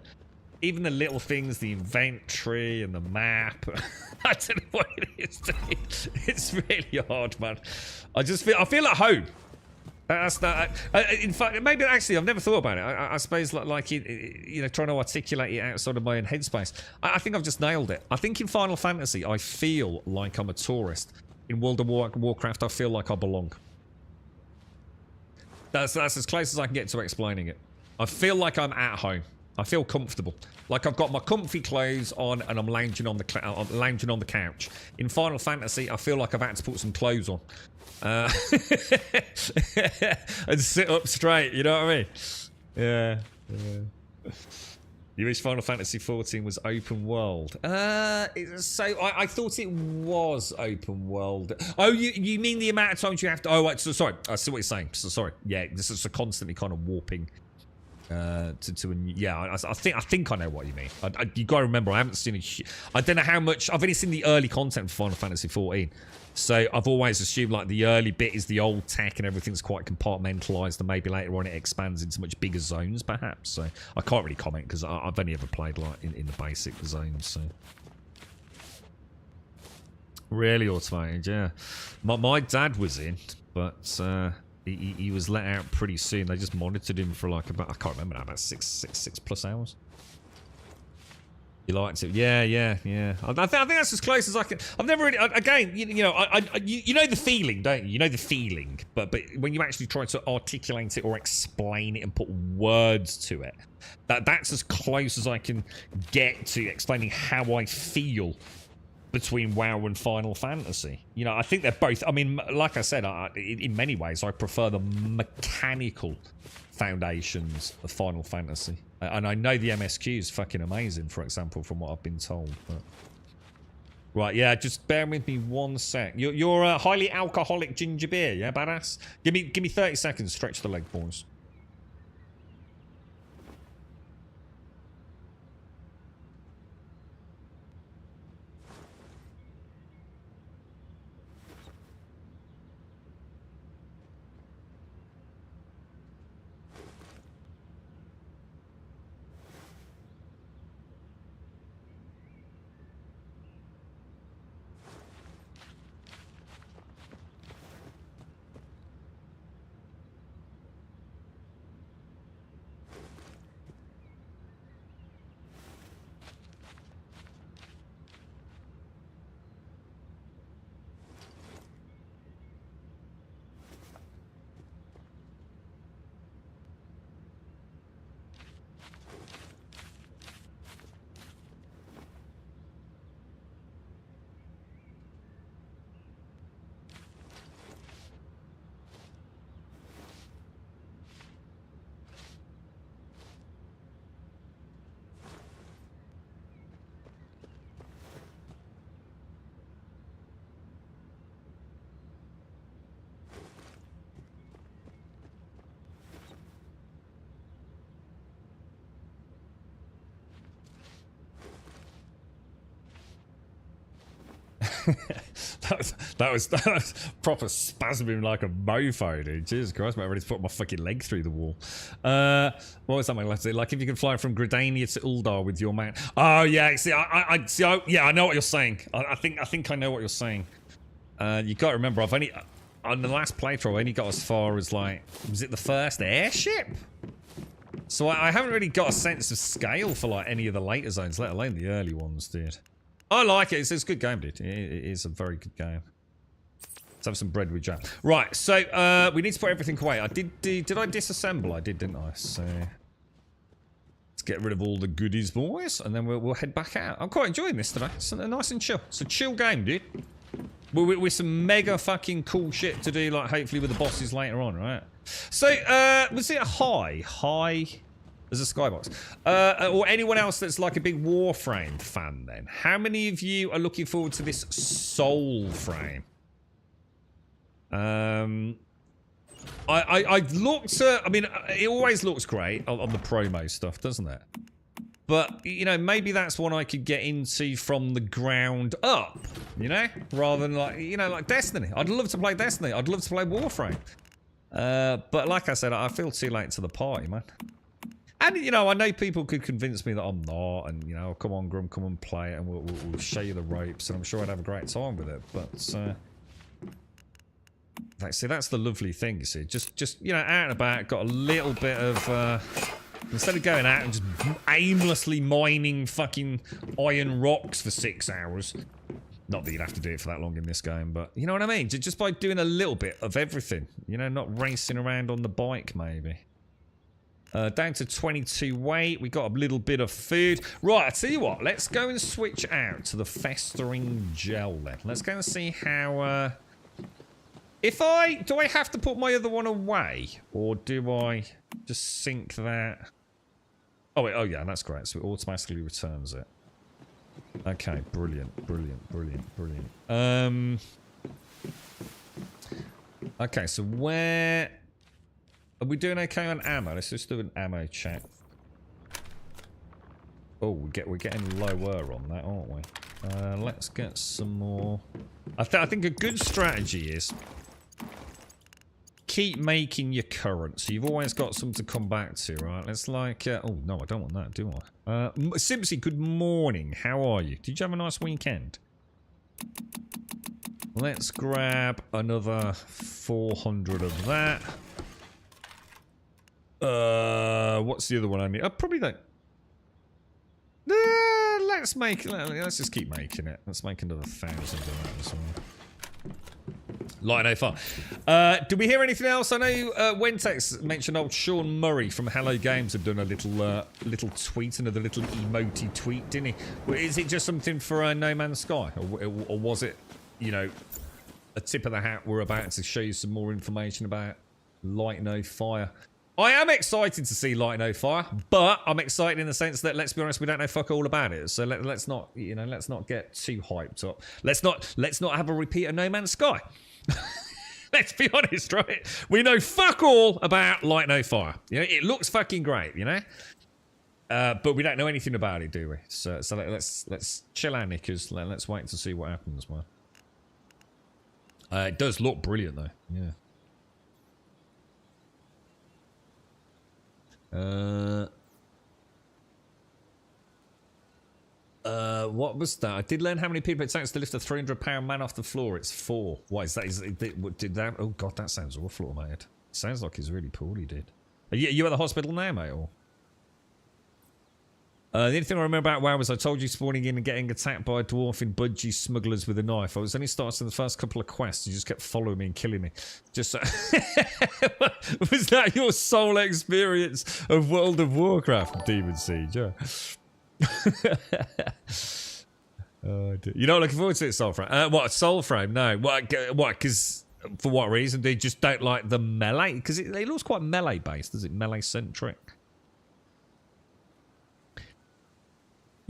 even the little things, the inventory and the map. I don't know what it is. It's really hard, man. I feel at home. That's not. In fact, maybe actually, I've never thought about it. I suppose, like you know, trying to articulate it outside of my own headspace. I think I've just nailed it. I think in Final Fantasy, I feel like I'm a tourist. In World of Warcraft, I feel like I belong. That's as close as I can get to explaining it. I feel like I'm at home. I feel comfortable, like I've got my comfy clothes on and I'm lounging on the couch. In Final Fantasy, I feel like I've had to put some clothes on and sit up straight. You know what I mean? Yeah. You wish Final Fantasy 14 was open world? I thought it was open world. Oh, you mean the amount of times you have to? Oh, right, so sorry. I see what you're saying. So sorry. Yeah, this is constantly kind of warping. Yeah, I think I know what you mean. You got to remember, I haven't seen I don't know how much. I've only seen the early content for Final Fantasy 14. So I've always assumed like the early bit is the old tech and everything's quite compartmentalized, and maybe later on it expands into much bigger zones, perhaps. So I can't really comment because I've only ever played like in the basic zones. So really automated, yeah. My dad was in, but he was let out pretty soon. They just monitored him for like about, I can't remember now, about six plus hours. You liked it? Yeah. I think that's as close as I can. I've never really, again, you know the feeling, don't you? You know the feeling, but when you actually try to articulate it or explain it and put words to it, that's as close as I can get to explaining how I feel between WoW and Final Fantasy. You know, I think they're both, I mean, like I said, in many ways, I prefer the mechanical foundations of Final Fantasy. And I know the MSQ is fucking amazing, for example, from what I've been told. But... Right, yeah, just bear with me 1 sec. You're a highly alcoholic ginger beer, yeah, badass? Give me 30 seconds, stretch the leg, boys. that was proper spasming like a mofo, dude. Jesus Christ, I'm ready to put my fucking leg through the wall. What was that my left? Like if you could fly from Gridania to Uldar with your man. Oh yeah, see, yeah, I know what you're saying. I think I know what you're saying. You got to remember, I've only on the last playthrough, I only got as far as like, was it the first airship? So I haven't really got a sense of scale for like any of the later zones, let alone the early ones, dude. I like it. It's a good game, dude. It is a very good game. Let's have some bread with jam. Right, so we need to put everything away. Did I disassemble? I did, didn't I? So let's get rid of all the goodies, boys, and then we'll head back out. I'm quite enjoying this today. It's nice and chill. It's a chill game, dude. With some mega fucking cool shit to do, like hopefully with the bosses later on, right? So was it a high? There's a skybox. Or anyone else that's like a big Warframe fan then. How many of you are looking forward to this Soulframe? I've looked at, I mean, it always looks great on the promo stuff, doesn't it? But, you know, maybe that's one I could get into from the ground up, you know? Rather than like, you know, like Destiny. I'd love to play Destiny. I'd love to play Warframe. But like I said, I feel too late to the party, man. And, you know, I know people could convince me that I'm not, and, you know, come on, Grum, come and play it, and we'll show you the ropes, and I'm sure I'd have a great time with it, but, see, that's the lovely thing, you see. Just you know, out and about, got a little bit of, instead of going out and just aimlessly mining fucking iron rocks for 6 hours, not that you'd have to do it for that long in this game, but, you know what I mean? Just by doing a little bit of everything, you know, not racing around on the bike, maybe. Down to 22 weight. We got a little bit of food. Right, I tell you what. Let's go and switch out to the festering gel then. Let's go and see how... do I have to put my other one away? Or do I just sink that? Oh, wait, oh yeah, that's great. So it automatically returns it. Okay, brilliant. Okay, so where... Are we doing okay on ammo? Let's just do an ammo check. Oh, we're getting lower on that, aren't we? Let's get some more... I think a good strategy is... Keep making your current, so you've always got something to come back to, right? Let's like... oh, no, I don't want that, do I? Simpsy, good morning. How are you? Did you have a nice weekend? Let's grab another 400 of that. What's the other one I need? Probably that... Let's just keep making it. Let's make another 1,000 of that as well. Light no far. Did we hear anything else? I know Wentex mentioned old Sean Murray from Hello Games had done a little tweet, another little emoji tweet, didn't he? Is it just something for No Man's Sky, or was it, you know, a tip of the hat? We're about to show you some more information about Light No Fire. I am excited to see Light No Fire, but I'm excited in the sense that, let's be honest, we don't know fuck all about it. So let's not, you know, let's not get too hyped up. Let's not have a repeat of No Man's Sky. Let's be honest, right? We know fuck all about Light No Fire. You know, it looks fucking great, you know, but we don't know anything about it, do we? So let's chill our knickers. Let's wait to see what happens, man. It does look brilliant, though. Yeah. What was that? I did learn how many people it takes to lift a 300-pound man off the floor. It's 4. What is that? Did that? Oh god, that sounds awful, mate. Sounds like he's really poorly, dude. Are you at the hospital now, mate? Or the only thing I remember about WoW was I told you spawning in and getting attacked by dwarfing budgie smugglers with a knife. I was only starting the first couple of quests. You just kept following me and killing me. Just was that your sole experience of World of Warcraft, Demon Siege? Yeah. Oh, you're not looking forward to it, Soulframe? What, Soulframe? No. What? Because for what reason? They just don't like the melee? Because it looks quite melee based. Is it melee centric?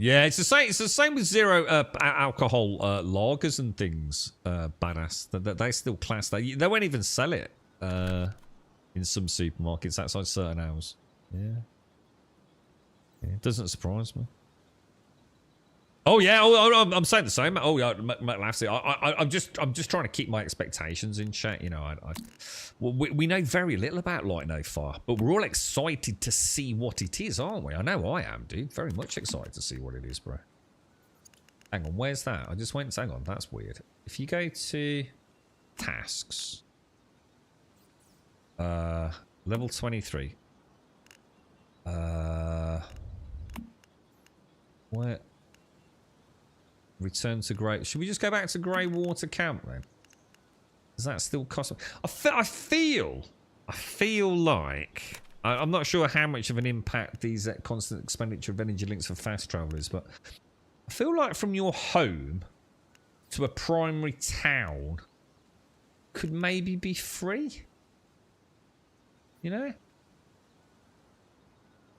Yeah, it's the same. It's the same with zero alcohol lagers and things. Badass. They still class that. They won't even sell it in some supermarkets outside certain hours. Yeah. It doesn't surprise me. Oh yeah, I'm saying the same. Oh yeah, Matt laughs. I'm just trying to keep my expectations in check. You know, we know very little about Light No Fire, but we're all excited to see what it is, aren't we? I know I am, dude. Very much excited to see what it is, bro. Hang on, where's that? I just went. Hang on, that's weird. If you go to tasks, level 23. Where? Return to Grey. Should we just go back to Grey Water Camp then? Is that still cost? I feel like I'm not sure how much of an impact these constant expenditure of energy links for fast travelers, but I feel like from your home to a primary town could maybe be free. You know?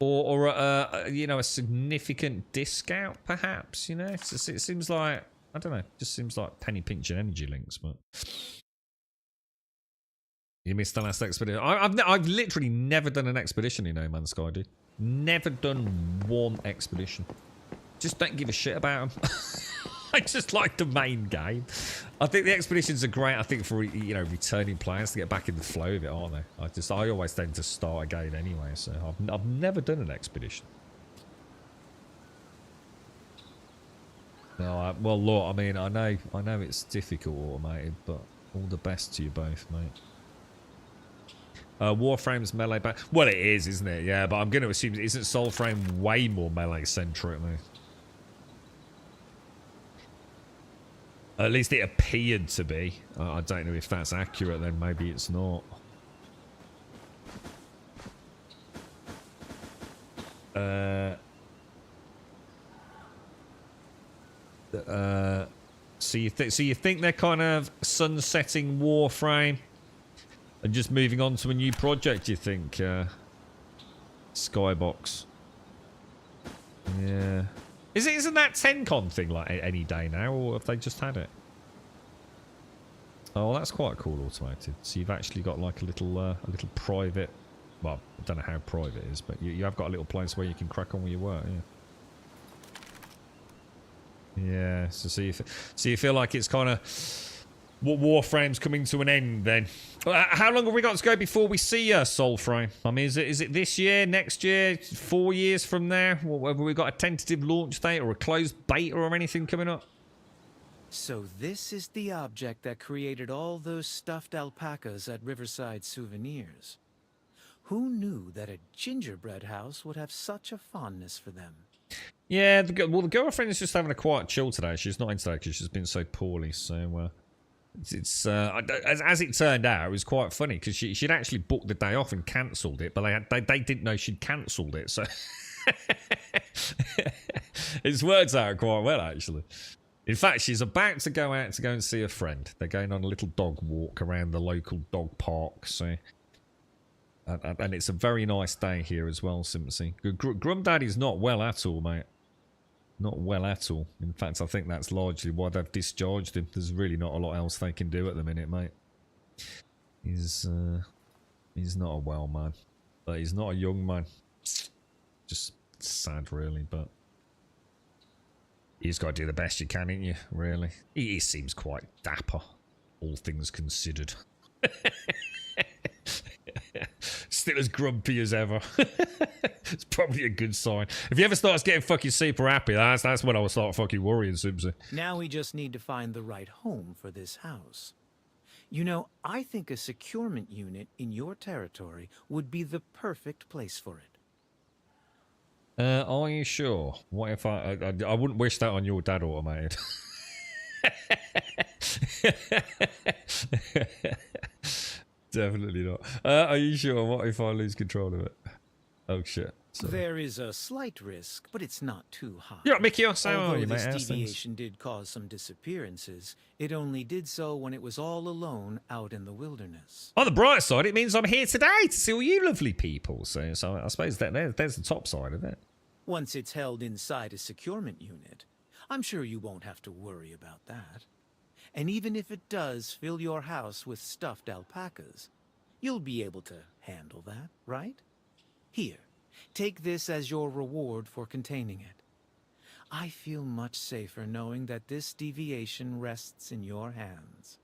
Or you know, a significant discount, perhaps. You know, it seems like, I don't know, just seems like penny pinching energy links. But you missed the last expedition. I've literally never done an expedition in No Man's Sky, dude. Never done one expedition. Just don't give a shit about them. I just like the main game. I think the expeditions are great. I think for, you know, returning players to get back in the flow of it, aren't they? I always tend to start again anyway. So I've never done an expedition. No, well, look, I mean, I know it's difficult automated, but all the best to you both, mate. Warframe's melee back. Well, it is, isn't it? Yeah, but I'm going to assume, isn't Soulframe way more melee centric, though? At least it appeared to be. I don't know if that's accurate then. Maybe it's not. So you think they're kind of sunsetting Warframe and just moving on to a new project, you think, Skybox? Yeah. Isn't that TenCon thing like any day now, or have they just had it? Oh, that's quite cool automated. So you've actually got like a little private. Well, I don't know how private it is, but you have got a little place where you can crack on with your work. Yeah. Yeah. So you feel like it's kind of Warframe's coming to an end then. How long have we got to go before we see Soulframe? I mean, is it this year, next year, 4 years from now? Have we got a tentative launch date or a closed beta or anything coming up? So this is the object that created all those stuffed alpacas at Riverside Souvenirs. Who knew that a gingerbread house would have such a fondness for them? Yeah, the girlfriend is just having a quiet chill today. She's not in today because she's been so poorly. So it's as it turned out, it was quite funny because she'd actually booked the day off and cancelled it, but they didn't know she'd cancelled it. So it's worked out quite well actually. In fact, she's about to go out to go and see a friend. They're going on a little dog walk around the local dog park. So. And it's a very nice day here as well, Simpsy. Grumdaddy's not well at all, mate. Not well at all. In fact, I think that's largely why they've discharged him. There's really not a lot else they can do at the minute, mate. He's not a well man. But he's not a young man. Just sad, really, but... You just got to do the best you can, ain't you, really? He seems quite dapper, all things considered. Still as grumpy as ever. It's probably a good sign. If he ever starts getting fucking super happy, that's when I will start fucking worrying, Simpsy. Now we just need to find the right home for this house. You know, I think a securement unit in your territory would be the perfect place for it. Are you sure? What if I wouldn't wish that on your dad, automated. Definitely not. Are you sure? What if I lose control of it? Oh shit. Sorry. There is a slight risk, but it's not too high. You're right, Mickey. How are you, mate? This deviation did cause some disappearances, it only did so when it was all alone out in the wilderness. On the bright side, it means I'm here today to see all you lovely people. So I suppose there's the top side of it. Once it's held inside a securement unit, I'm sure you won't have to worry about that. And even if it does fill your house with stuffed alpacas, you'll be able to handle that, right? Here, take this as your reward for containing it. I feel much safer knowing that this deviation rests in your hands.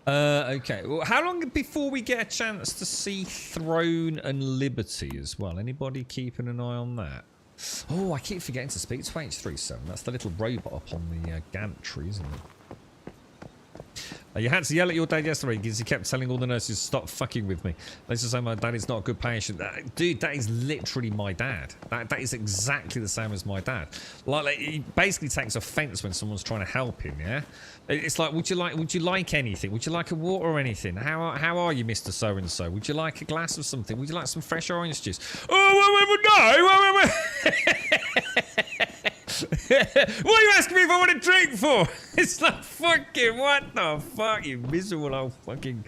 Okay. Well, how long before we get a chance to see Throne and Liberty as well? Anybody keeping an eye on that? Oh, I keep forgetting to speak to H37. That's the little robot up on the gantry, isn't it? You had to yell at your dad yesterday because he kept telling all the nurses to stop fucking with me. Let's just say my dad is not a good patient. Dude, that is literally my dad. That is exactly the same as my dad. Like he basically takes offence when someone's trying to help him. Yeah, it's like, would you like anything? Would you like a water or anything? How are you, Mr. So and So? Would you like a glass of something? Would you like some fresh orange juice? Oh, no. What are you asking me if I want a drink for? It's like fucking what the fuck, you miserable old fucking.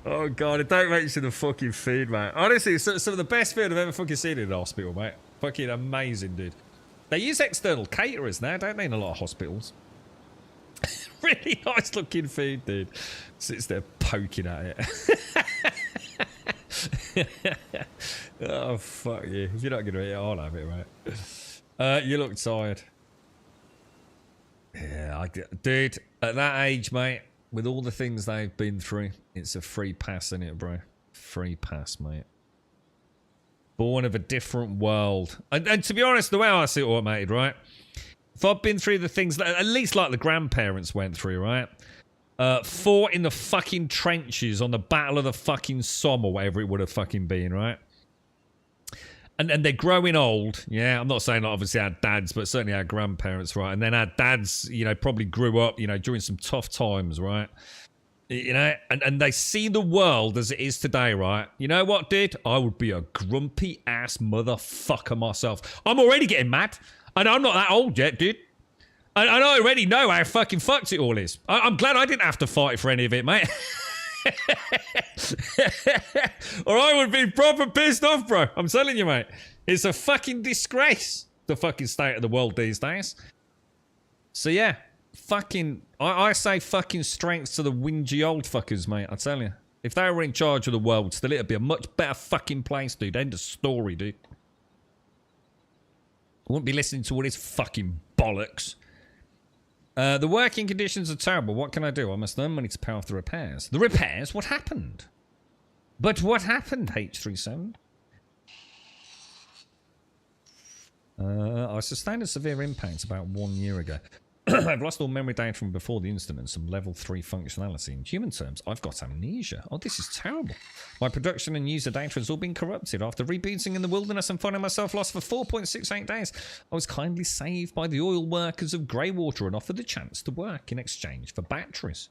Oh god, it don't mention the fucking food, mate. Honestly, some of the best food I've ever fucking seen in a hospital, mate. Fucking amazing, dude. They use external caterers now, don't they, in a lot of hospitals? Really nice looking food, dude. Sits there poking at it. Oh, fuck you. If you're not going to eat it, I'll have it, right? You look tired. Yeah, dude, at that age, mate, with all the things they've been through, it's a free pass, isn't it, bro? Free pass, mate. Born of a different world. And to be honest, the way I see it automated, right? If I've been through the things that, at least like the grandparents went through, right? Fought in the fucking trenches on the Battle of the fucking Somme or whatever it would have fucking been, right? And they're growing old, yeah? I'm not saying obviously our dads, but certainly our grandparents, right? And then our dads, you know, probably grew up, you know, during some tough times, right? You know, and they see the world as it is today, right? You know what, dude? I would be a grumpy ass motherfucker myself. I'm already getting mad. And I'm not that old yet, dude. And I already know how fucking fucked it all is. I'm glad I didn't have to fight for any of it, mate. Or I would be proper pissed off, bro. I'm telling you, mate. It's a fucking disgrace, the fucking state of the world these days. So yeah, fucking, I say fucking strengths to the whingy old fuckers, mate. I tell you. If they were in charge of the world still, it'd be a much better fucking place, dude. End of story, dude. I wouldn't be listening to all this fucking bollocks. The working conditions are terrible. What can I do? I must earn money to pay off the repairs. The repairs? What happened? But what happened, H37? I sustained a severe impact about 1 year ago. I've lost all memory data from before the incident and some level 3 functionality. In human terms, I've got amnesia. Oh, this is terrible. My production and user data has all been corrupted. After rebooting in the wilderness and finding myself lost for 4.68 days, I was kindly saved by the oil workers of Greywater and offered the chance to work in exchange for batteries.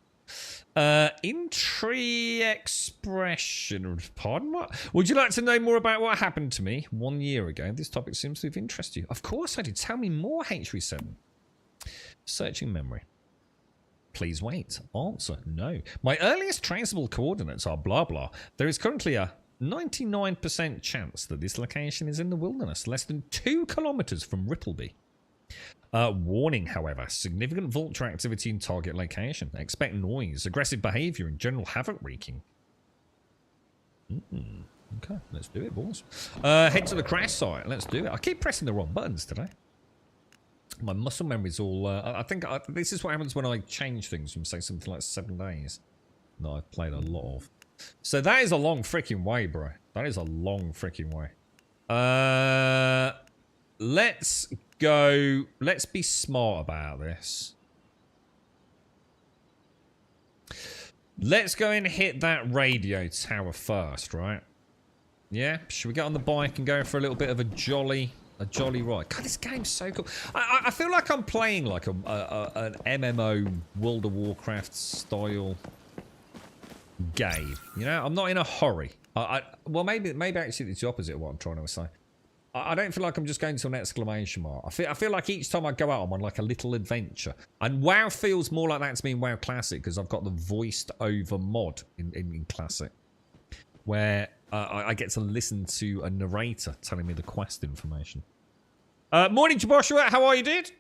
Intri expression. Pardon what? Would you like to know more about what happened to me 1 year ago? This topic seems to have interested you. Of course I did. Tell me more, H37. Searching memory. Please wait. Answer, no. My earliest traceable coordinates are blah blah. There is currently a 99% chance that this location is in the wilderness, less than 2 kilometers from Rippleby. Warning, however, significant vulture activity in target location. Expect noise, aggressive behavior, and general havoc wreaking. Okay, let's do it, boys. Head to the crash site. Let's do it. I keep pressing the wrong buttons today. My muscle memory's all... I think this is what happens when I change things from, say, something like 7 days. No, I've played a lot of. So that is a long freaking way, bro. That is a long freaking way. Let's go... Let's be smart about this. Let's go and hit that radio tower first, right? Yeah? Should we get on the bike and go for a little bit of a jolly ride? God, this game's so cool. I feel like I'm playing like an MMO World of Warcraft style game. You know, I'm not in a hurry. Well, maybe actually it's the opposite of what I'm trying to say. I don't feel like I'm just going to an exclamation mark. I feel like each time I go out, I'm on like a little adventure. And WoW feels more like that to me in WoW Classic because I've got the voiced over mod in Classic, where I get to listen to a narrator telling me the quest information. Morning, Joshua. How are you, dude?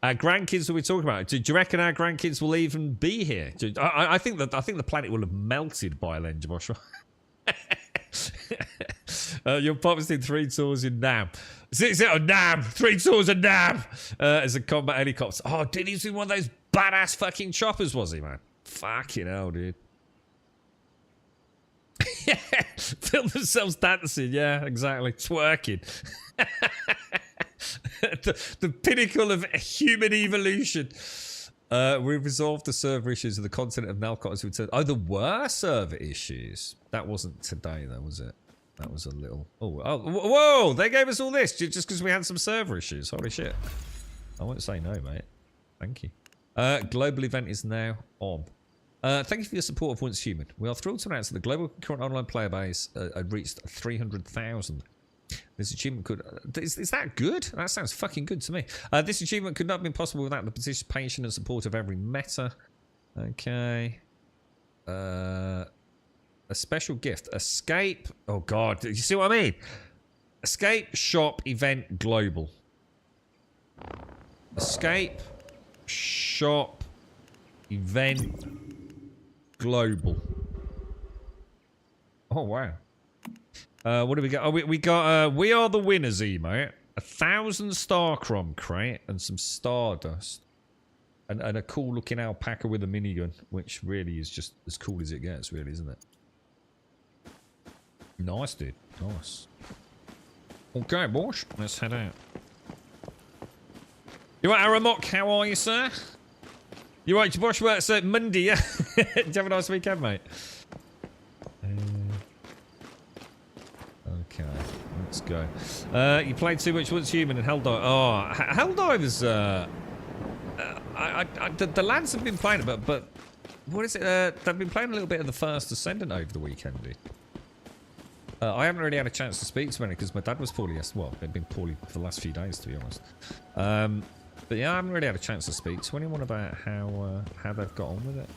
Our grandkids that we're talking about. Do you reckon our grandkids will even be here? I think the planet will have melted by then, Joshua. Your pop's in 3 tours in Nam. Nam. 3 tours in Nam. As a combat helicopter. Oh, dude, he's in one of those badass fucking choppers, was he, man? Fucking hell, dude. Yeah, film themselves dancing. Yeah, exactly. Twerking. the pinnacle of human evolution. We've resolved the server issues of the continent of Nalcott as we returned. Oh, there were server issues. That wasn't today, though, was it? That was a little... Oh, whoa! They gave us all this just because we had some server issues. Holy shit. I won't say no, mate. Thank you. Global event is now on. Thank you for your support of Once Human. We are thrilled to announce that the global current online player base had reached 300,000. This achievement could... is that good? That sounds fucking good to me. This achievement could not have been possible without the participation and support of every meta. Okay. A special gift. Escape... Oh, God. You see what I mean? Escape Shop Event Global. Escape Shop Event Global. Oh, wow. What do we got? Oh, we got, we are the winners, emote. 1,000 Starcrom crate and some Stardust. And a cool looking alpaca with a minigun, which really is just as cool as it gets, really, isn't it? Nice, dude. Nice. Okay, boys. Let's head out. You right, Aramok? How are you, sir? You right, Bosch? Well, it's Monday, yeah? Did you have a nice weekend, mate? Okay, let's go. You played too much Once Human and Helldive. Oh, Helldivers, the lads have been playing it, but what is it? They've been playing a little bit of the First Ascendant over the weekend, dude. I haven't really had a chance to speak to any because my dad was poorly yesterday. Well, they've been poorly for the last few days, to be honest. But yeah, I haven't really had a chance to speak to anyone about how they've got on with it.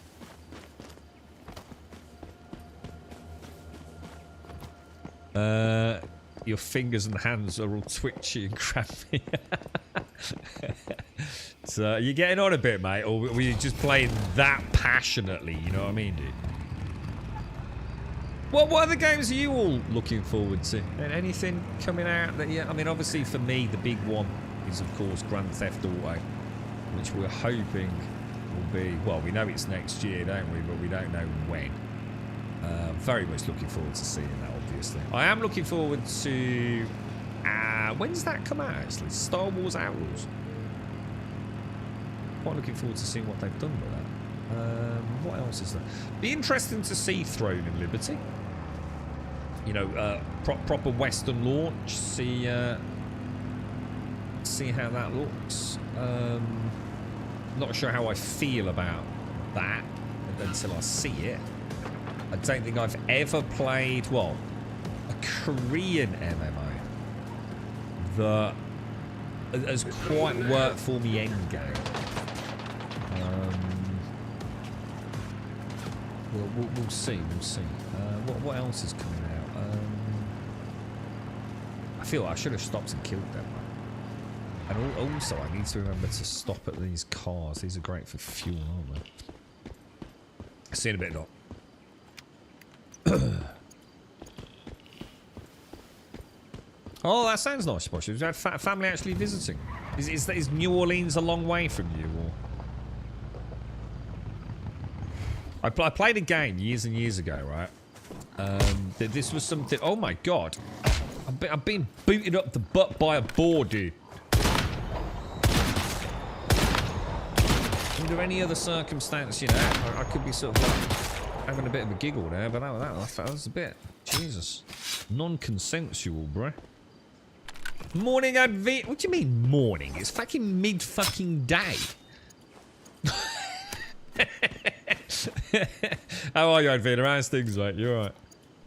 Your fingers and hands are all twitchy and crampy. So, you're getting on a bit, mate, or were you just playing that passionately? You know what I mean, dude? What other games are you all looking forward to? Anything coming out that I mean, obviously for me, the big one is, of course, Grand Theft Auto, which we're hoping will be, well, we know it's next year, don't we? But we don't know when. Very much looking forward to seeing that, obviously. I am looking forward to... when does that come out, actually? Star Wars Outlaws. Quite looking forward to seeing what they've done with that. What else is there? Be interesting to see Throne and Liberty. You know, proper Western launch. See how that looks. Not sure how I feel about that until I see it. I don't think I've ever played, well, a Korean MMO that has quite worked for me endgame. We'll see. We'll see. What else is coming out? I feel like I should have stopped and killed them. And also, I need to remember to stop at these cars. These are great for fuel, aren't they? See you in a bit, Doc. Oh, that sounds nice, Posh. Is that family actually visiting? Is New Orleans a long way from you, or? I played a game years and years ago, right? This was something... Oh, my God. I've been booted up the butt by a boar, dude. Under any other circumstance, you know, I could be sort of like having a bit of a giggle there, but that was a bit... Jesus. Non-consensual, bro. Morning, Advent. What do you mean morning? It's fucking mid-fucking day. How are you, Advent? How's things, mate? You alright?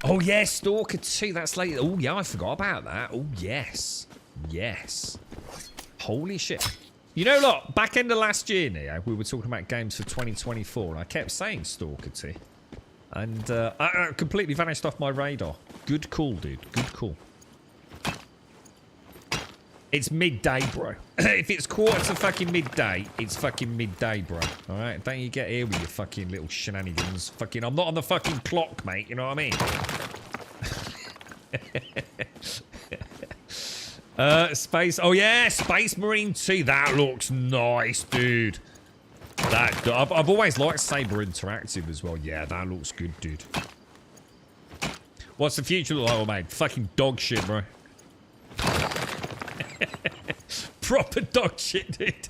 Oh, yeah, Stalker 2. That's late. Oh, yeah, I forgot about that. Oh, yes. Yes. Holy shit. You know, look, back end of last year, Neo, we were talking about games for 2024, and I kept saying Stalker 2. And I completely vanished off my radar. Good call, dude. Good call. It's midday, bro. If it's quarter to fucking midday, it's fucking midday, bro. Alright? Don't you get here with your fucking little shenanigans. Fucking, I'm not on the fucking clock, mate. You know what I mean? Space. Oh, yeah. Space Marine 2. That looks nice, dude. I've always liked Saber Interactive as well. Yeah, that looks good, dude. What's the future look like, old mate? Fucking dog shit, bro. Proper dog shit, dude.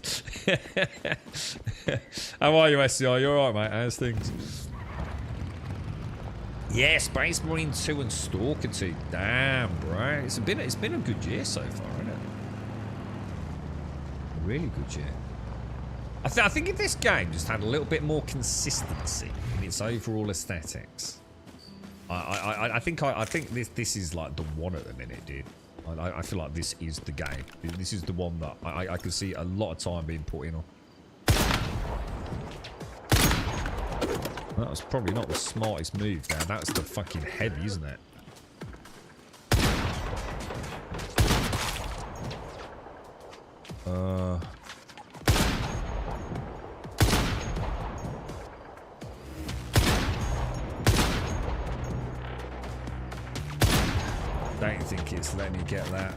How are you, SCR? You alright, mate? How's things? Yeah, Space Marine 2 and Stalker 2. Damn, bro. It's been a good year so far, isn't it? A really good year. I think if this game just had a little bit more consistency in its overall aesthetics, I think this is like the one at the minute, dude. I feel like this is the game. This is the one that I can see a lot of time being put in on. That was probably not the smartest move there. That's the fucking heavy, isn't it? Don't think it's letting me get that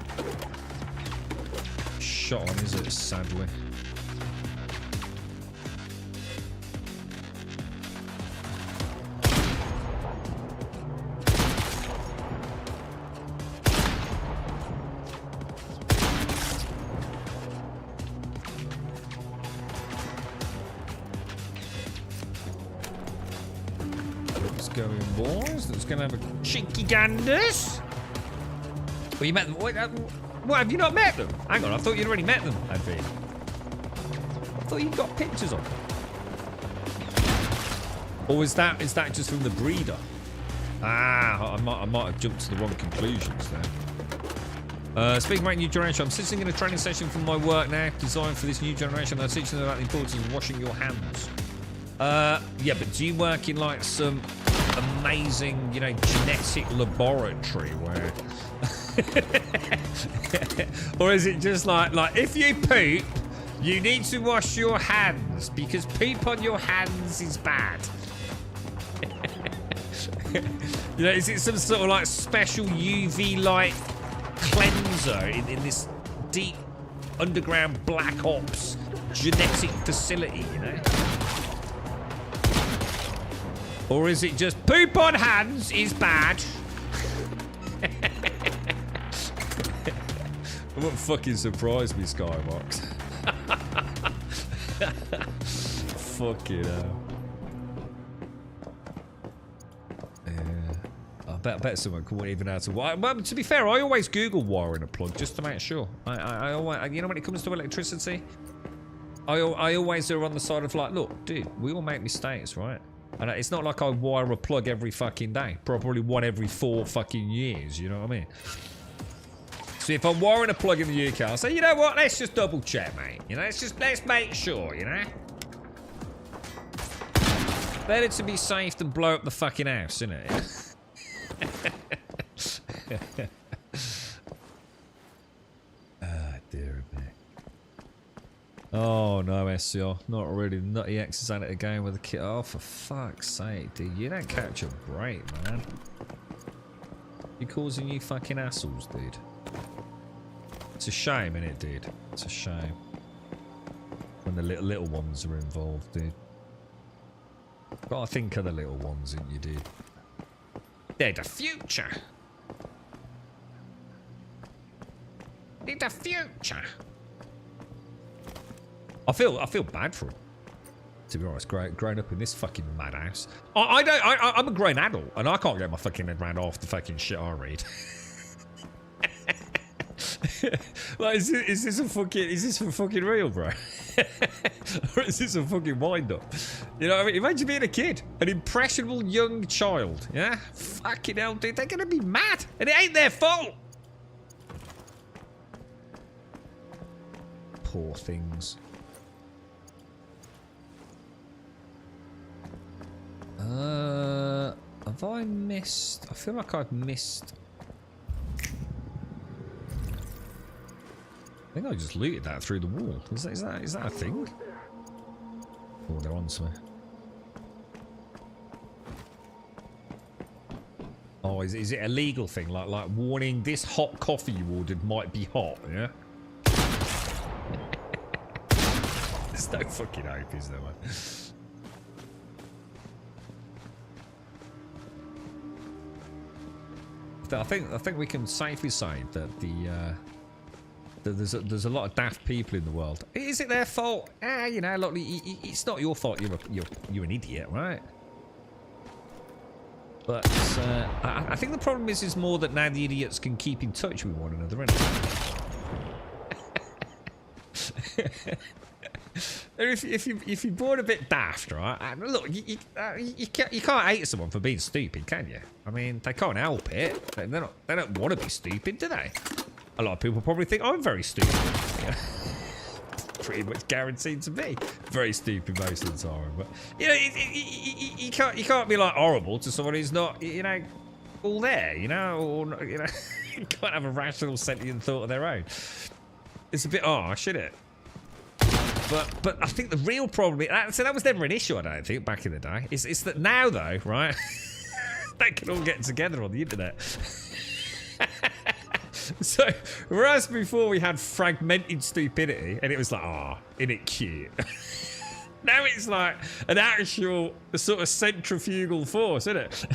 shot on, is it? Sadly. Let's go in, boys. Let's go and have a cheeky ganders. Well, you met them. What, have you not met them? Hang on, I thought you'd already met them, Advi. I thought you got pictures of them. Or is that just from the breeder? Ah, I might have jumped to the wrong conclusions there. Speaking about new generation, I'm sitting in a training session for my work now, designed for this new generation. I'm teaching them about the importance of washing your hands. Yeah, but do you work in like some amazing, you know, genetic laboratory where... or is it just like if you poop, you need to wash your hands because poop on your hands is bad? You know, is it some sort of like special UV light cleanser in this deep underground black ops genetic facility, you know? Or is it just poop on hands is bad? It wouldn't fucking surprise me, Skybox. Fucking hell. I bet someone couldn't even know how to wire. Well, to be fair, I always Google wiring a plug just to make sure. I always, you know, when it comes to electricity, I always are on the side of like, look, dude, we all make mistakes, right? And it's not like I wire a plug every fucking day. Probably one every 4 fucking years, you know what I mean? So if I'm wiring a plug in the UK, I'll say, you know what, let's just double check, mate. You know, let's make sure, you know? Better to be safe than blow up the fucking house, isn't it? Ah, dear me. Oh no, SCR, not really nutty exercise at a game with a kit. Oh, for fuck's sake, dude, you don't catch a break, man. You're causing you fucking assholes, dude. It's a shame, innit, dude? It's a shame when the little ones are involved, dude. Gotta think of the little ones, ain't you, dude? They're the future. They're the future. I feel bad for him. To be honest, growing up in this fucking madhouse. I'm a grown adult and I can't get my fucking head around half the fucking shit I read. Like, is this for fucking real, bro? Or is this a fucking wind-up? You know what I mean? Imagine being a kid, an impressionable young child, yeah? Fucking hell, dude, they're gonna be mad, and it ain't their fault. Poor things. Have I missed? I feel like I've missed. I think I just looted that through the wall. Is that a thing? Oh, they're on to me. Oh, is it a legal thing? Like warning, this hot coffee you ordered might be hot, yeah? There's no fucking hope, is there, man? I think we can safely say that there's a lot of daft people in the world. Is it their fault? You know, look, it's not your fault. You're an idiot, right? But I think the problem is more that now the idiots can keep in touch with one another, isn't it? If you're born a bit daft, right? And look, you can't hate someone for being stupid, can you? I mean, they can't help it. They don't want to be stupid, do they? A lot of people probably think I'm very stupid. Yeah. Pretty much guaranteed to be very stupid most of the time. But you know, you can't be like horrible to someone who's not, you know, all there. You know, or you know, can't have a rational sentient thought of their own. It's a bit harsh, isn't it? But I think the real problem, so that was never an issue, I don't think, back in the day. It's that now, though, right? They can all get together on the internet. So, whereas before we had fragmented stupidity, and it was like, oh, isn't it cute? Now it's like an actual sort of centrifugal force, isn't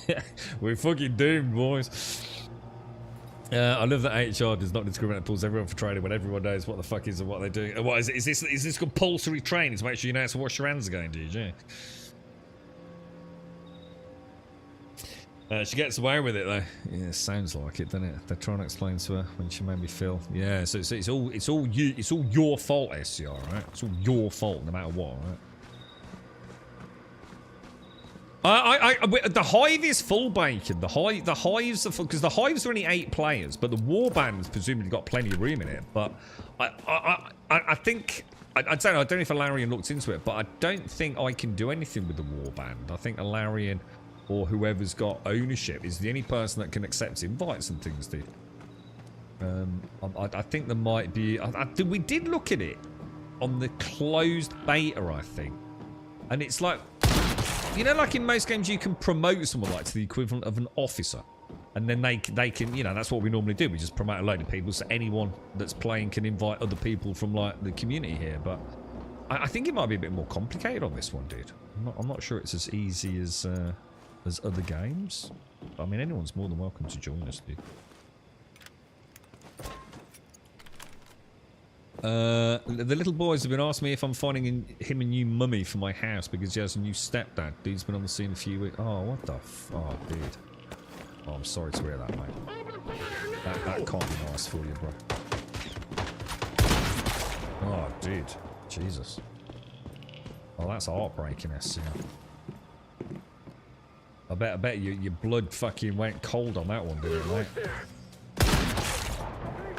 it? We're fucking doomed, boys. I love that HR does not discriminate and pulls everyone for training when everyone knows what the fuck is and what they're doing. What is it? Is this compulsory training to make sure you know how to wash your hands again, DJ? She gets away with it though. Yeah, sounds like it, doesn't it? They're trying to explain to her when she made me feel. Yeah, so it's all your fault, SCR, right? It's all your fault, no matter what, right? The hive is full, Bacon. The hives are full because the hives are only 8 players, but the warband's presumably got plenty of room in it. But I think I don't know if Alarion looked into it, but I don't think I can do anything with the warband. I think Alarion or whoever's got ownership is the only person that can accept invites and things, dude. I think there might be... we did look at it on the closed beta, I think. And it's like... You know, like in most games, you can promote someone like to the equivalent of an officer. And then they can, you know, that's what we normally do. We just promote a load of people so anyone that's playing can invite other people from, like, the community here. But I think it might be a bit more complicated on this one, dude. I'm not sure it's as easy as other games. I mean, anyone's more than welcome to join us, dude. The little boys have been asking me if I'm finding him a new mummy for my house because he has a new stepdad. Dude's been on the scene a few weeks. Oh, what the oh, dude. Oh, I'm sorry to hear that, mate. That can't be nice for you, bro. Oh, dude. Jesus. Oh, that's heartbreaking, SCR. I bet your blood fucking went cold on that one, didn't it, mate?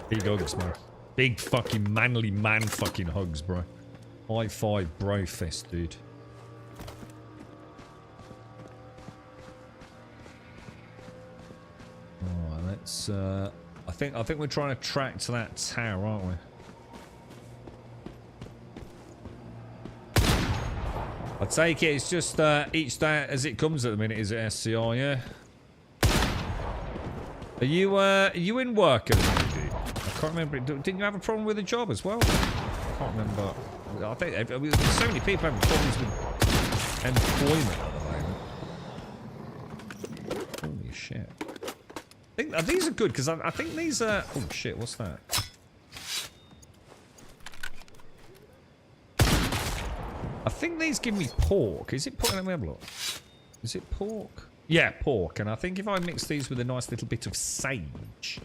Big hugs, man. Big fucking manly man fucking hugs, bro. High five, bro fist, dude. Alright, let's I think we're trying to track to that tower, aren't we? I take it it's just each day as it comes at the minute, is it, SCR, yeah? Are you in work at the minute, dude? I can't remember. Didn't you have a problem with a job as well? I can't remember. I think there's so many people having problems with employment at the moment. Holy shit. These are good because I think these are... Oh shit, what's that? I think these give me pork. Is it pork? Let me have a look. Is it pork? Yeah, pork. And I think if I mix these with a nice little bit of sage...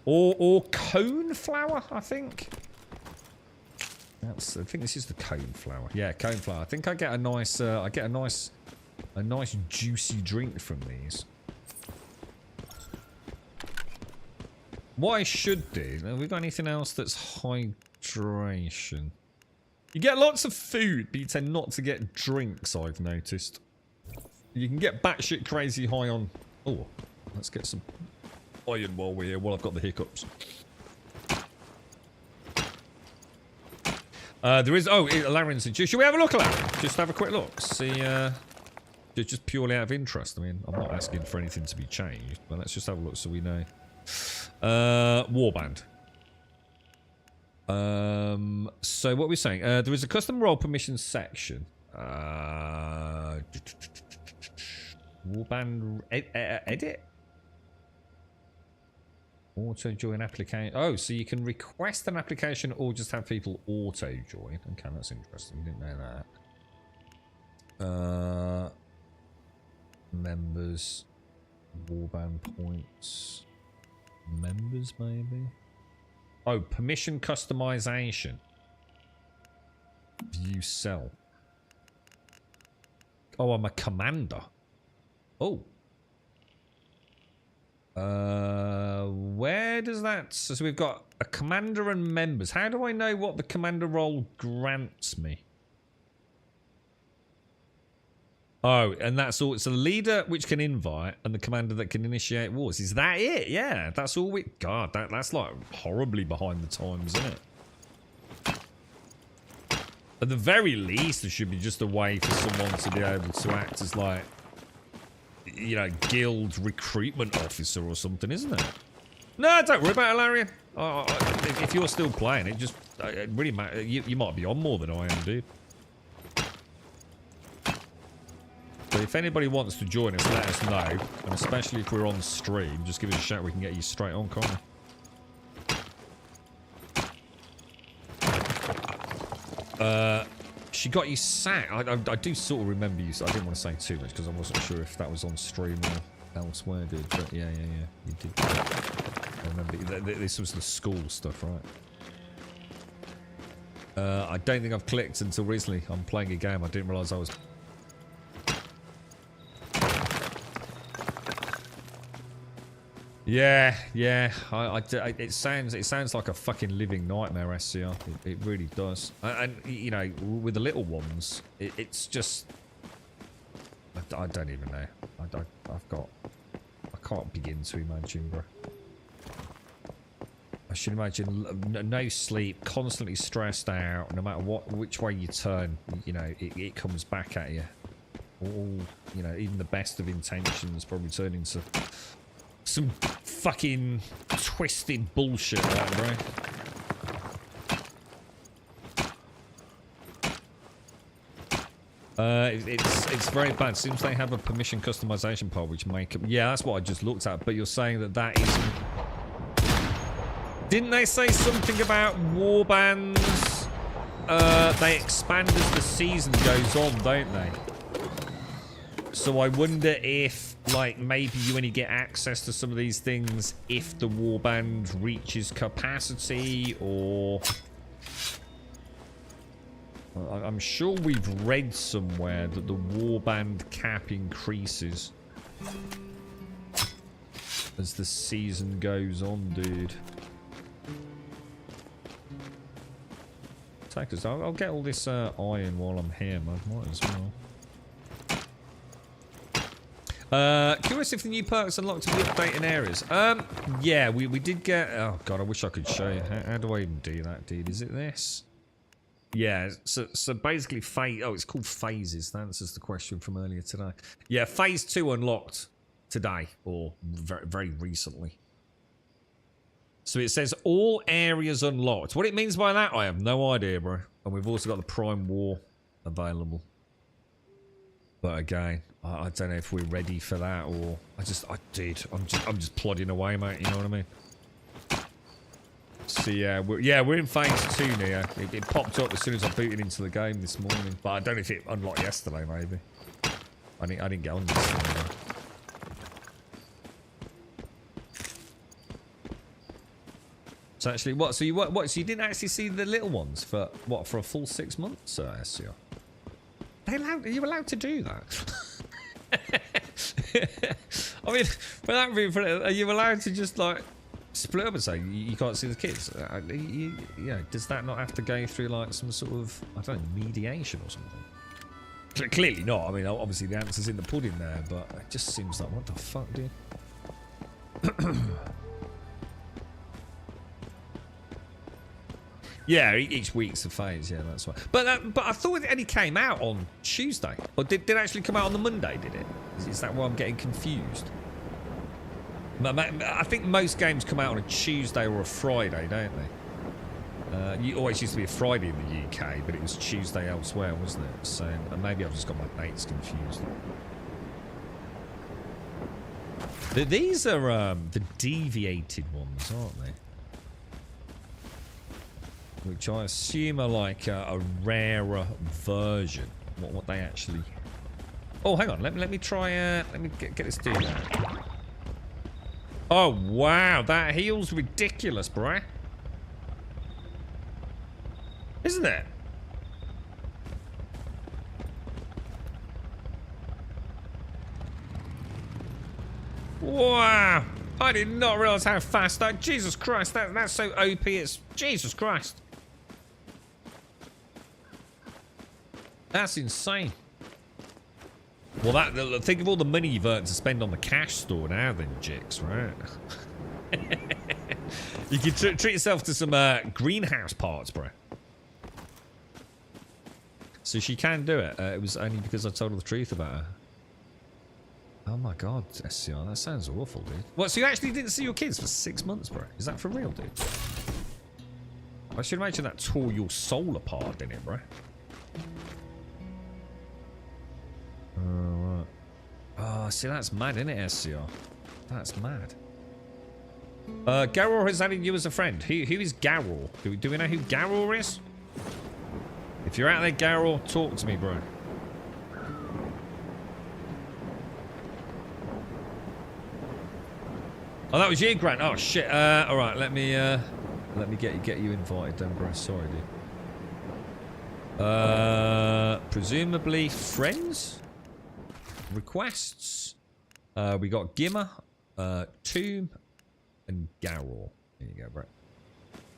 Or cone flour, I think. I think this is the cone flour. Yeah, cone flour. I think I get a nice a nice juicy drink from these. What I should do, have we got anything else that's hydration? You get lots of food, but you tend not to get drinks, I've noticed. You can get batshit crazy high on... Oh, let's get some iron while we're here, while I've got the hiccups. There is... Oh, Alarion said... Should we have a look, Alarion? Just have a quick look. See, just purely out of interest. I mean, I'm not asking for anything to be changed, but let's just have a look so we know. Warband. So what we're saying, there is a custom role permissions section. Warband edit? Auto join application. Oh, so you can request an application or just have people auto join. Okay, that's interesting. Didn't know that. Members, warband points, members maybe. Oh, permission customization. View cell. Oh, I'm a commander. Oh. Where does that... So we've got a commander and members. How do I know what the commander role grants me? Oh, and that's all. It's a leader which can invite and the commander that can initiate wars. Is that it? Yeah, that's all we... God, that's like horribly behind the times, isn't it? At the very least, there should be just a way for someone to be able to act as like... You know, guild recruitment officer or something, isn't it? No, don't worry about it, Alarion. If you're still playing it, just it really matter. You might be on more than I am, dude. So if anybody wants to join us, let us know. And especially if we're on stream, just give us a shout. We can get you straight on, can't we? She got you sacked. I do sort of remember you. I didn't want to say too much because I wasn't sure if that was on stream or elsewhere, dude. But yeah, you did. I remember this was the school stuff, right? I don't think I've clicked until recently. I'm playing a game. I didn't realise I was. Yeah, yeah. It sounds like a fucking living nightmare, SCR. It really does. And you know, with the little ones, it's just. I don't even know. I can't begin to imagine, bro. I should imagine no sleep, constantly stressed out. No matter which way you turn, you know, it comes back at you. All, you know, even the best of intentions probably turn into some fucking twisted bullshit, like, bro. It's very bad. Seems they have a permission customization part which make it. Yeah, that's what I just looked at. But you're saying that isn't. Didn't they say something about warbands? They expand as the season goes on, don't they? So I wonder if, like, maybe you only get access to some of these things if the warband reaches capacity, or... I'm sure we've read somewhere that the warband cap increases as the season goes on, dude. Take us. I'll get all this iron while I'm here, man. Might as well. Curious if the new perks unlocked to the updating areas. Yeah, we did get. Oh god, I wish I could show you. How do I even do that, dude? Is it this? Yeah. So basically, oh, it's called phases. That answers the question from earlier today. Yeah, phase 2 unlocked today, or very, very recently. So it says all areas unlocked. What it means by that, I have no idea, bro. And we've also got the Prime War available. But again, I don't know if we're ready for that, or I'm just plodding away, mate. You know what I mean? So yeah, we're in phase 2 now. It popped up as soon as I booted into the game this morning, but I don't know if it unlocked yesterday. Maybe I didn't get on this thing, though. So actually, what? So you didn't actually see the little ones for what? For a full 6 months, SCR? Are you allowed to do that? I mean, without being funny, are you allowed to just like split up and say you can't see the kids? Yeah, does that not have to go through like some sort of, I don't know, mediation or something? Clearly not. I mean, obviously the answer's in the pudding there, but it just seems like, what the fuck, dude? Yeah, each week's a phase. Yeah, that's right. But I thought it only came out on Tuesday, or did it actually come out on the Monday? Did it? Is that why I'm getting confused? I think most games come out on a Tuesday or a Friday, don't they? You always used to be a Friday in the UK, but it was Tuesday elsewhere, wasn't it? So maybe I've just got my dates confused. These are the deviated ones, aren't they? Which I assume are like a rarer version. What they actually... Oh, hang on. Let me try... let me get this dude out. Oh, wow. That heal's ridiculous, bruh. Isn't it? Wow. I did not realise how fast that... Jesus Christ. That's so OP. It's... Jesus Christ. That's insane. Well, think of all the money you've earned to spend on the cash store now, then, Jix, right? You can treat yourself to some greenhouse parts, bro. So she can do it. It was only because I told her the truth about her. Oh my god, SCR, that sounds awful, dude. What, so you actually didn't see your kids for 6 months, bro? Is that for real, dude? I should imagine that tore your soul apart, didn't it, bro? Right. Oh, see, that's mad, isn't it, SCR? That's mad. Garor has added you as a friend. Who is Garor? Do we know who Garor is? If you're out there, Garor, talk to me, bro. Oh, that was you, Grant. Oh shit. All right, let me get you invited, then, bro. Sorry, dude. Presumably friends. Requests. We got Gimmer, Tomb, Garrow. There you go, bro.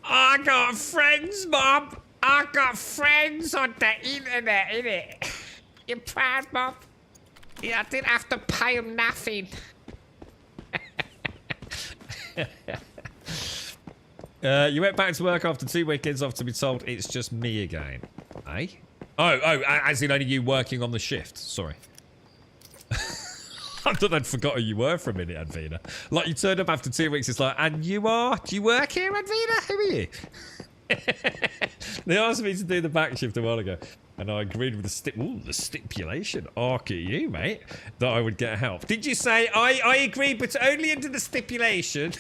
I got friends, Mom. I got friends on the internet, innit? You proud, Mom? Yeah, I didn't have to pay them nothing. You went back to work after 2 weekends off to be told it's just me again. Eh? Oh, as in only you working on the shift. Sorry. I thought I'd forgotten you were for a minute, Advina. Like, you turned up after 2 weeks, it's like, and you are? Do you work here, Advina? Who are you? They asked me to do the back shift a while ago, and I agreed with the stipulation. Ark at you, mate, that I would get help. Did you say, I agreed, but only under the stipulation?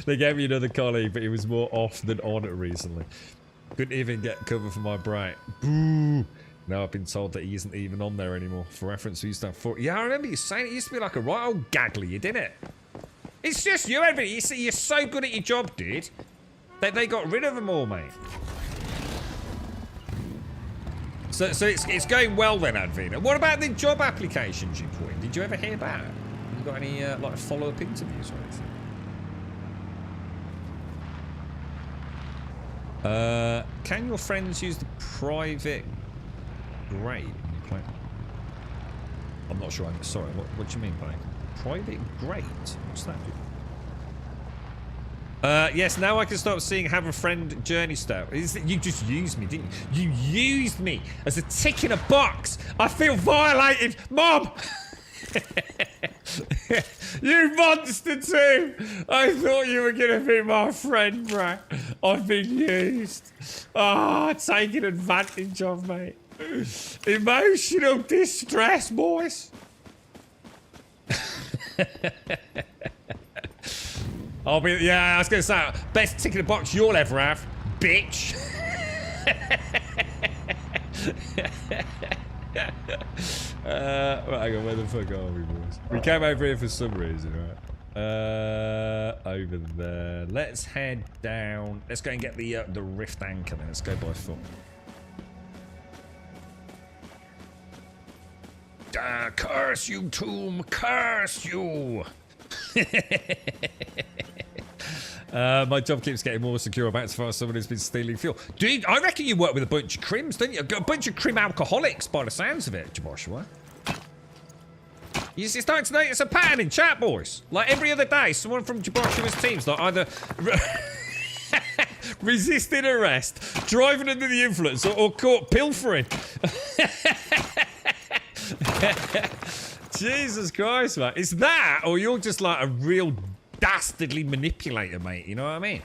They gave me another colleague, but he was more off than on recently. Couldn't even get cover for my bright. Boo! Now I've been told that he isn't even on there anymore. For reference, we used to have 4. Yeah, I remember you saying it used to be like a right old gaggly, you didn't it? It's just you, everybody. You see, you're so good at your job, dude, that they got rid of them all, mate. So it's going well then, Advina. What about the job applications you put in? Did you ever hear back? Have you got any like follow-up interviews or anything? Can your friends use the private grade when you play? I'm not sure. I'm sorry. What do you mean by private grade? What's that do? Yes, now I can start seeing have a friend journey stuff. You just used me, didn't you? You used me as a tick in a box. I feel violated, Mom. You monster too! I thought you were gonna be my friend, bro. I've been used. Ah, taken advantage of, mate. Emotional distress, boys. I'll be, yeah, I was gonna say, best tick in the box you'll ever have, bitch. Right, hang on, where the fuck are we, boys? We came over here for some reason, right? Over there. Let's head down. Let's go and get the rift anchor then. Let's go by foot. Curse you, Tomb! Curse you! My job keeps getting more secure. About to find someone who's been stealing fuel. Dude, I reckon you work with a bunch of crims, don't you? A bunch of crim alcoholics by the sounds of it, Joshua. You're starting to notice a pattern in chat, boys. Like every other day, someone from Joshua's team's like either resisting arrest, driving under the influence, or caught pilfering. Jesus Christ, man. It's that, or you're just like a real dastardly manipulator, mate. You know what I mean?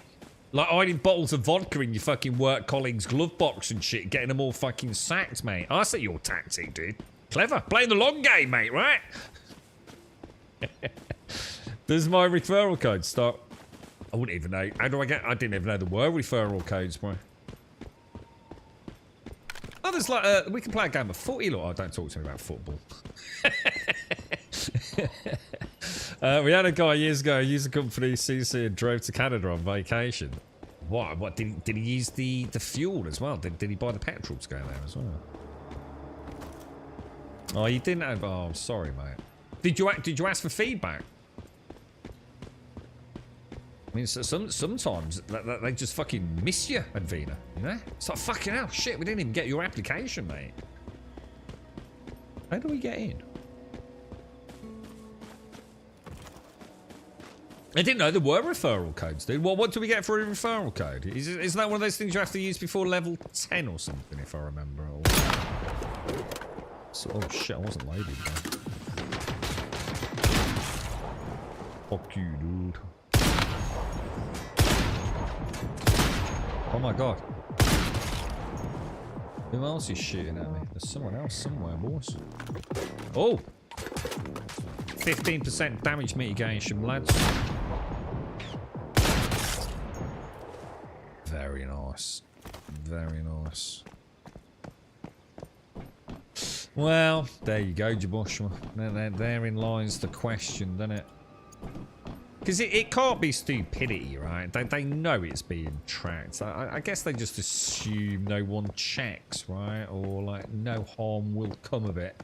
Like hiding bottles of vodka in your fucking work colleagues' glove box and shit, getting them all fucking sacked, mate. I see your tactic, dude. Clever. Playing the long game, mate, right? Does my referral code start? I wouldn't even know. How do I get? I didn't even know there were referral codes, bro. Oh, there's like we can play a game of footy. Look, oh, don't talk to me about football. We had a guy years ago who used a company CC and drove to Canada on vacation. What did he use the fuel as well? Did he buy the petrol to go there as well? Oh, you didn't have. Oh, I'm sorry, mate. Did you ask for feedback? I mean, sometimes they just fucking miss you, Advina. You know? It's like, fucking hell, shit, we didn't even get your application, mate. How do we get in? I didn't know there were referral codes, dude. What do we get for a referral code? Isn't that one of those things you have to use before level 10 or something, if I remember? So, oh shit, I wasn't loaded, man. Fuck you, dude. Oh my god. Who else is shooting at me? There's someone else somewhere, boys. Oh! 15% damage mitigation, lads. Very nice. Very nice. Well, there you go, Joshua. Therein lies the question, doesn't it? Because it can't be stupidity, right? They know it's being tracked. I guess they just assume no one checks, right? Or like no harm will come of it.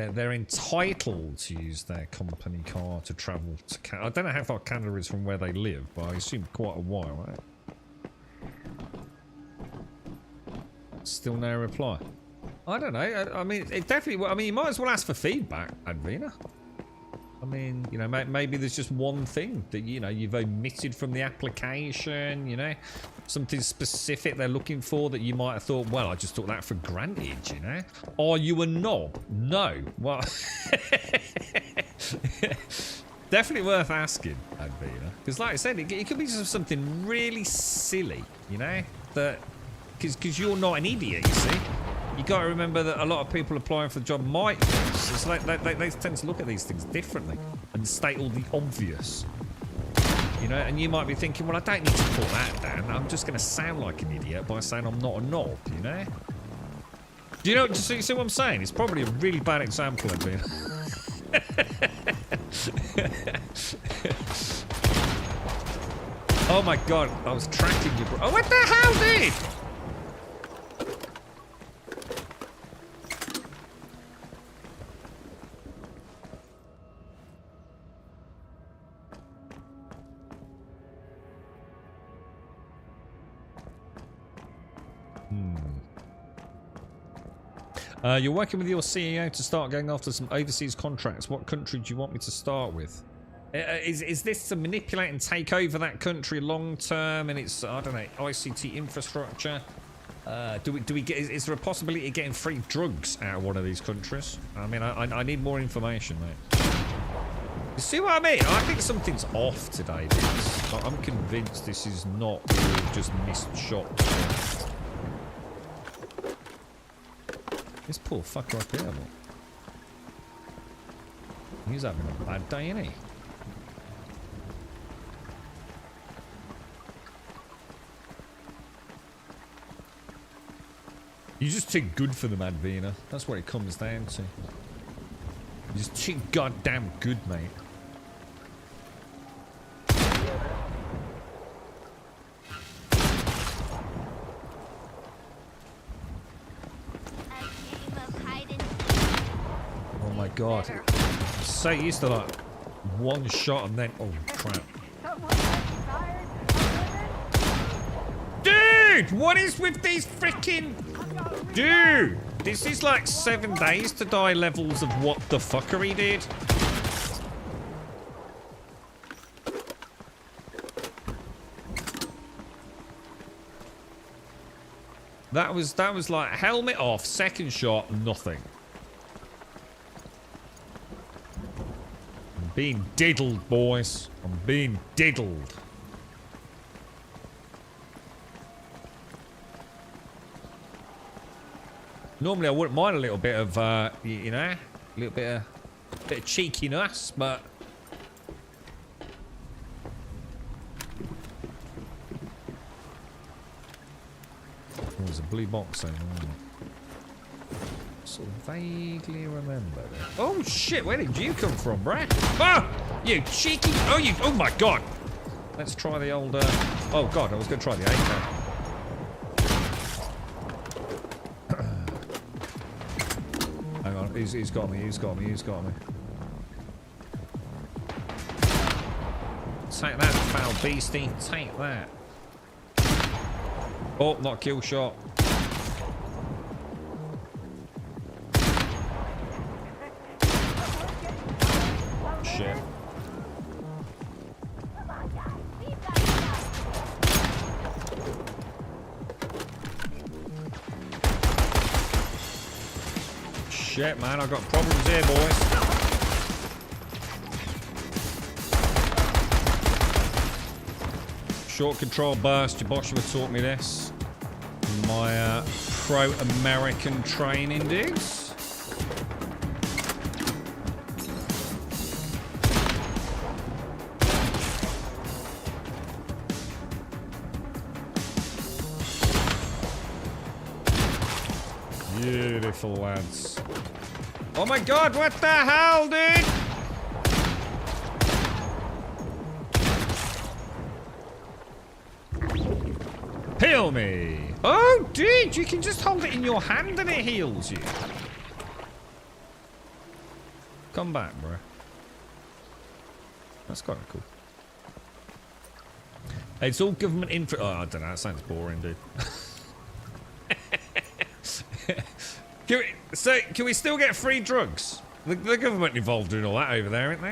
They're entitled to use their company car to travel to Canada. I don't know how far Canada is from where they live, but I assume quite a while, right? Still no reply. I don't know. I mean, it definitely... I mean, you might as well ask for feedback, Advina. I mean, you know, maybe there's just one thing that, you know, you've omitted from the application, you know? Something specific they're looking for that you might have thought, well, I just took that for granted, you know? Are you a knob? No. Well... Definitely worth asking, Advina. Because like I said, it could be just something really silly, you know? That... Because you're not an idiot, you see? You got to remember that a lot of people applying for the job might be. It's like they tend to look at these things differently and state all the obvious. You know, and you might be thinking, well, I don't need to put that down. I'm just going to sound like an idiot by saying I'm not a knob, you know? Do you know, so you see what I'm saying? It's probably a really bad example of being... Oh my god, I was tracking you, bro. Oh, what the hell, dude? You're working with your CEO to start going after some overseas contracts. What country do you want me to start with? Is this to manipulate and take over that country long term and its, I don't know, ICT infrastructure? Do we get, is there a possibility of getting free drugs out of one of these countries? I mean, I need more information, mate. You see what I mean? I think something's off today, dudes. I'm convinced this is not just missed shots. This poor fucker up here, look. He's having a bad day, isn't he? You're just too good for them, Advina. That's what it comes down to. You're just too goddamn good, mate. Oh my god. I'm so used to like one shot and then... Oh crap. Dude! What is with these freaking... Dude! This is like 7 days to die levels of what the fuckery did. That was like helmet off, second shot, nothing. I'm being diddled, boys. I'm being diddled. Normally I wouldn't mind a little bit of, you know, a little bit of cheekiness, but... Oh, there's a blue box there. Sort of vaguely remember that. Oh shit, where did you come from, bruh? Oh! You cheeky... Oh, you... Oh my god! Let's try the old, Oh god, I was going to try the AK. He's got me, he's got me, he's got me. Take that, foul beastie. Take that. Oh, not a kill shot. Shit. Shit, man, I've got problems here, boys. Short control burst, Joshua taught me this. My pro-American training dudes. Beautiful, lads. Oh my god, what the hell, dude? Heal me. Oh, dude, you can just hold it in your hand and it heals you. come back, bro. That's kind of cool. It's all government info. Oh, I don't know. That sounds boring, dude. Can we still get free drugs? The government involved in all that over there, aren't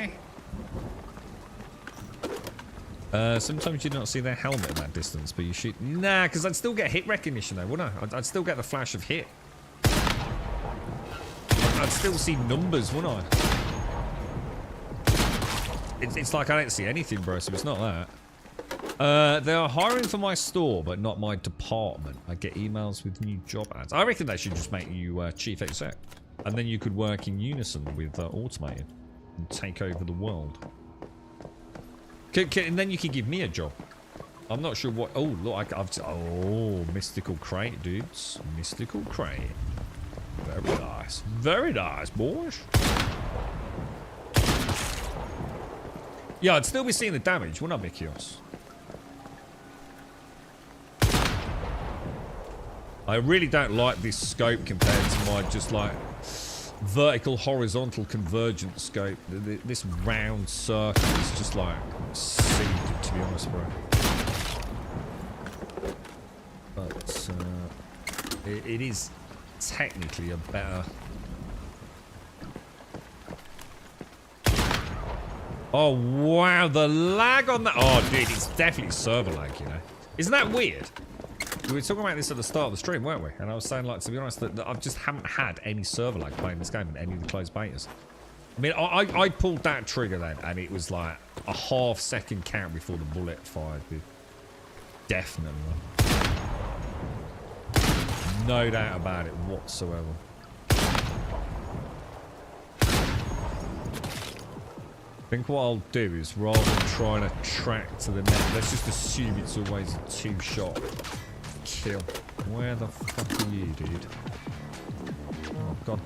they? Sometimes you don't see their helmet at that distance, but you shoot. Nah, because I'd still get hit recognition though, wouldn't I? I'd still get the flash of hit. I'd still see numbers, wouldn't I? It's like I don't see anything, bro, so it's not that. They are hiring for my store, but not my department. I get emails with new job ads. I reckon they should just make you chief exec. And then you could work in unison with Automated and take over the world. And then you can give me a job. I'm not sure what... Oh, look, oh, mystical crate, dudes. Mystical crate. Very nice. Very nice, boys. Yeah, I'd still be seeing the damage, wouldn't I, Mikios? I really don't like this scope compared to my just like vertical horizontal convergent scope. This round circle is just like seeded, to be honest, bro. But it is technically a better... Oh wow, the lag on that. Oh dude, it's definitely server lag, you know. Isn't that weird? We were talking about this at the start of the stream, weren't we? And I was saying, like, to be honest, that I just haven't had any server lag playing this game in any of the closed betas. I mean, I pulled that trigger then, and it was like a half-second count before the bullet fired, dude. Definitely. No doubt about it whatsoever. I think what I'll do is, rather than trying to track to the net, let's just assume it's always a two-shot kill. Where the fuck are you, dude? Oh, God.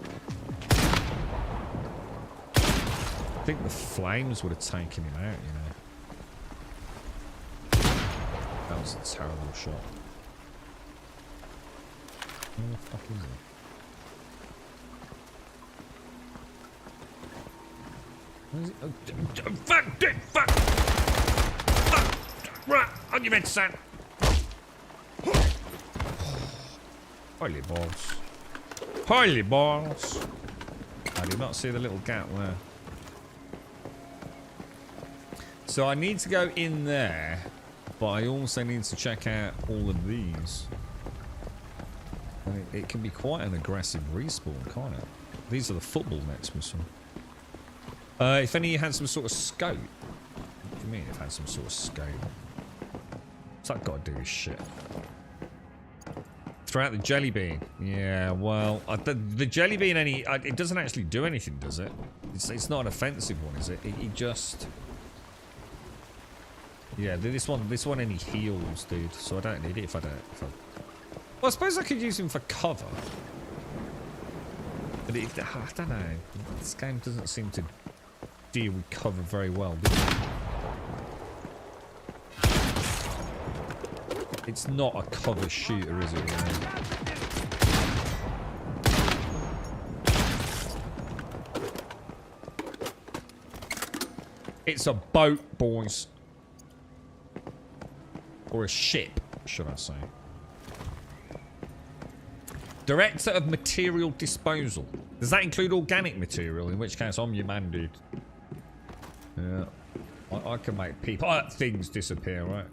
I think the flames would have taken him out, you know. That was a terrible shot. Where the fuck is it? Where is it? Oh, fuck, dude, fuck! Fuck! Right, on your head, son! Holy balls. Holy balls! I did not see the little gap there. So I need to go in there, but I also need to check out all of these. I mean, it can be quite an aggressive respawn, can't it? These are the football nets, missing. If any of you had some sort of scope. What do you mean if had some sort of scope? What's that got to do with shit? Throughout the jelly bean. Yeah, well, the jelly bean it doesn't actually do anything, does it? It's not an offensive one, is it? It just... Yeah, this one only heals, dude. So I don't need it if I don't... Well, I suppose I could use him for cover. But I don't know. This game doesn't seem to deal with cover very well, does it? It's not a cover shooter, is it? You know? It's a boat, boys. Or a ship, should I say. Director of Material Disposal. Does that include organic material? In which case, I'm your man, dude. Yeah. I can make people... things disappear, right?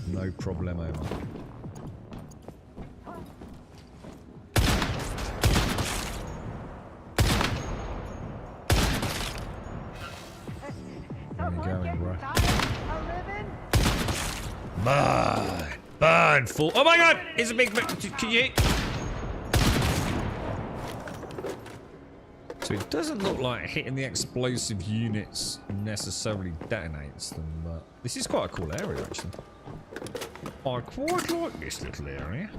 No problemo, man. Where are you going, bro? Burn! Burn, fool! Oh my god! It's a big... Can you... So it doesn't look like hitting the explosive units necessarily detonates them, but... This is quite a cool area, actually. I quite like this little area.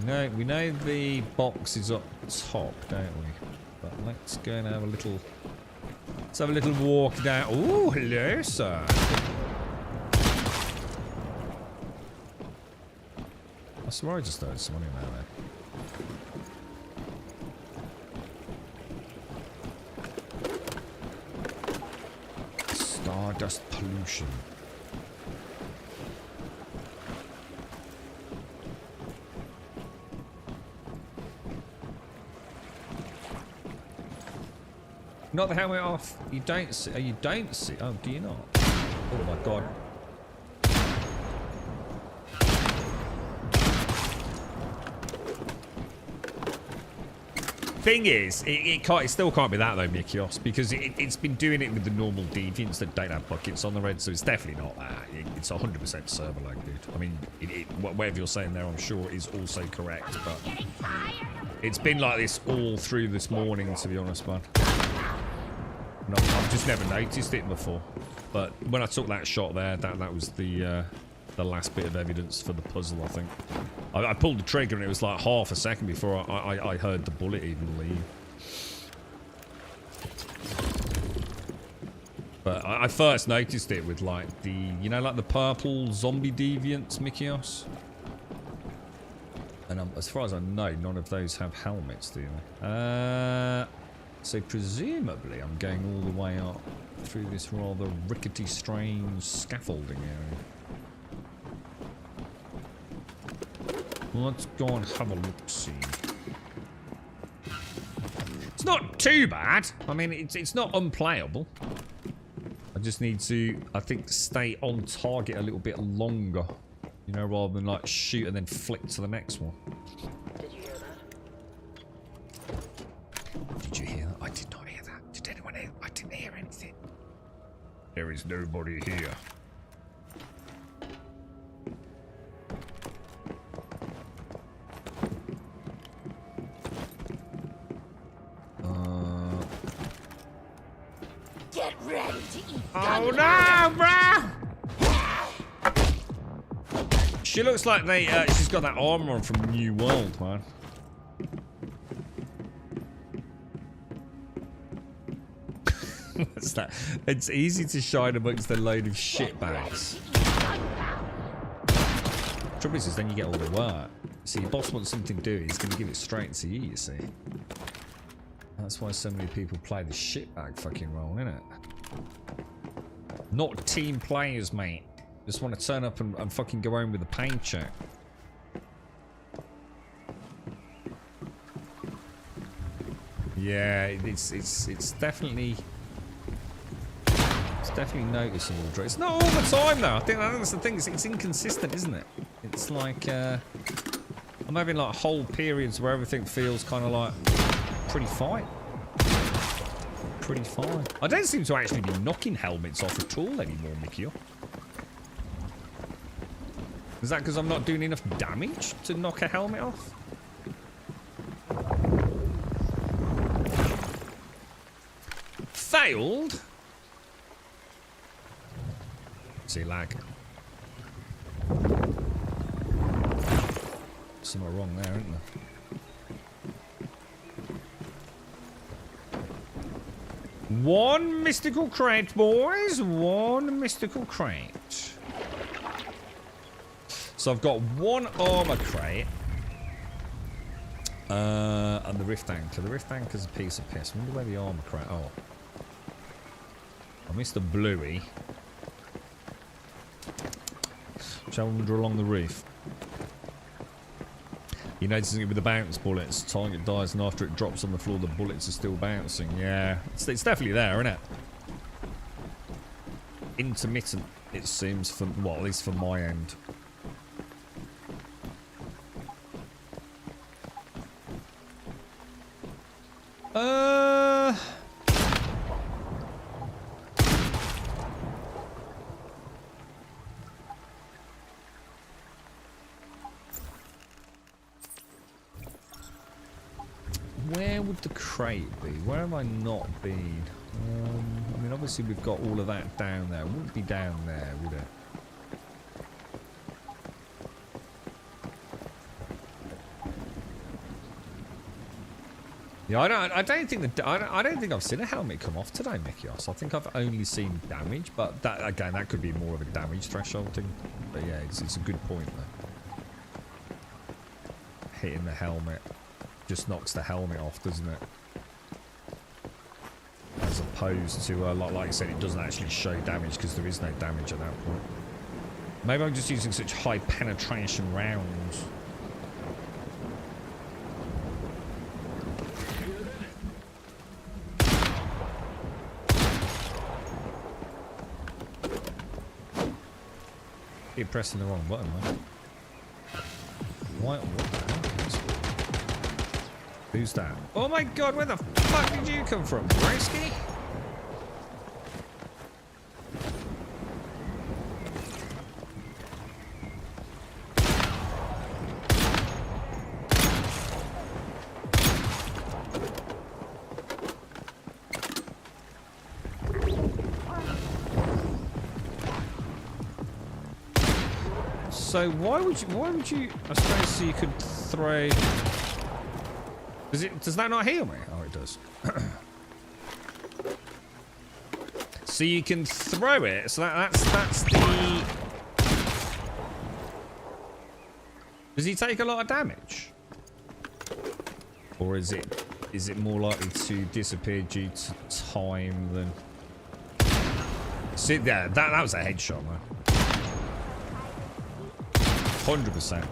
No, we know the box is up top, don't we? But let's go and have a little... Let's have a little walk down. Oh, hello, sir. I swear I just heard someone in there. Stardust pollution. Not the helmet off. You don't see. Oh, you don't see. Oh, do you not? Oh my god. Thing is, it still can't be that though, Mikios, because it's been doing it with the normal deviants that don't have buckets on the red, so it's definitely not that. It's 100% server lag, dude. I mean, whatever you're saying there, I'm sure is also correct, but it's been like this all through this morning, to be honest, man. No, I've just never noticed it before, but when I took that shot there, that was the last bit of evidence for the puzzle, I think. I pulled the trigger and it was like half a second before I heard the bullet even leave. But I first noticed it with like the, you know, like the purple zombie deviants, Mikios. And as far as I know, none of those have helmets, do they? So presumably I'm going all the way up through this rather rickety, strange scaffolding area. Let's go and have a look-see. It's not too bad. I mean, it's not unplayable. I just need to, I think, stay on target a little bit longer. You know, rather than like shoot and then flick to the next one. Did you hear that? Did you hear that? I did not hear that. Did anyone hear? I didn't hear anything. There is nobody here. Get ready to eat. Oh no, bruh! She looks like she's got that armor on from New World, man. What's that? It's easy to shine amongst a load of shit bags. Trouble is then you get all the work. See, your boss wants something doing, he's going to give it straight to you, you see. That's why so many people play the shitbag fucking role, innit? Not team players, mate. Just want to turn up and fucking go home with a paint check. Yeah, it's definitely noticeable. It's not all the time though. I think that's the thing. It's inconsistent, isn't it? It's like I'm having like whole periods where everything feels kind of like pretty fine. Pretty fine. I don't seem to actually be knocking helmets off at all anymore, Mikio. Is that because I'm not doing enough damage to knock a helmet off? Failed? See, lag. Something wrong there, isn't there? One mystical crate, boys. One mystical crate. So I've got one armor crate. And the rift anchor. The rift anchor's a piece of piss. I wonder where the armor crate... Oh. I missed the bluey. Shall we wander along the reef? You're noticing it with the bounce bullets. Target dies and after it drops on the floor the bullets are still bouncing. Yeah, it's definitely there, isn't it? Intermittent, it seems, for, well, at least for my end. Where would the crate be? Where have I not been? I mean, obviously we've got all of that down there. It wouldn't be down there, would it? Yeah, I don't think I've seen a helmet come off today, Mikios. I think I've only seen damage, but that again, that could be more of a damage threshold thing. But yeah, it's a good point though. hitting the helmet just knocks the helmet off, doesn't it? As opposed to, like I said, it doesn't actually show damage because there is no damage at that point. Maybe I'm just using such high penetration rounds. Keep pressing the wrong button, man. What the hell is it? Who's that? Oh my god, where the fuck did you come from, Brisky? So why would you I suppose so you could throw does that not heal me? Oh, it does. So you can throw it, so that's the does he take a lot of damage? Or is it more likely to disappear due to time than see yeah, that was a headshot, man. 100%.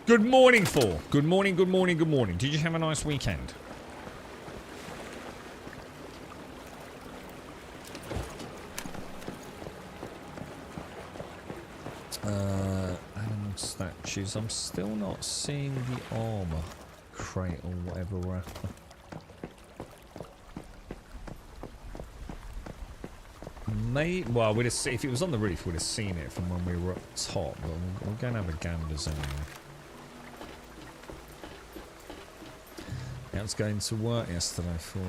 Good morning, Thor. Good morning, good morning, good morning. Did you have a nice weekend? Animal statues. I'm still not seeing the armor crate or whatever we're after. Well, we'd have if it was on the roof, we'd have seen it from when we were up top. But we're going to have a ganders anyway. Yeah, I was going to work yesterday for.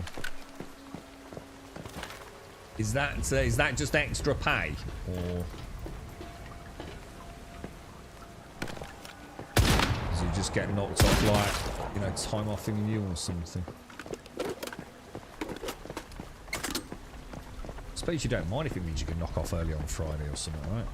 Is that just extra pay, or does you just get knocked off like, you know, time off in you or something? I suppose you don't mind if it means you can knock off early on Friday or something, right?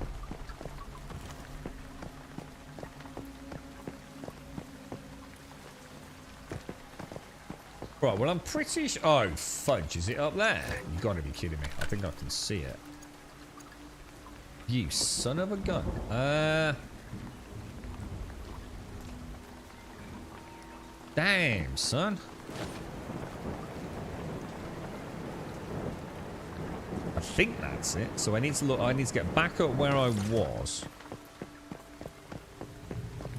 Right, well I'm pretty sure... Oh, fudge, is it up there? You gotta be kidding me. I think I can see it. You son of a gun. Damn, son. I think that's it. So I need to look. I need to get back up where I was.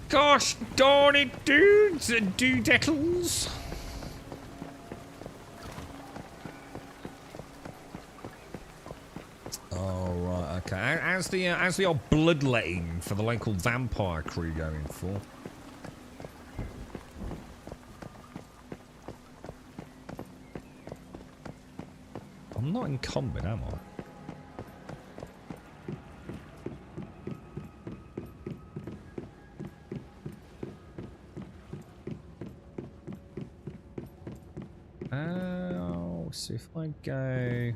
Gosh darn it, dudes and doodeckles. Oh right, okay. How's the old bloodletting for the local vampire crew going for? I'm not in combat, am I? Oh, so if I go...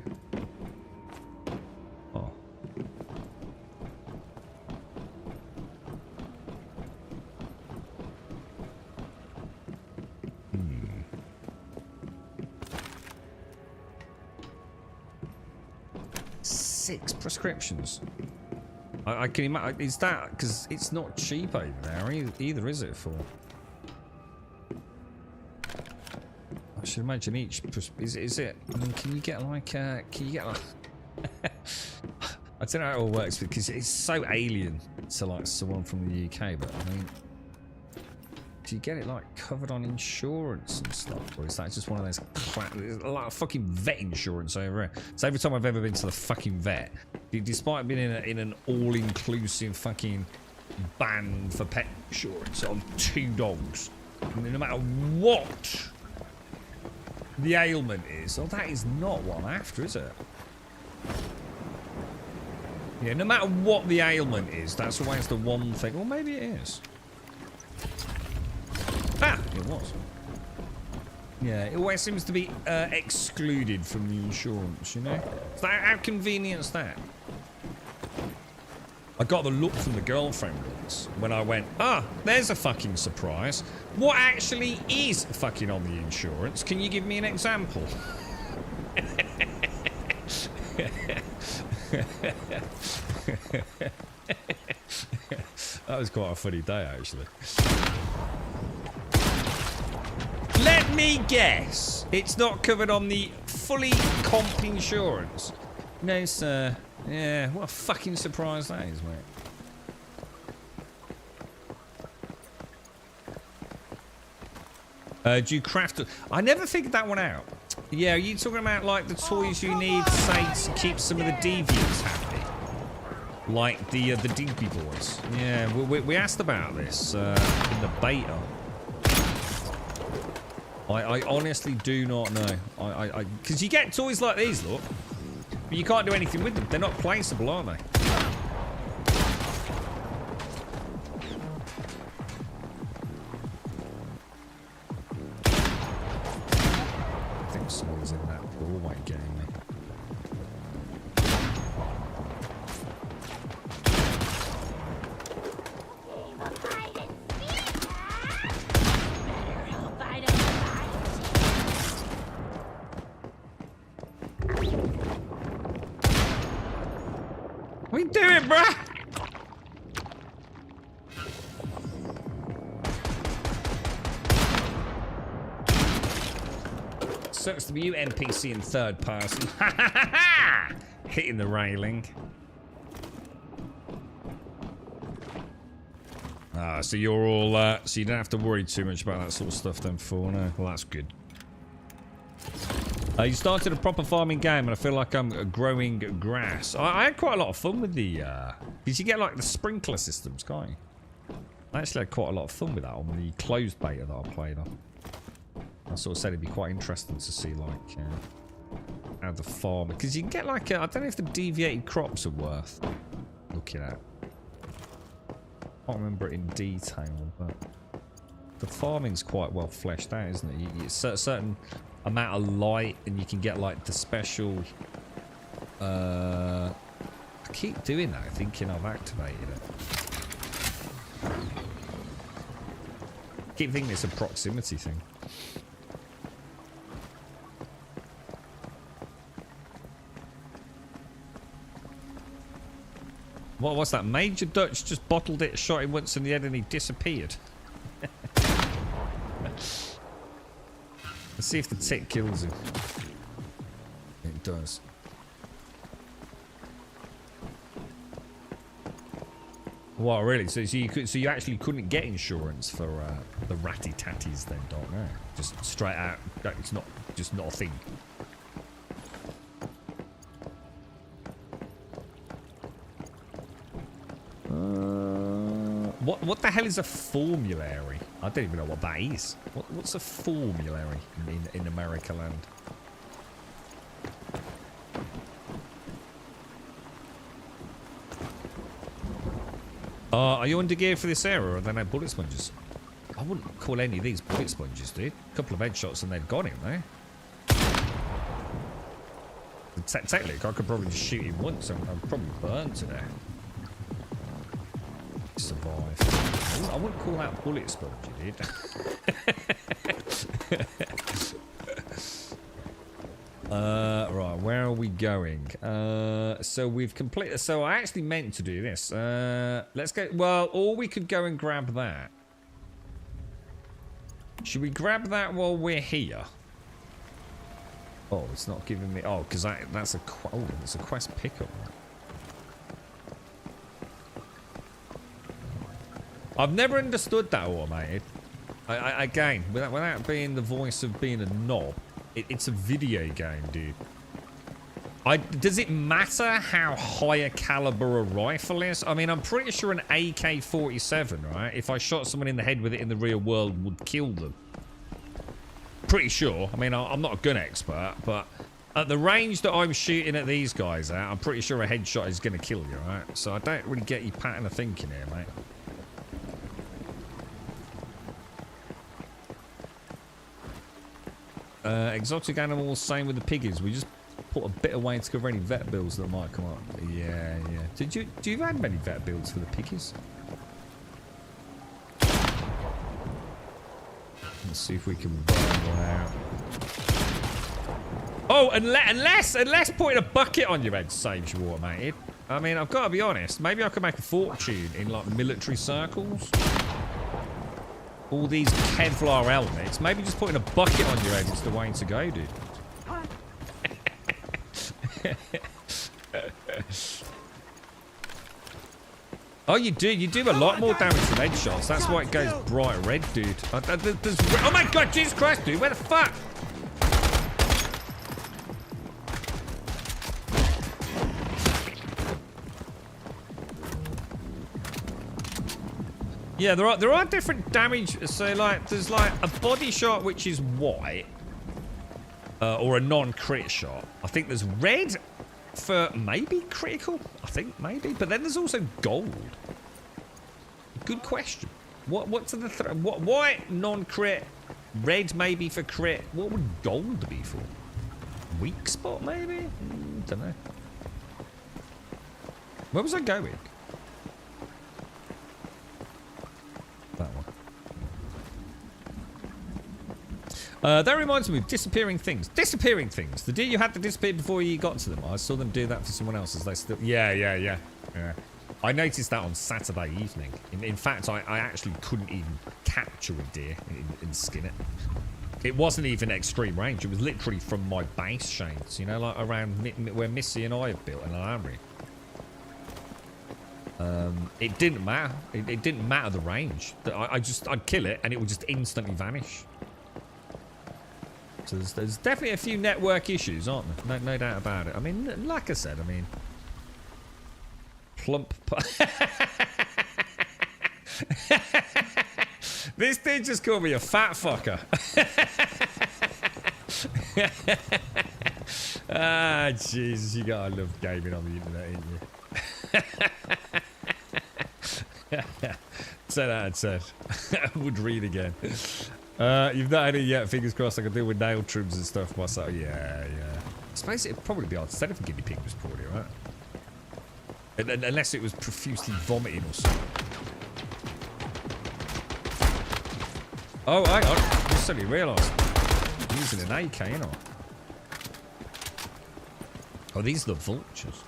Oh. Hmm. 6 prescriptions. I can imagine. Is that because it's not cheap over there either, is it? For I should imagine each. Is it? I mean, can you get like? Can you get like? I don't know how it all works because it's so alien to like someone from the UK. But I mean, do you get it like covered on insurance and stuff, or is that just one of those a lot of fucking vet insurance over here? So every time I've ever been to the fucking vet, despite being in an all-inclusive fucking ban for pet insurance on 2 dogs, no matter what the ailment is, oh, that is not what I'm after, is it? Yeah, no matter what the ailment is, that's always the one thing. Well, maybe it is. Ah, it was. Yeah, it always seems to be excluded from the insurance, you know? So how convenient is that? I got the look from the girlfriend once when I went, there's a fucking surprise. What actually is fucking on the insurance? Can you give me an example? That was quite a funny day, actually. Let me guess. It's not covered on the fully comp insurance. No, sir. Yeah, what a fucking surprise that is, mate. Do you craft... I never figured that one out. Yeah, are you talking about, like, the toys you need, say, to keep some of the deviants happy? Like the DP boys. Yeah, we asked about this in the beta. I honestly do not know. Because you get toys like these, look. But you can't do anything with them. They're not placeable, are they? I think someone's in that doorway game. We do it, bruh! Sucks to be you, NPC in third person. Hitting the railing. So you're all, so you don't have to worry too much about that sort of stuff then, for no? Well, that's good. You started a proper farming game, and I feel like I'm growing grass. I had quite a lot of fun with the, because you get like the sprinkler systems, can't you? I actually had quite a lot of fun with that on the closed beta that I played on. I sort of said it'd be quite interesting to see like how the farm, because you can get like, I don't know if the deviated crops are worth looking at. I can't remember it in detail, but the farming's quite well fleshed out, isn't it? It's a certain amount of light, and you can get like the special. I keep doing that, thinking I've activated it. Keep thinking it's a proximity thing. What was that? Major Dutch just bottled it, shot him once in the head, and he disappeared. Let's see if the tick kills him. It does. What, really? So you actually couldn't get insurance for the ratty tatties then, don't know? Just straight out. It's not just not a thing. What the hell is a formulary? I don't even know what that is. What's a formulary in America land? Are you under gear for this area, or are there no bullet sponges? I wouldn't call any of these bullet sponges, dude. A couple of headshots and they've got him, though. Technically, I could probably just shoot him once and I'd probably burn to death. Survive. I wouldn't call that bullet sponge, dude. Right, where are we going? So we've completed. So I actually meant to do this. Let's go. Well, or we could go and grab that. Should we grab that while we're here? Oh, it's not giving me. Oh, because that's a. Oh, it's a quest pickup. I've never understood that automated. Again, without being the voice of being a knob, it's a video game, dude. Does it matter how high a caliber a rifle is? I mean, I'm pretty sure an AK-47, right? If I shot someone in the head with it in the real world, would kill them. Pretty sure. I mean, I'm not a gun expert, but at the range that I'm shooting at these guys at, I'm pretty sure a headshot is going to kill you, right? So I don't really get your pattern of thinking here, mate. Exotic animals, same with the piggies. We just put a bit away to cover any vet bills that might come up. Yeah, yeah. Do you have many vet bills for the piggies? Let's see if we can burn one out. Oh, unless putting a bucket on your head saves you automated. I mean, I've got to be honest. Maybe I could make a fortune in like military circles. All these Kevlar helmets. Maybe just putting a bucket on your head is the way to go, dude. Oh, you do. You do a lot more damage from headshots. That's why it goes bright red, dude. Oh my god, Jesus Christ, dude. Where the fuck? Yeah, there are different damage. So like, there's like a body shot which is white, or a non-crit shot. I think there's red for maybe critical. I think maybe, but then there's also gold. Good question. What's the what white non-crit, red maybe for crit? What would gold be for? Weak spot maybe? Don't know. Where was I going? That one. That reminds me of disappearing things. Disappearing things. The deer you had to disappear before you got to them. I saw them do that for someone else as they still... Yeah. I noticed that on Saturday evening. In fact, I actually couldn't even capture a deer and skin it. It wasn't even extreme range. It was literally from my base shades, you know, like around where Missy and I have built an armory. It didn't matter. It didn't matter the range. I'd kill it and it would just instantly vanish. So there's definitely a few network issues, aren't there? No doubt about it. I mean, like I said, I mean, plump. This dude just called me a fat fucker. Ah, Jesus, you gotta love gaming on the internet, ain't you? 10 out of 10. I would read again. You've not had it yet. Fingers crossed I can deal with nail trims and stuff myself. Yeah. I suppose it'd probably be hard to say if a guinea pig was poorly, right? Unless it was profusely vomiting or something. Oh, hang on. I just suddenly realised. I'm using an AK, you know. Oh, these are the vultures.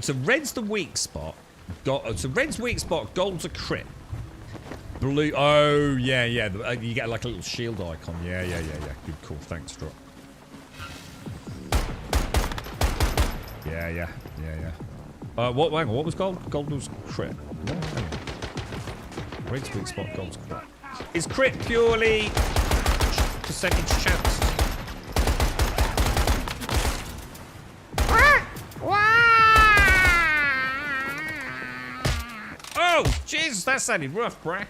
So red's the weak spot. So red's weak spot. Gold's a crit. Blue. Oh, yeah. You get like a little shield icon. Yeah. Good call. Thanks, Drop. Yeah. Hang on, what was gold? Gold was crit. No, hang on. Red's weak spot. Gold's crit. Is crit purely percentage chance? Oh, Jesus, that sounded rough, bruh.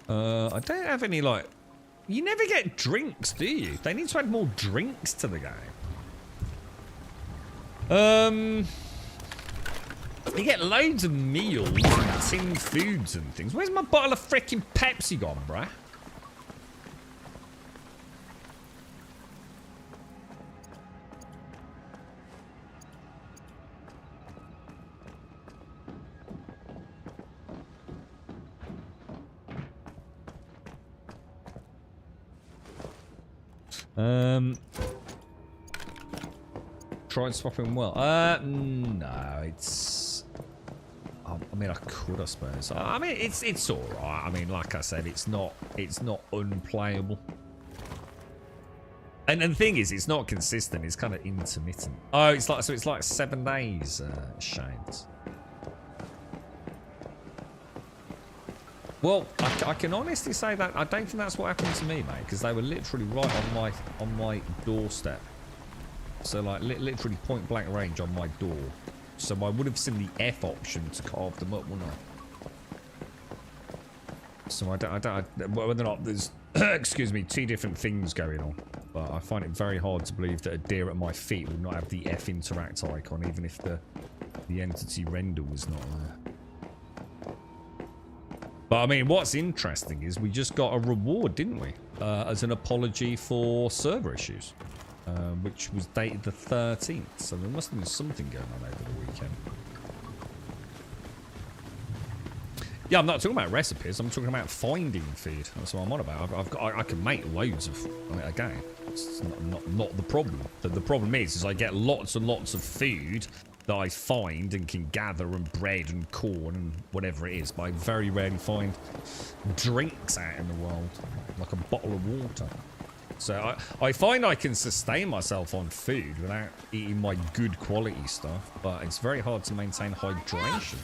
I don't have any, like... You never get drinks, do you? They need to add more drinks to the game. You get loads of meals and tinned foods and things. Where's my bottle of frickin' Pepsi gone, bruh? Tried swapping well. No, it's... I mean, I could, I suppose. I mean, it's all right. I mean, like I said, it's not unplayable. And the thing is, it's not consistent. It's kind of intermittent. Oh, it's like 7 days, Shades. Well, I can honestly say that I don't think that's what happened to me, mate, because they were literally right on my doorstep. So like literally point blank range on my door. So I would have seen the F option to carve them up, wouldn't I? So I don't whether or not there's excuse me, 2 different things going on. But I find it very hard to believe that a deer at my feet would not have the F interact icon, even if the entity render was not there. But I mean, what's interesting is we just got a reward, didn't we? As an apology for server issues, which was dated the 13th. So there must have been something going on over the weekend. Yeah, I'm not talking about recipes. I'm talking about finding food. That's what I'm on about. I can make loads of. I mean, again, it's not the problem. The problem is I get lots and lots of food that I find and can gather, and bread and corn and whatever it is. But I very rarely find drinks out in the world, like a bottle of water. So I find I can sustain myself on food without eating my good quality stuff, but it's very hard to maintain hydration.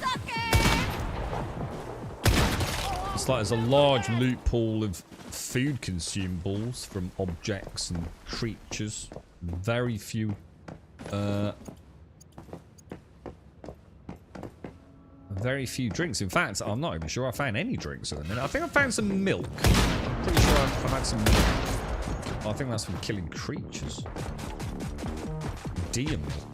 It's like there's a large loophole of food consumables from objects and creatures. Very few drinks. In fact, I'm not even sure I found any drinks at the minute. I think I found some milk. I'm pretty sure I've had some milk. I think that's from killing creatures. Deer milk.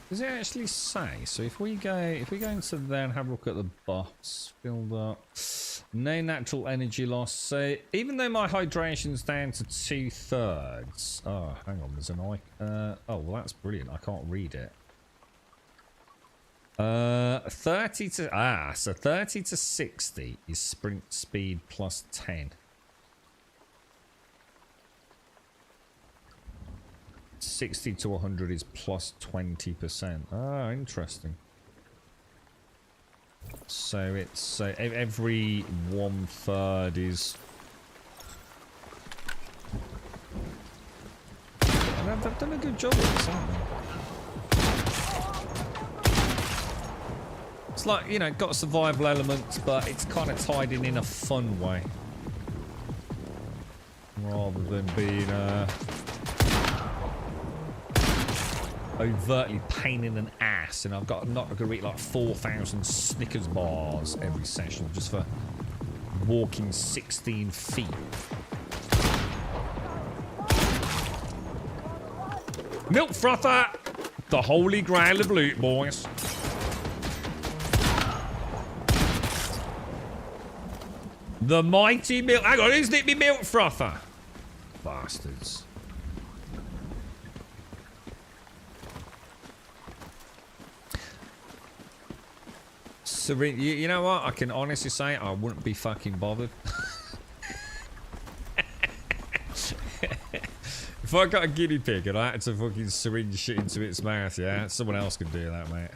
Does it actually say? So if we go into there and have a look at the box, filled up, no natural energy loss. So even though my hydration's down to 2/3, oh, hang on, there's an eye. Oh, well, that's brilliant. I can't read it. 30 to 60 is sprint speed plus 10. 60 to 100 is plus 20%. Ah, interesting. So it's every 1/3 is. They've done a good job of this, haven't they? It's like, you know, got survival elements, but it's kind of tied in a fun way, rather than being overtly pain in an ass. And I'm not going to eat like 4,000 Snickers bars every session just for walking 16 feet. Milk frother, the holy grail of loot, boys. The mighty milk. Hang on, who's nicked me milk frother? Bastards. You know what? I can honestly say I wouldn't be fucking bothered. If I got a guinea pig and I had to fucking syringe shit into its mouth, yeah, someone else could do that, mate.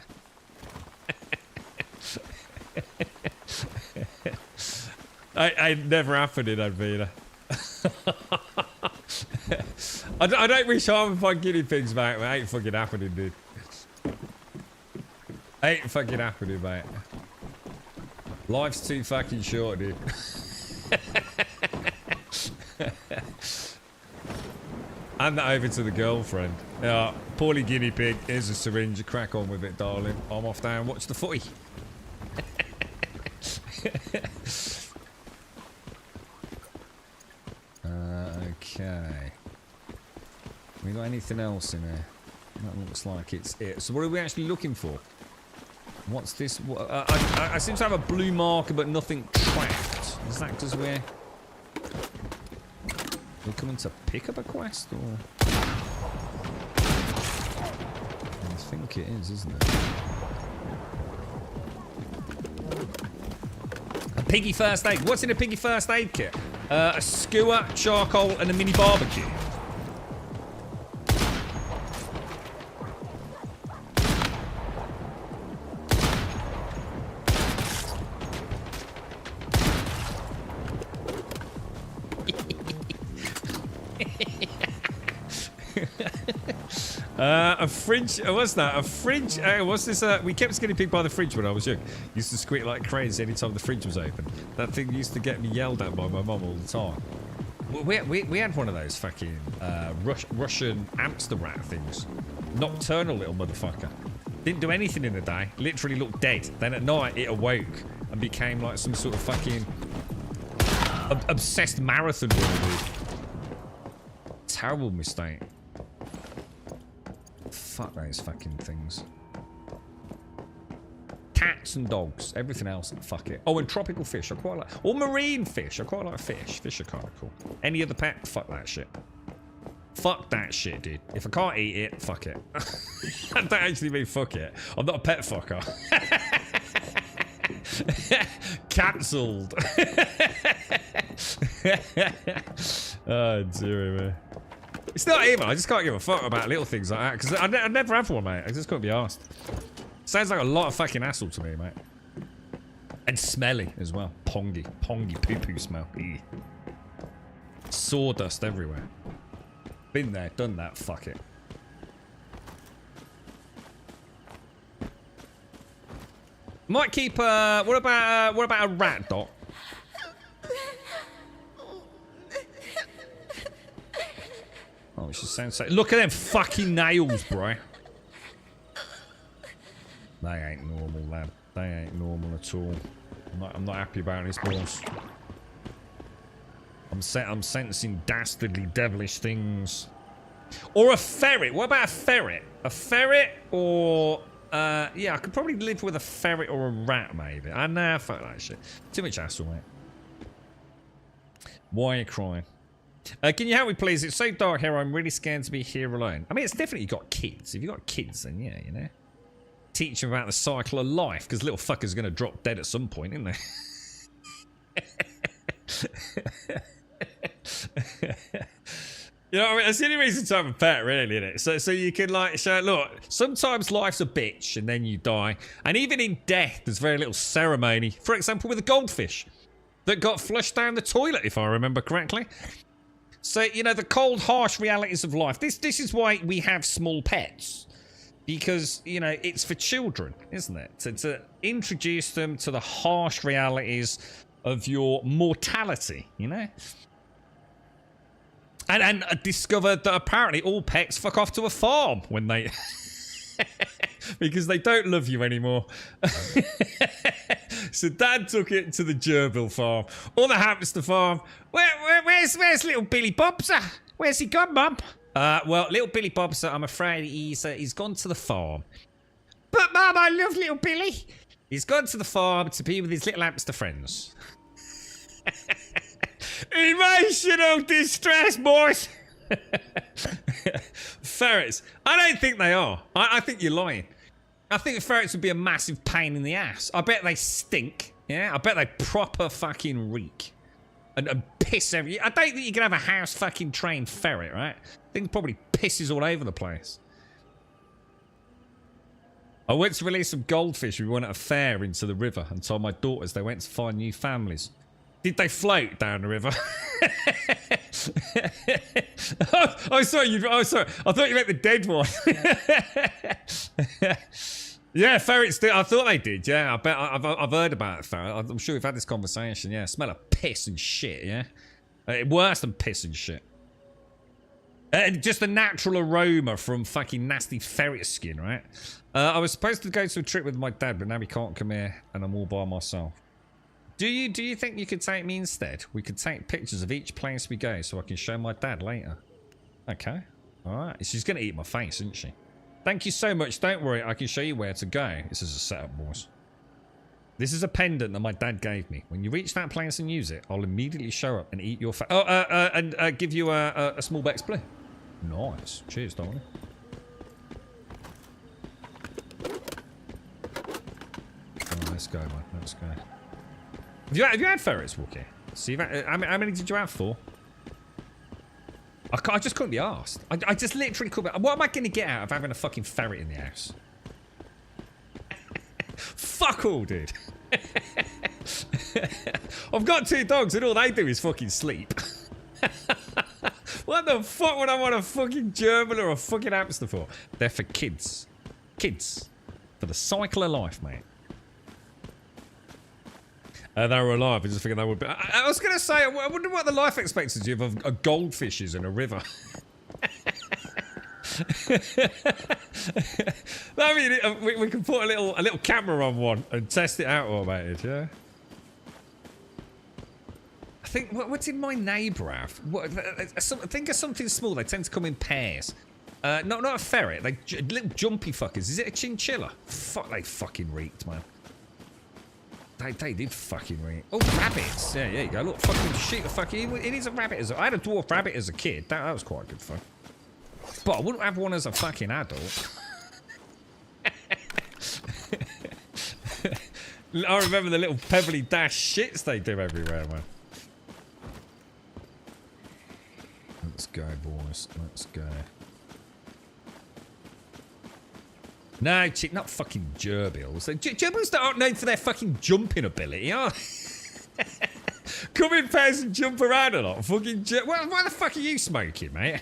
I never happened in Advina. I don't wish harm upon guinea pigs, mate. It ain't fucking happening, dude. Ain't fucking happening, mate. Life's too fucking short, dude. Hand that over to the girlfriend. Yeah, poorly guinea pig. Here's a syringe. Crack on with it, darling. I'm off down. Watch the footy. Okay. We got anything else in there? That looks like it's it. So what are we actually looking for? What's this? I seem to have a blue marker, but nothing tracked. Is that because we're coming to pick up a quest, or? I think it is, isn't it? A piggy first aid. What's in a piggy first aid kit? A skewer, charcoal, and a mini barbecue. A fridge. What's that? A fridge. What's this? We kept getting picked by the fridge when I was young. Used to squeak like crazy anytime the fridge was open. That thing used to get me yelled at by my mum all the time. We had one of those fucking Russian hamster rat things. Nocturnal little motherfucker. Didn't do anything in the day. Literally looked dead. Then at night it awoke and became like some sort of fucking obsessed marathon runner, dude. terrible mistake. Fuck those fucking things. Cats and dogs. Everything else, fuck it. Oh, and tropical fish. I quite like. Or marine fish. I quite like fish. Fish are kind of cool. Any other pet? Fuck that shit. Fuck that shit, dude. If I can't eat it, fuck it. I don't actually mean fuck it. I'm not a pet fucker. Cancelled. Oh, dear, man. It's not even. I just can't give a fuck about little things like that because I never have one, mate. I just couldn't be arsed. Sounds like a lot of fucking hassle to me, mate. And smelly as well. Pongy poo-poo smell. Ew. Sawdust everywhere. Been there, done that. Fuck it. Might keep. What about a rat, Doc? Oh, she sounds so. Look at them fucking nails, bro. They ain't normal, lad. They ain't normal at all. I'm not happy about this, boss. I'm sensing dastardly, devilish things. Or a ferret. What about a ferret? A ferret or yeah, I could probably live with a ferret or a rat, maybe. Nah, fuck that shit. Too much hassle, mate. Why are you crying? Can you help me, please? It's so dark here. I'm really scared to be here alone. I mean, it's definitely got kids. If you've got kids, then yeah, you know. Teach them about the cycle of life, because little fuckers are going to drop dead at some point, isn't they? You know what I mean? That's the only reason to have a pet, really, isn't it? So you can, like, show, look, sometimes life's a bitch and then you die. And even in death, there's very little ceremony. For example, with a goldfish that got flushed down the toilet, if I remember correctly. So, you know, the cold, harsh realities of life. This is why we have small pets. Because, you know, it's for children, isn't it? To introduce them to the harsh realities of your mortality, you know? And discovered that apparently all pets fuck off to a farm when they... because they don't love you anymore. So Dad took it to the gerbil farm. Or the hamster farm. Where's little Billy Bobster? Where's he gone, Mum? Well, little Billy Bobster, I'm afraid he's gone to the farm. But, Mum, I love little Billy. He's gone to the farm to be with his little hamster friends. Emotional distress, boys. Ferrets. I don't think they are. I think you're lying. I think ferrets would be a massive pain in the ass. I bet they stink. Yeah, I bet they proper fucking reek. And piss every... I don't think you can have a house fucking trained ferret, right? I think it probably pisses all over the place. I went to release some goldfish we went at a fair into the river and told my daughters they went to find new families. Did they float down the river? Oh, sorry. Oh, sorry. I thought you meant the dead one. Yeah, ferrets do. I thought they did. Yeah, I bet I've heard about it, ferret. I'm sure we've had this conversation. Yeah, smell of piss and shit. Yeah, worse than piss and shit. And just the natural aroma from fucking nasty ferret skin, right? I was supposed to go to a trip with my dad, but now he can't come here, and I'm all by myself. Do you think you could take me instead? We could take pictures of each place we go, so I can show my dad later. Okay, all right. She's gonna eat my face, isn't she? Thank you so much. Don't worry, I can show you where to go. This is a setup, boys. This is a pendant that my dad gave me. When you reach that place and use it, I'll immediately show up and eat your face. Oh, and give you a small Bex Blue. Nice. Cheers, darling. Oh, let's go, man. Let's go. Have you had ferrets, Wookie? See, how many did you have? 4? I just couldn't be arsed. I just literally couldn't be. What am I going to get out of having a fucking ferret in the house? Fuck all, dude. I've got 2 dogs and all they do is fucking sleep. What the fuck would I want a fucking gerbil or a fucking hamster for? They're for kids. Kids. For the cycle of life, mate. They were alive. I just figured they would be. I was going to say, I wonder what the life expectancy of a goldfish is in a river. I mean, we can put a little camera on one and test it out automated, yeah? I think what did my neighbour have? Think of something small. They tend to come in pairs. Not a ferret. They little jumpy fuckers. Is it a chinchilla? Fuck, they fucking reeked, man. They did fucking reek. Oh, rabbits. Yeah, there you go. Look, fucking shit. The fucking. It is a rabbit. I had a dwarf rabbit as a kid. That was quite good fun. But I wouldn't have one as a fucking adult. I remember the little pebbly dash shits they do everywhere, man. Let's go, boys. Let's go. No, not fucking gerbils. Gerbils aren't known for their fucking jumping ability, are they? Come in pairs and jump around a lot. Fucking why the fuck are you smoking, mate?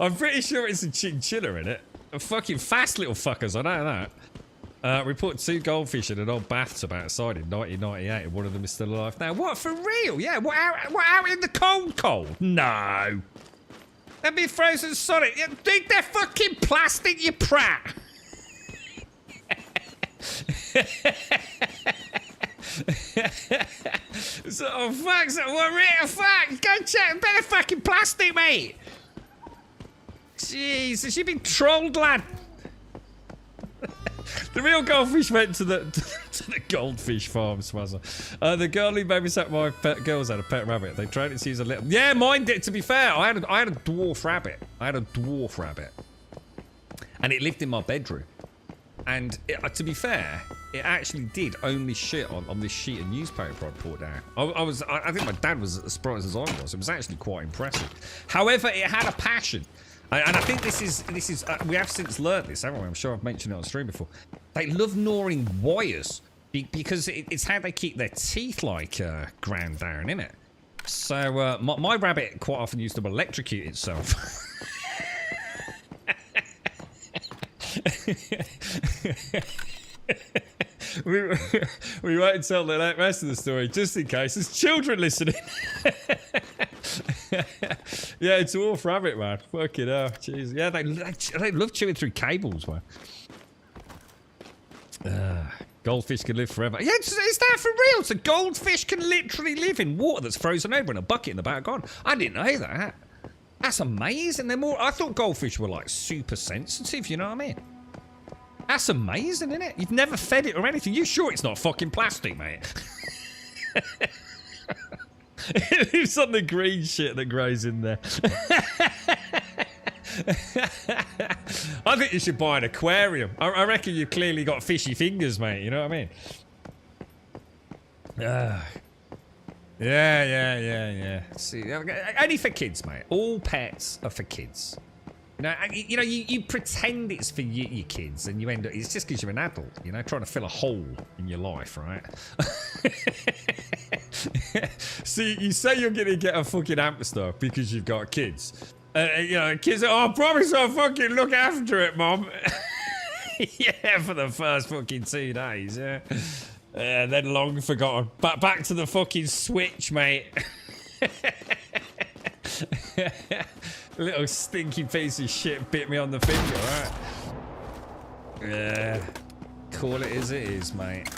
I'm pretty sure it's a chinchilla in it. Fucking fast little fuckers, I know that. We put 2 goldfish in an old bathtub outside in 1998 and one of them is still alive now. What, for real? Yeah, what out in the cold? No. They'd be frozen solid. You think they're fucking plastic, you prat? So, fuck, fuck, go check, better fucking plastic, mate. Jeez, has she been trolled, lad? The real goldfish went to the goldfish farm, Swazzer. The girl who babysat my pet girls had a pet rabbit. They tried it to use a little. Yeah, mine did. To be fair, I had a dwarf rabbit. And it lived in my bedroom. And to be fair, it actually did only shit on this sheet of newspaper I put down. I think my dad was as surprised as I was. It was actually quite impressive. However, it had a passion. And I think this is we have since learned this, haven't we? I'm sure I've mentioned it on stream before. They love gnawing wires because it's how they keep their teeth like ground down, innit? So my rabbit quite often used to electrocute itself. we won't tell the rest of the story just in case there's children listening. Yeah, it's dwarf rabbit, man. Fucking hell, jeez. Yeah, they love chewing through cables, man. Goldfish can live forever. Yeah, is that for real? So goldfish can literally live in water that's frozen over in a bucket in the back garden. I didn't know that. That's amazing. I thought goldfish were like super sensitive. You know what I mean? That's amazing, isn't it? You've never fed it or anything. You sure it's not fucking plastic, mate? It's on the green shit that grows in there. I think you should buy an aquarium. I reckon you've clearly got fishy fingers, mate. You know what I mean? Yeah. See, only for kids, mate. All pets are for kids. You pretend it's for your kids, and you end up. It's just because you're an adult, trying to fill a hole in your life, right? See, you say you're gonna get a fucking hamster because you've got kids. Kids are, I promise I'll fucking look after it, Mom. Yeah, for the first fucking 2 days, yeah. And then long forgotten. Back to the fucking Switch, mate. Little stinky piece of shit bit me on the finger, right? Yeah. Call it as it is, mate.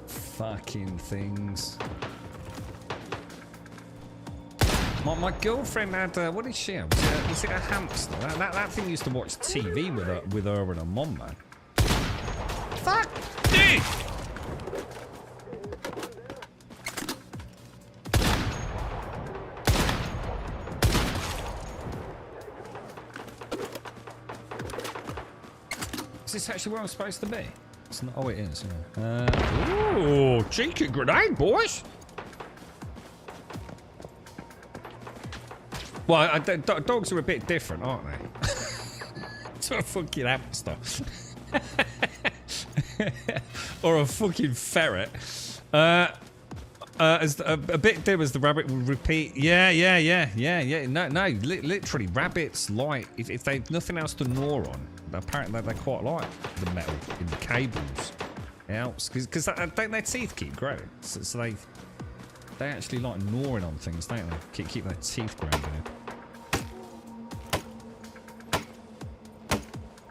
Fucking things. My girlfriend had, what did she have? Was it a hamster? That thing used to watch TV with her and her mum, man. Fuck! Dude! Is this actually where I'm supposed to be? It's not. Oh, it is. Yeah. Ooh, cheeky grenade, boys. Well, dogs are a bit different, aren't they? To a fucking hamster. Or a fucking ferret. As a bit dim as the rabbit will repeat. Yeah. No, literally, rabbits like if they've nothing else to gnaw on. Apparently, they quite like the metal in the cables. It helps because don't their teeth keep growing, so they actually like gnawing on things, don't they? Keep their teeth growing.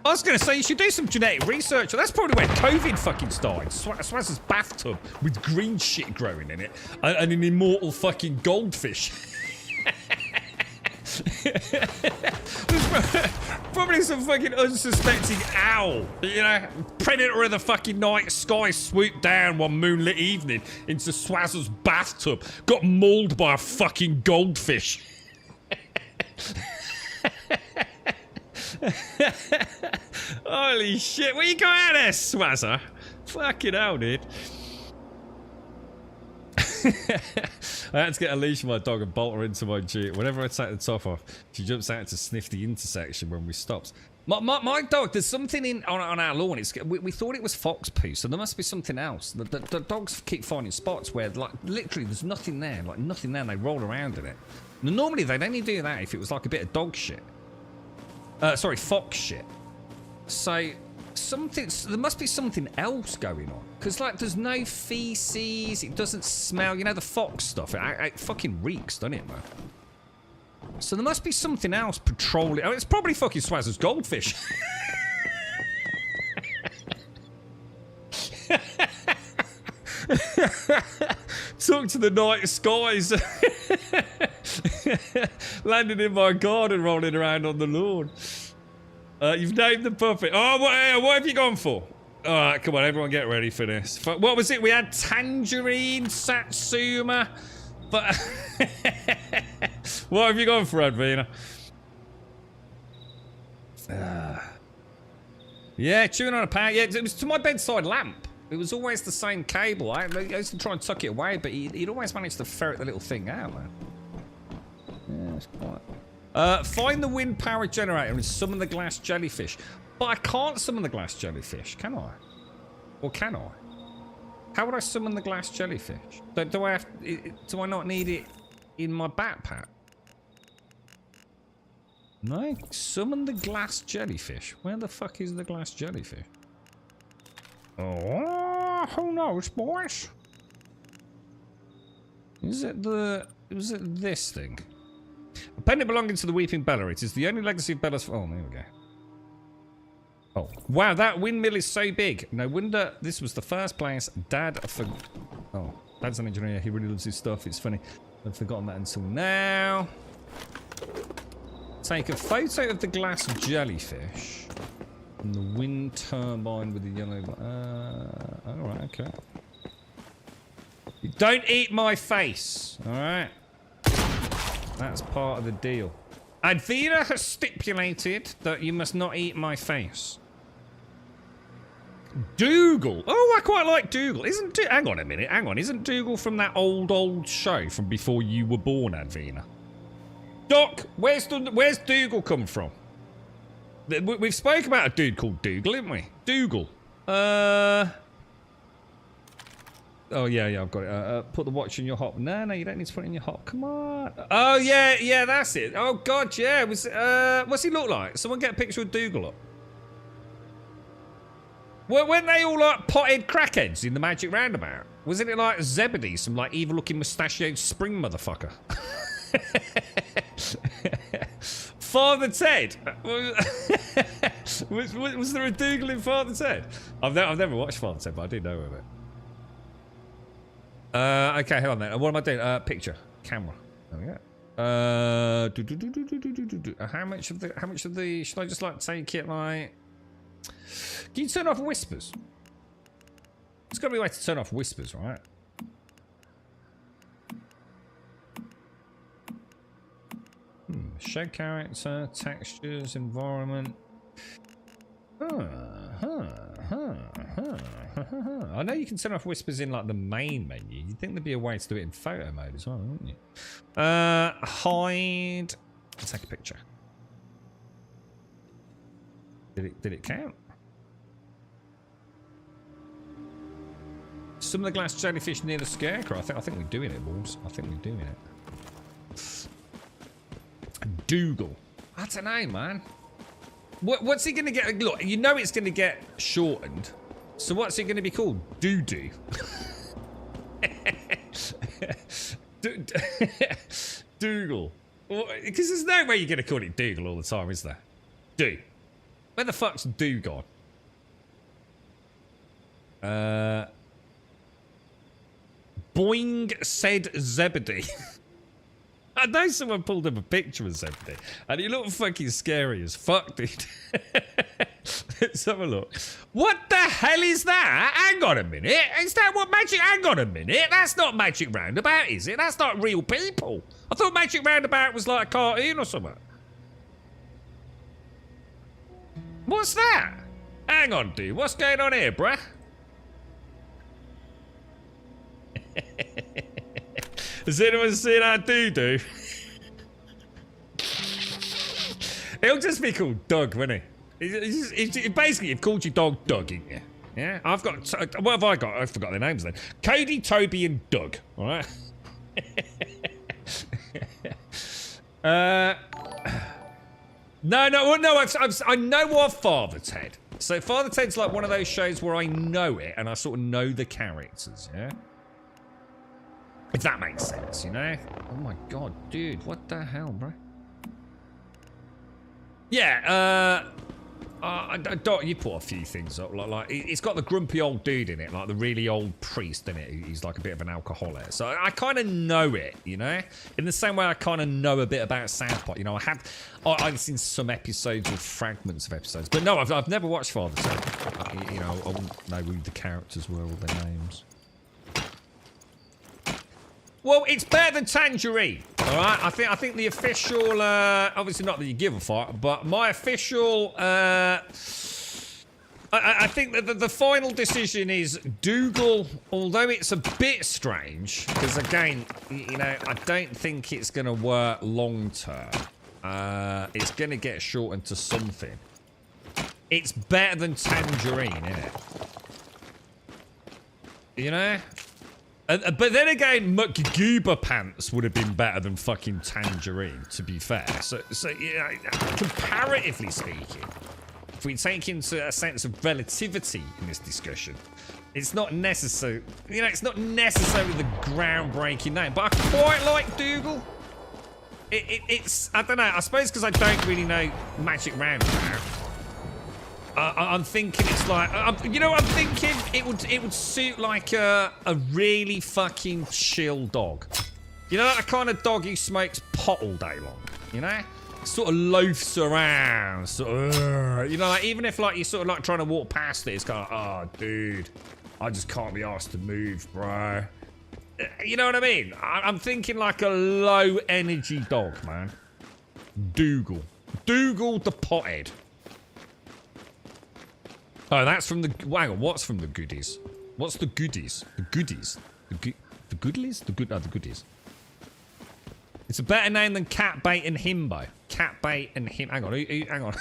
I was going to say you should do some genetic research. That's probably where COVID fucking started. Swaz's bathtub with green shit growing in it and an immortal fucking goldfish. There's probably some fucking unsuspecting owl, you know, predator of the fucking night sky swooped down one moonlit evening into Swaz's bathtub, got mauled by a fucking goldfish. Holy shit, where you going out there, Swazzer? Fucking hell, dude. I had to get Alicia, my dog, and bolt her into my jeep. Whenever I take the top off, she jumps out to sniff the intersection when we stops. My dog, there's something on our lawn. We thought it was fox poo, so there must be something else. The dogs keep finding spots where, like, literally there's nothing there, like nothing there, and they roll around in it. Now, normally they'd only do that if it was like a bit of dog shit. Sorry, fox shit. So there must be something else going on, because like there's no feces, it doesn't smell, you know, the fox stuff, it fucking reeks, doesn't it, man? So there must be something else patrolling. Oh, it's probably fucking Swaz's goldfish. Took to the night skies. Landed in my garden, rolling around on the lawn. You've named the puppet. Oh, what have you gone for? All right, come on, everyone get ready for this. What was it? We had Tangerine, Satsuma. But what have you gone for, Advina? Yeah, chewing on a power. Yeah, it was to my bedside lamp. It was always the same cable. I used to try and tuck it away, but he'd always manage to ferret the little thing out, man. Yeah, it's quite... find the wind power generator and summon the glass jellyfish. But I can't summon the glass jellyfish, can I? Or can I? How would I summon the glass jellyfish? Do I not need it in my backpack? No? Summon the glass jellyfish. Where the fuck is the glass jellyfish? Oh, who knows, boys? Is it this thing? A pendant belonging to the Weeping Bella. It is the only legacy of Bella's... Oh, there we go. Oh, wow, that windmill is so big. No wonder this was the first place Dad Oh, Dad's an engineer. He really loves his stuff. It's funny. I've forgotten that until now. Take a photo of the glass jellyfish and the wind turbine with the yellow... alright, okay. You don't eat my face, alright? That's part of the deal. Advina has stipulated that you must not eat my face. Dougal. Oh, I quite like Dougal. Hang on a minute. Hang on. Isn't Dougal from that old show from before you were born, Advina? Doc, where's Dougal come from? We've spoke about a dude called Dougal, haven't we? Dougal. Oh, yeah, I've got it. Put the watch in your hop. No, you don't need to put it in your hop. Come on. Oh, yeah, that's it. Oh, God, yeah. What's he look like? Someone get a picture of Dougal up. Weren't they all like potted crackheads in the Magic Roundabout? Wasn't it like Zebedee, some like evil-looking mustachioed spring motherfucker? Father Ted. Was there a Dougal in Father Ted? I've never watched Father Ted, but I do know of it. Okay, hold on then. What am I doing? Picture. Camera. There we go. How much of the should I just like take it like... Can you turn off whispers? There's got to be a way to turn off whispers, right? Show character, textures, environment. I know you can turn off whispers in like the main menu. You'd think there'd be a way to do it in photo mode as well, wouldn't you? Hide. Take a picture. Did it count? Some of the glass jellyfish near the scarecrow. I think we're doing it, Wolves. I think we're doing it. Dougal. I don't know, man. What's he gonna get? Look, you know it's gonna get shortened. So what's it gonna be called? Doo-doo. Dougal. Because there's no way you're gonna call it Dougal all the time, is there? Do. Where the fuck's Dugon? Boing said Zebedee. I know someone pulled up a picture of Zebedee, and he looked fucking scary as fuck, dude. Let's have a look. What the hell is that? Hang on a minute. Is that what Magic... Hang on a minute. That's not Magic Roundabout, is it? That's not real people. I thought Magic Roundabout was like a cartoon or something. What's that? Hang on, dude. What's going on here, bruh? Has anyone seen our doo-doo? It'll just be called Doug, won't it? Basically, you've called your dog Doug, ain't you? Yeah? I've got... What have I got? I forgot their names then. Cody, Toby, and Doug. All right? No, I know of Father Ted. So Father Ted's like one of those shows where I know it and I sort of know the characters, yeah? If that makes sense, you know? Oh my god, dude, what the hell, bro? Yeah, you put a few things up, like it's got the grumpy old dude in it, like the really old priest in it. He's like a bit of an alcoholic, so I kind of know it, you know. In the same way, I kind of know a bit about South Park. You know, I've seen some episodes or fragments of episodes, but no, I've never watched Father Ted. You know, I wouldn't know who the characters were or their names. Well, it's better than Tangerine, all right? I think the official, obviously not that you give a fuck, but my official, I think that the final decision is Dougal, although it's a bit strange, because again, you know, I don't think it's going to work long term. It's going to get shortened to something. It's better than Tangerine, isn't it? You know? But then again, McGoober Pants would have been better than fucking Tangerine, to be fair. So you know, comparatively speaking, if we take into a sense of relativity in this discussion, it's not necessary. You know, it's not necessarily the groundbreaking name, but I quite like Dougal. It's I don't know. I suppose because I don't really know Magic Roundabout. I'm thinking it's like, you know what I'm thinking? It would suit like a really fucking chill dog. You know, like the kind of dog who smokes pot all day long, you know? Sort of loafs around, sort of, you know, like even if like you're sort of like trying to walk past it, it's kind of, oh, dude, I just can't be asked to move, bro. You know what I mean? I'm thinking like a low energy dog, man. Dougal the pothead. Oh, that's from the... Hang on, what's from the goodies? What's the goodies? The goodies? The goodlies? The goodies. It's a better name than Catbait and Himbo. Catbait and Him... Hang on, hang on.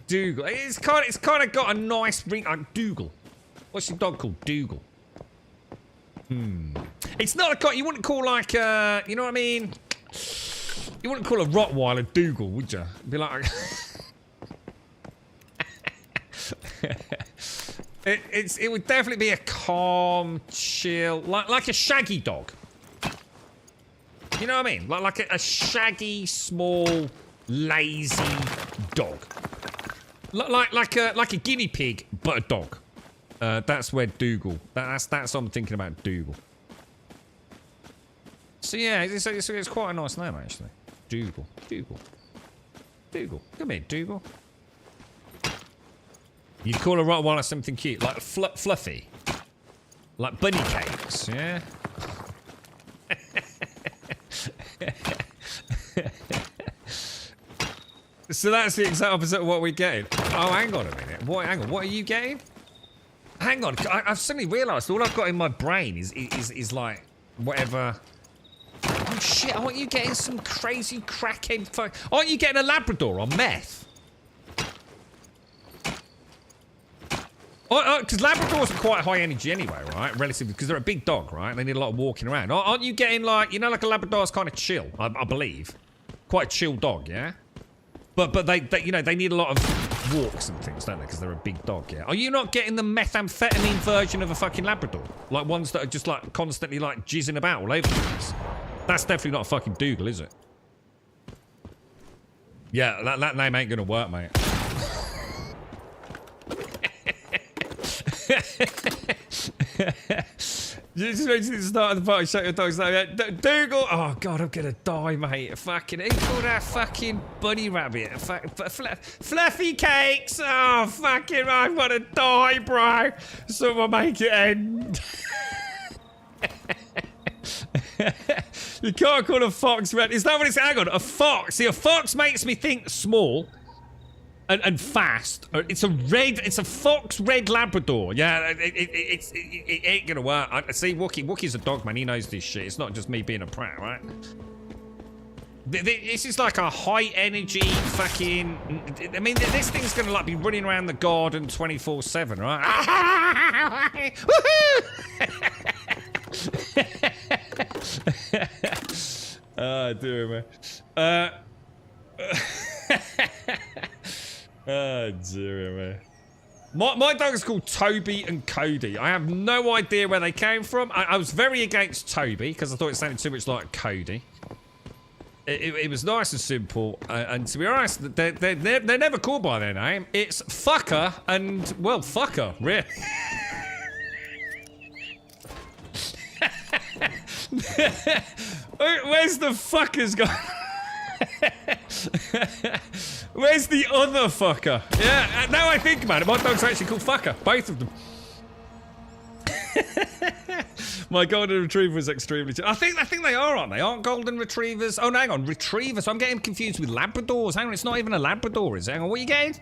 Dougal. It's kind of got a nice ring... Dougal. What's your dog called? Dougal. It's not a... You wouldn't call like a... You know what I mean? You wouldn't call a Rottweiler Dougal, would you? It'd be like... It would definitely be a calm, chill, like a shaggy dog. You know what I mean? Like a shaggy, small, lazy dog. Like a guinea pig, but a dog. That's where Dougal. That's what I'm thinking about Dougal. So yeah, it's quite a nice name actually. Dougal. Come here, Dougal. You'd call a Rottweiler something cute, like fluffy. Like bunny cakes, yeah? So that's the exact opposite of what we're getting. Oh, hang on a minute. Hang on, what are you getting? Hang on, I've suddenly realised all I've got in my brain is like, whatever... Oh shit, aren't you getting some crazy crackhead fuck... Aren't you getting a Labrador on meth? Because Labradors are quite high energy anyway, right? Relatively, because they're a big dog, right? They need a lot of walking around. Aren't you getting like, you know, like a Labrador's kind of chill, I believe. Quite a chill dog, yeah? But they you know, they need a lot of walks and things, don't they? Because they're a big dog, yeah? Are you not getting the methamphetamine version of a fucking Labrador? Like ones that are just like constantly like jizzing about all over the place? That's definitely not a fucking Dougal, is it? Yeah, that name ain't gonna work, mate. You just mentioned at the start of the party, shut your dogs down. Dougal, oh god, I'm gonna die, mate. Fucking, he called that fucking bunny rabbit. Fluffy cakes. Oh, fucking, I wanna die, bro. Someone make it end. You can't call a fox red. Is that what it's? Hang on, a fox. See, a fox makes me think small. And fast. It's a fox red Labrador. Yeah, it ain't gonna work. I see, Wookie's a dog, man. He knows this shit. It's not just me being a prat, right? This is like a high energy fucking. I mean, this thing's gonna like be running around the garden 24/7, right? Oh, dear, man. Oh, dear, man. My dog is called Toby and Cody. I have no idea where they came from. I was very against Toby because I thought it sounded too much like Cody. It was nice and simple. And to be honest, they're never called by their name. It's Fucker and, well, Fucker, really. Where's the fuckers gone? Where's the other fucker? Yeah, now I think about it, my dog's actually called Fucker. Both of them. My golden retriever was extremely. I think they are, aren't they? Aren't golden retrievers? Oh, no, hang on, retrievers. I'm getting confused with Labradors. Hang on, it's not even a Labrador, is it? Hang on, what are you getting?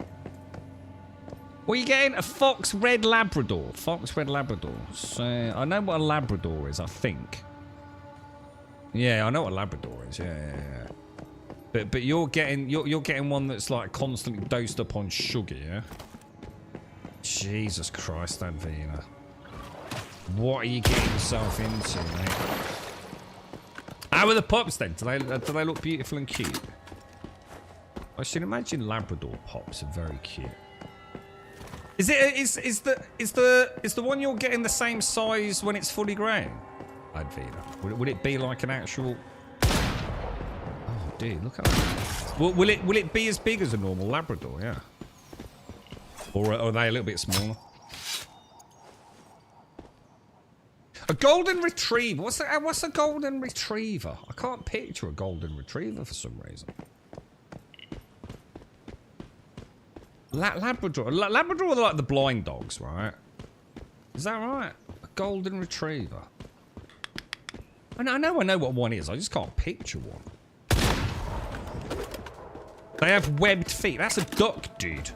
What are you getting? A fox red Labrador. Fox red Labrador. So I know what a Labrador is, I think. Yeah, I know what a Labrador is. Yeah. But you're getting one that's like constantly dosed up on sugar, yeah? Jesus Christ, Advina. What are you getting yourself into, mate? How are the pups then? Do they look beautiful and cute? I should imagine Labrador pups are very cute. Is the one you're getting the same size when it's fully grown? Advina. Would it be like an actual? Oh, dude, look at that. Will it be as big as a normal Labrador? Yeah. Or are they a little bit smaller? A golden retriever. What's a golden retriever? I can't picture a golden retriever for some reason. Labrador. Labrador are like the blind dogs, right? Is that right? A golden retriever. I know what one is. I just can't picture one. They have webbed feet. That's a duck, dude.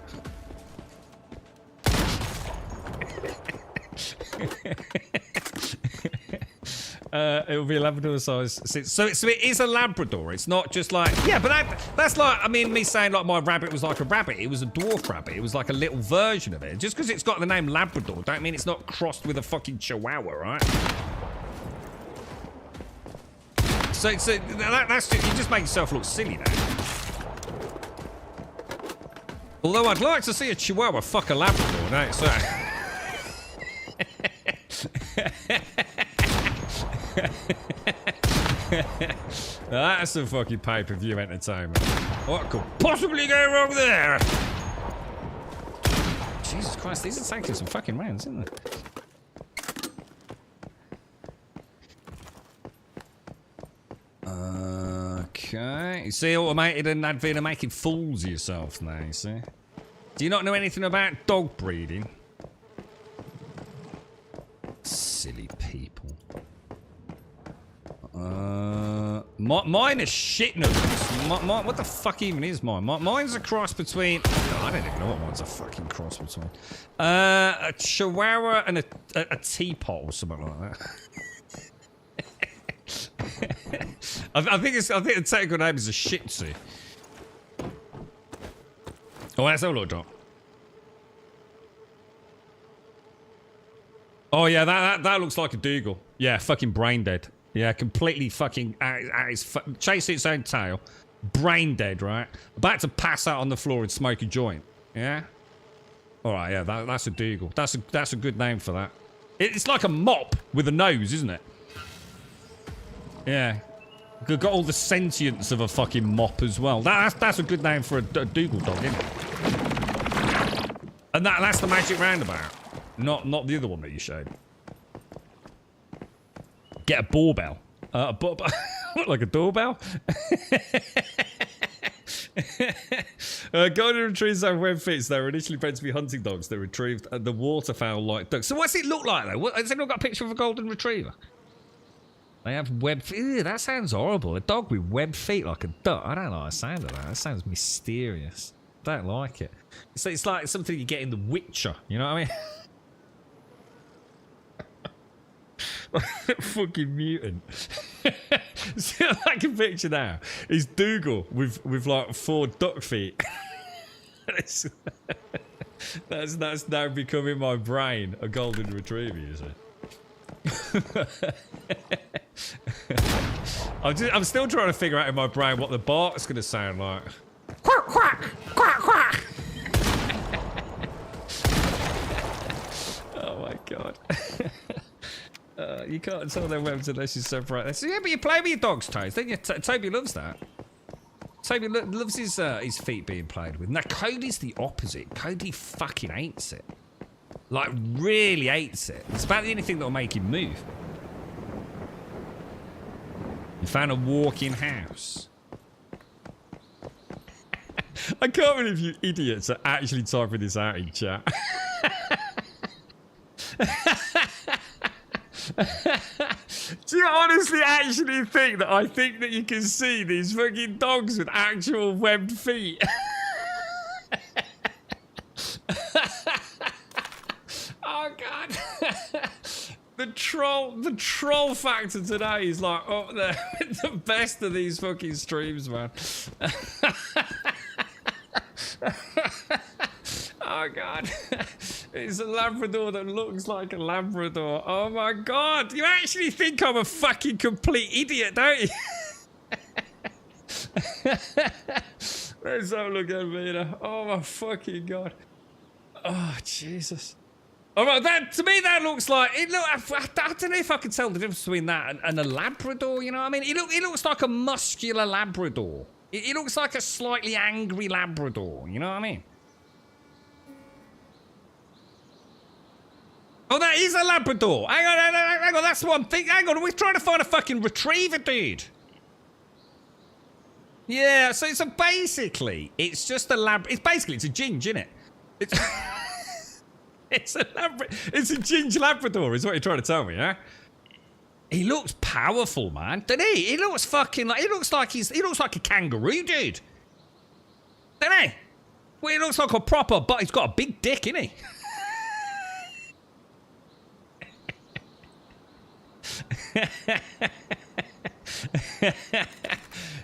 It will be a Labrador size. So it is a Labrador. It's not just like, yeah, but that's like, I mean, me saying like my rabbit was like a rabbit. It was a dwarf rabbit. It was like a little version of it. Just because it's got the name Labrador, don't mean it's not crossed with a fucking Chihuahua, right? So that's just, you just make yourself look silly now. Although I'd like to see a Chihuahua fuck a Labrador, don't so. That's some fucking pay-per-view entertainment. What could possibly go wrong there? Jesus Christ, these are taking some fucking rounds, isn't they? Okay. You see, automated and Advina making fools of yourself now, you see? Do you not know anything about dog breeding? Silly people. Mine is shit noodles. What the fuck even is mine? Mine's a cross between... Oh, I don't even know what mine's a fucking cross between. A Chihuahua and a teapot or something like that. I think the technical name is a Shih Tzu. Oh, let's have a look, Doc. Oh yeah, that looks like a Dougal. Yeah, fucking brain dead. Yeah, completely fucking chasing its own tail, brain dead. Right, about to pass out on the floor and smoke a joint. Yeah. All right, yeah, that's a Dougal. That's a good name for that. It's like a mop with a nose, isn't it? Yeah. Got all the sentience of a fucking mop as well. That's a good name for a Dougal dog, isn't it? And that's the magic roundabout. Not the other one that you showed. Get a doorbell. Like a doorbell? Golden retrievers have web feet. They were initially meant to be hunting dogs. They retrieved the waterfowl-like dogs. So what's it look like, though? Has anyone got a picture of a golden retriever? They have web feet. Ew, that sounds horrible. A dog with web feet like a duck. I don't like the sound of that. That sounds mysterious. Don't like it. It's like something you get in The Witcher. You know what I mean? Fucking mutant. See what I can picture now is Dougal with like 4 duck feet. that's now becoming my brain a golden retriever, you see. I'm still trying to figure out in my brain what the bark's gonna sound like. Quack quack quack quack. Oh my god. You can't tell their webs unless you separate them. So yeah, but you play with your dog's toes, don't you? Toby loves that. Toby loves his feet being played with. Now, Cody's the opposite. Cody fucking hates it. Like, really hates it. It's about the only thing that'll make him move. You found a walk-in house. I can't believe you idiots are actually typing this out in chat. Do you honestly actually think that I think that you can see these fucking dogs with actual webbed feet? Oh god. The troll factor today is like up there with the best of these fucking streams, man. Oh god. It's a Labrador that looks like a Labrador. Oh my god. You actually think I'm a fucking complete idiot, don't you? Let's have a look at me now. Oh my fucking god. Oh Jesus. Alright, that to me that looks like I don't know if I can tell the difference between that and a Labrador, you know what I mean? It looks like a muscular Labrador. It looks like a slightly angry Labrador, you know what I mean? Oh, that is a Labrador. Hang on, that's what I'm thinking. Hang on, we're trying to find a fucking retriever, dude. Yeah, so basically, it's just a it's a ginge, isn't it? It's a ginge Labrador, is what you're trying to tell me, yeah? He looks powerful, man, doesn't he? He looks fucking like he looks like a kangaroo, dude. Doesn't he? Well, he looks like a proper, but he's got a big dick, isn't he?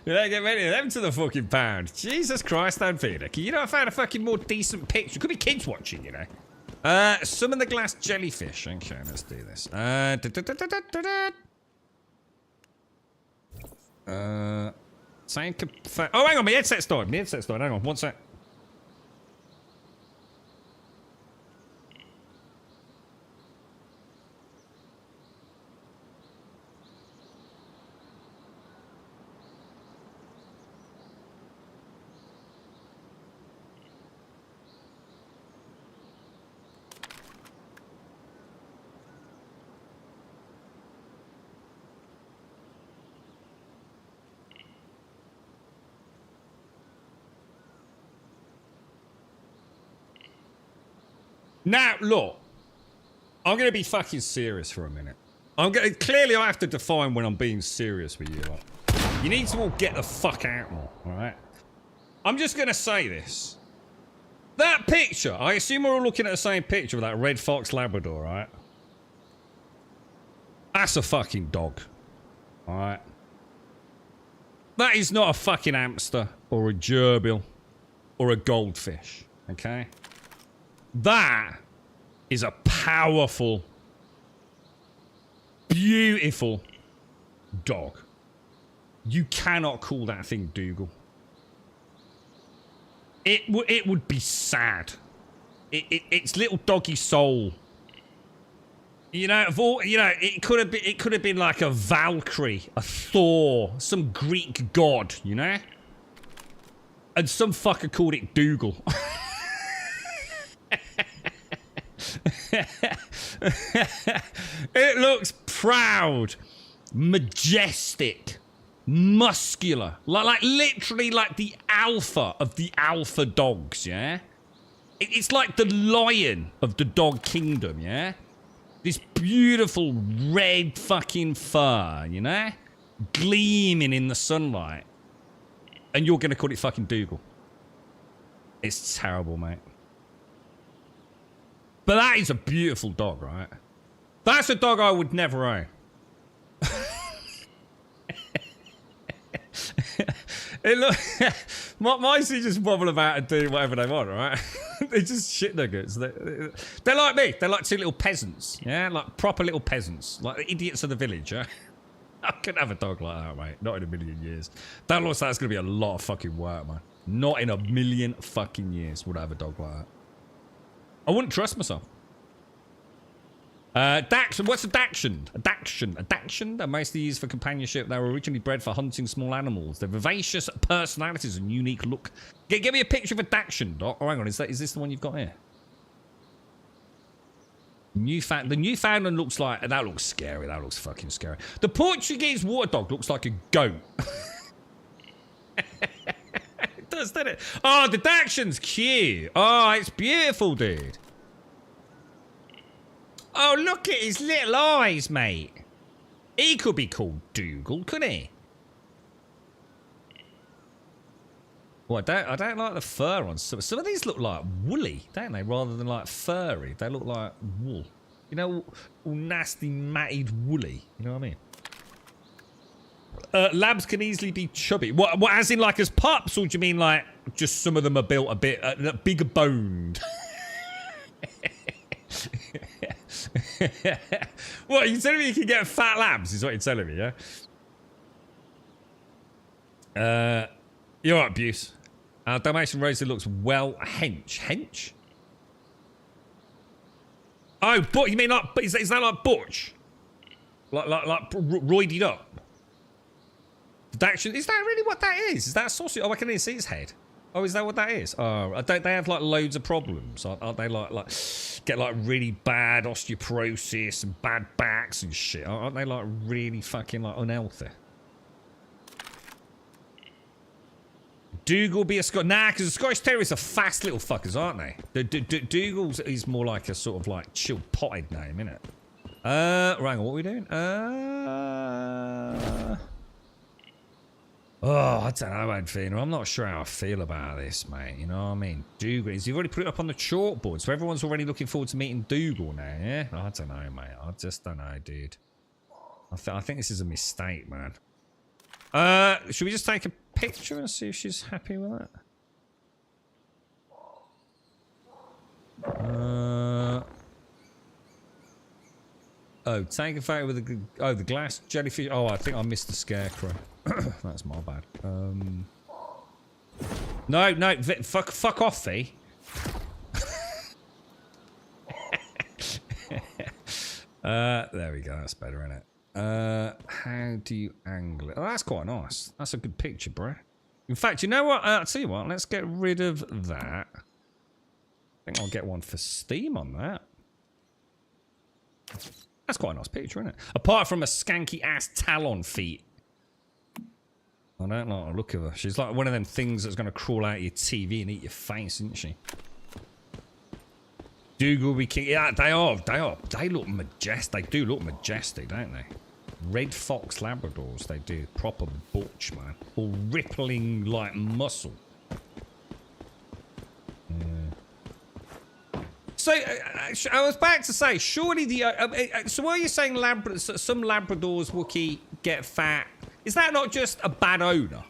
You don't get many of them to the fucking pound. Jesus Christ, Dan Peter. You know, I found a fucking more decent picture. Could be kids watching, you know. Summon the glass jellyfish. Okay, let's do this. Oh, hang on, my headset's died. Hang on, one sec. Now, look, I'm going to be fucking serious for a minute. Clearly, I have to define when I'm being serious with you. Like, you need to all get the fuck out more, alright? I'm just going to say this. That picture, I assume we're all looking at the same picture of that red fox Labrador, right? That's a fucking dog, alright? That is not a fucking hamster, or a gerbil, or a goldfish, okay? That is a powerful, beautiful dog. You cannot call that thing Dougal. It would be sad. Its little doggy soul You know, of all, you know, it could have been like a Valkyrie, a Thor, some Greek god, you know? And some fucker called it Dougal. It looks proud, majestic, muscular, like literally like the alpha of the alpha dogs, yeah? It's like the lion of the dog kingdom, yeah? This beautiful red fucking fur, you know? Gleaming in the sunlight. And you're going to call it fucking Dougal. It's terrible, mate. But that is a beautiful dog, right? That's a dog I would never own. It look, mice just wobble about and do whatever they want, right? They're just shit nuggets. They're like me. They're like two little peasants, yeah? Like proper little peasants. Like the idiots of the village, yeah? I couldn't have a dog like that, mate. Not in a million years. That looks like it's going to be a lot of fucking work, man. Not in a million fucking years would I have a dog like that. I wouldn't trust myself. Dachshund. What's a Dachshund? A Dachshund are mostly used for companionship. They were originally bred for hunting small animals. They're vivacious personalities and unique look. Give me a picture of a Dachshund. Oh, hang on. Is this the one you've got here? The Newfoundland looks like... That looks scary. That looks fucking scary. The Portuguese water dog looks like a goat. It does, doesn't it? Oh, the Dachshund's cute. Oh, it's beautiful, dude. Oh, look at his little eyes, mate. He could be called Dougal, couldn't he? Well, I don't like the fur on some of these look like woolly, don't they? Rather than like furry. They look like wool. You know, all nasty, matted woolly. You know what I mean? Labs can easily be chubby. What, as in like as pups? Or do you mean like just some of them are built a bit bigger boned? What, you telling me you can get fat labs is what you're telling me, yeah? You're right, Buse. Dalmatian Rosie looks well hench. Oh, but you mean like, is that like butch? Like roided up? Dachshund, is that really what that is? Is that a sausage? Oh, I can even see his head. Oh, is that what that is? Oh, don't they have like loads of problems? Aren't they like get like really bad osteoporosis and bad backs and shit? Aren't they like really fucking like unhealthy? Dougal be a Scottish... Nah, because the Scottish Terriers are fast little fuckers, aren't they? Dougal's is more like a sort of like chill potted name, innit? Hang on, what are we doing? Oh, I don't know, Adfina. I'm not sure how I feel about this, mate. You know what I mean? Dougal. You've already put it up on the chalkboard, so everyone's already looking forward to meeting Dougal now, yeah? I don't know, mate. I just don't know, dude. I think this is a mistake, man. Should we just take a picture and see if she's happy with that? Oh, take a photo with the glass jellyfish. Oh, I think I missed the scarecrow. That's my bad. No, fuck off, Fee. There we go. That's better, isn't it? How do you angle it? Oh, that's quite nice. That's a good picture, bro. In fact, you know what? I'll tell you what. Let's get rid of that. I think I'll get one for Steam on that. That's quite a nice picture, isn't it? Apart from a skanky ass talon feet. I don't like the look of her. She's like one of them things that's going to crawl out of your TV and eat your face, isn't she? Dougal be king. Yeah, they are. They look majestic. They do look majestic, don't they? Red Fox Labradors, they do. Proper butch, man. All rippling like muscle. So, I was about to say, surely the... so what are you saying some Labradors, Wookie, get fat? Is that not just a bad owner?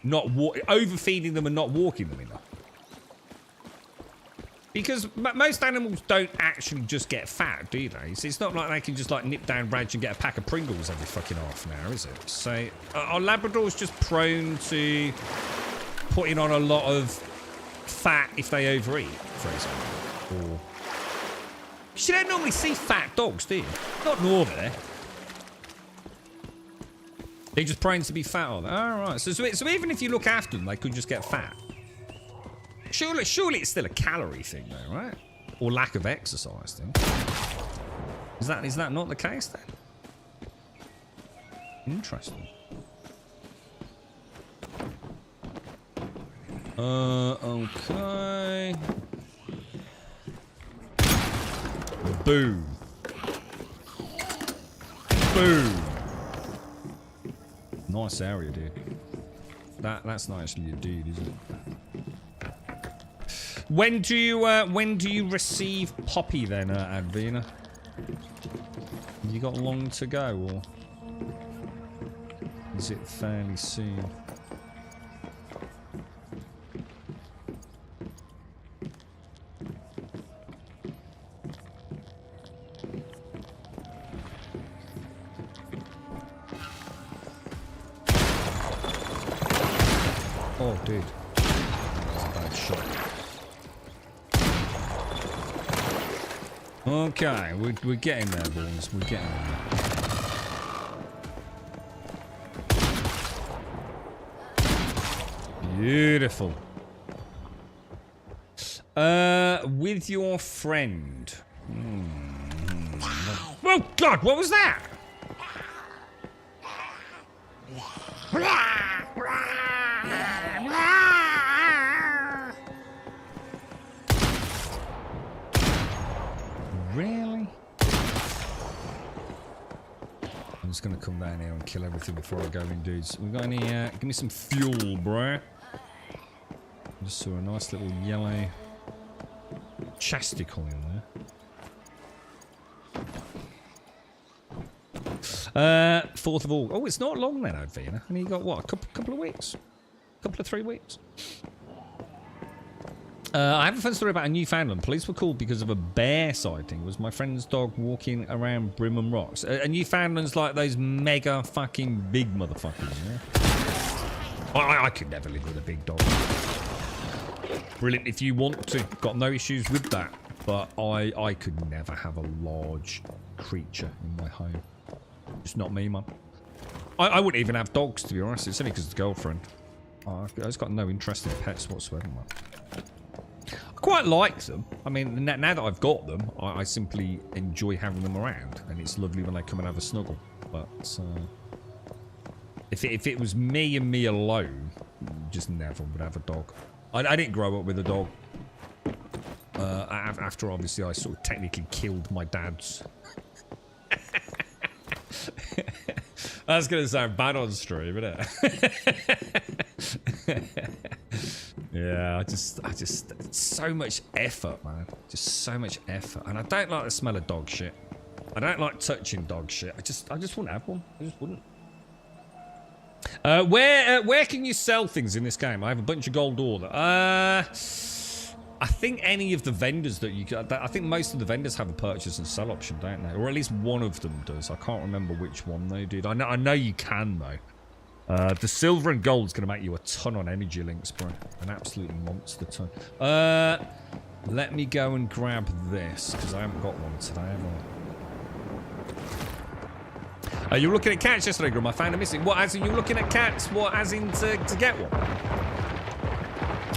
Not overfeeding them and not walking them enough? Because most animals don't actually just get fat, do they? So it's not like they can just like nip down Raj and get a pack of Pringles every fucking half an hour, is it? So are Labradors just prone to putting on a lot of fat if they overeat, for example? Or... You don't normally see fat dogs, do you? Not normally. They're just prone to be fat, are they? Oh, right. So even if you look after them, they could just get fat. Surely it's still a calorie thing, though, right? Or lack of exercise thing. Is that not the case then? Interesting. Okay. Boom. Boom. Nice area, dude. That's not actually a dude, is it? When do you receive Poppy then, Advina? Have you got long to go, or is it fairly soon? Oh, dude. That was a bad shot. Okay, we're getting there, boys. We're getting there. Beautiful. With your friend. Oh, God, what was that? Really? I'm just gonna come down here and kill everything before I go in, dudes. We got any, give me some fuel, bruh. Just saw a nice little yellow chasticle in there. 4th of August. Oh, it's not long then, Advina. And you got what? A couple of weeks? Couple of 3 weeks? I have a fun story about a Newfoundland. Police were called because of a bear sighting. It was my friend's dog walking around Brimham Rocks. A Newfoundland's like those mega fucking big motherfuckers, yeah? I could never live with a big dog. Brilliant if you want to. Got no issues with that. But I could never have a large creature in my home. It's not me, man. I wouldn't even have dogs, to be honest. It's only because of the girlfriend. I've just got no interest in pets whatsoever, man. I quite like them. I mean, now that I've got them, I simply enjoy having them around. And it's lovely when they come and have a snuggle. But if it was me and me alone, just never would have a dog. I didn't grow up with a dog. After, obviously, I sort of technically killed my dad's. That's going to sound bad on stream, isn't it? Yeah, I just, it's so much effort, man. Just so much effort. And I don't like the smell of dog shit. I don't like touching dog shit. I just wouldn't have one. I just wouldn't. Where can you sell things in this game? I have a bunch of gold ore. I think any of the vendors that you... I think most of the vendors have a purchase and sell option, don't they? Or at least one of them does. I can't remember which one they did. I know you can, though. The silver and gold's going to make you a ton on energy links, bro. An absolute monster ton. Let me go and grab this, because I haven't got one today, have I? You were looking at cats yesterday, Grum. I found a missing. What, as in you were looking at cats? What, as in to get one?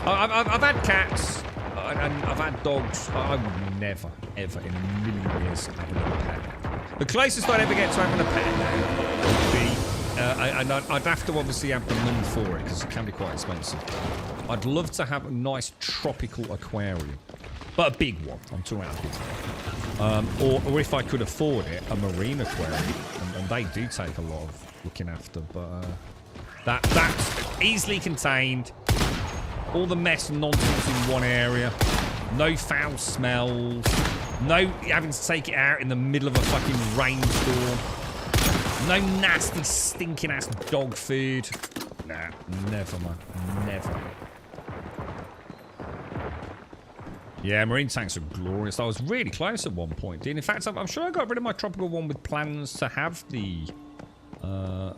I've had cats. And I've had dogs. I would never, ever in a million years have another pet. The closest I'd ever get to having a pet now would be, and I'd have to obviously have the money for it because it can be quite expensive. I'd love to have a nice tropical aquarium, but a big one. I'm talking about a big one. Or if I could afford it, a marine aquarium, and they do take a lot of looking after. But that's easily contained. All the mess and nonsense in one area. No foul smells. No having to take it out in the middle of a fucking rainstorm. No nasty, stinking ass dog food. Nah, never, man. Never. Yeah, marine tanks are glorious. I was really close at one point, dude. In fact, I'm sure I got rid of my tropical one with plans to have the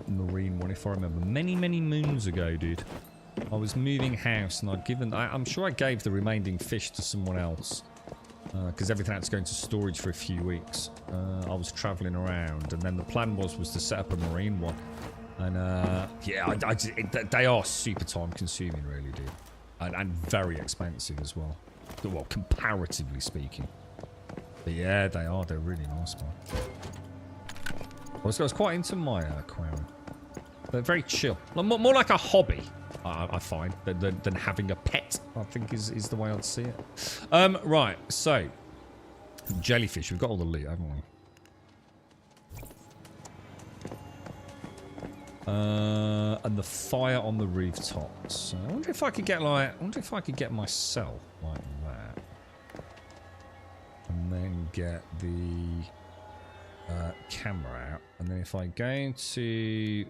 marine one, if I remember. Many, many moons ago, dude. I was moving house and I'd given... I'm sure I gave the remaining fish to someone else. because everything had to go into storage for a few weeks. I was traveling around, and then the plan was to set up a marine one. And yeah, they are super time consuming, really, dude, and very expensive as well. Well, comparatively speaking. But yeah, they are. They're really nice, man. I was quite into my aquarium. They're very chill. More like a hobby, I find, than having a pet, I think is the way I'd see it. Right, so. Jellyfish. We've got all the loot, haven't we? And the fire on the rooftops. So I wonder if I could get, like... I wonder if I could get myself like that. And then get the camera out. And then if I go into...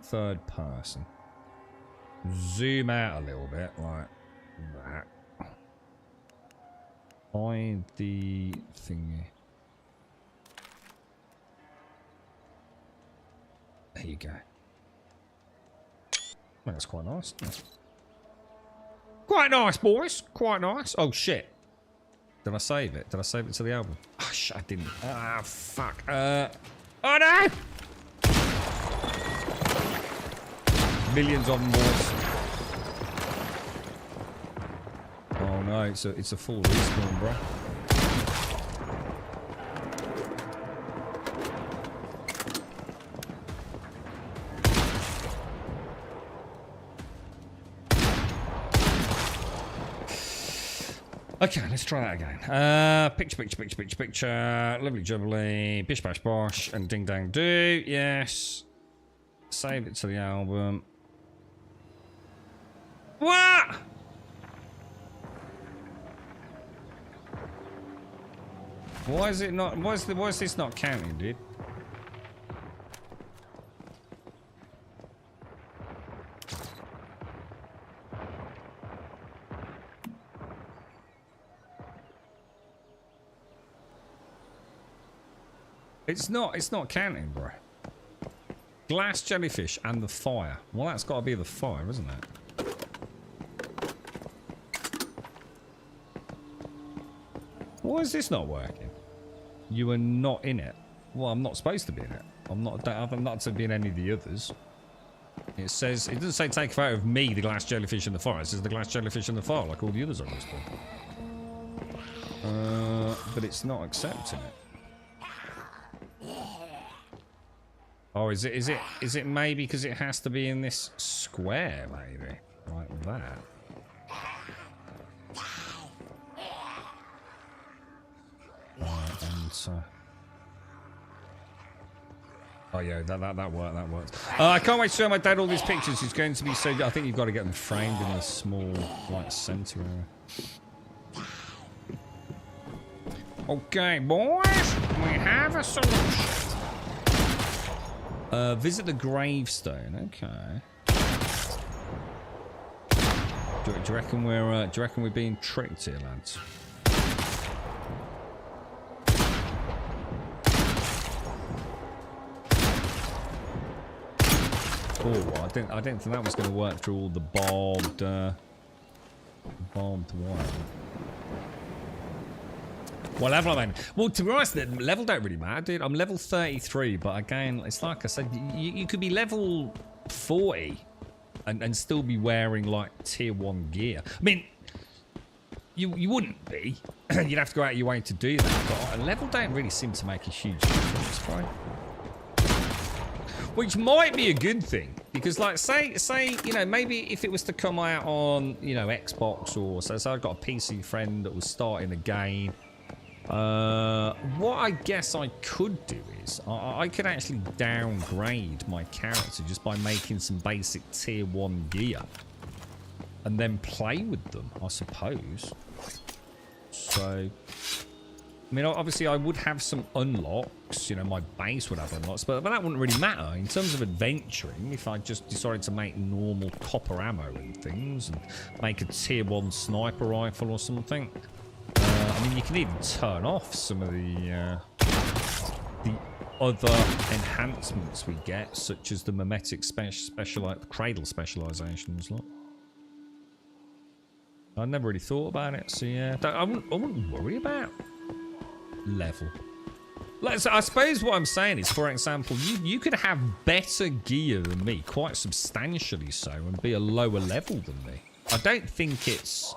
third person, zoom out a little bit like that, find the thingy, there you go. Well, that's quite nice. Quite nice, boys, quite nice. Oh shit, did I save it? Did I save it to the album? Oh shit, I didn't. Ah, fuck. Oh no. Millions of them, boys. Oh no, it's a full respawn, bro. Okay, let's try that again. Picture. Lovely jubbly. Bish bash bosh. And ding dang do. Yes. Save it to the album. What? Why is it not? Why is this not counting, dude? It's not counting, bro. Glass jellyfish and the fire. Well, that's got to be the fire, isn't it? Why is this not working? You are not in it. Well, I'm not supposed to be in it. I'm not to be in any of the others. It says, it doesn't say take a photo of me, the glass jellyfish and the fire. It says the glass jellyfish and the fire, like all the others are listed. But it's not accepting it. Oh, is it maybe because it has to be in this square, maybe? Like that. Oh yeah, that worked. I can't wait to show my dad all these pictures. It's going to be so good. I think you've got to get them framed in the small, like, centre area. Okay, boys, we have a solution. Visit the gravestone. Okay. Do you reckon we're being tricked here, lads? Oh, I didn't think that was going to work through all the barbed wire. What level am I in? Well, to be honest, the level don't really matter, dude. I'm level 33, but again, it's like I said, you could be level 40 and still be wearing, like, tier 1 gear. I mean, you wouldn't be. You'd have to go out of your way to do that, but a level don't really seem to make a huge difference, right? Which might be a good thing, because, like, say, you know, maybe if it was to come out on, you know, Xbox or so I've got a PC friend that was starting a game. What I guess I could do is I could actually downgrade my character just by making some basic tier 1 gear and then play with them, I suppose. So, I mean, obviously I would have some unlocks, you know, my base would have unlocks, but that wouldn't really matter. In terms of adventuring, if I just decided to make normal copper ammo and things, and make a tier 1 sniper rifle or something, I mean, you can even turn off some of the other enhancements we get, such as the mimetic cradle specializations. Look. I never really thought about it, so yeah. I wouldn't worry about level. Like, so I suppose what I'm saying is, for example, you could have better gear than me, quite substantially so, and be a lower level than me. I don't think it's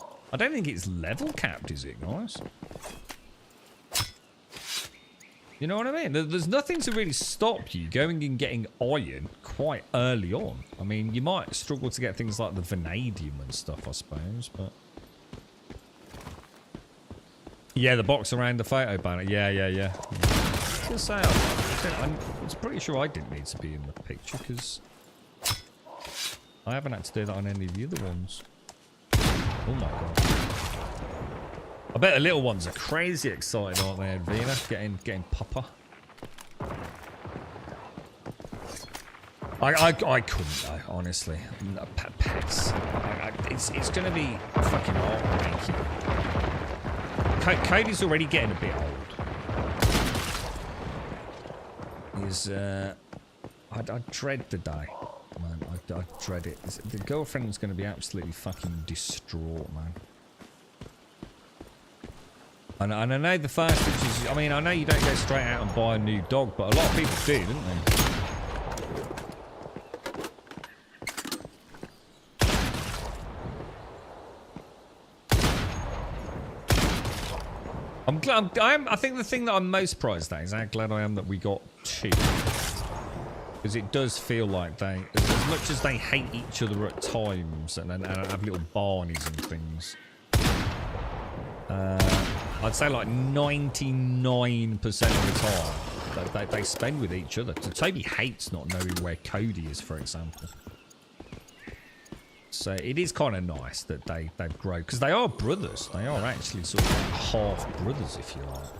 level capped, is it, guys? You know what I mean? There's nothing to really stop you going and getting iron quite early on. I mean, you might struggle to get things like the vanadium and stuff, I suppose, but... Yeah, the box around the photo banner. Yeah. I was gonna say, I was pretty sure I didn't need to be in the picture, because I haven't had to do that on any of the other ones. Oh my god. I bet the little ones are crazy excited, aren't they, Edwina? Getting Papa. I couldn't though, honestly. Pets. It's gonna be fucking heartbreaking. Cody's already getting a bit old. I dread the day, man. I dread it. The girlfriend's going to be absolutely fucking distraught, man. And I know the first, which is, I mean, I know you don't go straight out and buy a new dog, but a lot of people do, don't they? I'm glad. I think the thing that I'm most surprised at is how glad I am that we got 2, because it does feel like they, as much as they hate each other at times and have little barneys and things. I'd say like 99% of the time they spend with each other. So Toby hates not knowing where Cody is, for example. So it is kind of nice that they've grown, because they are brothers. They are actually sort of like half brothers, if you like,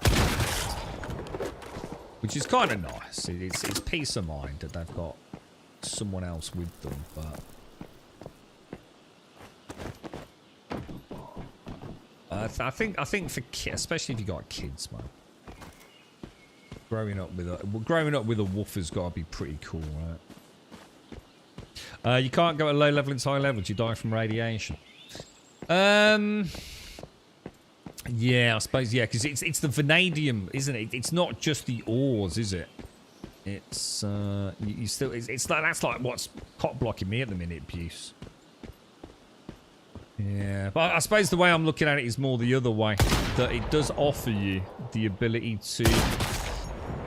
which is kind of nice. It's peace of mind that they've got someone else with them. But I think for kids, especially if you got kids, man, growing up with a wolf has got to be pretty cool, right? You can't go at low level into high levels. You die from radiation. Yeah, I suppose, yeah, because it's the vanadium, isn't it? It's not just the ores, is it? It's you still it's like, that's like what's cock blocking me at the minute, Buse. Yeah, but I suppose the way I'm looking at it is more the other way, that it does offer you the ability to,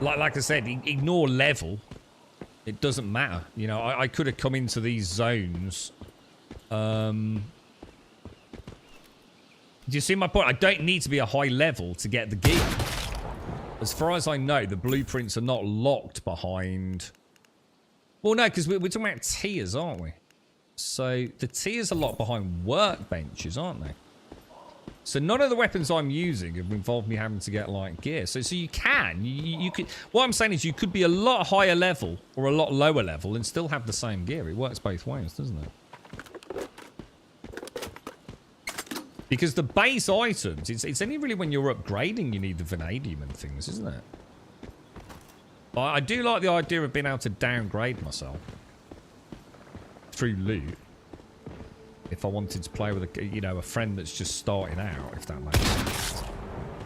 like I said, ignore level. It doesn't matter, you know. I could have come into these zones. Do you see my point? I don't need to be a high level to get the gear. As far as I know, the blueprints are not locked behind. Well, no, because we're talking about tiers, aren't we? So the tiers are locked behind workbenches, aren't they? So none of the weapons I'm using have involved me having to get like gear. So you can, you could. What I'm saying is you could be a lot higher level or a lot lower level and still have the same gear. It works both ways, doesn't it? Because the base items, it's only really when you're upgrading you need the vanadium and things, isn't it? But I do like the idea of being able to downgrade myself through loot. If I wanted to play with a friend that's just starting out, if that makes sense,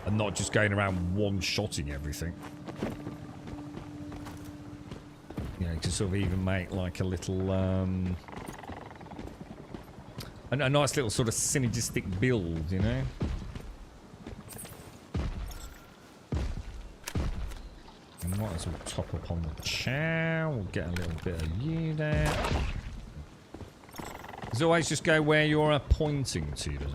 and not just going around one-shotting everything. You know, to sort of even make like a little, a nice little sort of synergistic build, you know. And might as well top up on the chow. We'll get a little bit of you there. Does it always just go where you're pointing to, does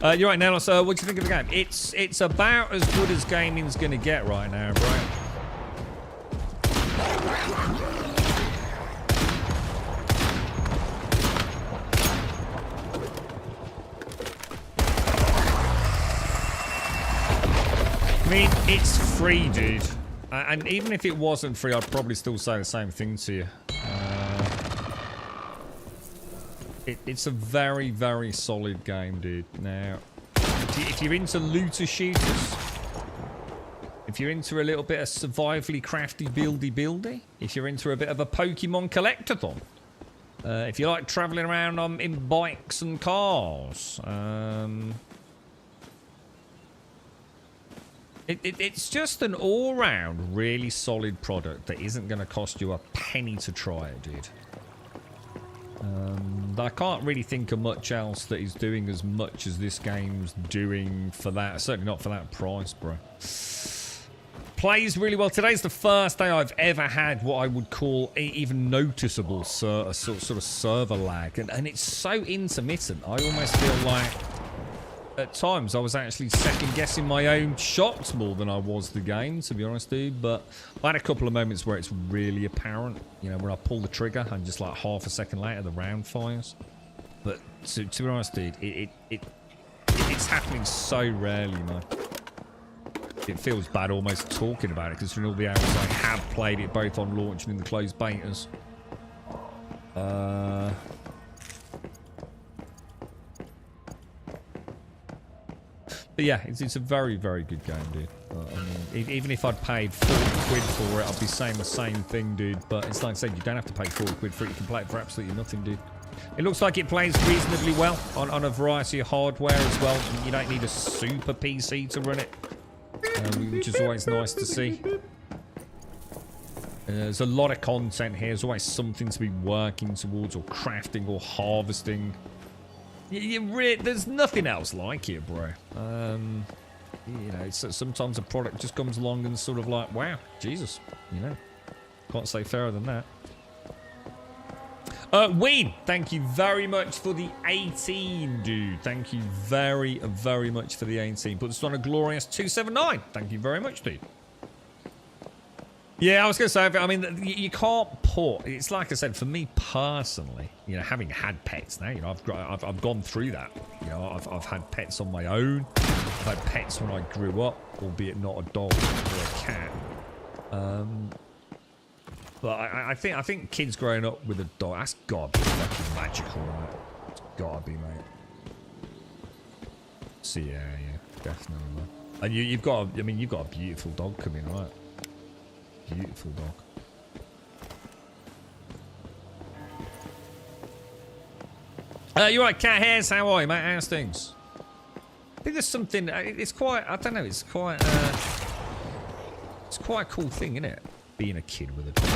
it? You're right, Nellis. What do you think of the game? It's about as good as gaming's going to get right now, bro. I mean, it's free, dude. And even if it wasn't free, I'd probably still say the same thing to you. It's a very, very solid game, dude. Now, if you're into looter shooters, if you're into a little bit of survivally crafty buildy, if you're into a bit of a Pokemon collectathon, If you like travelling around in bikes and cars, it's just an all-round really solid product that isn't going to cost you a penny to try it, dude. I can't really think of much else that is doing as much as this game's doing for that. Certainly not for that price, bro. Plays really well. Today's the first day I've ever had what I would call even noticeable sort of server lag. And it's so intermittent. I almost feel like at times I was actually second guessing my own shots more than I was the game, to be honest, dude. But I had a couple of moments where it's really apparent, you know, when I pull the trigger and just like half a second later the round fires. But to be honest, dude, it's happening so rarely, man. It feels bad almost talking about it, considering all the hours I have played it both on launch and in the closed betas. But yeah, it's a very, very good game, dude. I mean, even if I'd paid 40 quid for it, I'd be saying the same thing, dude. But it's like I said, you don't have to pay 40 quid for it. You can play it for absolutely nothing, dude. It looks like it plays reasonably well on a variety of hardware as well. You don't need a super PC to run it, which is always nice to see. There's a lot of content here. There's always something to be working towards or crafting or harvesting. There's nothing else like it, bro. You know, sometimes a product just comes along and sort of like, wow, Jesus, you know. Can't say fairer than that. Ween, thank you very much for the 18, dude. Thank you very, very much for the 18. Put us on a glorious 279. Thank you very much, dude. Yeah, I was going to say, I mean, you can't put... It's like I said, for me personally, you know, having had pets now, you know, I've gone through that. You know, I've had pets on my own. I've had pets when I grew up, albeit not a dog or a cat. But I think kids growing up with a dog, that's gotta be fucking magical, right? It's gotta be, mate. So yeah, definitely, man. And you've got, I mean, you've got a beautiful dog coming, right? Beautiful dog. You're right, Cat Hairs, how are you, mate? How's things? I think there's something, it's quite, I don't know, it's quite a cool thing, isn't it? Being a kid with a dog.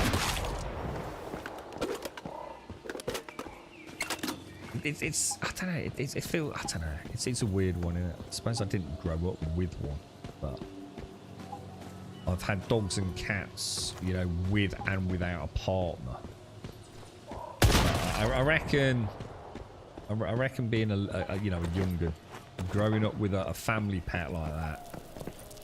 It's I don't know, it feels, I don't know, it's a weird one, isn't it? I suppose I didn't grow up with one, but I've had dogs and cats, you know, with and without a partner. I reckon being a you know, a younger, growing up with a family pet like that,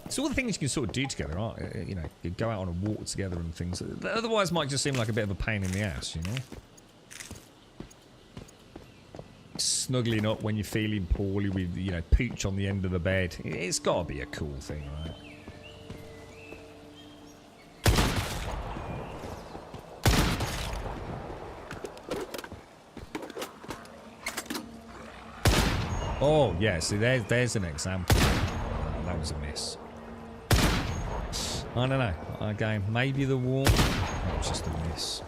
it's all the things you can sort of do together, aren't it? You know, you go out on a walk together and things. Otherwise, it might just seem like a bit of a pain in the ass, you know? Snuggling up when you're feeling poorly with, you know, Pooch on the end of the bed. It's got to be a cool thing, right? Oh, yeah, see, there's an example. That was a miss. I don't know. Again, maybe the wall. That was just a miss.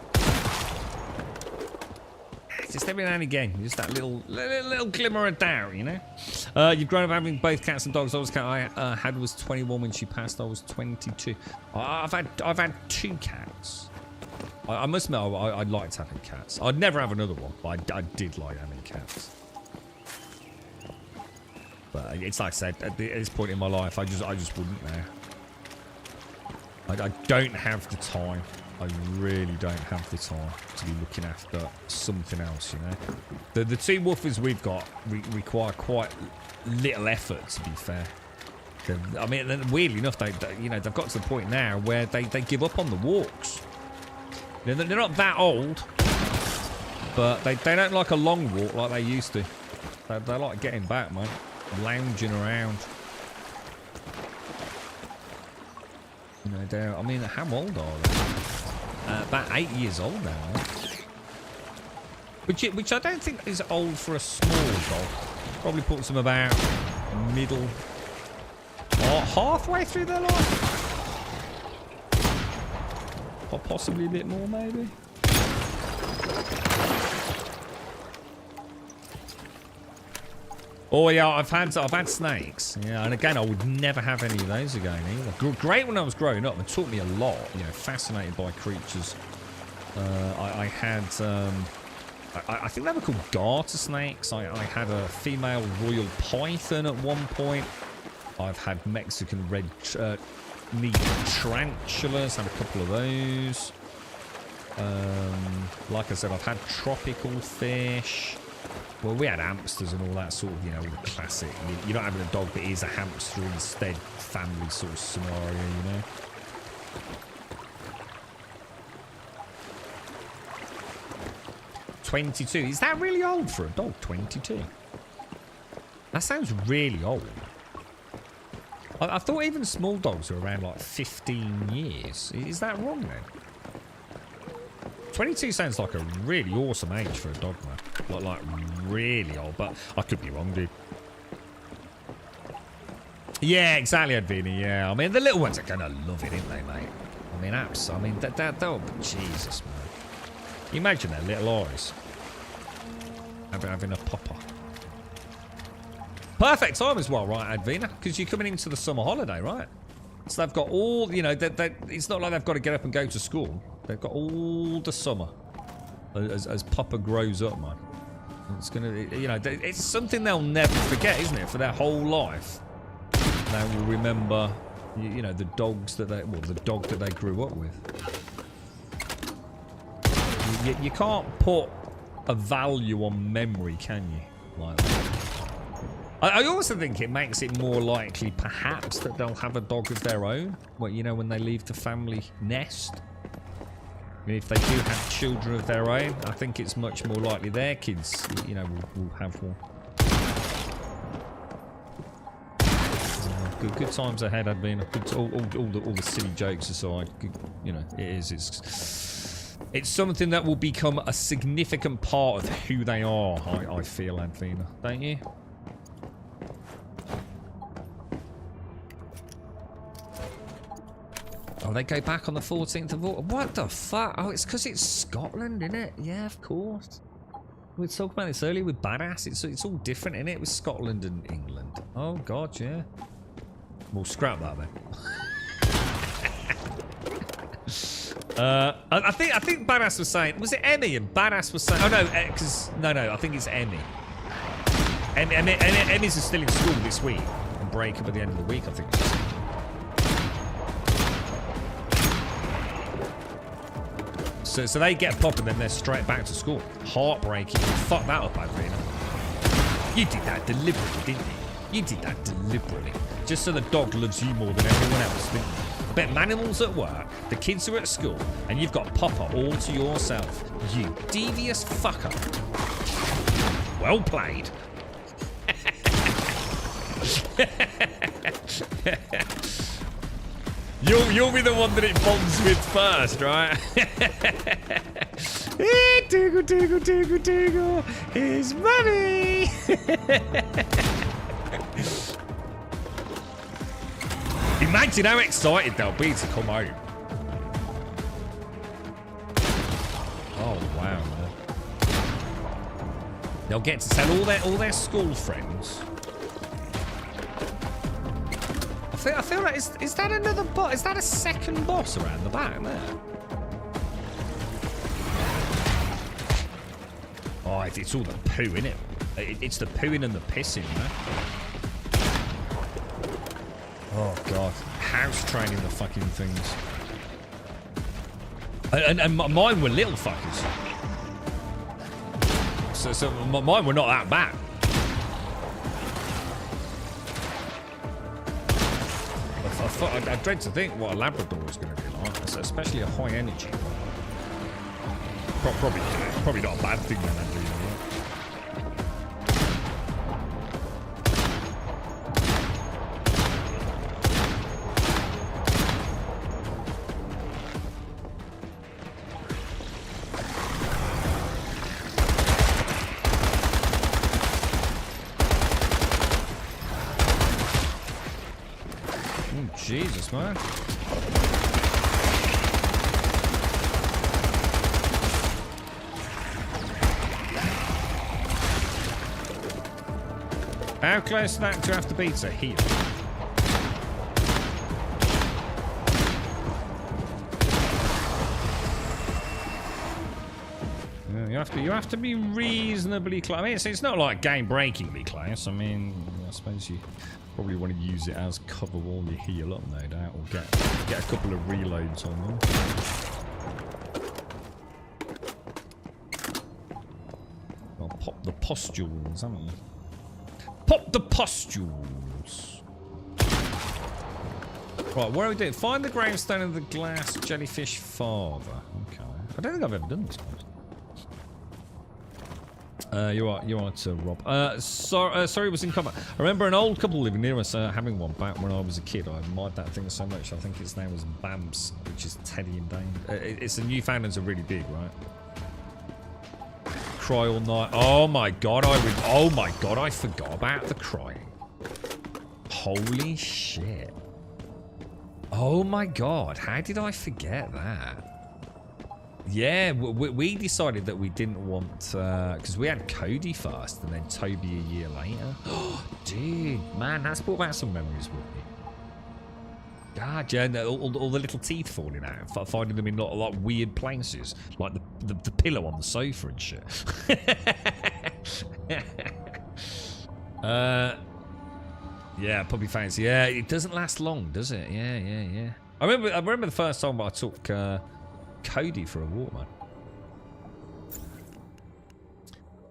Just every now and again, just that little glimmer of doubt, you know? You've grown up having both cats and dogs. The oldest cat I had was 21 when she passed. I was 22. I've had 2 cats. I must admit, I liked having cats. I'd never have another one, but I did like having cats. But it's like I said, at this point in my life, I just wouldn't now. I don't have the time. I really don't have the time to be looking after something else, you know. The 2 woofers we've got require quite little effort, to be fair. I mean, weirdly enough, you know, they've got to the point now where they give up on the walks. You know, they're not that old, but they don't like a long walk like they used to. They like getting back, man. Lounging around. You know, I mean, how old are they? About 8 years old now. Which I don't think is old for a small dog. Probably puts them about middle or halfway through their life. Or possibly a bit more, maybe. Oh yeah, I've had snakes. Yeah, and again, I would never have any of those again either. Great when I was growing up. It taught me a lot. You know, fascinated by creatures. I had, I think they were called garter snakes. I had a female royal python at one point. I've had Mexican red needle tarantulas. Had a couple of those. Like I said, I've had tropical fish. Well, we had hamsters and all that sort of, you know, all the classic. You're not having a dog, but it is a hamster instead family sort of scenario, you know. $22. Is that really old for a dog? 22. That sounds really old. I thought even small dogs were around like 15 years. Is that wrong then? 22 sounds like a really awesome age for a dog, man. Like really old, but I could be wrong, dude. Yeah, exactly, Advina, yeah. I mean, the little ones are gonna love it, ain't they, mate? I mean, they'll... Jesus, man. Imagine their little eyes. Having a popper. Perfect time as well, right, Advina? Because you're coming into the summer holiday, right? So they've got all, you know, it's not like they've got to get up and go to school. They've got all the summer as Papa grows up, man. It's gonna, you know, it's something they'll never forget, isn't it? For their whole life, they will remember, you know, the dogs that the dog that they grew up with. You can't put a value on memory, can you? Like that. I also think it makes it more likely, perhaps, that they'll have a dog of their own. Well, you know, when they leave the family nest. I mean, if they do have children of their own, I think it's much more likely their kids, you know, will have one. Good times ahead, Advina. All the silly jokes aside, you know, it's something that will become a significant part of who they are. I feel, Advina, don't you? Oh, they go back on the 14th of August. What the fuck? Oh, it's because it's Scotland, isn't it? Yeah, of course. We talked about this earlier with Badass. It's all different, isn't it? With Scotland and England. Oh, God, yeah. We'll scrap that then. I think Badass was saying... Was it Emmy? And Badass was saying... Oh, no, because... No, I think it's Emmy. Emmy's still in school this week. And break up at the end of the week, I think. So they get a pop and then they're straight back to school. Heartbreaking. Fuck that up, Adrena. You did that deliberately, didn't you? You did that deliberately. Just so the dog loves you more than everyone else, didn't you? I bet Manimal's at work, the kids are at school, and you've got Papa all to yourself. You devious fucker. Well played. You'll be the one that it bonds with first, right? Tingle, tingle, tingle, tingle. Here's money. Imagine how excited they'll be to come home. Oh wow, man. They'll get to tell all their school friends. I feel like is that another boss? Is that a second boss around the back there? Oh, it's all the poo, innit? It's the pooing and the pissing, man. Oh god, house training the fucking things. And mine were little fuckers. So mine were not that bad. I dread to think what a Labrador is going to be like, especially a high energy one. Probably not a bad thing then, Andrew. Jesus, man. How close to that do you have to be to heal? You have to be reasonably close. I mean, it's not like game-breakingly close. I mean, I suppose you probably want to use it as cover while you heal up, no doubt, or get a couple of reloads on them. Well, pop the pustules, haven't you? Pop the pustules. Right, what are we doing? Find the gravestone of the glass jellyfish father. Okay. I don't think I've ever done this one. You are Rob. Sorry, was in combat. I remember an old couple living near us having one back when I was a kid. I admired that thing so much. I think its name was Bamps, which is Teddy and Dane. It's the Newfoundlands are really big, right? Cry all night. Oh my god, I forgot about the crying. Holy shit. Oh my god, how did I forget that? Yeah, we decided that we didn't want, because we had Cody first and then Toby a year later. Dude, man, that's brought back some memories with me. God, yeah, all the little teeth falling out, finding them in like weird places, like the pillow on the sofa and shit. Yeah, puppy fancy. Yeah, it doesn't last long, does it? Yeah. I remember the first time I took Cody for a walk, man.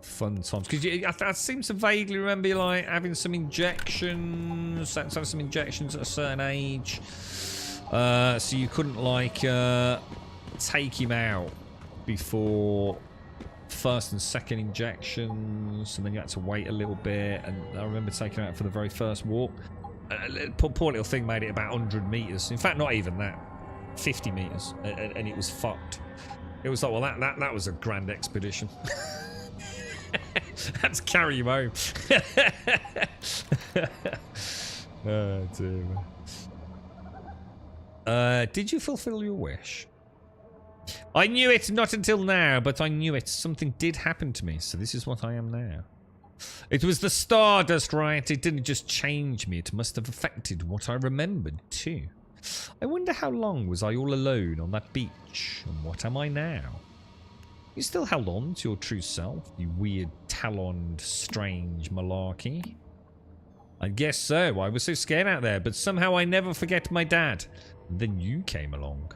Fun times, because I seem to vaguely remember like having some injections, at a certain age, so you couldn't like take him out before first and second injections, and then you had to wait a little bit. And I remember taking him out for the very first walk. Poor little thing made it about 100 meters. In fact, not even that. 50 meters, and it was fucked. It was like, well, that was a grand expedition. Had to carry him home. Oh dear. Did you fulfill your wish? I knew it, not until now, but I knew it. Something did happen to me, so this is what I am now. It was the stardust, right? It didn't just change me. It must have affected what I remembered too. I wonder how long was I all alone on that beach, and what am I now? You still held on to your true self, you weird, taloned, strange malarkey? I guess so. I was so scared out there, but somehow I never forget my dad. And then you came along.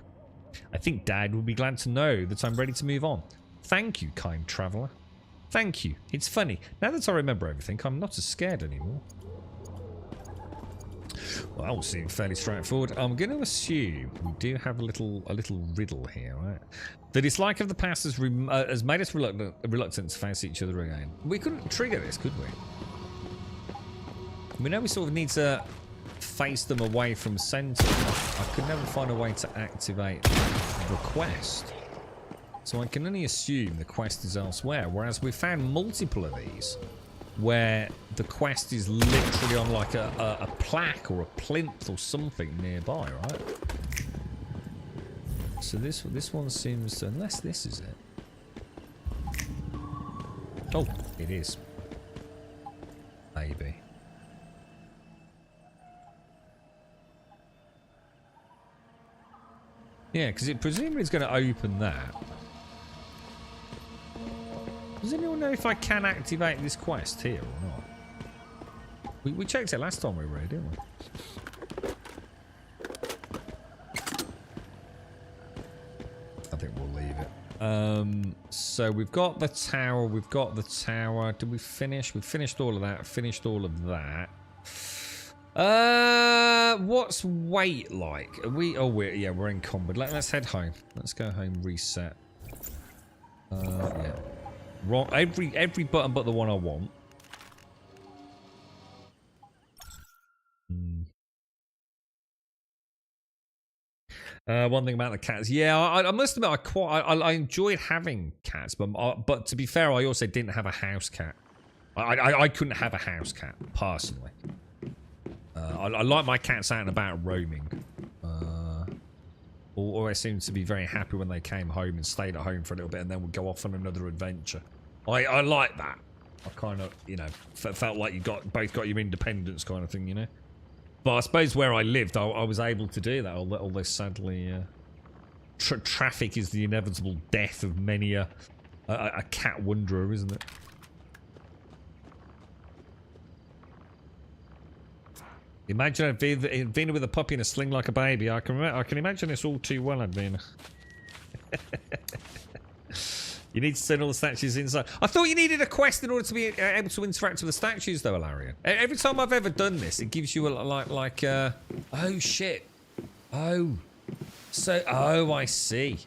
I think Dad will be glad to know that I'm ready to move on. Thank you, kind traveller. Thank you. It's funny. Now that I remember everything, I'm not as scared anymore. Well, that all seems fairly straightforward. I'm going to assume we do have a little riddle here, right? The dislike of the past has made us reluctant to face each other again. We couldn't trigger this, could we? We know we sort of need to face them away from centre. I could never find a way to activate the quest. So I can only assume the quest is elsewhere, whereas we found multiple of these where the quest is literally on like a plaque or a plinth or something nearby, right? So this one seems to, unless this is it. Oh, it is. Maybe. Yeah, because it presumably is going to open that. Does anyone know if I can activate this quest here or not? We checked it last time we were here, didn't we? I think we'll leave it. So we've got the tower. Did we finish? We finished all of that. What's weight like? Are we? Oh, we're encumbered. Let's head home. Let's go home. Reset. Yeah. Wrong. Every button but the one I want. One thing about the cats, yeah, I must admit, I enjoyed having cats, but to be fair, I also didn't have a house cat. I couldn't have a house cat personally. I like my cats out and about roaming. Always seemed to be very happy when they came home and stayed at home for a little bit and then would go off on another adventure. I like that. I kind of, you know, felt like you both got your independence kind of thing, you know. But I suppose where I lived, I was able to do that. Although sadly, traffic is the inevitable death of many a cat wanderer, isn't it? Imagine Advena with a puppy in a sling like a baby. I can imagine this all too well, Advena. You need to send all the statues inside. I thought you needed a quest in order to be able to interact with the statues, though, Alarion. Every time I've ever done this, it gives you a oh shit, oh, so I see.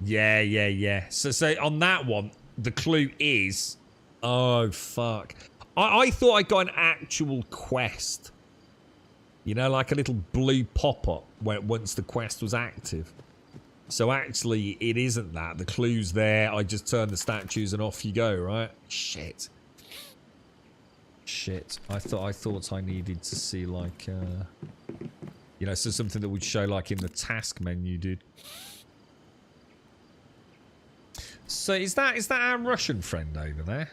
Yeah. So on that one, the clue is, oh fuck. I thought I got an actual quest. You know, like a little blue pop-up once the quest was active. So actually, it isn't that. The clue's there. I just turn the statues and off you go, right? Shit. I thought I needed to see like, you know, so something that would show like in the task menu, dude. So is that our Russian friend over there?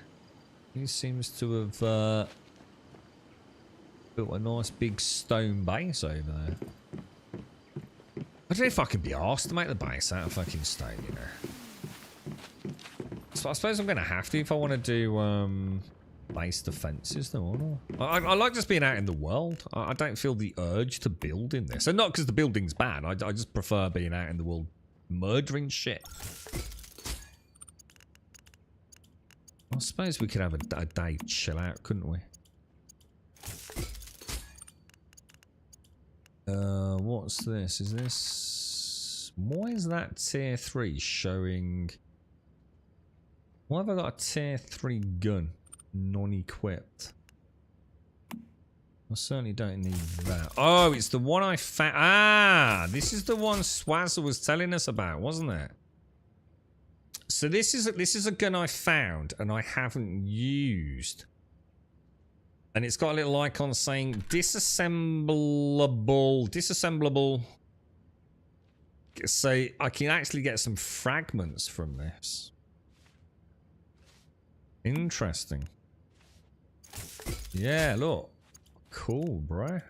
He seems to have built a nice big stone base over there. I don't know if I can be asked to make the base out of fucking stone, you know. So I suppose I'm going to have to if I want to do base defences, though. I like just being out in the world. I don't feel the urge to build in this. And not because the building's bad. I just prefer being out in the world murdering shit. I suppose we could have a day chill out, couldn't we? What's this? Is this... Why is that tier 3 showing... Why have I got a tier 3 gun non-equipped? I certainly don't need that. Oh, it's the one I found. Ah, this is the one Swazza was telling us about, wasn't it? So this is a gun I found and I haven't used. And it's got a little icon saying disassemblable. So I can actually get some fragments from this. Interesting. Yeah, look. Cool, bro.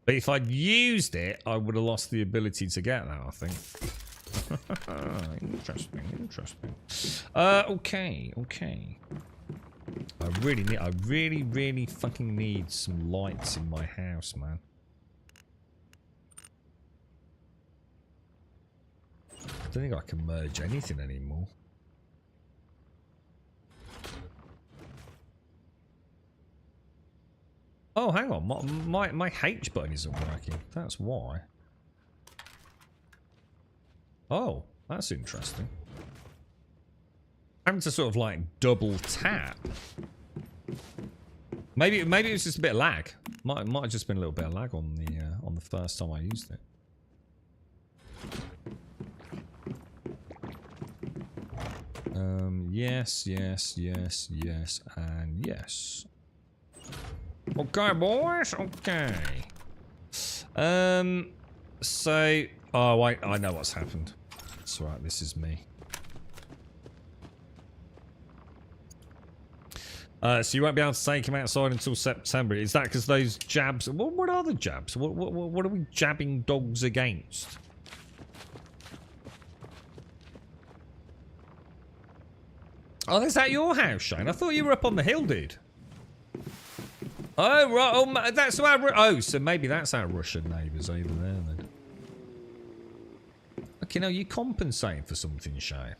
But if I'd used it, I would have lost the ability to get that, I think. Interesting. Okay. I really fucking need some lights in my house, man. I don't think I can merge anything anymore. Oh, hang on. My H button isn't working. That's why. Oh, that's interesting. Having to sort of like double tap. Maybe it was just a bit of lag. Might have just been a little bit of lag on the first time I used it. Yes, and yes. Okay, boys. Okay. So, oh wait, I know what's happened. That's right. This is me. So you won't be able to take him outside until September. Is that because those jabs? What are the jabs? What are we jabbing dogs against? Oh, is that your house, Shane? I thought you were up on the hill, dude. Oh, right. Oh, that's our... Oh, so maybe that's our Russian neighbours over there, then. Okay, now you compensating for something, Shane.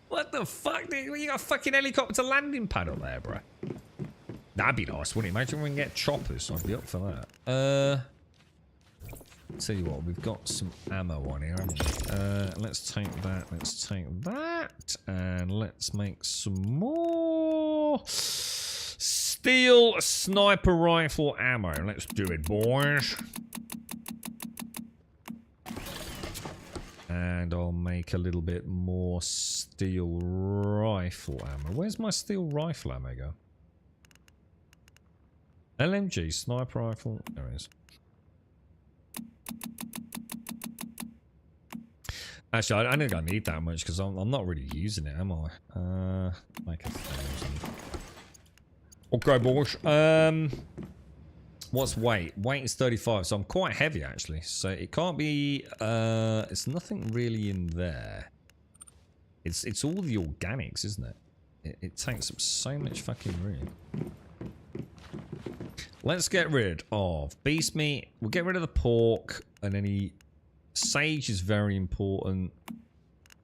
What the fuck? You got a fucking helicopter landing pad up there, bro. That'd be nice, wouldn't it? Imagine we can get choppers. I'd be up for that. Tell you what, we've got some ammo on here, haven't we? Let's take that. Let's take that. And let's make some more steel sniper rifle ammo. Let's do it, boys. And I'll make a little bit more steel rifle ammo. Where's my steel rifle ammo go? LMG, sniper rifle. There it is. Actually, I don't think I need that much because I'm not really using it, am I? Make 1,000. Okay, boys. What's weight? Weight is 35, so I'm quite heavy actually. So it can't be. It's nothing really in there. It's all the organics, isn't it? It takes up so much fucking room. Let's get rid of beast meat. We'll get rid of the pork and any sage is very important.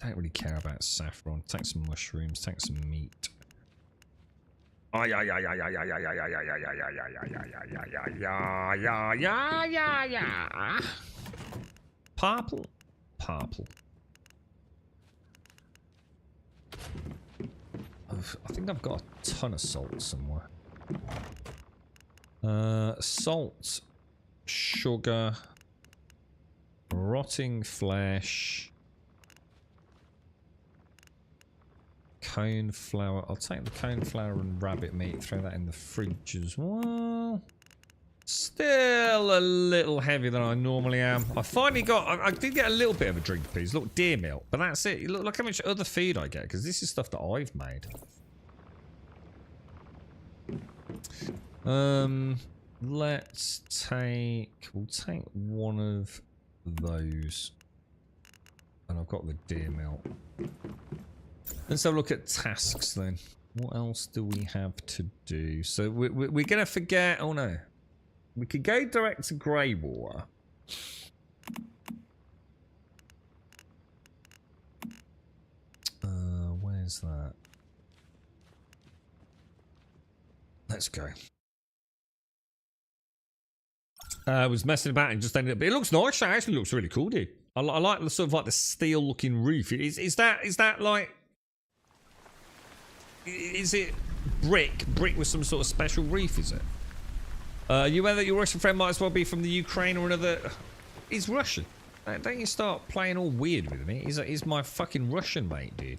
Don't really care about saffron. Take some mushrooms. Take some meat. Purple. Purple. I think I've got a ton of salt somewhere. Salt, sugar, rotting flesh, cone flour. I'll take the cone flour and rabbit meat, throw that in the fridge as well. Still a little heavier than I normally am. I finally got, I did get a little bit of a drink piece. Look, deer milk, but that's it. Look how much other food I get, because this is stuff that I've made. Let's take, we'll take one of those. And I've got the deer milk. Let's have a look at tasks then. What else do we have to do? So we're going to forget, oh no. We could go direct to Greywater. Where's that? Let's go. I was messing about and just ended up. It looks nice. It actually looks really cool, dude. I like the sort of like the steel-looking roof. Is that like? Is it brick? Brick with some sort of special roof? Is it? You aware that your Russian friend might as well be from the Ukraine or another? He's Russian. Don't you start playing all weird with me. He's my fucking Russian mate, dude.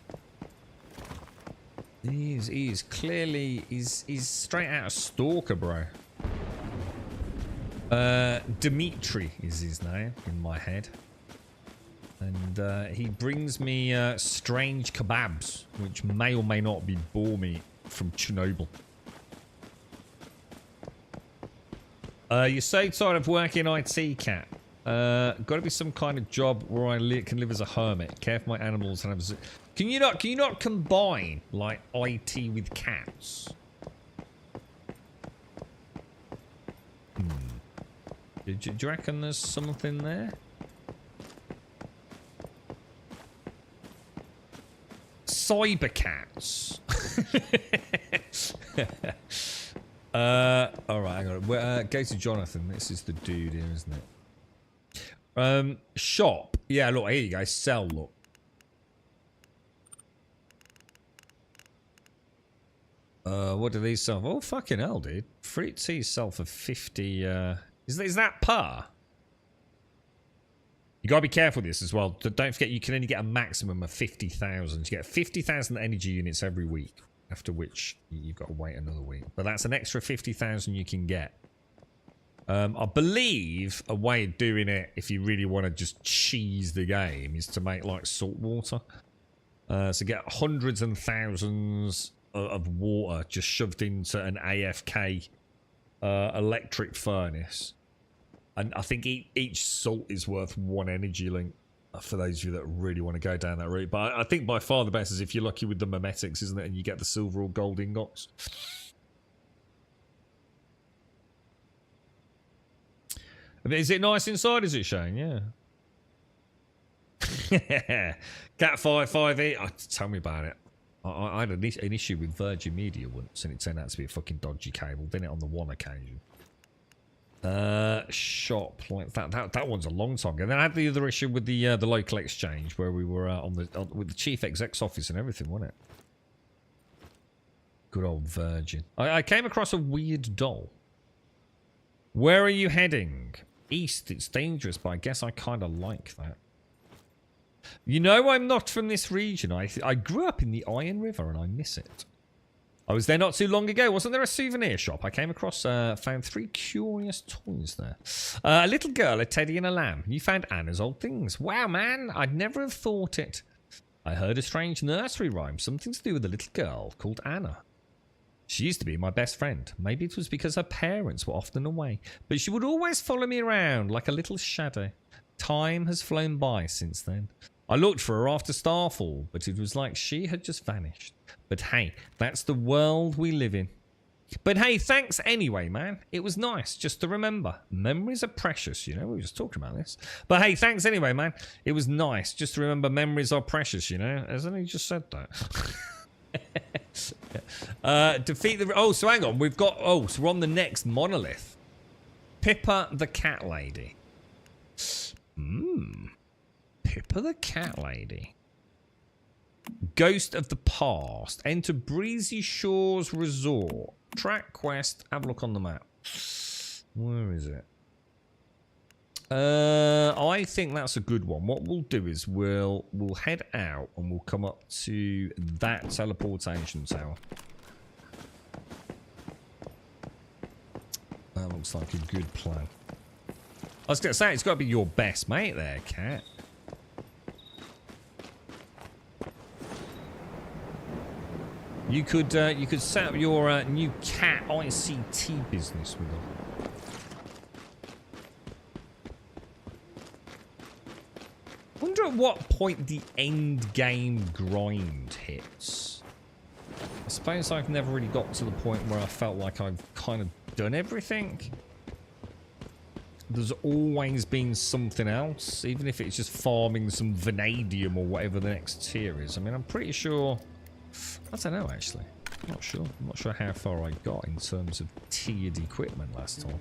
He is clearly, he's straight out of Stalker, bro. Dmitri is his name in my head. And he brings me strange kebabs, which may or may not be boar meat from Chernobyl. You're so tired of working IT, cat. Got to be some kind of job where I can live as a hermit, care for my animals, and have. Can you not combine like IT with cats? Do you reckon there's something there? Cyber cats. All right, hang on. Go to Jonathan. This is the dude here, isn't it? Shop. Yeah, look, here you go. Sell, look. What do these sell? Oh, fucking hell, dude. Fruit teas sell for 50, is that par? You gotta be careful with this as well. Don't forget, you can only get a maximum of 50,000. You get 50,000 energy units every week, after which you've got to wait another week. But that's an extra 50,000 you can get. I believe a way of doing it, if you really want to just cheese the game, is to make like salt water. So get hundreds and thousands of water just shoved into an AFK electric furnace. And I think each salt is worth 1 energy link for those of you that really want to go down that route. But I think by far the best is if you're lucky with the memetics, isn't it? And you get the silver or gold ingots. Is it nice inside, is it, Shane? Yeah. Cat 558. Oh, tell me about it. I had an issue with Virgin Media once, and it turned out to be a fucking dodgy cable. Didn't it on the one occasion? Shop like that one's a long time ago. Then I had the other issue with the local exchange where we were with the chief exec's office and everything, wasn't it? Good old Virgin. I came across a weird doll. Where are you heading? East. It's dangerous, but I guess I kind of like that. You know, I'm not from this region. I grew up in the Iron River and I miss it. I was there not too long ago. Wasn't there a souvenir shop? I came across, found 3 curious toys there. A little girl, a teddy, and a lamb. You found Anna's old things. Wow, man. I'd never have thought it. I heard a strange nursery rhyme. Something to do with a little girl called Anna. She used to be my best friend. Maybe it was because her parents were often away. But she would always follow me around like a little shadow. Time has flown by since then. I looked for her after Starfall, but it was like she had just vanished. But hey, that's the world we live in. But hey, thanks anyway, man. It was nice just to remember. Memories are precious, you know. We were just talking about this. But hey, thanks anyway, man. It was nice just to remember memories are precious, you know. Hasn't he just said that? Defeat the... Oh, so hang on. We've got... Oh, so we're on the next monolith. Pippa the Cat Lady. Pippa the Cat Lady. Ghost of the Past. Enter Breezy Shores Resort. Track quest. Have a look on the map. Where is it? I think that's a good one. What we'll do is we'll head out and we'll come up to that teleportation tower. That looks like a good plan. I was going to say, it's got to be your best mate there, Cat. You could set up your new Cat ICT business with them. Wonder at what point the end game grind hits. I suppose I've never really got to the point where I felt like I've kind of done everything. There's always been something else, even if it's just farming some vanadium or whatever the next tier is. I mean, I'm pretty sure... I don't know, actually. I'm not sure. I'm not sure how far I got in terms of tiered equipment last time.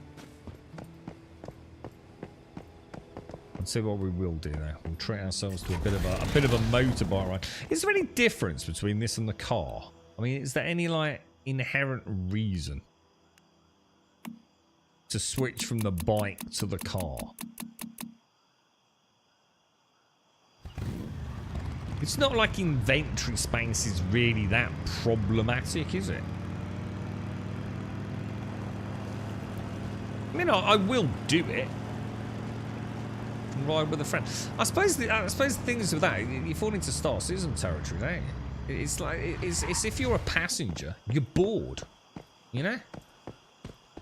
Let's see what we will do now. We'll treat ourselves to a bit of a motorbike ride. Is there any difference between this and the car? I mean, is there any like inherent reason to switch from the bike to the car? It's not like inventory space is really that problematic, is it? I mean, I will do it. Ride with a friend. I suppose the thing is with that, you fall into Star Citizen territory, don't you? It's like it's if you're a passenger, you're bored. You know?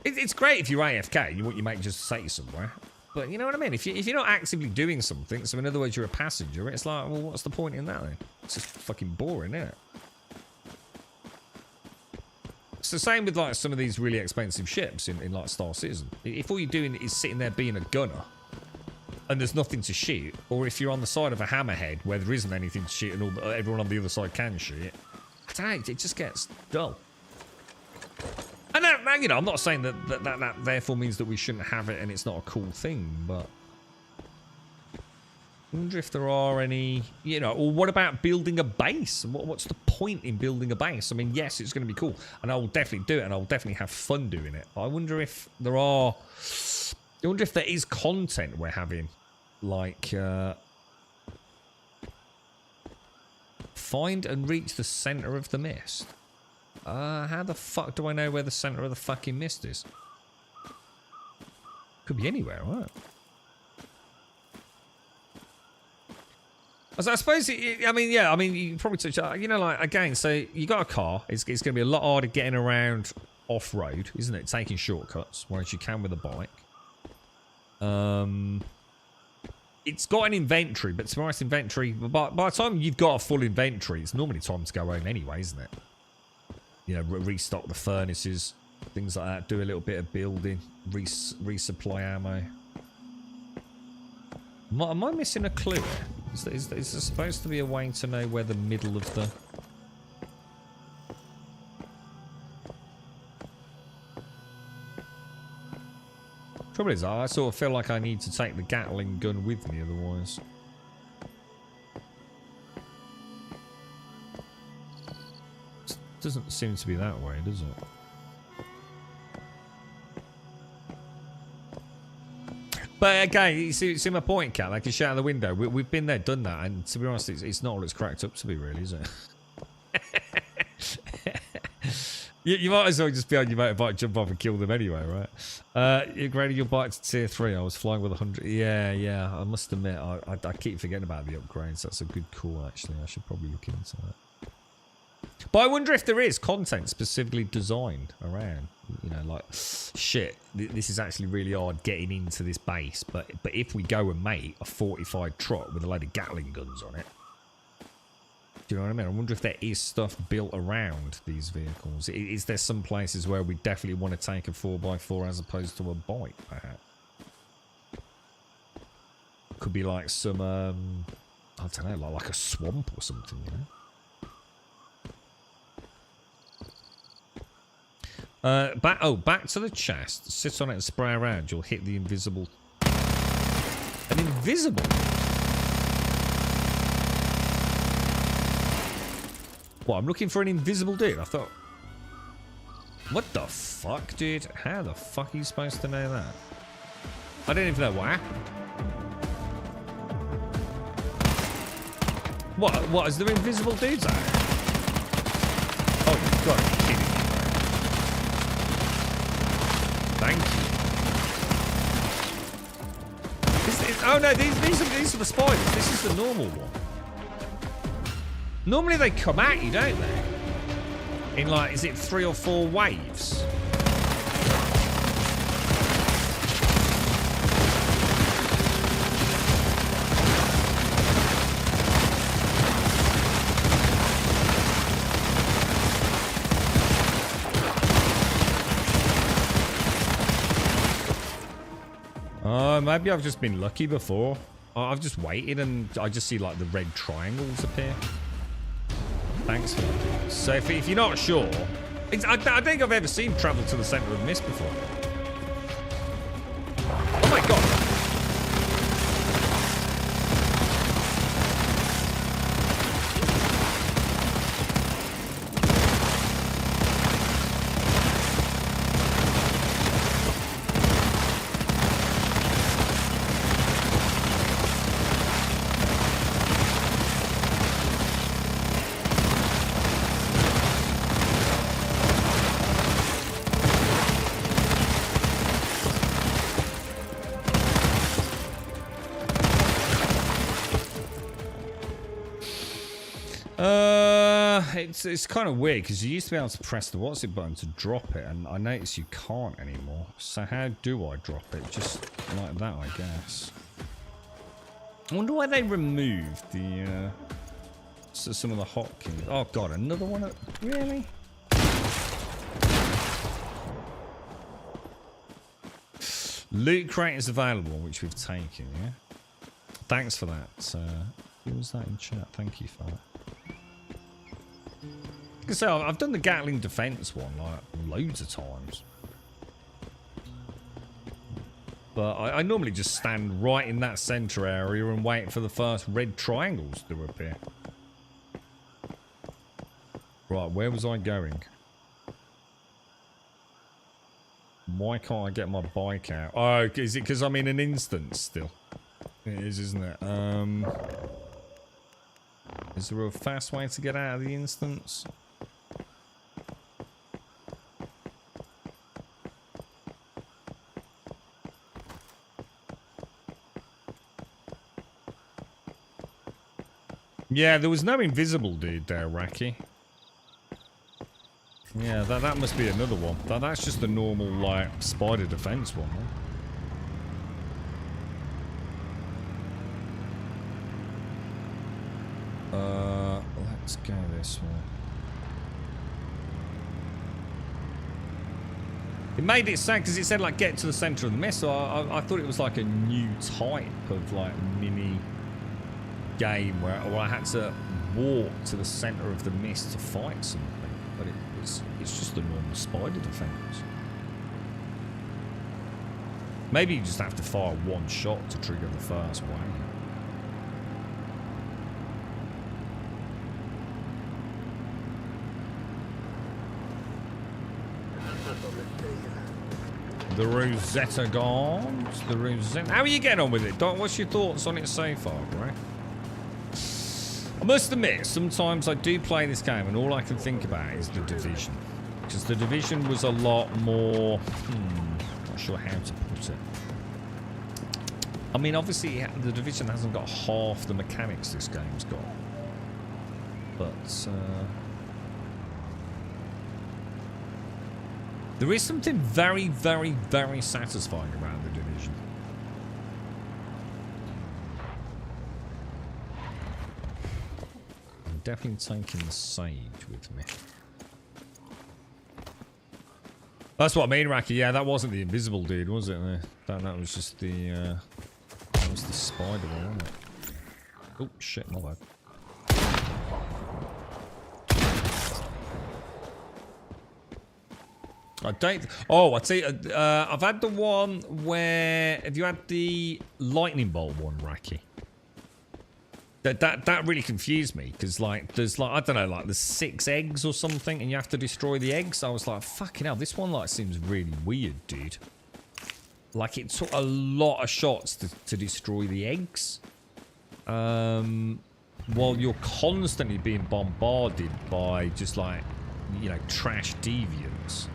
It's great if you're AFK, you want your mate just to take you somewhere. But you know what I mean? If you're not actively doing something, so in other words, you're a passenger, it's like, well, what's the point in that then? It's just fucking boring, isn't it? It's the same with like some of these really expensive ships in like Star Citizen. If all you're doing is sitting there being a gunner, and there's nothing to shoot, or if you're on the side of a hammerhead where there isn't anything to shoot and everyone on the other side can shoot, I don't know, it just gets dull. And that, you know, I'm not saying that therefore means that we shouldn't have it and it's not a cool thing, but I wonder if there are any, you know, or what about building a base? What's the point in building a base? I mean, yes, it's going to be cool, and I will definitely do it, and I'll definitely have fun doing it. But I wonder if there are... I wonder if there is content we're having, like, find and reach the center of the mist. How the fuck do I know where the center of the fucking mist is? Could be anywhere, right? I suppose, I mean, yeah, I mean, you can probably touch, you know, like, again, so you got a car, it's going to be a lot harder getting around off-road, isn't it? Taking shortcuts, whereas you can with a bike. It's got an inventory, but to be honest, inventory, by the time you've got a full inventory, it's normally time to go home anyway, isn't it? You know, restock the furnaces, things like that, do a little bit of building, resupply ammo. Am I missing a clue here? Is there supposed to be a way to know where the middle of the... Trouble is, I sort of feel like I need to take the Gatling gun with me, otherwise. It doesn't seem to be that way, does it? But again, you see my point, Cat. Like, you shout out the window. We've been there, done that, and to be honest, it's not all it's cracked up to be, really, is it? You might as well just be on your motorbike, jump off and kill them anyway, right? You graded your bike to tier 3. I was flying with 100. Yeah. I must admit, I keep forgetting about the upgrades. That's a good call, actually. I should probably look into that. But I wonder if there is content specifically designed around, you know, like, shit, this is actually really hard getting into this base. But if we go and make a fortified truck with a load of Gatling guns on it, do you know what I mean? I wonder if there is stuff built around these vehicles. Is there some places where we definitely want to take a 4x4 as opposed to a bike, perhaps? Could be like some, I don't know, like a swamp or something, you know? Back to the chest. Sit on it and spray around. You'll hit the invisible... An invisible? What, I'm looking for an invisible dude? I thought... What the fuck, dude? How the fuck are you supposed to know that? I don't even know what happened. What, is there invisible dudes out here? Oh, you've got to be kidding me, bro. Thank you. Oh no, these are the spiders. This is the normal one. Normally they come at you, don't they? In like, is it 3 or 4 waves? Maybe I've just been lucky before. I've just waited and I just see like the red triangles appear. Thanks for that. So if you're not sure, I don't think I've ever seen travel to the center of the mist before. Oh my god. It's kind of weird because you used to be able to press the what's it button to drop it, and I notice you can't anymore. So how do I drop it? Just like that, I guess. I wonder why they removed the some of the hotkeys. Oh god, another one? Really? Loot crate is available, which we've taken. Yeah. Thanks for that. Who was that in chat? Thank you for that. So I've done the Gatling defense one like loads of times, but I normally just stand right in that center area and wait for the first red triangles to appear. Right, where was I going? Why can't I get my bike out? Oh, is it because I'm in an instance still? It is, isn't it? Is there a fast way to get out of the instance? Yeah, there was no invisible dude there, Raki. Yeah, that must be another one. That's just a normal, like, spider defense one, huh? Let's go this way. It made it sad because it said, like, get to the center of the mist, so I thought it was, like, a new type of, like, mini game where I had to walk to the center of the mist to fight something, but it's just a normal spider defense. Maybe you just have to fire one shot to trigger the first wave. The Rosetta Guards. The Rosetta. How are you getting on with it, Doc? What's your thoughts on it so far, right? I must admit, sometimes I do play this game and all I can think about is The Division. Because the Division was a lot more... not sure how to put it. I mean, obviously, the Division hasn't got half the mechanics this game's got. But, there is something very, very, very satisfying about the Division. I'm definitely taking the Sage with me. That's what I mean, Raki. Yeah, that wasn't the invisible dude, was it? That was just the, that was the spider, wasn't it? Oh, shit, my bad. I don't... Oh, I'd say... I've had the one where... Have you had the lightning bolt one, Raki? That really confused me, because, like, there's, like, I don't know, like, there's 6 eggs or something, and you have to destroy the eggs. I was like, fucking hell, this one, like, seems really weird, dude. Like, it took a lot of shots to destroy the eggs. While you're constantly being bombarded by just, like, you know, trash deviants.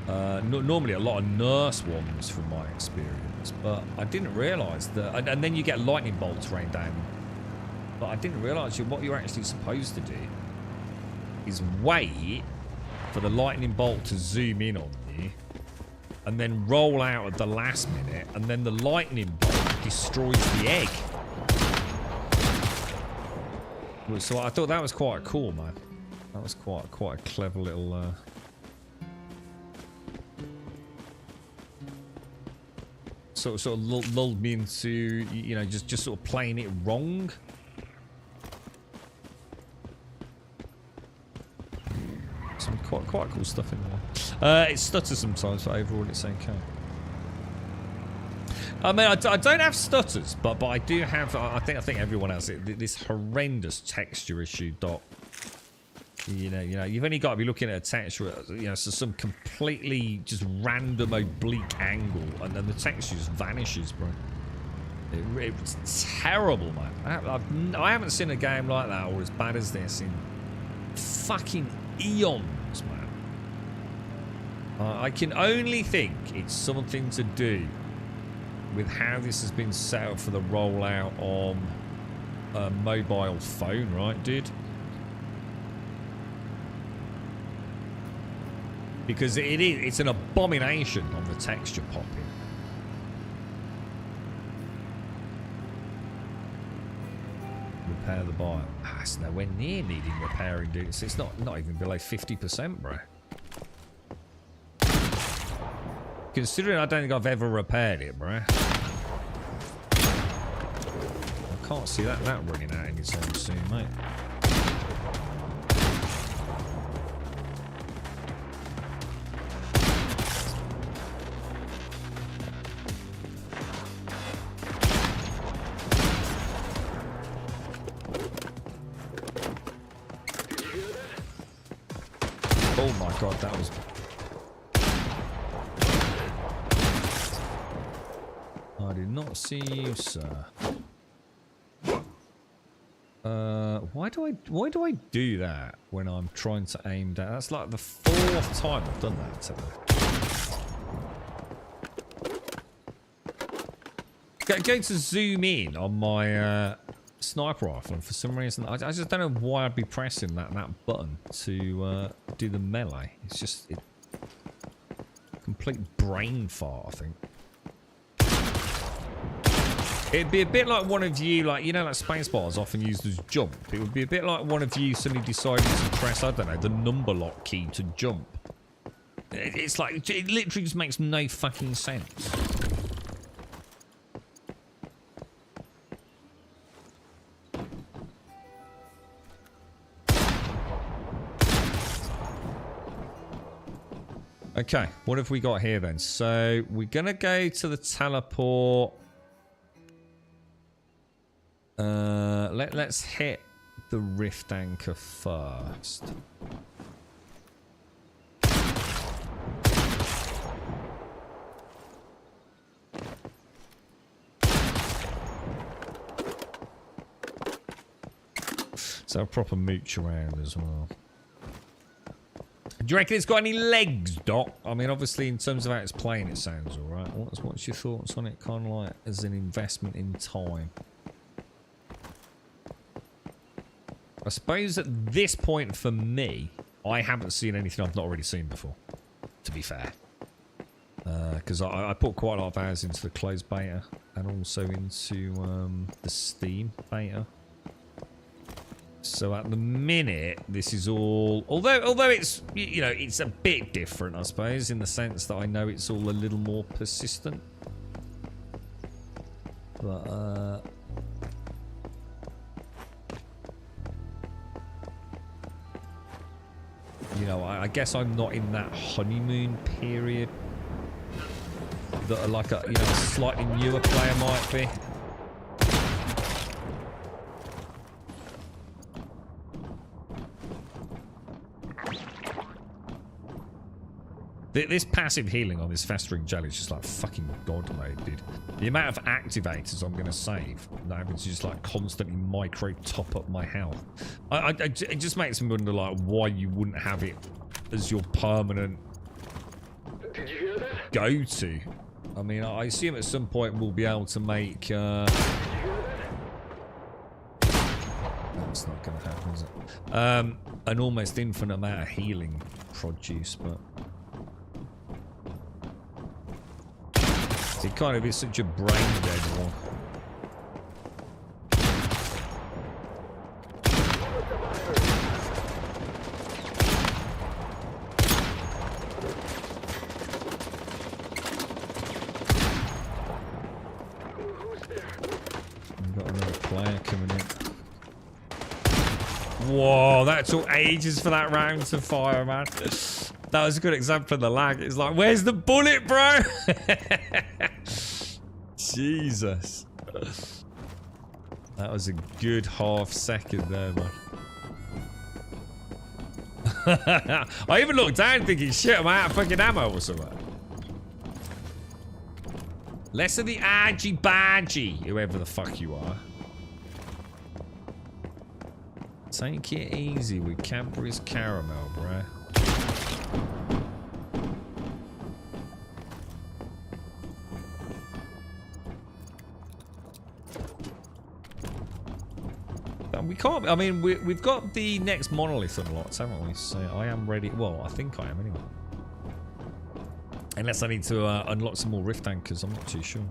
Normally a lot of nurse ones from my experience, but I didn't realise that... And then you get lightning bolts rain down. But I didn't realise what you're actually supposed to do is wait for the lightning bolt to zoom in on you and then roll out at the last minute, and then the lightning bolt destroys the egg. So I thought that was quite cool, man. That was quite a clever little... Sort of lulled me into, you know, just sort of playing it wrong. Some quite cool stuff in there. It stutters sometimes, but overall it's okay. I mean, I don't have stutters, but I do have. I think everyone has it. This horrendous texture issue. You know, you've only got to be looking at a texture, you know, so some completely just random oblique angle, and then the texture just vanishes, bro. It's terrible, man. I haven't seen a game like that or as bad as this in fucking eons, man. I can only think it's something to do with how this has been set up for the rollout on a mobile phone, right, dude? Because it's an abomination on the texture popping. Repair the bio. It's nowhere near needing repairing, dude. It's not even below 50%, bro. Considering I don't think I've ever repaired it, bro. I can't see that running out anytime soon, mate. Oh my god, that was... I did not see you, sir. Why do I do that when I'm trying to aim down? That's like the 4th time I've done that today. Going to zoom in on my sniper rifle, and for some reason I just don't know why I'd be pressing that button to do the melee. It's just complete brain fart, I think. It'd be a bit like one of you, like, you know, like spacebar often used as jump. It would be a bit like one of you suddenly deciding to press, I don't know, the number lock key to jump. It's like, it literally just makes no fucking sense. Okay, what have we got here then? So, we're going to go to the teleport. Let's hit the rift anchor first. So a proper mooch around as well. Do you reckon it's got any legs, Doc? I mean, obviously, in terms of how it's playing, it sounds alright. What's your thoughts on it, kind of like, as an investment in time? I suppose at this point, for me, I haven't seen anything I've not already seen before, to be fair. Because I put quite a lot of hours into the closed beta, and also into the Steam beta. So at the minute, this is all... Although it's, you know, it's a bit different, I suppose, in the sense that I know it's all a little more persistent. But, you know, I guess I'm not in that honeymoon period that like a, you know, a slightly newer player might be. This passive healing on this festering jelly is just like fucking god mode, dude. The amount of activators I'm going to save, having to just like constantly micro top up my health. It just makes me wonder like why you wouldn't have it as your permanent go-to. I mean, I assume at some point we'll be able to make... That's not going to happen, is it? An almost infinite amount of healing produce, but... It kind of is such a brain dead one. We've got another player coming in. Whoa, that took ages for that round to fire, man. That was a good example of the lag. It's like, where's the bullet, bro? Jesus. That was a good half second there, man. I even looked down thinking, shit, am I out of fucking ammo or something? Less of the argy-bargy, whoever the fuck you are. Take it easy with Cadbury's Caramel, bruh. We can't, I mean, we've got the next monolith unlocked, haven't we? So I am ready. Well, I think I am anyway. Unless I need to unlock some more rift anchors, I'm not too sure.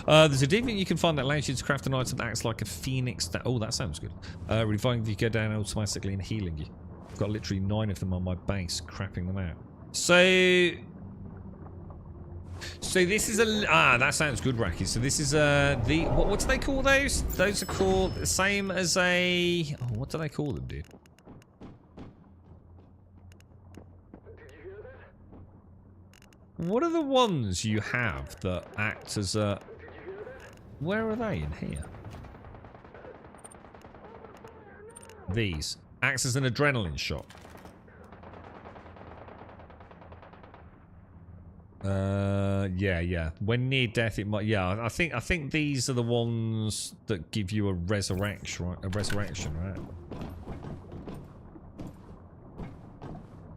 There's a deviant you can find that allows you to craft an item that acts like a phoenix. Oh, that sounds good. Reviving if you go down automatically and healing you. I've got literally 9 of them on my base, crapping them out. So this is a... that sounds good, Racky. So this is the... What do they call those? Those are called the same as a... Oh, what do they call them, dude? What are the ones you have that act as a... Where are they in here? These. Acts as an adrenaline shot. Yeah. When near death, it might. Yeah, I think these are the ones that give you a resurrection, right?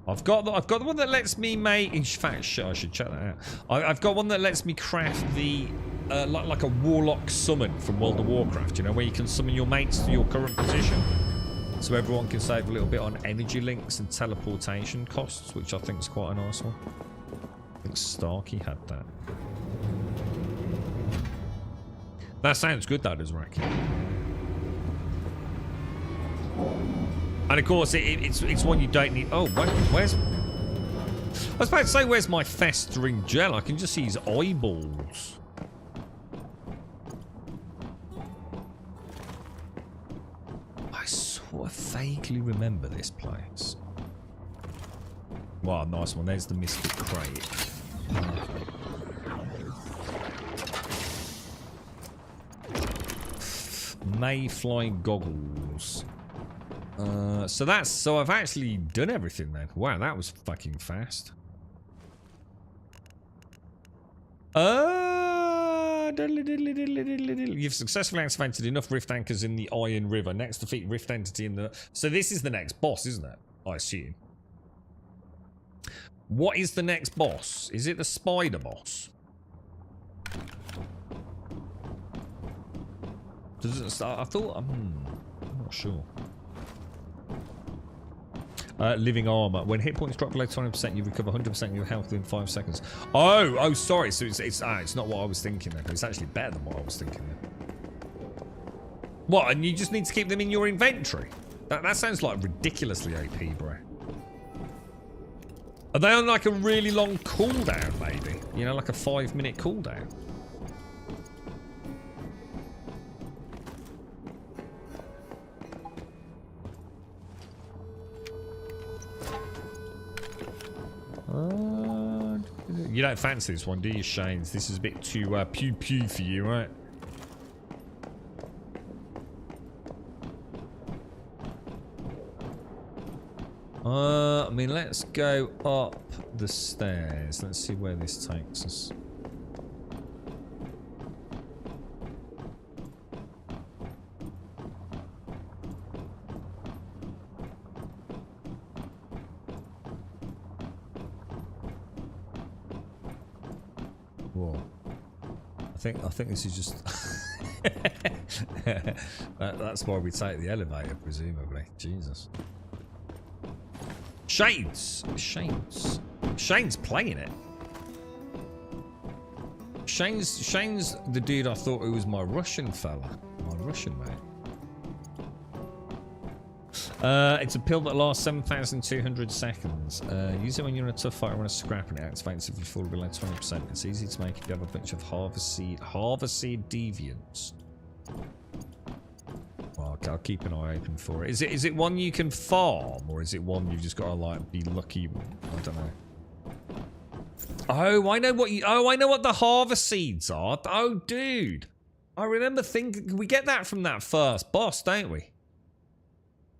I've got the one that lets me make. In fact, I should check that out. I've got one that lets me craft the like a warlock summon from World of Warcraft. You know, where you can summon your mates to your current position, so everyone can save a little bit on energy links and teleportation costs, which I think is quite a nice one. I think Starkey had that. That sounds good, that does, Racky. And of course, it's one you don't need. Oh, where's... I was about to say, where's my festering gel? I can just see his eyeballs. I sort of vaguely remember this place. Wow, nice one. There's the Mystic Crate. Mayfly goggles. So I've actually done everything then. Wow, that was fucking fast. No, You've successfully activated enough rift anchors in the Iron River. Next, defeat rift entity in the... So this is the next boss, isn't it? I assume. What is the next boss? Is it the spider boss? Does it start? I thought... I'm not sure. Living armor. When hit points drop below 20%, you recover 100% of your health within 5 seconds. Oh, sorry. So it's not what I was thinking then. It's actually better than what I was thinking then. What? And you just need to keep them in your inventory? That sounds like ridiculously AP, bro. Are they on like a really long cooldown, maybe? You know, like a 5-minute cooldown? You don't fancy this one, do you, Shanes? This is a bit too pew-pew for you, right? I mean, let's go up the stairs. Let's see where this takes us. Whoa. I think this is just... that's why we take the elevator, presumably. Jesus. Shane's playing it. Shane's the dude I thought who was my Russian fella. My Russian mate. It's a pill that lasts 7,200 seconds. Use it when you're in a tough fight or in a scrap and it activates if you fall below 20%. It's easy to make if you have a bunch of harvest seed deviants. Well, I'll keep an eye open for it. Is it one you can farm, or is it one you've just got to like be lucky? I don't know. Oh, I know what the harvest seeds are. Oh, dude, I remember thinking we get that from that first boss, don't we?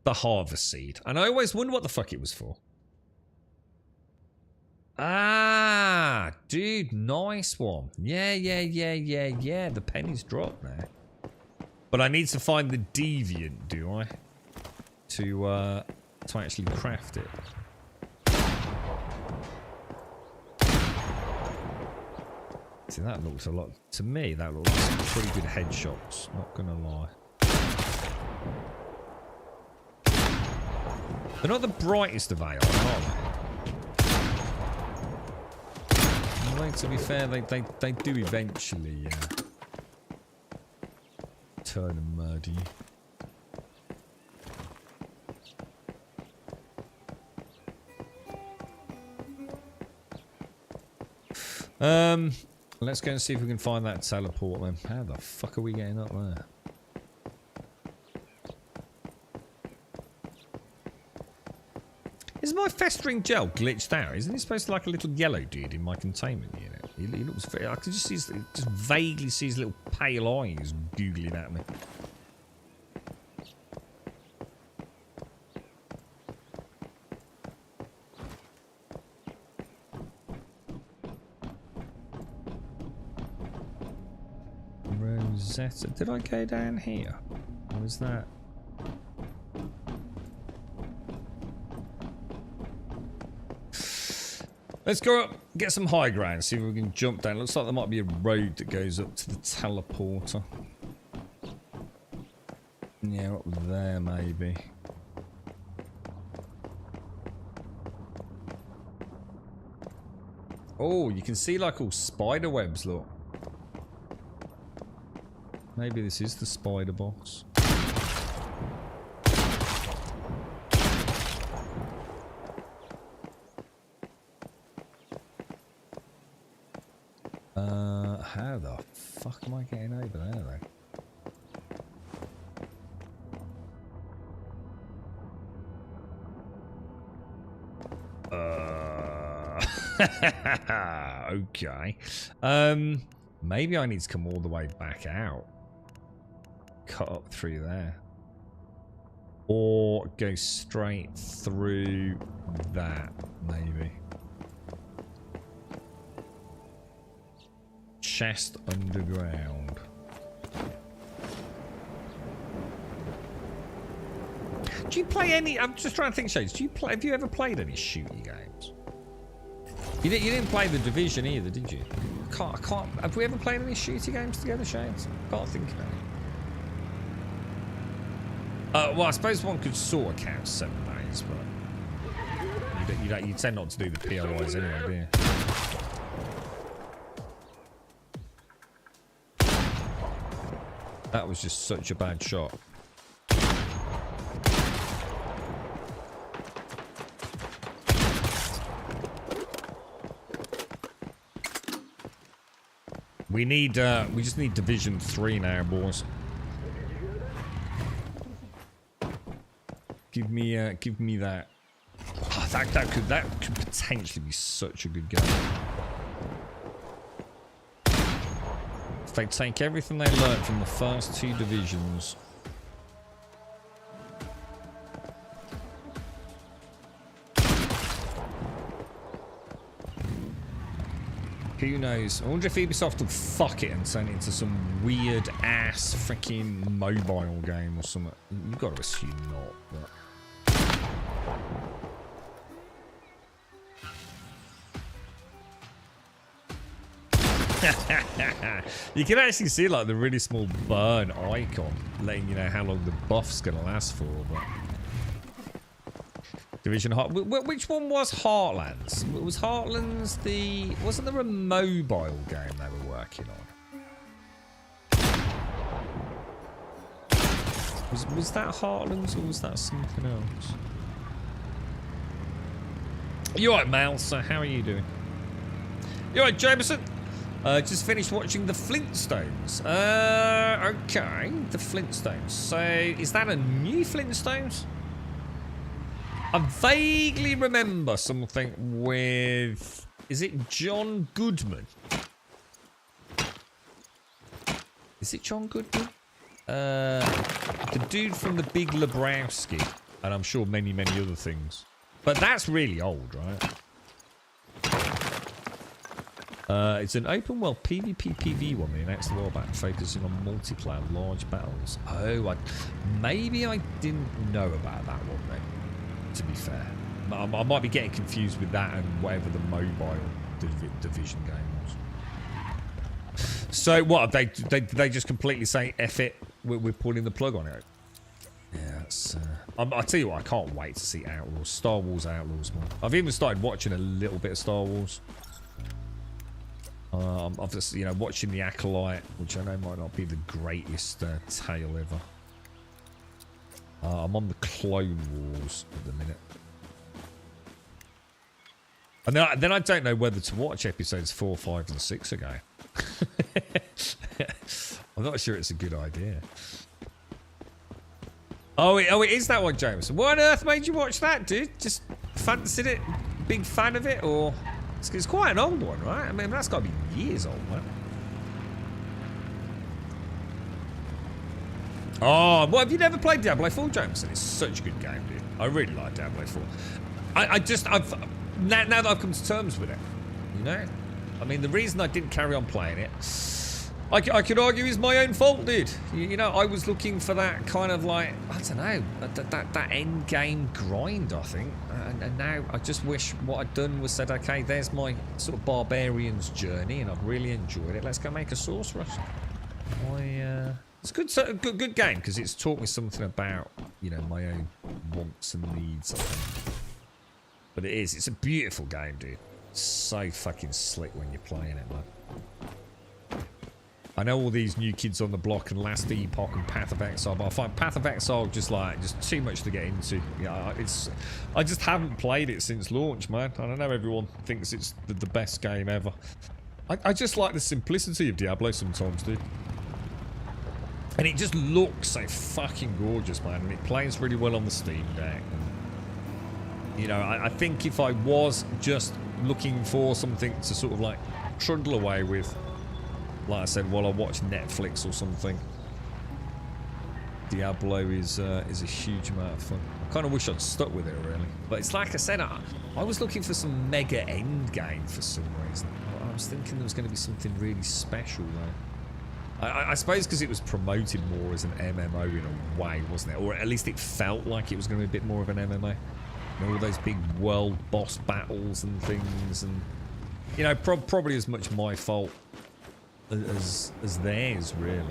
The harvest seed, and I always wonder what the fuck it was for. Ah, dude, nice one. Yeah. The pennies dropped there. But I need to find the deviant, do I? To actually craft it. See, that looks a lot... To me, that looks like pretty good headshots. Not gonna lie. They're not the brightest of AI, are they? Well, to be fair, they do eventually... turn and murder you. Let's go and see if we can find that teleport then. How the fuck are we getting up there? Is my festering gel glitched out? Isn't he supposed to like a little yellow dude in my containment unit? He looks very... I can just see just vaguely see his little pale eyes googling at me. Rosetta. Did I go down here? Or was that... Let's go up, get some high ground, see if we can jump down. Looks like there might be a road that goes up to the teleporter. Yeah, up there maybe. Oh, you can see like all spider webs, look. Maybe this is the spider boss. How the fuck am I getting over there then? Okay. Maybe I need to come all the way back out. Cut up through there. Or go straight through that, maybe. chest underground. Do you play any? I'm just trying to think, Shades. Have you ever played any shooting games? You didn't play The Division either, did you? I can't. Have we ever played any shooting games together, Shades? Can't think of any. Well, I suppose one could sort of count 7 days, but you tend not to do the POIs anyway, do you? That was just such a bad shot. We just need Division 3 now, boys. Give me that. Oh, that could potentially be such a good game. If they take everything they learned from the first 2 divisions. Who knows? I wonder if Ubisoft will fuck it and turn it into some weird ass freaking mobile game or something. You've got to assume not, but... You can actually see like the really small burn icon letting you know how long the buff's gonna last for, but... Division Heart. Which one was Heartlands? Was Heartlands the... Wasn't there a mobile game they were working on? Was that Heartlands or was that something else? You alright, Mal? So how are you doing? You alright, Jameson? Just finished watching The Flintstones. Okay, The Flintstones. So, is that a new Flintstones? I vaguely remember something with... Is it John Goodman? Is it John Goodman? The dude from The Big Lebowski. And I'm sure many, many other things. But that's really old, right? It's an open world PvP PV one they announced a while back, focusing on multiplayer large battles. Oh, maybe I didn't know about that one then, to be fair. I might be getting confused with that and whatever the mobile division game was. So what, they just completely say, F it, we're pulling the plug on it? Yeah, it's, I'll tell you what, I can't wait to see Outlaws, Star Wars Outlaws more. I've even started watching a little bit of Star Wars. Obviously, you know, watching The Acolyte, which I know might not be the greatest tale ever. I'm on the Clone Wars at the minute. And then I don't know whether to watch episodes 4, 5, and 6 again. I'm not sure it's a good idea. Oh, it is that one, James. What on earth made you watch that, dude? Just fancied it? Big fan of it, or... It's quite an old one, right? I mean, that's got to be years old, man. Oh, what, have you never played Diablo 4, Jameson? It's such a good game, dude. I really like Diablo 4. Now that I've come to terms with it, you know? I mean, the reason I didn't carry on playing it, I could argue is my own fault, dude. You know, I was looking for that kind of like, I don't know, that end game grind, I think. And now I just wish what I'd done was said, okay, there's my sort of barbarian's journey, and I've really enjoyed it. Let's go make a sorceress. It's a good game because it's taught me something about, you know, my own wants and needs, I think. But it's a beautiful game, dude. It's so fucking slick when you're playing it, man. I know all these new kids on the block and Last Epoch and Path of Exile, but I find Path of Exile just too much to get into. Yeah, I just haven't played it since launch, man. I don't know, everyone thinks it's the best game ever. I just like the simplicity of Diablo sometimes, dude. And it just looks so fucking gorgeous, man. And it plays really well on the Steam Deck. And, you know, I think if I was just looking for something to sort of like trundle away with, like I said, while I watch Netflix or something, Diablo is a huge amount of fun. I kind of wish I'd stuck with it, really. But it's like I said, I was looking for some mega end game for some reason. was thinking there was going to be something really special though. I suppose because it was promoted more as an MMO in a way, wasn't it? Or at least it felt like it was going to be a bit more of an MMO. You know, all those big world boss battles and things, and you know, probably as much my fault as theirs, really.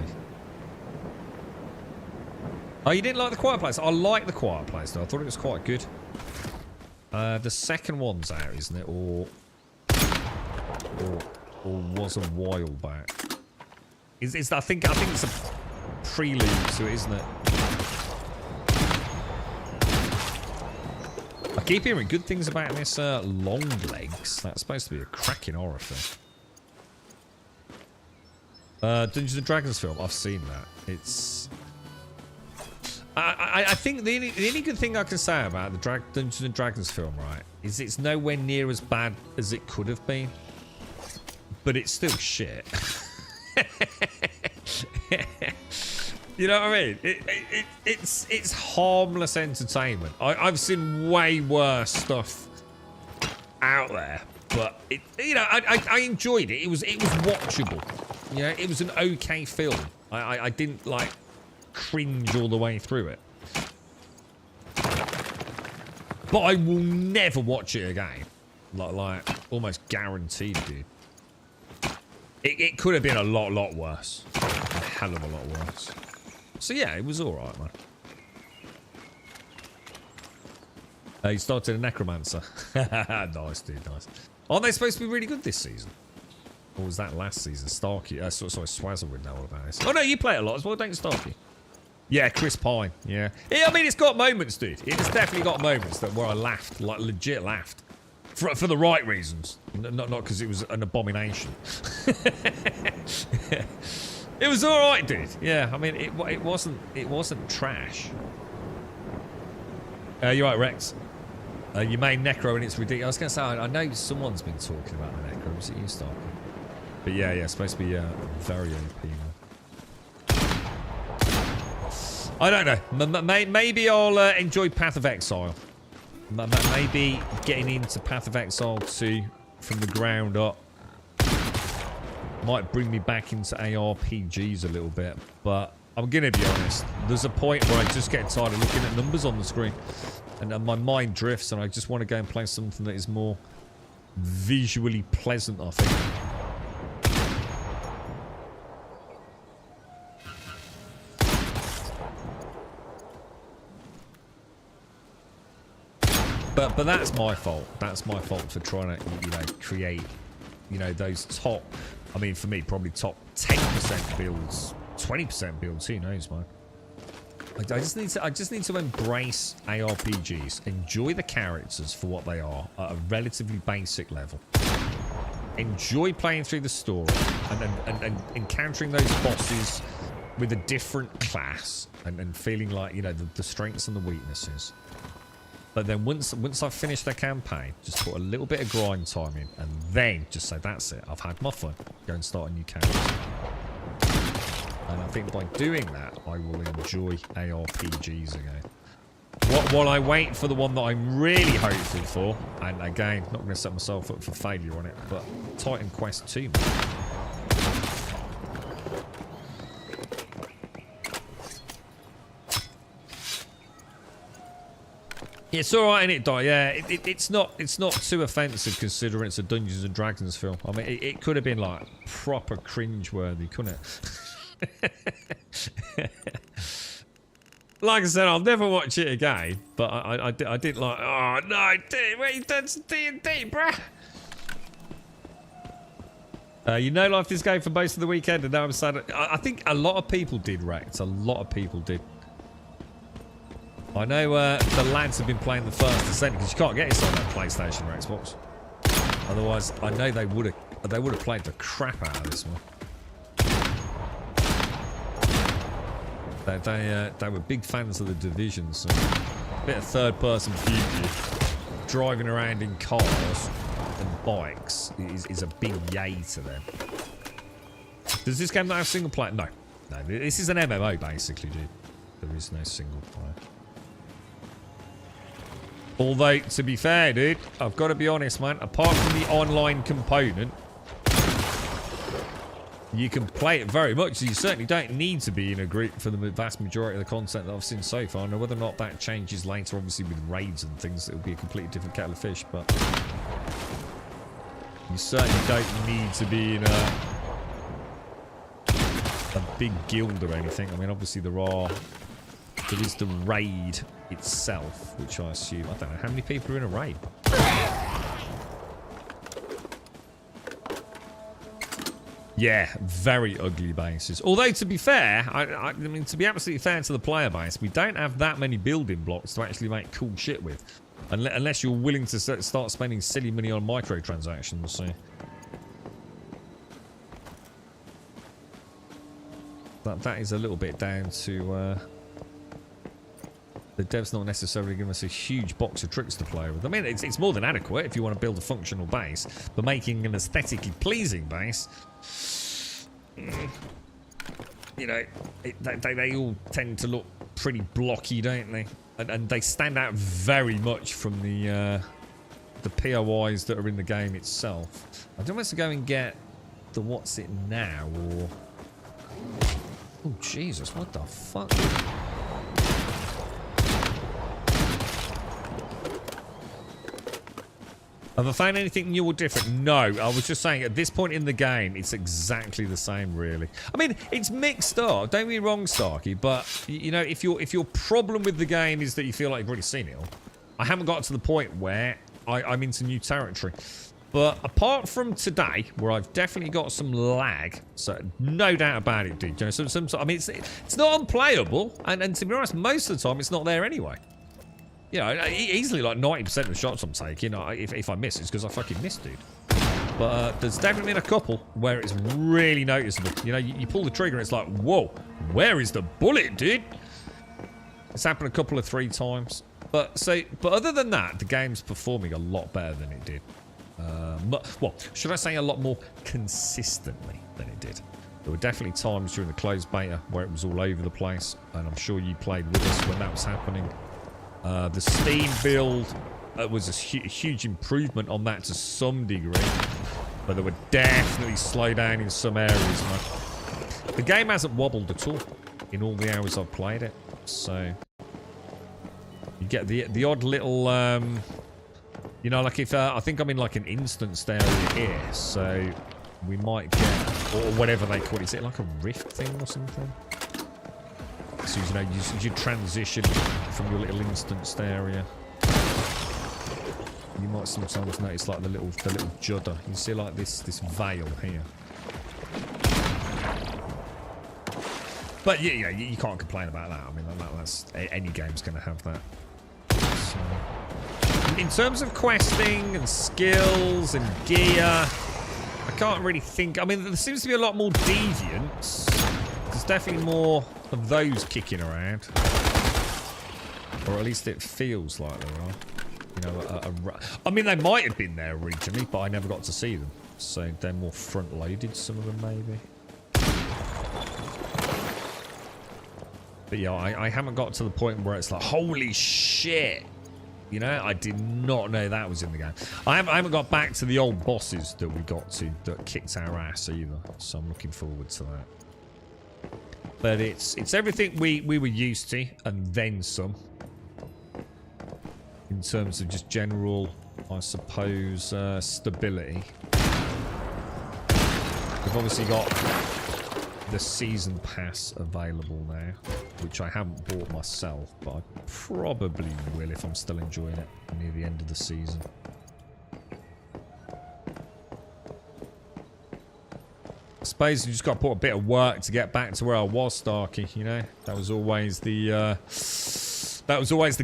Oh, you didn't like the Quiet Place? I like the Quiet Place though. I thought it was quite good. The second one's out, isn't it? Or was a while back. I think it's a prelude to it, isn't it? I keep hearing good things about this Long Legs. That's supposed to be a cracking horror film. Dungeons and Dragons film. I've seen that. It's. I think the only good thing I can say about the Dungeons and Dragons film, right, is it's nowhere near as bad as it could have been, but it's still shit. You know what I mean? It's harmless entertainment. I've seen way worse stuff out there, but I enjoyed it. It was watchable. You know, it was an okay film. I didn't like cringe all the way through it, but I will never watch it again. Like almost guaranteed, dude. It could have been a lot worse. A hell of a lot worse. So yeah, it was alright, man. You started a Necromancer. Nice, dude, nice. Aren't they supposed to be really good this season? Or was that last season? Starkey. Sorry, Swazzle would know all about this. Oh no, you play it a lot as well, don't you, Starkey? Yeah, Chris Pine, yeah. I mean, it's got moments, dude. It's definitely got moments where I laughed, like legit laughed. For the right reasons. Not because it was an abomination. It was alright, dude. Yeah, I mean, it wasn't trash. You're right, Rex. You made Necro and it's ridiculous. I was going to say, I know someone's been talking about the Necro. Was it you, Starkey? But yeah, it's supposed to be very OP, man. I don't know. Maybe I'll enjoy Path of Exile. Maybe getting into Path of Exile 2 from the ground up might bring me back into ARPGs a little bit. But I'm going to be honest. There's a point where I just get tired of looking at numbers on the screen. And my mind drifts and I just want to go and play something that is more visually pleasant, I think. But that's my fault. That's my fault for trying to, create, those top. I mean, for me, probably top 10% builds, 20% builds. Who knows, man? I just need to embrace ARPGs. Enjoy the characters for what they are at a relatively basic level. Enjoy playing through the story and encountering those bosses with a different class and feeling like the strengths and the weaknesses. But then once I've finished the campaign, just put a little bit of grind time in, and then just say, that's it, I've had my fun. Go and start a new character. And I think by doing that, I will enjoy ARPGs again. While I wait for the one that I'm really hopeful for, and again, not going to set myself up for failure on it, but Titan Quest 2. It's alright, innit, Di? Yeah, it's not too offensive considering it's a Dungeons and Dragons film. I mean, it could have been like proper cringe-worthy, couldn't it? Like I said, I'll never watch it again. But I didn't like. Oh no, dude, where you done some D&D, bruh? Life this game for most of the weekend, and now I'm sad. I think a lot of people did, Rex. A lot of people did. I know the lads have been playing the first Ascent because you can't get inside that PlayStation or Xbox. Otherwise, I know they would have played the crap out of this one. They were big fans of the Division, so a bit of third-person view, driving around in cars and bikes is a big yay to them. Does this game not have single player? No, this is an MMO basically, dude. There is no single player. Although, to be fair, dude, I've got to be honest, man. Apart from the online component, you can play it very much. You certainly don't need to be in a group for the vast majority of the content that I've seen so far. Now, whether or not that changes later, obviously with raids and things, it'll be a completely different kettle of fish, but you certainly don't need to be in a big guild or anything. I mean, obviously there is the raid itself, which I assume, I don't know, how many people are in a raid? Yeah, very ugly bases. Although, to be fair, I mean, to be absolutely fair to the player base, we don't have that many building blocks to actually make cool shit with. Unless you're willing to start spending silly money on microtransactions, so... That is a little bit down to... the devs not necessarily giving us a huge box of tricks to play with. I mean, it's more than adequate if you want to build a functional base, but making an aesthetically pleasing base, you know, they all tend to look pretty blocky, don't they? And they stand out very much from the POIs that are in the game itself. I don't want to go and get the what's it now, or... Oh, Jesus, what the fuck? Have I found anything new or different? No, I was just saying at this point in the game, it's exactly the same, really. I mean, it's mixed up. Don't get me wrong, Starkey, but you know, if your problem with the game is that you feel like you've already seen it all, I haven't got to the point where I'm into new territory. But apart from today, where I've definitely got some lag, so no doubt about it, dude. You know, I mean, it's not unplayable, and to be honest, most of the time it's not there anyway. You know, easily like 90% of the shots I'm taking, if I miss, it's because I fucking missed, dude. But there's definitely been a couple where it's really noticeable. You know, you pull the trigger and it's like, whoa, where is the bullet, dude? It's happened a couple of 3 times. But other than that, the game's performing a lot better than it did. Well, should I say a lot more consistently than it did. There were definitely times during the closed beta where it was all over the place, and I'm sure you played with us when that was happening. The Steam build was a huge improvement on that to some degree, but there were definitely slowdown in some areas. Man. The game hasn't wobbled at all in all the hours I've played it, so you get the odd little, you know, like if I think I'm in like an instanced area here, so we might get, or whatever they call it. Is it like a rift thing or something? So, you know, you transition from your little instanced area. You might sometimes notice like the little judder. You see like this veil here. But yeah, you can't complain about that. I mean, that's any game's going to have that. So, in terms of questing and skills and gear, I can't really think. I mean, there seems to be a lot more deviants. There's definitely more of those kicking around, or at least it feels like there are. You know, I mean, they might have been there originally, but I never got to see them. So they're more front-loaded, some of them maybe. But yeah, I haven't got to the point where it's like, holy shit! You know, I did not know that was in the game. I haven't got back to the old bosses that we got to that kicked our ass either. So I'm looking forward to that. But it's everything we were used to, and then some. In terms of just general, I suppose, stability. We've obviously got the season pass available now, which I haven't bought myself, but I probably will if I'm still enjoying it near the end of the season. I suppose you just got to put a bit of work to get back to where I was, Starkey. You know, that was always the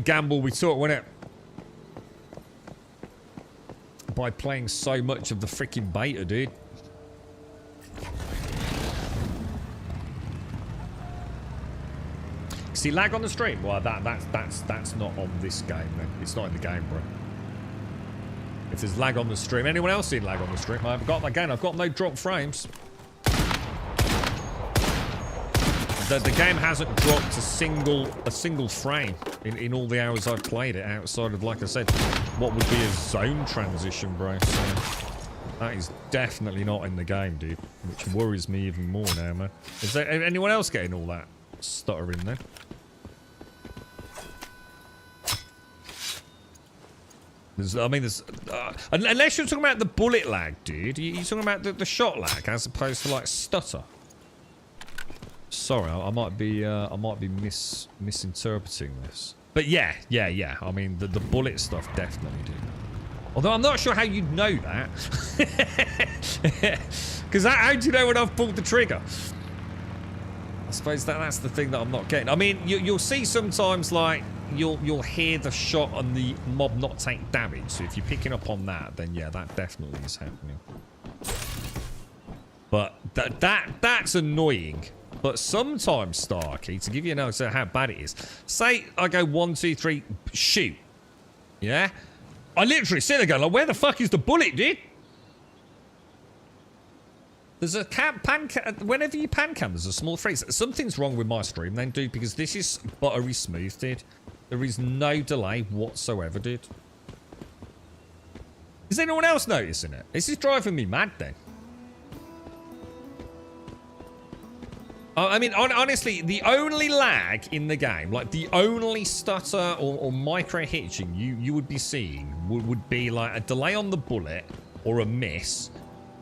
gamble we took, wasn't it? By playing so much of the freaking beta, dude. See, lag on the stream? Well, that's not on this game, then. It's not in the game, bro. If there's lag on the stream, anyone else seen lag on the stream? I've got again. I've got no drop frames. The game hasn't dropped a single frame in all the hours I've played it, outside of, like I said, what would be a zone transition, bro. So that is definitely not in the game, dude. Which worries me even more now, man. Is there anyone else getting all that stuttering then? There's, unless you're talking about the bullet lag, dude. You're talking about the shot lag as opposed to like stutter. Sorry, I might be misinterpreting this. But yeah. I mean, the bullet stuff definitely do. Although I'm not sure how you'd know that. Because how do you know when I've pulled the trigger? I suppose that's the thing that I'm not getting. I mean, you'll see sometimes like you'll hear the shot and the mob not take damage. So if you're picking up on that, then yeah, that definitely is happening. But that's annoying. But sometimes, Starkey, to give you an idea how bad it is, say I go 1, 2, 3, shoot. Yeah? I literally sit there going, like, where the fuck is the bullet, dude? There's a whenever you pan cam, there's a small freeze. Something's wrong with my stream then, dude, because this is buttery smooth, dude. There is no delay whatsoever, dude. Is anyone else noticing it? This is driving me mad then. I mean, honestly, the only lag in the game, like the only stutter or micro hitching you would be seeing would be like a delay on the bullet or a miss.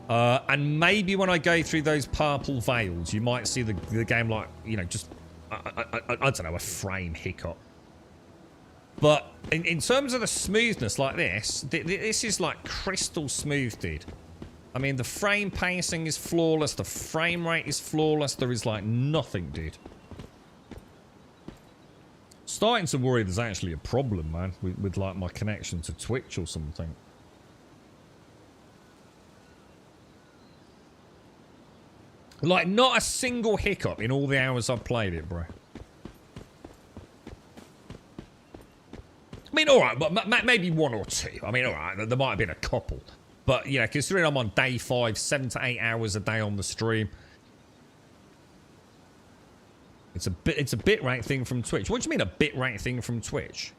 And maybe when I go through those purple veils, you might see the game like, you know, just, I don't know, a frame hiccup. But in terms of the smoothness like this, this is like crystal smooth, dude. I mean, the frame pacing is flawless. The frame rate is flawless. There is, like, nothing, dude. Starting to worry there's actually a problem, man, with like, my connection to Twitch or something. Like, not a single hiccup in all the hours I've played it, bro. I mean, alright, but maybe 1 or 2. I mean, alright, there might have been a couple. But, yeah, considering I'm on day 5, 7 to 8 hours a day on the stream. It's a bitrate thing from Twitch. What do you mean a bitrate thing from Twitch?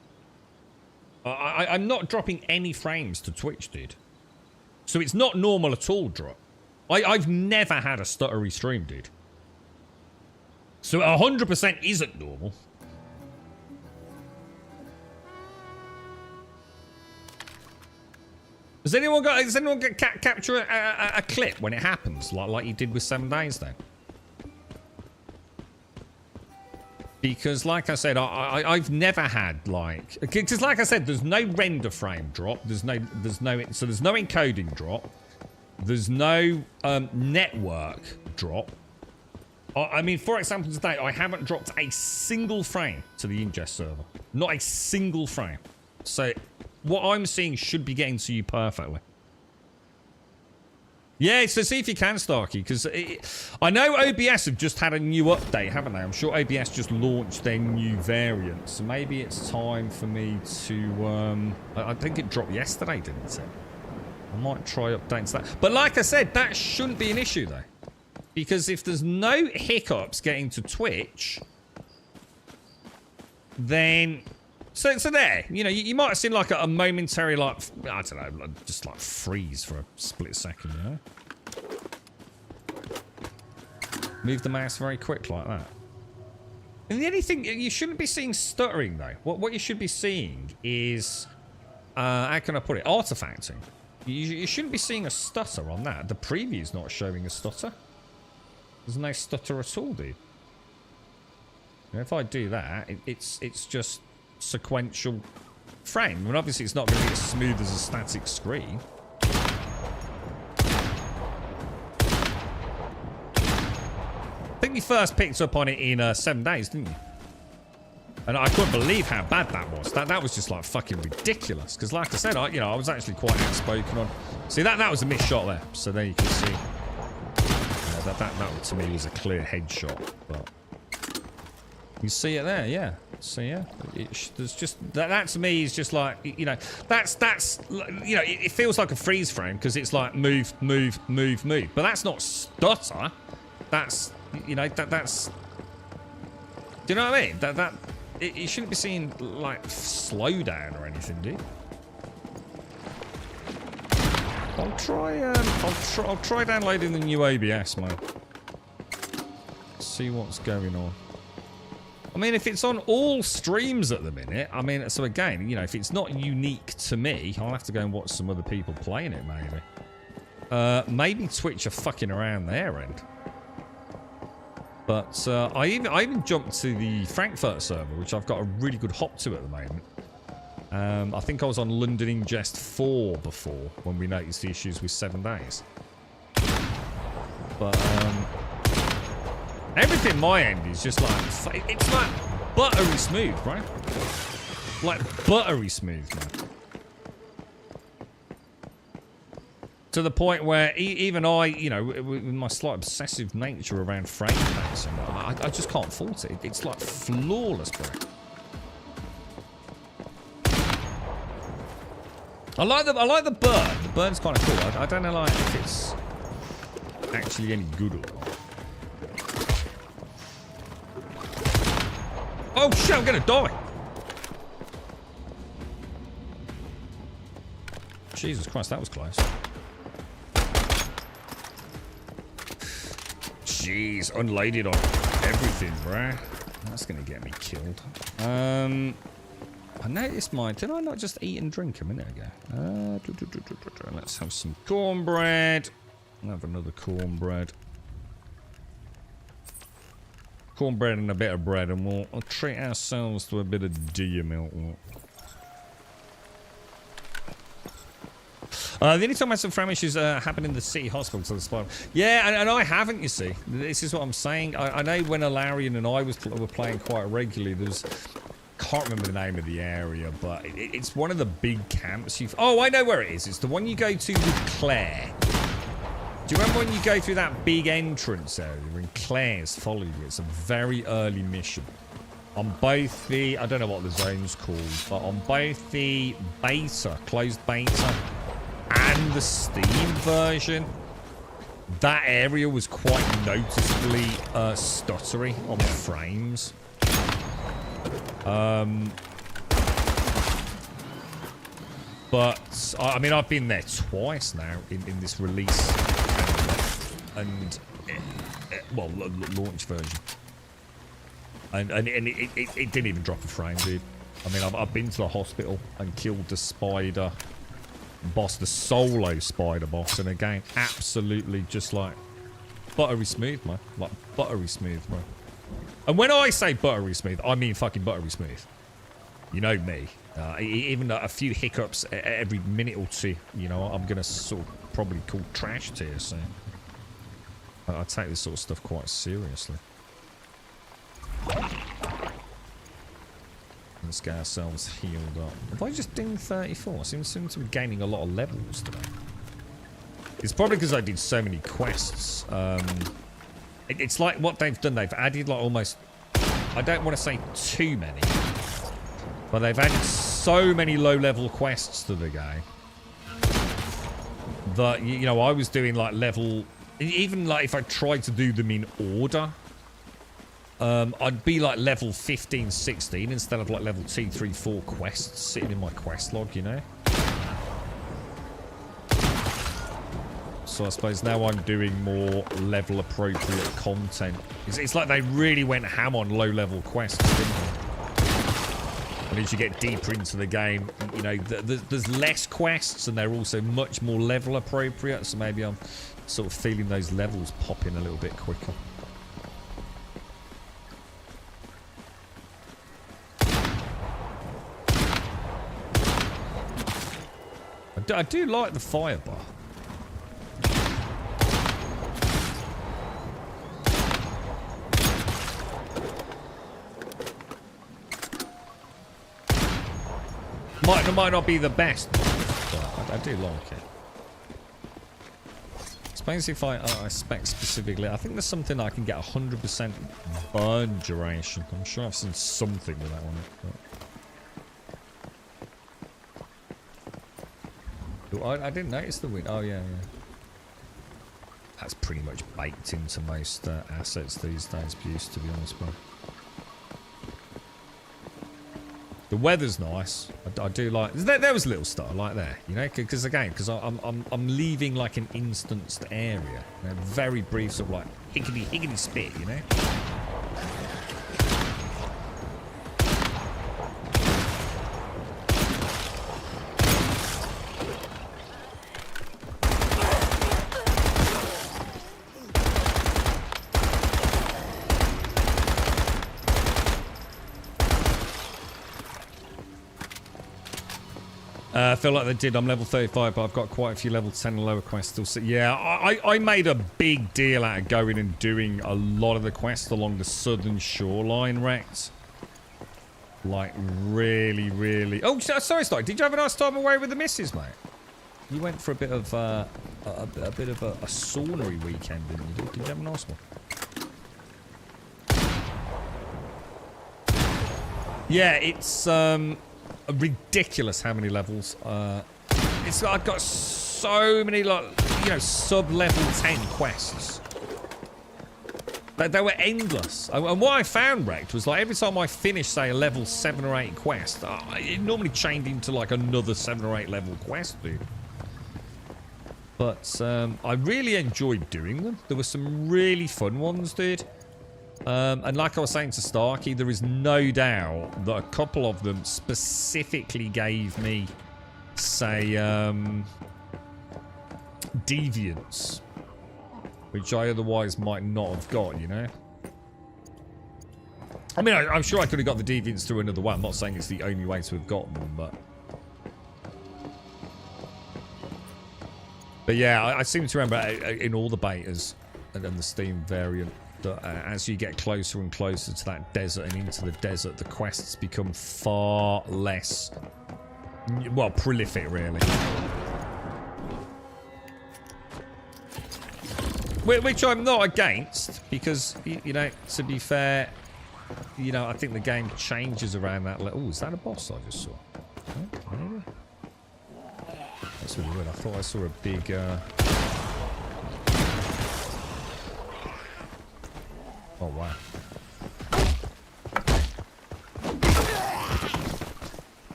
I'm not dropping any frames to Twitch, dude. So it's not normal at all, drop. I've never had a stuttery stream, dude. So 100% isn't normal. Does anyone capture a clip when it happens, like you did with 7 Days then? Because, like I said, I've never had like, because like I said, there's no render frame drop, there's no encoding drop, there's no network drop. I mean, for example, today I haven't dropped a single frame to the ingest server, not a single frame. So what I'm seeing should be getting to you perfectly. Yeah, so see if you can, Starkey, because I know OBS have just had a new update, haven't they? I'm sure OBS just launched their new variant, so maybe it's time for me to... I think it dropped yesterday, didn't it? I might try updating that. But like I said, that shouldn't be an issue, though. Because if there's no hiccups getting to Twitch, then... So there, you know, you might have seen like a momentary, like, I don't know, just like freeze for a split second, you know? Move the mouse very quick like that. And the only thing, you shouldn't be seeing stuttering though. What you should be seeing is, how can I put it, artifacting. You shouldn't be seeing a stutter on that. The preview's not showing a stutter. There's no stutter at all, dude. And if I do that, it's just sequential frame. I mean, obviously it's not going to be as smooth as a static screen. I think you first picked up on it in 7 Days, didn't you? And I couldn't believe how bad that was. That was just like fucking ridiculous. Because like I said, I was actually quite outspoken on. See, that was a missed shot there. So there you can see. That to me was a clear headshot, but. You see it there, yeah. So yeah, there's just that to me is just like, you know, that's you know, it feels like a freeze frame because it's like move, move, move, move. But that's not stutter. That's, you know, that's. Do you know what I mean? It shouldn't be seen like slow down or anything, dude. I'll try downloading the new OBS, man. See what's going on. I mean, if it's on all streams at the minute, I mean, so again, you know, if it's not unique to me, I'll have to go and watch some other people playing it, maybe. Maybe Twitch are fucking around their end. But I even jumped to the Frankfurt server, which I've got a really good hop to at the moment. I think I was on London Ingest 4 before, when we noticed the issues with 7 days. But, everything my end is just like, it's like buttery smooth, right? Like buttery smooth, man. To the point where even I, you know, with my slight obsessive nature around frame rates, I just can't fault it. It's like flawless, bro. I like the burn. The burn's kind of cool. I don't know like if it's actually any good or not. Oh shit, I'm gonna die. Jesus Christ, that was close. Jeez, unloaded on everything, bruh. That's gonna get me killed. I noticed mine. Did I not just eat and drink a minute ago? Let's have some cornbread. I'll have another cornbread. Cornbread and a bit of bread, and we'll treat ourselves to a bit of deer milk. The only time I had some frame issues happened in the city hospital. So the yeah, and I haven't, you see. This is what I'm saying. I know when Alarian and I were playing quite regularly, there's... can't remember the name of the area, but it's one of the big camps. Oh, I know where it is. It's the one you go to with Claire. Do you remember when you go through that big entrance area and Claire's following you? It's a very early mission. On both the... I don't know what the zone's called, but on both the beta, closed beta, and the Steam version, that area was quite noticeably stuttery on the frames. But, I mean, I've been there twice now in this release and well, launch version. And it didn't even drop a frame, dude. I mean, I've been to the hospital and killed the spider boss, the solo spider boss, and again, absolutely just like buttery smooth, man. Like buttery smooth, man. And when I say buttery smooth, I mean fucking buttery smooth. You know me. Even a few hiccups every minute or two, you know, I'm going to sort of probably call trash tier, so... I take this sort of stuff quite seriously. Let's get ourselves healed up. Have I just dinged 34? I seem to be gaining a lot of levels today. It's probably because I did so many quests. It's like what they've done. They've added like almost... I don't want to say too many. But they've added so many low-level quests to the game. That, you know, I was doing like level... Even like if I tried to do them in order, I'd be like level 15, 16 instead of like level 2, 3, 4 quests sitting in my quest log, you know? So I suppose now I'm doing more level appropriate content. It's like they really went ham on low level quests, didn't they? And as you get deeper into the game, you know, there's less quests and they're also much more level appropriate. So maybe I'm sort of feeling those levels pop in a little bit quicker. I do like the fire bar. Might not be the best, but I do like it. I suppose if I spec specifically, I think there's something I can get 100% burn duration. I'm sure I've seen something with that one. But... I didn't notice the wind. Oh, yeah. That's pretty much baked into most assets these days, Buse, to be honest, bro. The weather's nice. I do like. There was a little star like there, you know, because I'm leaving like an instanced area, you know, very brief sort of like higgity spit, you know. I feel like they did. I'm level 35, but I've got quite a few level 10 and lower quests still. So yeah, I made a big deal out of going and doing a lot of the quests along the southern shoreline, Rex. Like, really... Oh, sorry, Stock. Did you have a nice time away with the missus, mate? You went for a bit of a saunery weekend, didn't you? Did you have a nice one? Yeah, it's ridiculous how many levels. I've got so many, like, you know, sub-level 10 quests. They were endless. And what I found, Wrecked, was like every time I finished, say, a level 7 or 8 quest, it normally chained into like another 7 or 8 level quest, dude. But I really enjoyed doing them. There were some really fun ones, dude. And like I was saying to Starkey, there is no doubt that a couple of them specifically gave me, say, deviants, which I otherwise might not have got, you know? I mean, I'm sure I could have got the deviants through another way. I'm not saying it's the only way to have gotten them, but... But yeah, I seem to remember in all the betas and the Steam variant, that as you get closer and closer to that desert and into the desert, the quests become far less, well, prolific, really. Which I'm not against, because, you know, to be fair, you know, I think the game changes around that level. Oh, is that a boss I just saw? Oh, maybe? That's really weird. I thought I saw a big... Oh, wow.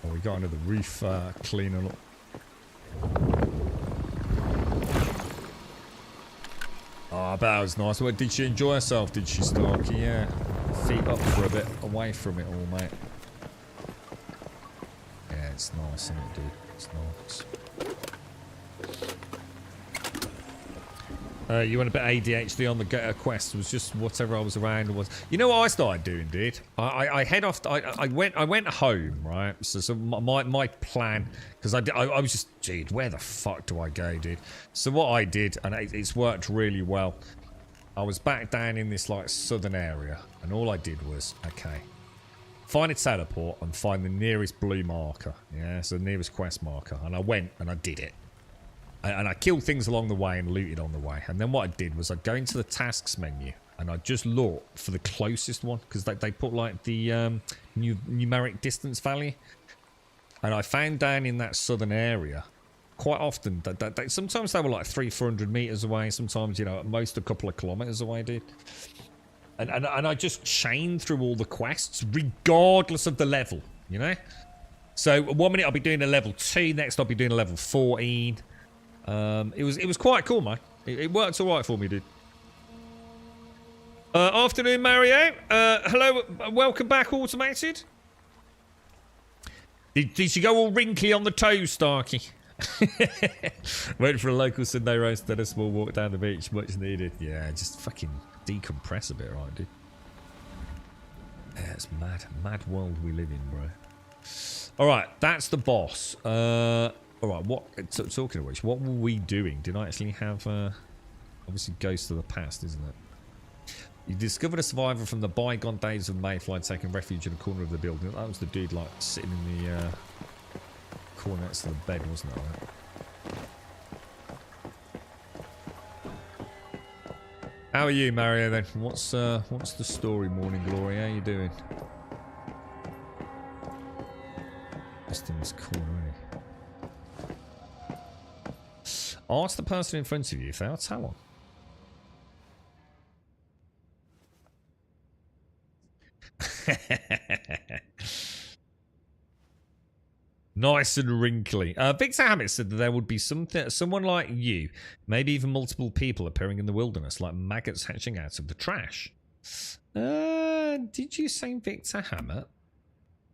Oh, we got under the roof cleaner. Look. Oh, I bet that was nice. Well, did she enjoy herself? Did she, Starkey? Yeah. Feet up for a bit, away from it all, mate. Yeah, it's nice, isn't it, dude? It's nice. You went a bit ADHD on the quest. It was just whatever I was around was. You know what I started doing, dude? I head off. I went home, right? So my plan, because I was just, dude, where the fuck do I go, dude? So what I did, and it's worked really well. I was back down in this like southern area, and all I did was, okay, find a teleport and find the nearest blue marker. Yeah, so the nearest quest marker, and I went and I did it. And I killed things along the way and looted on the way. And then what I did was I'd go into the tasks menu and I'd just look for the closest one, because they put like the numeric distance value. And I found down in that southern area, quite often, sometimes they were like 300-400 meters away. Sometimes, you know, at most a couple of kilometers away, dude. And I just chained through all the quests, regardless of the level, you know? So 1 minute I'll be doing a level 2, next I'll be doing a level 14. It was quite cool, mate. It worked all right for me, dude. Afternoon, Mario. Hello, welcome back, Automated. Did you go all wrinkly on the toes, Starkey? Went for a local Sunday roast, then a small walk down the beach, much needed. Yeah, just fucking decompress a bit, right, dude? Yeah, it's mad world we live in, bro. All right, that's the boss. All right, talking of which, what were we doing? Did I actually have, obviously Ghost of the Past, isn't it? You discovered a survivor from the bygone days of Mayfly taking refuge in a corner of the building. That was the dude, like, sitting in the corner next to the bed, wasn't it? Right? How are you, Mario, then? What's the story, Morning Glory? How you doing? Just in this corner, eh? Ask the person in front of you if they'll tell them. Nice and wrinkly. Victor Hammett said that there would be someone like you, maybe even multiple people appearing in the wilderness, like maggots hatching out of the trash. Did you say Victor Hammett?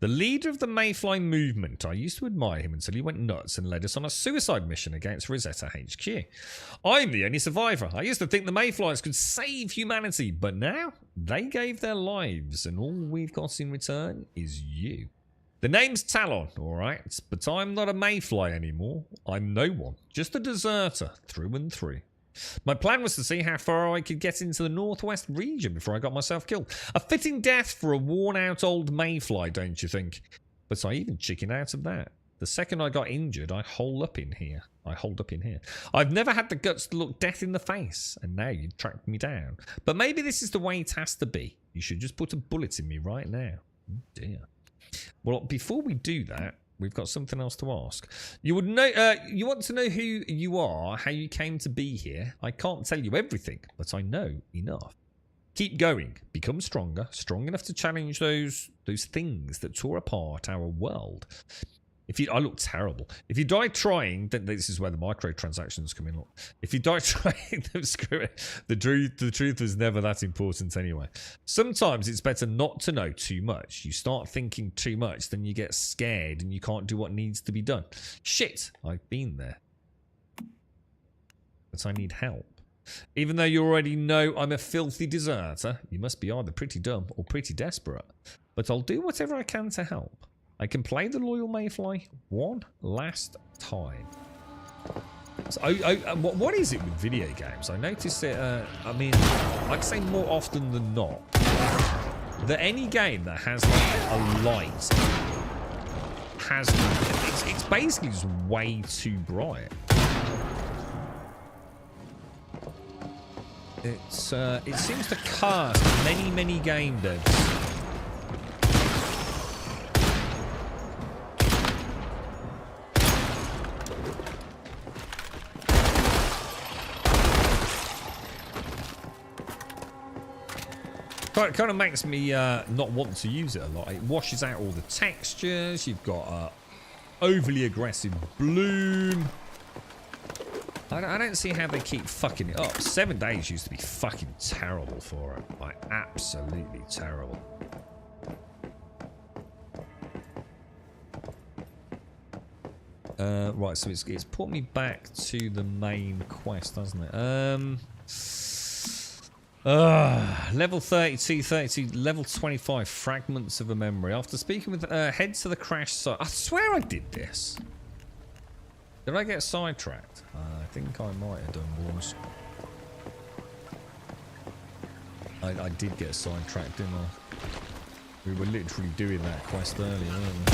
The leader of the Mayfly movement. I used to admire him until he went nuts and led us on a suicide mission against Rosetta HQ. I'm the only survivor. I used to think the Mayflies could save humanity, but now they gave their lives, and all we've got in return is you. The name's Talon, alright, but I'm not a Mayfly anymore. I'm no one, just a deserter through and through. My plan was to see how far I could get into the northwest region before I got myself killed. A fitting death for a worn-out old Mayfly, don't you think? But I even chickened out of that. The second I got injured, I holed up in here. I've never had the guts to look death in the face, and now you've tracked me down. But maybe this is the way it has to be. You should just put a bullet in me right now. Oh dear. Well, before we do that, we've got something else to ask. You would know. You want to know who you are, how you came to be here. I can't tell you everything, but I know enough. Keep going. Become stronger, strong enough to challenge those things that tore apart our world. I look terrible. If you die trying, then this is where the microtransactions come in. Look. If you die trying, then screw it. The truth was never that important anyway. Sometimes it's better not to know too much. You start thinking too much, then you get scared and you can't do what needs to be done. Shit, I've been there. But I need help. Even though you already know I'm a filthy deserter, you must be either pretty dumb or pretty desperate. But I'll do whatever I can to help. I can play the loyal Mayfly one last time. So, what is it with video games? I notice it, I mean, I'd say more often than not, that any game that has like a light has, it's basically just way too bright. It seems to cast many game devs. It kind of makes me not want to use it a lot. It washes out all the textures. You've got overly aggressive bloom. I don't see how they keep fucking it up. 7 days used to be fucking terrible for it. Like, absolutely terrible. Right, so it's put me back to the main quest, hasn't it? Level 32, level 25, fragments of a memory. After speaking with, head to the crash site. I swear I did this. Did I get sidetracked? I think I might have done, boys. I did get sidetracked, didn't I? We were literally doing that quest earlier, weren't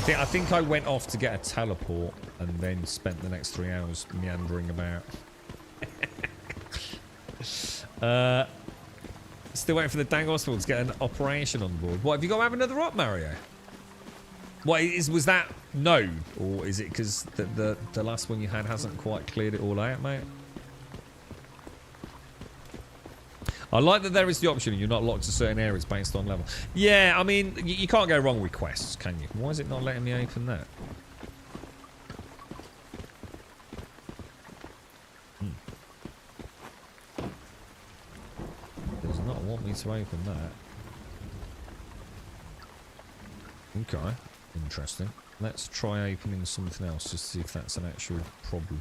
we? I think I went off to get a teleport and then spent the next 3 hours meandering about. Still waiting for the dang hospital to get an operation on board. What, have you got to have another op, Mario? What, was that no? Or is it because the last one you had hasn't quite cleared it all out, mate? I like that there is the option you're not locked to certain areas based on level. Yeah, I mean, you can't go wrong with quests, can you? Why is it not letting me open that? Does not want me to open that. Okay, interesting. Let's try opening something else just to see if that's an actual problem.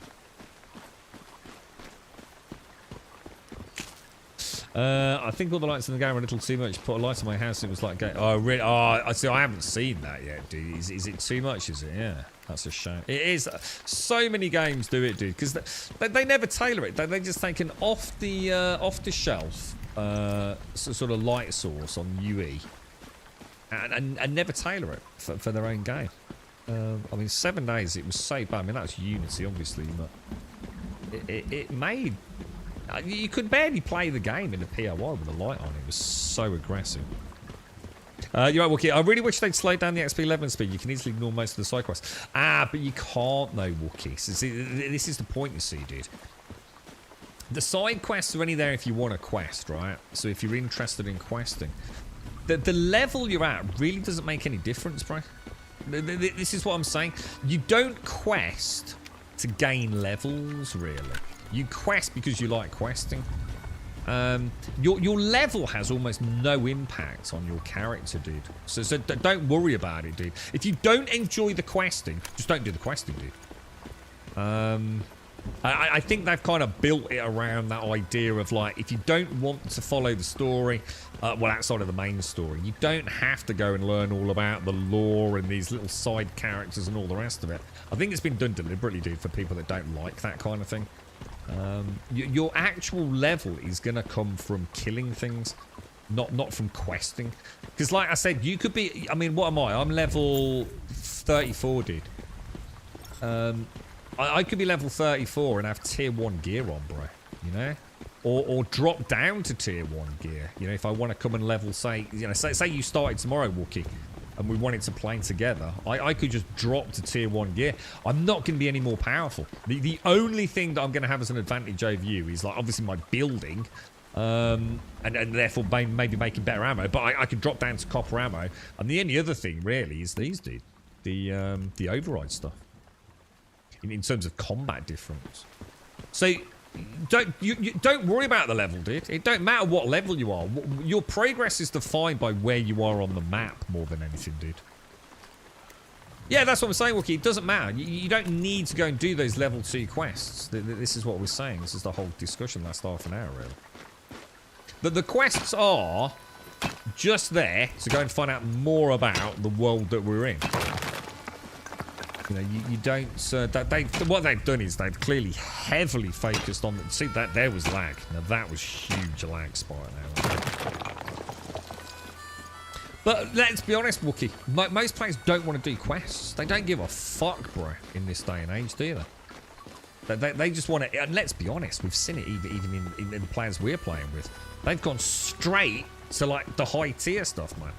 I think all the lights in the game are a little too much. Put a light in my house, it was like, oh, really? Oh, I see. I haven't seen that yet, dude. Is it too much? Is it? Yeah, that's a shame. It is. So many games do it, dude, because they never tailor it. They just take an off the shelf sort of light source on UE and never tailor it for their own game. I mean, 7 days it was so bad. I mean, that's Unity, obviously, but it made. You could barely play the game in a POI with the light on. It was so aggressive. You're right, Wookie. I really wish they'd slow down the XP11 speed. You can easily ignore most of the side quests. But you can't, though, Wookie. So, see, this is the point, you see, dude. The side quests are only there if you want a quest, right? So if you're interested in questing. The level you're at really doesn't make any difference, bro. This is what I'm saying. You don't quest to gain levels, really. You quest because you like questing. Your level has almost no impact on your character, dude. So don't worry about it, dude. If you don't enjoy the questing, just don't do the questing, dude. I think they've kind of built it around that idea of like, if you don't want to follow the story, well, outside of the main story, you don't have to go and learn all about the lore and these little side characters and all the rest of it. I think it's been done deliberately, dude, for people that don't like that kind of thing. Your actual level is going to come from killing things, not from questing. Because like I said, you could be, I mean, what am I? I'm level 34, dude. I could be level 34 and have tier 1 gear on, bro, you know? Or drop down to tier 1 gear, you know, if I want to come and level, say, you know, say you started tomorrow, Wookie, and we wanted to play together, I could just drop to tier 1 gear. I'm not going to be any more powerful. The only thing that I'm going to have as an advantage over you is, like, obviously my building, and therefore maybe making better ammo, but I could drop down to copper ammo. And the only other thing, really, is these, dude. The override stuff. In terms of combat difference. So don't worry about the level, dude. It don't matter what level you are. Your progress is defined by where you are on the map more than anything, dude. Yeah, that's what I'm saying, Wookie. It doesn't matter. You don't need to go and do those level 2 quests. This is what we're saying. This is the whole discussion last half an hour, really. The quests are just there to go and find out more about the world that we're in. You know, you don't. What they've done is they've clearly heavily focused on. See that there was lag. Now that was huge lag spot now. But let's be honest, Wookie. Most players don't want to do quests. They don't give a fuck, bro. In this day and age, do they? They just want to. And let's be honest, we've seen it even in the players we're playing with. They've gone straight to like the high tier stuff, man.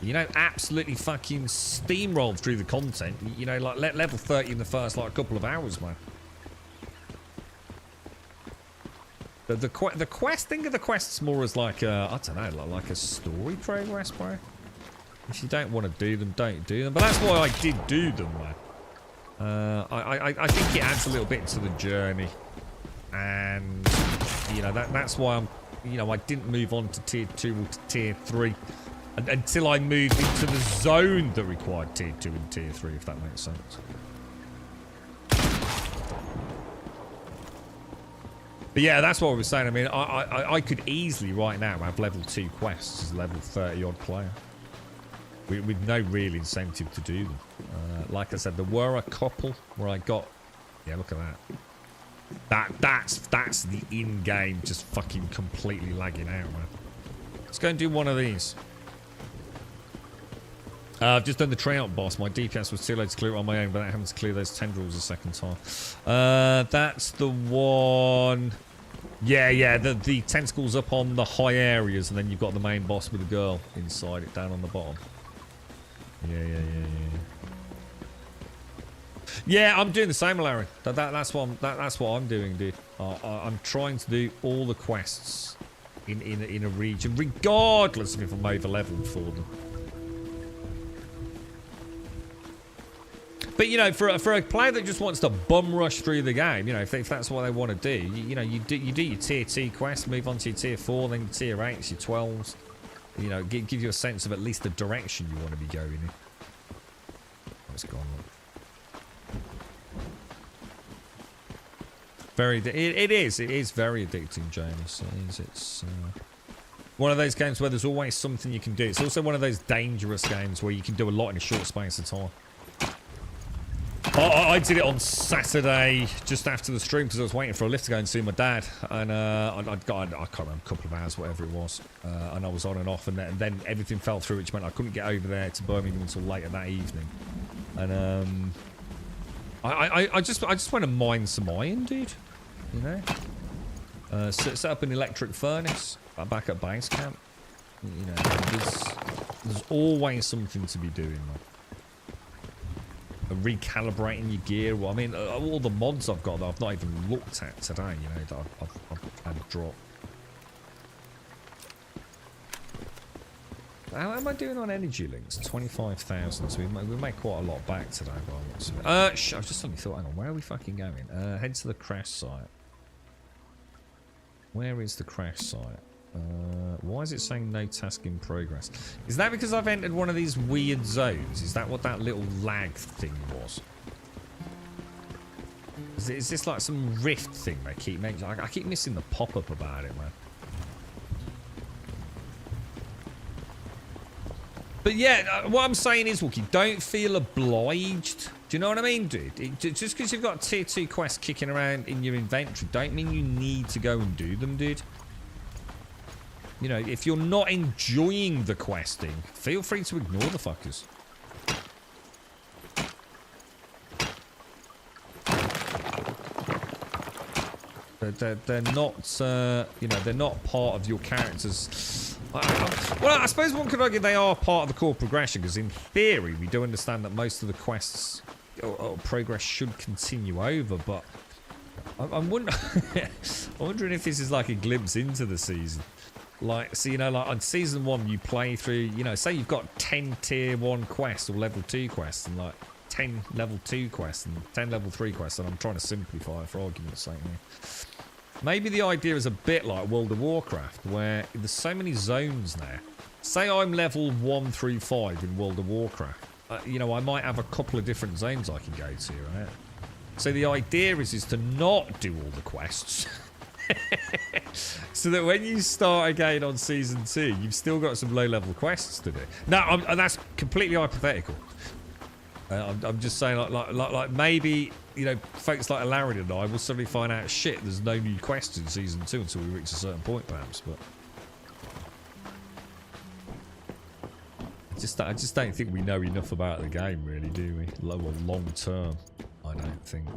You know, absolutely fucking steamrolled through the content. You know, like level 30 in the first like couple of hours, man. The quest, think of the quests more as like a, I don't know, like a story progress, bro. If you don't want to do them, don't do them. But that's why I did do them, man. I think it adds a little bit to the journey, and you know that's why I'm, you know, I didn't move on to tier 2 or to tier 3. Until I moved into the zone that required tier 2 and tier 3, if that makes sense. But yeah, that's what I was saying. I mean, I could easily right now have level 2 quests as a level 30 odd player. With no real incentive to do them. Like I said, there were a couple where I got... Yeah, look at that. That's the in-game just fucking completely lagging out, man. Let's go and do one of these. I've just done the tryout boss. My DPS was too late to clear it on my own, but I having to clear those tendrils a second time. That's the one. Yeah. The tentacles up on the high areas, and then you've got the main boss with the girl inside it down on the bottom. Yeah. Yeah, I'm doing the same, Larry. That's what I'm doing, dude. I'm trying to do all the quests in a region, regardless of if I'm over leveled for them. But, you know, for a player that just wants to bum rush through the game, you know, if that's what they want to do, you know, you do your tier 2 quest, move on to your tier 4, then tier 8s, your 12s. You know, give you a sense of at least the direction you want to be going in. Oh, it's gone. It is very addicting, James. It's one of those games where there's always something you can do. It's also one of those dangerous games where you can do a lot in a short space of time. I did it on Saturday just after the stream because I was waiting for a lift to go and see my dad, and I can't remember, a couple of hours, whatever it was, and I was on and off, and then everything fell through, which meant I couldn't get over there to Birmingham until later that evening, and I just want to mine some iron, dude, you know, set up an electric furnace back at base camp, you know, there's always something to be doing, man. Recalibrating your gear. Well, I mean, all the mods I've got that I've not even looked at today, you know, that I've had a drop. How am I doing on energy links? 25,000. So we make quite a lot back today. I've just suddenly thought, hang on, where are we fucking going? Head to the crash site. Where is the crash site? Why is it saying no task in progress? Is that because I've entered one of these weird zones? Is that what that little lag thing was? Is this like some rift thing they keep making? I keep missing the pop-up about it, man. But yeah, what I'm saying is, Wookie, don't feel obliged. Do you know what I mean, dude? Just because you've got tier 2 quests kicking around in your inventory, don't mean you need to go and do them, dude. You know, if you're not enjoying the questing, feel free to ignore the fuckers. They're not, you know, they're not part of your character's... Well, I suppose one could argue they are part of the core progression, because in theory, we do understand that most of the quests or progress should continue over, but I'm wondering if this is like a glimpse into the season. Like, so, you know, like on season 1, you play through, you know, say you've got 10 tier 1 quests or level 2 quests, and like 10 level 2 quests and 10 level 3 quests, and I'm trying to simplify it for argument's sake now. Maybe the idea is a bit like World of Warcraft, where there's so many zones now. Say I'm level 1 through 5 in World of Warcraft. You know, I might have a couple of different zones I can go to, right? So the idea is to not do all the quests. So that when you start again on Season 2, you've still got some low-level quests to do. Now, that's completely hypothetical. I'm just saying, like maybe, you know, folks like Alarin and I will suddenly find out, shit, there's no new quests in Season 2 until we reach a certain point, perhaps, but... I just don't think we know enough about the game, really, do we? Low or long term, I don't think.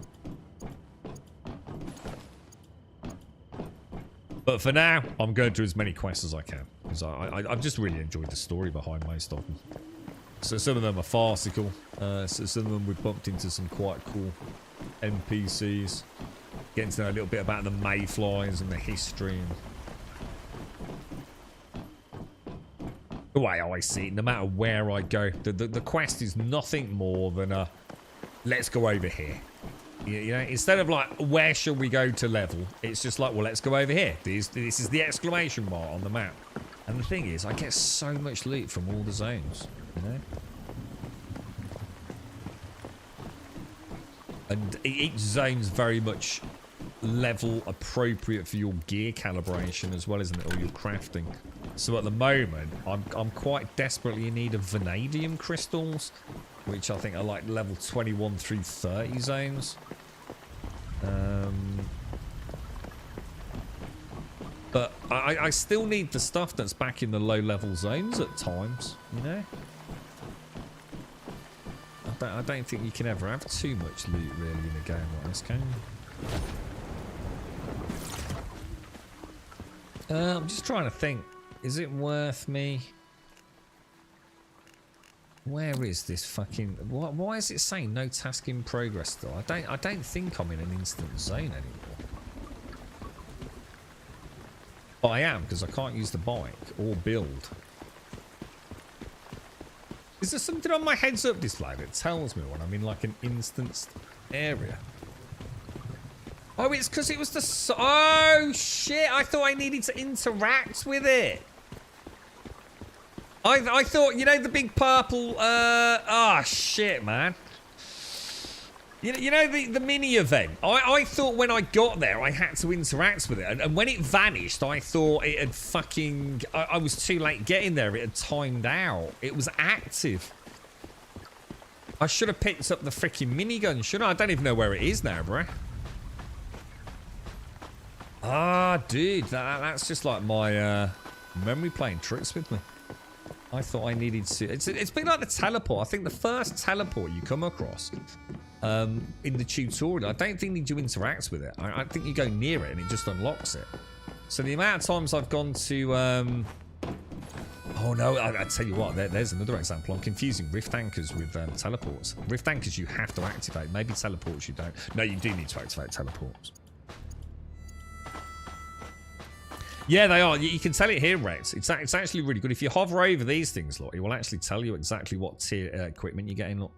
But for now, I'm going to as many quests as I can, because I've just really enjoyed the story behind most of them. So some of them are farcical. So some of them we've bumped into some quite cool NPCs. Getting to know a little bit about the Mayflies and the history. And the way I see it, no matter where I go, the quest is nothing more than a let's go over here. You know, instead of like, where shall we go to level? It's just like, well, let's go over here. This is the exclamation mark on the map. And the thing is, I get so much loot from all the zones, you know? And each zone's very much level appropriate for your gear calibration as well, isn't it? Or your crafting. So at the moment, I'm quite desperately in need of vanadium crystals, which I think are like level 21 through 30 zones. But I still need the stuff that's back in the low level zones at times, you know? I don't think you can ever have too much loot really in a game like this, can you? I'm just trying to think. Is it worth me? Where is this fucking... Why is it saying no task in progress still? I don't think I'm in an instant zone anymore. But I am, because I can't use the bike or build. Is there something on my heads up display that tells me when I'm in like an instanced area? Oh, it's because it was the... Oh, shit. I thought I needed to interact with it. I thought, you know, the big purple... Oh, shit, man. You know the mini event? I thought when I got there, I had to interact with it. And when it vanished, I thought it had fucking... I was too late getting there. It had timed out. It was active. I should have picked up the freaking minigun, shouldn't I? I don't even know where it is now, bruh. Ah, dude. That's just like my memory playing tricks with me. I thought I needed to... It's a bit like the teleport. I think the first teleport you come across in the tutorial, I don't think you interact with it. I think you go near it and it just unlocks it. So the amount of times I've gone to... Oh no, I tell you what, there's another example. I'm confusing rift anchors with teleports. Rift anchors you have to activate. Maybe teleports you don't. No, you do need to activate teleports. Yeah, they are. You can tell it here, Rex. It's actually really good. If you hover over these things, look, it will actually tell you exactly what tier equipment you're getting. Look.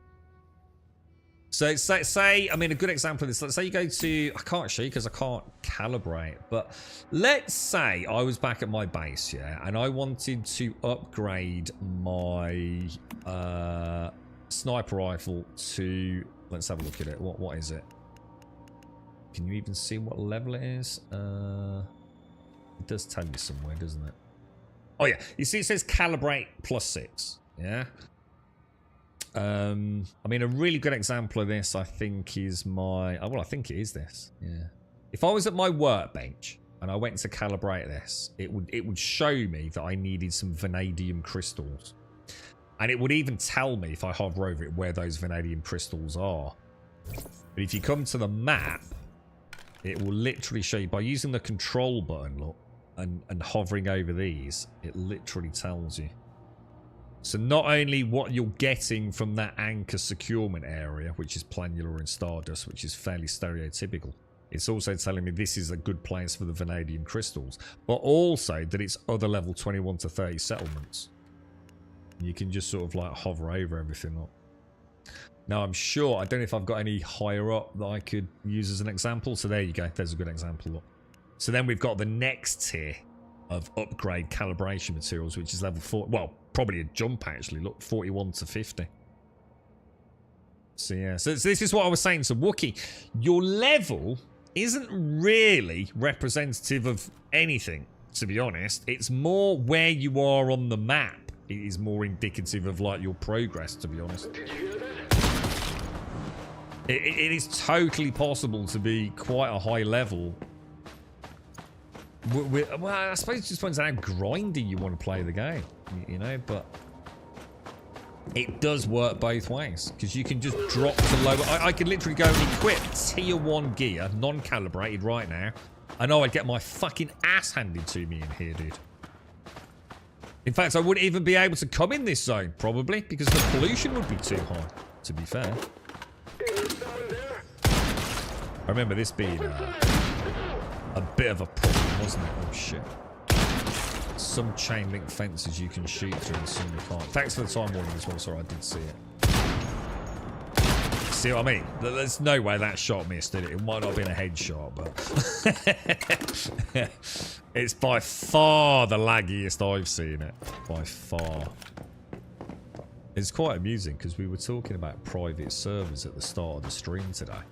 So say, I mean, a good example of this. Let's say you go to, I can't show you because I can't calibrate, but let's say I was back at my base, yeah, and I wanted to upgrade my sniper rifle to, let's have a look at it. What is it? Can you even see what level it is? It does tell you somewhere, doesn't it? Oh yeah, you see it says calibrate +6, yeah? I mean, a really good example of this, I think, is my... Oh, well, I think it is this, yeah. If I was at my workbench and I went to calibrate this, it would show me that I needed some vanadium crystals. And it would even tell me, if I hover over it, where those vanadium crystals are. But if you come to the map, it will literally show you, by using the control button, look, and hovering over these, it literally tells you. So not only what you're getting from that anchor securement area, which is Planula and Stardust, which is fairly stereotypical, it's also telling me this is a good place for the vanadium crystals, but also that it's other level 21 to 30 settlements. You can just sort of like hover over everything. Look. Now I'm sure, I don't know if I've got any higher up that I could use as an example. So there you go, there's a good example. Look. So then we've got the next tier of upgrade calibration materials, which is level 4. Well, probably a jump actually. Look, 41 to 50. So yeah, so this is what I was saying to Wookie. Your level isn't really representative of anything, to be honest. It's more where you are on the map. It is more indicative of like your progress, to be honest. Did you hear that? It is totally possible to be quite a high level. Well, I suppose it just depends on how grindy you want to play the game, you know, but it does work both ways, because you can just drop to lower. I could literally go and equip tier 1 gear, non-calibrated right now, and I would get my fucking ass handed to me in here, dude. In fact, I wouldn't even be able to come in this zone, probably, because the pollution would be too high, to be fair. I remember this being a bit of a problem, wasn't it? Oh, shit. Some chain link fences you can shoot through and some you can't. Thanks for the time warning as well, sorry, I did see it. See what I mean? There's no way that shot missed, did it? It might not have been a headshot, but... It's by far the laggiest I've seen it. By far. It's quite amusing, because we were talking about private servers at the start of the stream today.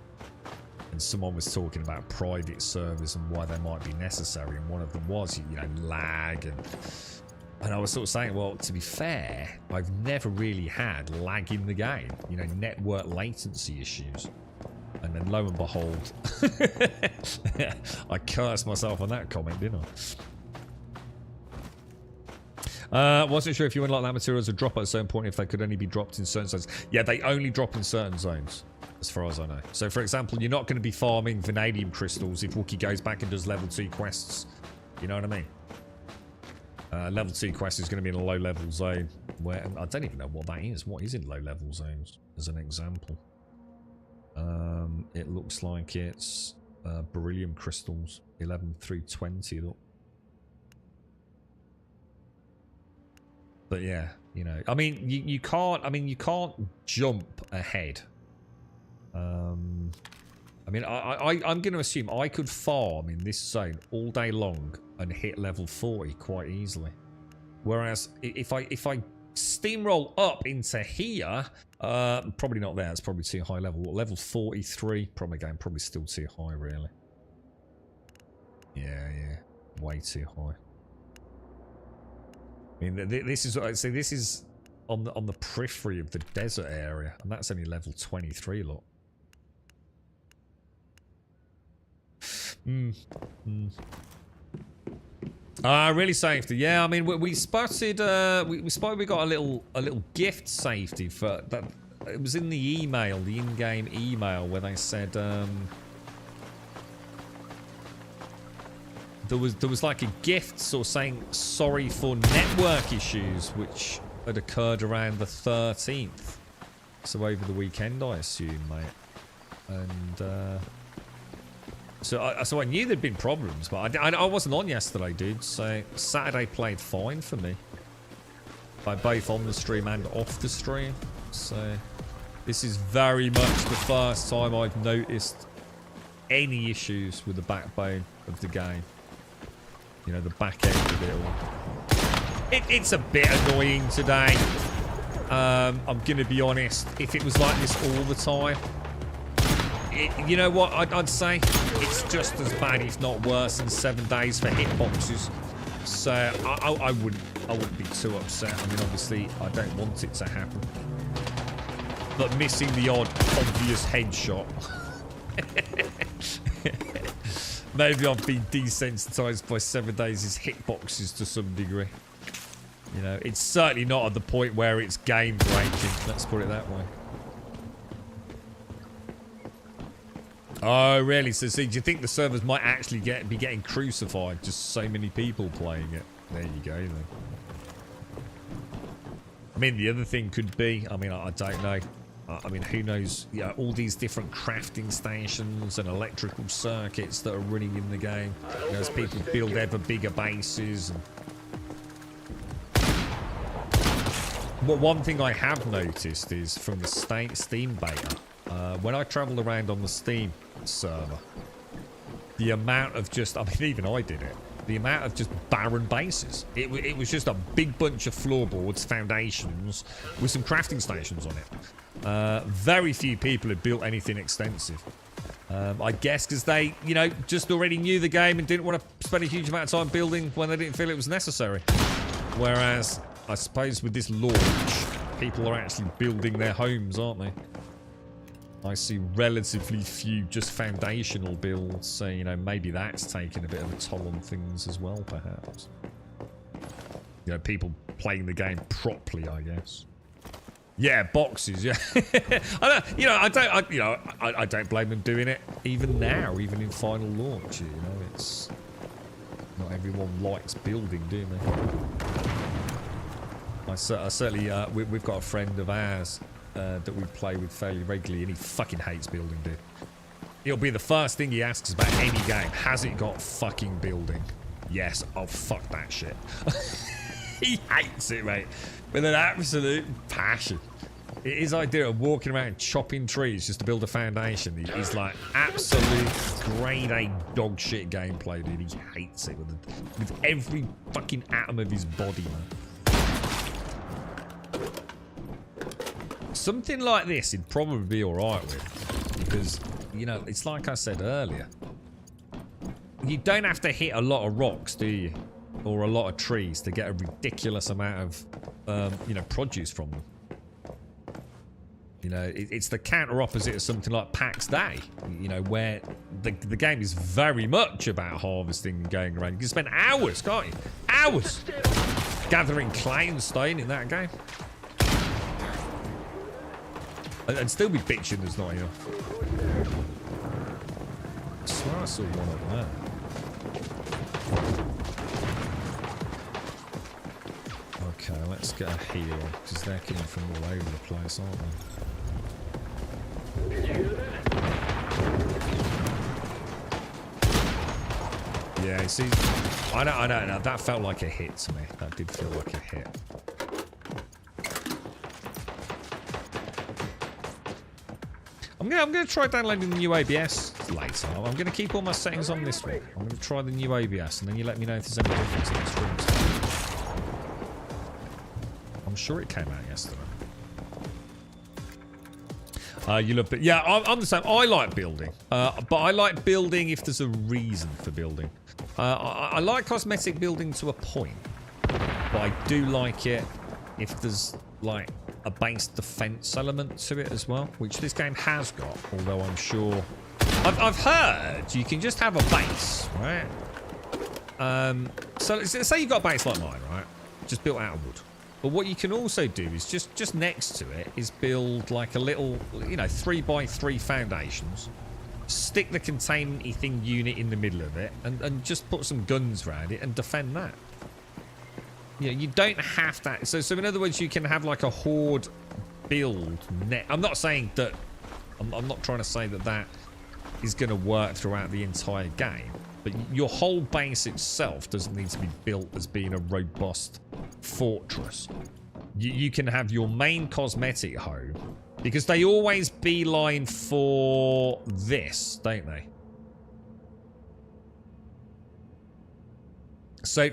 And someone was talking about private servers and why they might be necessary, and one of them was, you know, lag, and I was sort of saying, well, to be fair, I've never really had lag in the game, you know, network latency issues. And then lo and behold, I cursed myself on that comment, didn't I? Wasn't sure if you unlock that materials would drop at a certain point, if they could only be dropped in certain zones. Yeah, they only drop in certain zones, as far as I know. So, for example, you're not going to be farming vanadium crystals if Wookie goes back and does level 2 quests. You know what I mean? Level 2 quest is going to be in a low-level zone, where I don't even know what that is. What is in low-level zones, as an example? It looks like it's beryllium crystals, 11 through 20. Look. But yeah, you know, I mean, you can't. I mean, you can't jump ahead. I mean, I'm going to assume I could farm in this zone all day long and hit level 40 quite easily. Whereas if I steamroll up into here, probably not there. It's probably too high level. Level 43, probably still too high, really. Yeah, way too high. I mean, this is, I'd say, this is on the periphery of the desert area, and that's only level 23. Look. Really safety. Yeah, I mean, we spotted. We spotted. We got a little gift safety for that. It was in the email, the in-game email, where they said there was like a gift sort of saying sorry for network issues, which had occurred around the 13th, so over the weekend, I assume, mate. And So I knew there'd been problems, but I wasn't on yesterday, dude. So Saturday played fine for me. By both on the stream and off the stream. So this is very much the first time I've noticed any issues with the backbone of the game. You know, the back end of it all. It's a bit annoying today. I'm going to be honest. If it was like this all the time, you know what I'd say? It's just as bad, if not worse, than 7 days for hitboxes. So I wouldn't be too upset. I mean, obviously, I don't want it to happen. But missing the odd obvious headshot. Maybe I've been desensitized by 7 days' hitboxes to some degree. You know, it's certainly not at the point where it's game breaking. Let's put it that way. Oh, really? So, see, do you think the servers might actually be getting crucified? Just so many people playing it. There you go, then. I mean, the other thing could be, I mean, I don't know. I mean, who knows? Yeah, all these different crafting stations and electrical circuits that are running in the game. You know, as people build ever bigger bases. And... Well, one thing I have noticed is from the Steam beta, when I travel around on the Steam server, the amount of just, I mean, even I did it, the amount of just barren bases. It was just a big bunch of floorboards, foundations, with some crafting stations on it. Very few people had built anything extensive. I guess because they, you know, just already knew the game and didn't want to spend a huge amount of time building when they didn't feel it was necessary. Whereas, I suppose with this launch, people are actually building their homes, aren't they? I see relatively few just foundational builds, so, you know, maybe that's taking a bit of a toll on things as well, perhaps. You know, people playing the game properly, I guess. Yeah, boxes, yeah. I don't blame them doing it even now, even in final launch, you know, it's... Not everyone likes building, do they? I certainly, we've got a friend of ours that we play with fairly regularly, and he fucking hates building, dude. It'll be the first thing he asks about any game. Has it got fucking building? Yes. Oh, fuck that shit. He hates it, mate. With an absolute passion. His idea of walking around chopping trees just to build a foundation is like absolute grade A dog shit gameplay, dude. He hates it with every fucking atom of his body, man. Something like this he'd probably be alright with, because, you know, it's like I said earlier, you don't have to hit a lot of rocks, do you? Or a lot of trees to get a ridiculous amount of, you know, produce from them. You know, it's the counter opposite of something like PAX Day, you know, where the game is very much about harvesting and going around. You can spend hours, can't you? Hours gathering clay and stone in that game. And still be bitching there's not enough. I swear I saw one up there. Okay, let's get a heal, because they're coming from all over the place, aren't they? Yeah, see, I don't know. That felt like a hit to me. That did feel like a hit. I'm gonna try downloading the new OBS later. I'm gonna keep all my settings on this one. I'm gonna try the new OBS, and then you let me know if there's any difference in the streams. I'm sure it came out yesterday. You love it. Yeah, I'm the same. I like building, but I like building if there's a reason for building. I like cosmetic building to a point, but I do like it if there's like a base defense element to it as well, which this game has got, although I'm sure I've heard you can just have a base, right? So say you've got a base like mine, right, just built out of wood. But what you can also do is just next to it is build like a little, you know, 3x3 foundations, stick the containment-y thing unit in the middle of it, and just put some guns around it and defend that. You know, you don't have that. So in other words, you can have like a horde build net. I'm not saying that. I'm not trying to say that is going to work throughout the entire game. But your whole base itself doesn't need to be built as being a robust fortress. You can have your main cosmetic home, because they always beeline for this, don't they? So,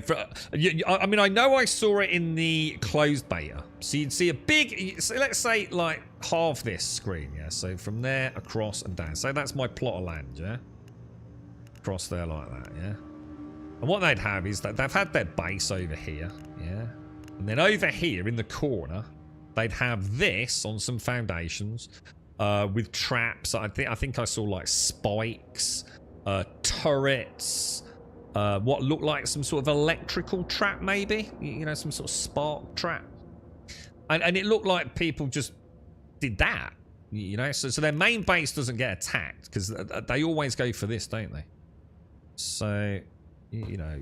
I mean, I know I saw it in the closed beta. So you'd see a big, so let's say like half this screen, yeah? So from there, across and down. So that's my plot of land, yeah? Across there like that, yeah? And what they'd have is that they've had their base over here, yeah? And then over here in the corner, they'd have this on some foundations with traps. I think I saw like spikes, turrets, what looked like some sort of electrical trap, maybe, you know, some sort of spark trap, and it looked like people just did that, you know. So their main base doesn't get attacked because they always go for this, don't they? So, you know,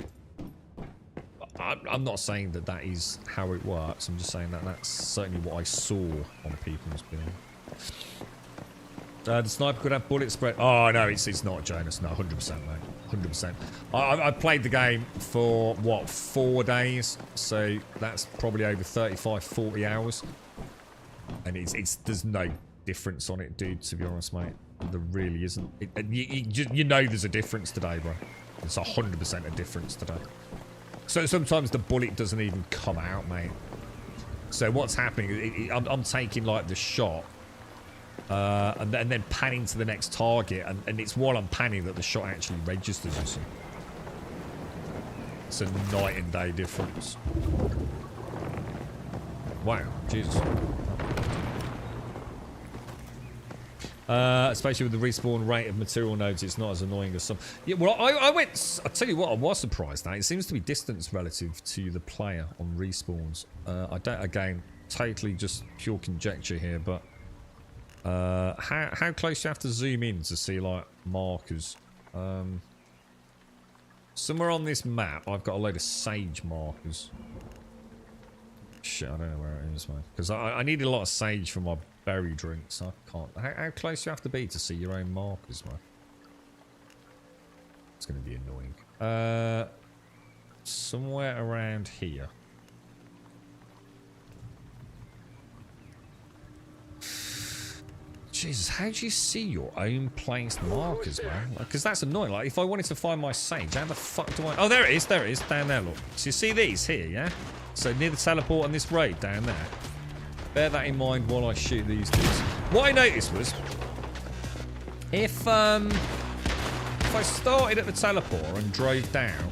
I'm not saying that that is how it works. I'm just saying that that's certainly what I saw on people's build. The sniper could have bullet spread. Oh no, it's not, Jonas. No, 100%, mate. 100%. I played the game for what, 4 days, so that's probably over 35, 40 hours, and there's no difference on it, dude. To be honest, mate, there really isn't. You know, there's a difference today, bro. It's 100% a difference today. So sometimes the bullet doesn't even come out, mate. So what's happening? I'm taking like the shot. And then panning to the next target, and it's while I'm panning that the shot actually registers, you see. It's a night and day difference. Wow, Jesus. Especially with the respawn rate of material nodes, it's not as annoying as some. Yeah, well, I tell you what, I was surprised at. It seems to be distance relative to the player on respawns. I don't, again, totally just pure conjecture here, but how close do you have to zoom in to see like markers? Somewhere on this map I've got a load of sage markers. Shit, I don't know where it is, man, because I needed a lot of sage for my berry drinks. I can't. How close do you have to be to see your own markers, man? It's going to be annoying. Somewhere around here. Jesus, how do you see your own placed markers, man? Because that's annoying. Like, if I wanted to find my sage, how the fuck do I... Oh, there it is, down there, look. So you see these here, yeah? So near the teleport on this road, down there. Bear that in mind while I shoot these dudes. What I noticed was, if I started at the teleport and drove down,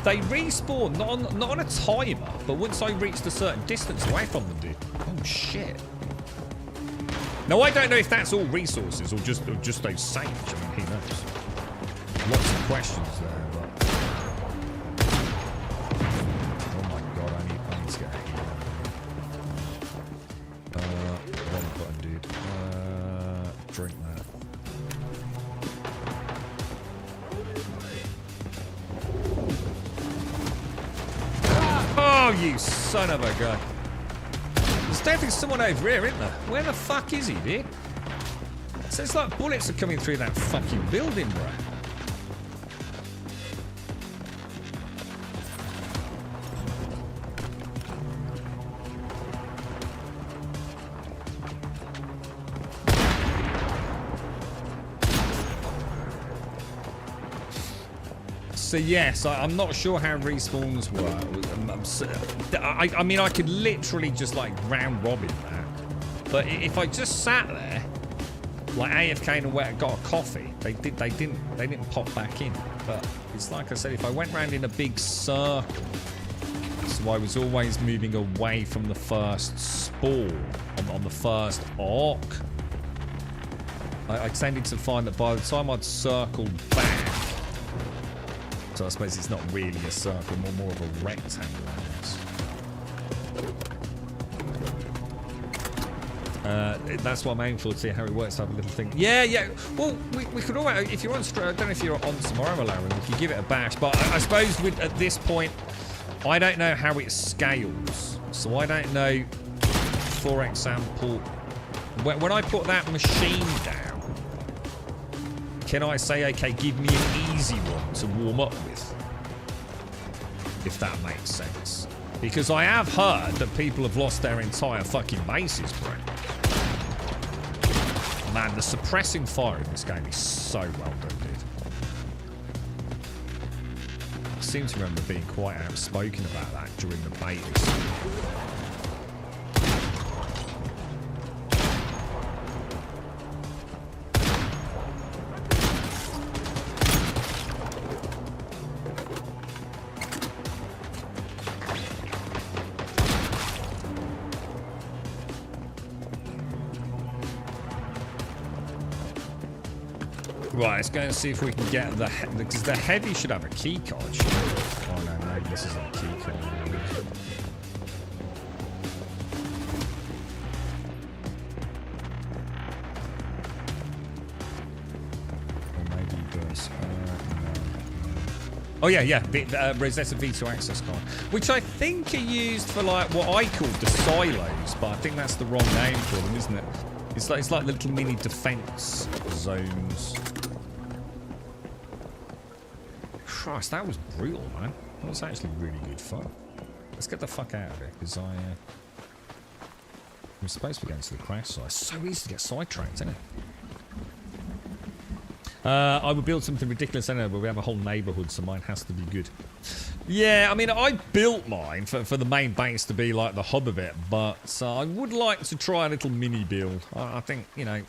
they respawn, not on a timer, but once I reached a certain distance away from them, dude. Oh, shit. Now, I don't know if that's all resources or just those sage. I mean, who knows? Lots of questions there, but... Oh my god, I need to get out of here. Wrong button, dude. Drink that. Oh, you son of a gun. There's definitely someone over here, isn't there? Where the fuck is he, dude? So it's like bullets are coming through that fucking building, bro. So yes, I'm not sure how respawns work. I mean, I could literally just like round robin that, but if I just sat there, like AFK and went and got a coffee, they didn't pop back in. But it's like I said, if I went round in a big circle, so I was always moving away from the first spawn on the first arc, I tended to find that by the time I'd circled back. So I suppose it's not really a circle, more of a rectangle, I guess. That's what I'm aiming for, to see how it works, to have a little thing. Yeah. Well, we could always, if you're on, I don't know if you're on tomorrow, Larry, we could give it a bash. But I suppose at this point, I don't know how it scales. So I don't know, for example, when I put that machine down, can I say, okay, give me an easy one to warm up with? If that makes sense. Because I have heard that people have lost their entire fucking bases, bro. Man, the suppressing fire in this game is so well done, dude. I seem to remember being quite outspoken about that during the betas. Right, let's go and see if we can get the... Because the heavy should have a key card. Oh no, maybe this isn't a key card. Or maybe he does. No. Oh yeah, the Rosetta V2 access card. Which I think are used for like what I call the silos, but I think that's the wrong name for them, isn't it? It's like little mini defense zones. Christ, that was brutal, man. That was actually really good fun. Let's get the fuck out of here, because I'm supposed to be going to the crash site. It's so easy to get sidetracked, isn't it? I would build something ridiculous anyway, but we have a whole neighborhood, so mine has to be good. Yeah, I mean, I built mine for the main base to be like the hub of it, but I would like to try a little mini build. I think, you know,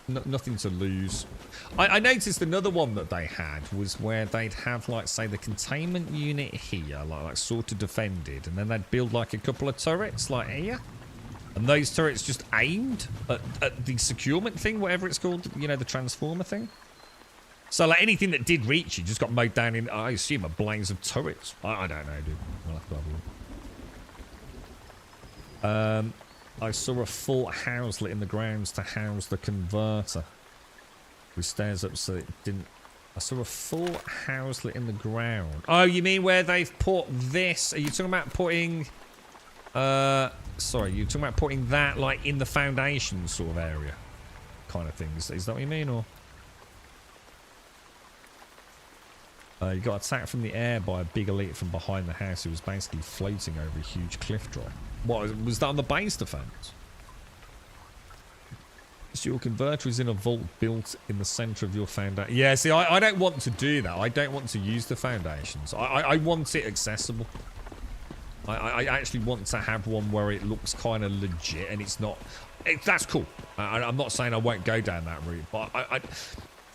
nothing to lose. I noticed another one that they had was where they'd have, like, say, the containment unit here, like sort of defended, and then they'd build, like, a couple of turrets, like here. And those turrets just aimed at the securement thing, whatever it's called, you know, the transformer thing. So, like, anything that did reach you just got mowed down in, I assume, a blaze of turrets. I don't know, dude. We'll have to have a look. I saw a full house lit in the grounds to house the converter. With stairs up so it didn't... I saw a full house lit in the ground. Oh, you mean where they've put this? Are you talking about putting... sorry, you're talking about putting that, like, in the foundation sort of area? Kind of thing. Is that what you mean, or...? You got attacked from the air by a big elite from behind the house who was basically floating over a huge cliff drop. What, was that on the base defense? So your converter is in a vault built in the center of your foundation. Yeah, see, I don't want to do that. I don't want to use the foundations. I want it accessible. I actually want to have one where it looks kind of legit and it's not... that's cool. I'm not saying I won't go down that route, but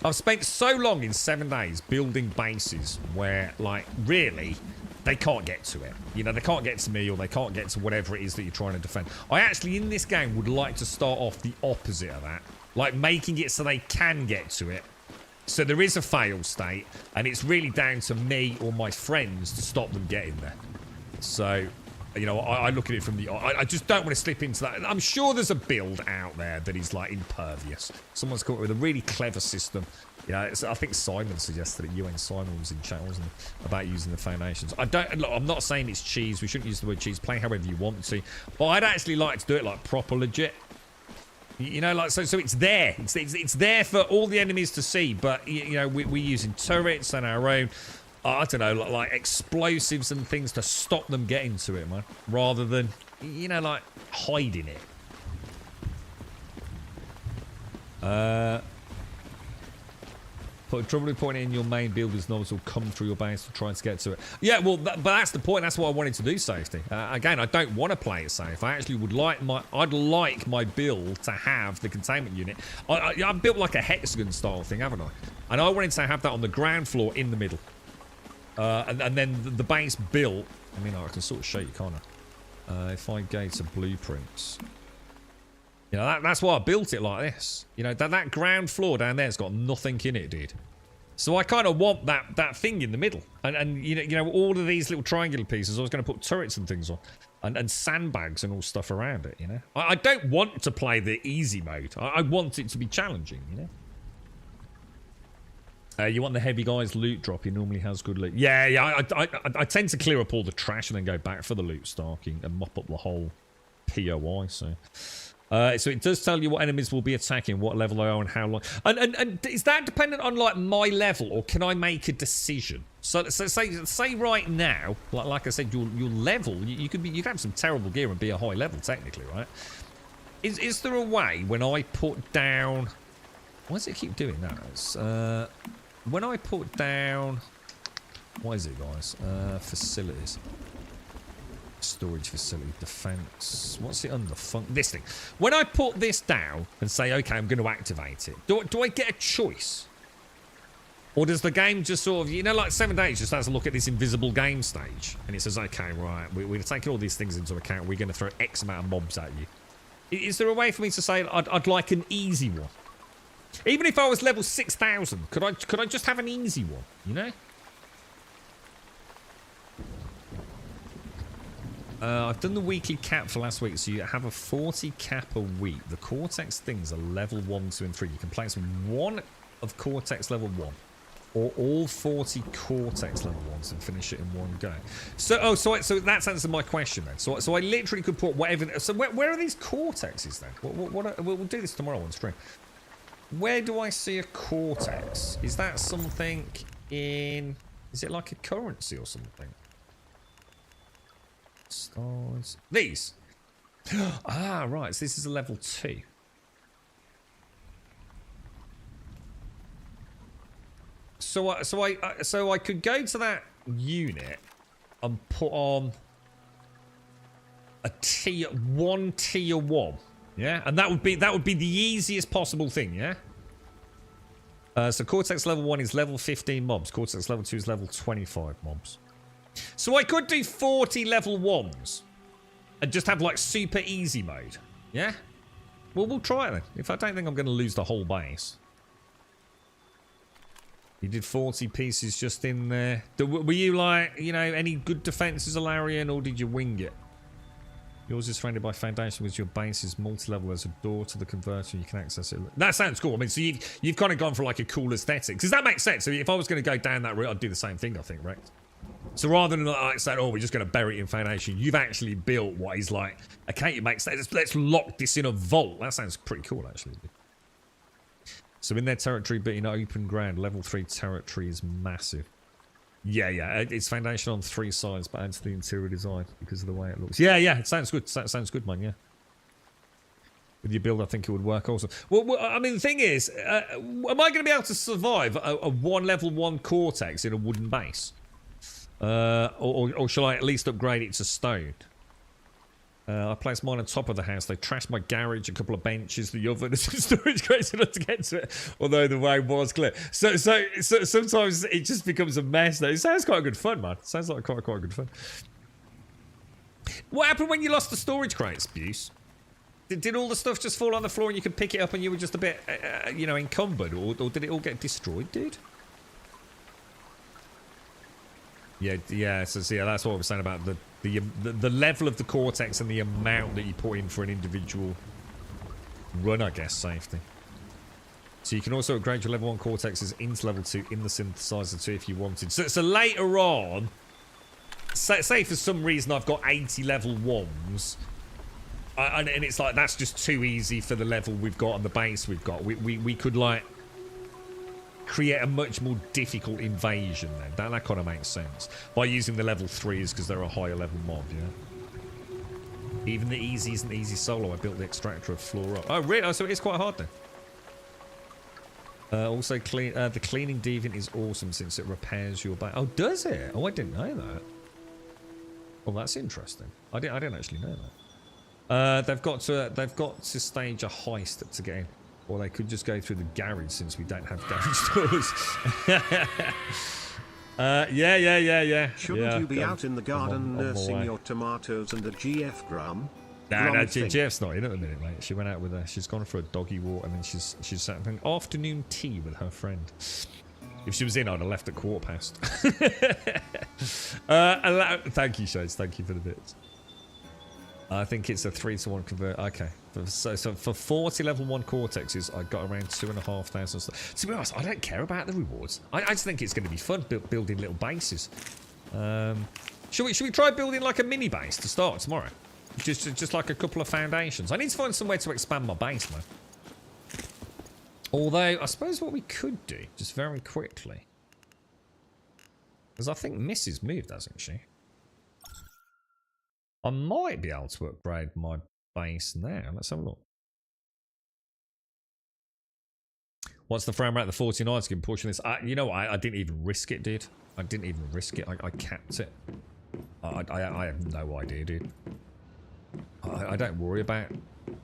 I've spent so long in 7 days building bases where, like, really, they can't get to it. You know, they can't get to me or they can't get to whatever it is that you're trying to defend. I actually, in this game, would like to start off the opposite of that. Like, making it so they can get to it. So there is a fail state, and it's really down to me or my friends to stop them getting there. So... you know, I look at it from the... I just don't want to slip into that. I'm sure there's a build out there that is, like, impervious. Someone's come up with a really clever system. Yeah, I think Simon suggested it. UN Simon was in chat, wasn't he? About using the foundations. Look, I'm not saying it's cheese. We shouldn't use the word cheese. Play however you want to. But I'd actually like to do it, like, proper legit. You know, like, so it's there. It's there for all the enemies to see. But, you know, we're using turrets and our own... I don't know, like explosives and things to stop them getting to it, man. Rather than, you know, like, hiding it. Trouble with pointing in your main builder's nodes will come through your base to try to get to it. Yeah, well, but that's the point. That's what I wanted to do, Safety. Again, I don't want to play it safe. I actually would like I'd like my build to have the containment unit. I've built like a hexagon style thing, haven't I? And I wanted to have that on the ground floor in the middle. And then the base built... I mean, I can sort of show you, can't I? If I go to blueprints... You know, that's why I built it like this. You know, that ground floor down there's got nothing in it, dude. So I kind of want that thing in the middle. And you know, all of these little triangular pieces, I was going to put turrets and things on. And sandbags and all stuff around it, you know. I don't want to play the easy mode. I want it to be challenging, you know. You want the heavy guy's loot drop. He normally has good loot. Yeah. I tend to clear up all the trash and then go back for the loot stacking and mop up the whole POI. So, So it does tell you what enemies will be attacking, what level they are, and how long. And is that dependent on like my level, or can I make a decision? So say right now, like I said, your level, you could have some terrible gear and be a high level technically, right? Is there a way when I put down? Why does it keep doing that? When I put down, what is it, guys? Facilities. Storage facility, defense. What's it under? This thing. When I put this down and say, okay, I'm going to activate it, do I get a choice? Or does the game just sort of, you know, like 7 Days just has to look at this invisible game stage and it says, okay, right, we're taking all these things into account. We're going to throw X amount of mobs at you. Is there a way for me to say I'd like an easy one? Even if I was level 6,000, could I just have an easy one, you know? I've done the weekly cap for last week, so you have a 40 cap a week. The Cortex things are level 1, 2, and 3. You can place one of Cortex level 1, or all 40 Cortex level 1s and finish it in one go. So, so that's answered my question then. So I literally could put whatever. So where are these Cortexes then? We'll do this tomorrow on stream. Where do I see a Cortex? Is that something in? Is it like a currency or something? Stars. These. Ah, right. So this is a level 2. So I could go to that unit and put on a tier 1, yeah, and that would be the easiest possible thing, yeah. So Cortex level 1 is level 15 mobs. Cortex level 2 is level 25 mobs. So I could do 40 level 1s and just have like super easy mode. Yeah? Well, we'll try it then. If I don't think I'm going to lose the whole base. You did 40 pieces just in there. Were you like, you know, any good defenses, Alarian, or did you wing it? Yours is surrounded by foundation with your base is multi-level. There's a door to the converter. You can access it. That sounds cool. I mean, so you've kind of gone for like a cool aesthetic. Does that make sense? So if I was going to go down that route, I'd do the same thing, I think, right? So rather than like saying, oh, we're just going to bury it in foundation, you've actually built what is like, okay, it makes sense. Let's lock this in a vault. That sounds pretty cool, actually. So in their territory, but in open ground, level 3 territory is massive. Yeah, it's foundation on 3 sides, but adds to the interior design because of the way it looks. Yeah, it sounds good. That sounds good, man, yeah. With your build, I think it would work also. Well, I mean, the thing is, am I going to be able to survive a level 1 Cortex in a wooden base? Or shall I at least upgrade it to stone? I placed mine on top of the house. They trashed my garage, a couple of benches, the oven, and some storage crates enough to get to it. Although the way was clear. So sometimes it just becomes a mess. Though it sounds quite good fun, man. It sounds like quite good fun. What happened when you lost the storage crates, Buse? Did all the stuff just fall on the floor and you could pick it up and you were just a bit, you know, encumbered, or did it all get destroyed, dude? Yeah. So yeah, that's what I was saying about the level of the Cortex and the amount that you put in for an individual run, I guess, safety. So you can also upgrade your level 1 Cortexes into level 2 in the synthesizer 2 if you wanted. So later on, say for some reason I've got 80 level 1s, and it's like that's just too easy for the level we've got on the base we've got. We could like create a much more difficult invasion then. That kind of makes sense. By using the level 3s because they're a higher level mob, yeah? Even the easy isn't easy solo. I built the extractor of floor up. Oh, really? Oh, so it is quite hard then. Also, the cleaning deviant is awesome since it repairs your base. Oh, does it? Oh, I didn't know that. Well, that's interesting. I didn't actually know that. They've got to stage a heist to get in. Or they could just go through the garage since we don't have garage doors. Yeah. Shouldn't you be out in the garden nursing your tomatoes and the GF Grum? No, GF's not in at the minute, mate. She went out with her. She's gone for a doggy walk and then she's having afternoon tea with her friend. If she was in, I'd have left at 1:15. Thank you, Shades. Thank you for the bits. I think it's a 3-to-1 convert. Okay. So for 40 level 1 Cortexes, I got around 2,500. To be honest, I don't care about the rewards. I just think it's going to be fun building little bases. Should we try building like a mini base to start tomorrow? Just like a couple of foundations. I need to find somewhere to expand my base, man. Although, I suppose what we could do, just very quickly, because I think Missy's moved, hasn't she? I might be able to upgrade my base now. Let's have a look. What's the frame rate of the 49 to push this? You know what? I didn't even risk it, dude. I didn't even risk it. I capped it. I have no idea, dude. I don't worry about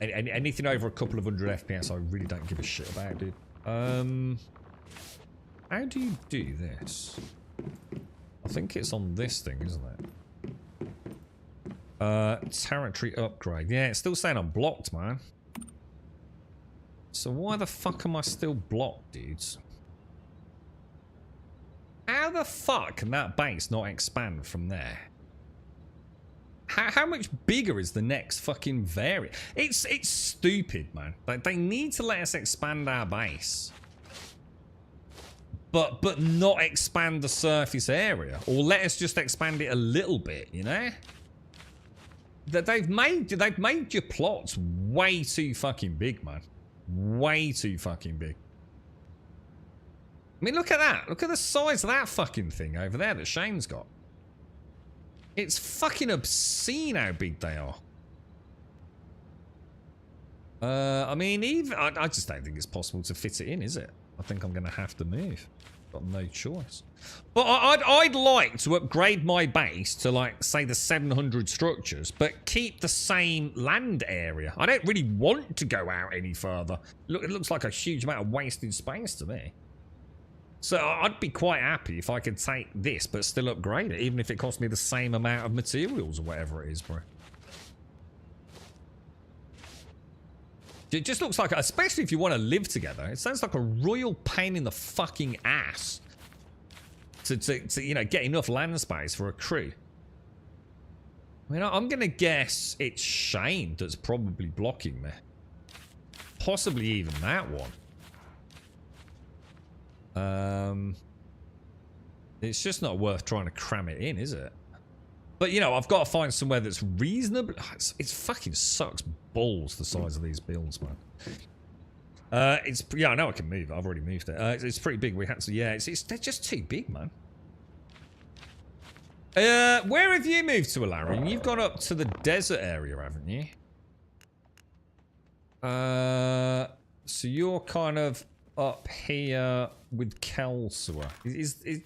anything over a couple of hundred FPS. I really don't give a shit about, dude. How do you do this? I think it's on this thing, isn't it? Territory upgrade. Yeah, it's still saying I'm blocked, man. So why the fuck am I still blocked, dudes? How the fuck can that base not expand from there? How much bigger is the next fucking variant? It's stupid, man. Like, they need to let us expand our base. But not expand the surface area. Or let us just expand it a little bit, you know? They've made your plots way too fucking big, man. Way too fucking big. I mean, look at that. Look at the size of that fucking thing over there that Shane's got. It's fucking obscene how big they are. I mean, I just don't think it's possible to fit it in, is it? I think I'm going to have to move. Got no choice. But I'd like to upgrade my base to, like, say, the 700 structures, but keep the same land area. I don't really want to go out any further. Look, it looks like a huge amount of wasted space to me. So I'd be quite happy if I could take this, but still upgrade it, even if it cost me the same amount of materials or whatever it is, bro. It just looks like, especially if you want to live together, it sounds like a royal pain in the fucking ass to you know, get enough land space for a crew. I mean, I'm going to guess it's Shane that's probably blocking me. Possibly even that one. It's just not worth trying to cram it in, is it? But, you know, I've got to find somewhere that's reasonable. It fucking sucks balls the size of these builds, man. Yeah, I know I can move. I've already moved it. It's pretty big. We had to, yeah, they're just too big, man. Where have you moved to, Alarion? You've gone up to the desert area, haven't you? So you're kind of up here with Kelsua. Do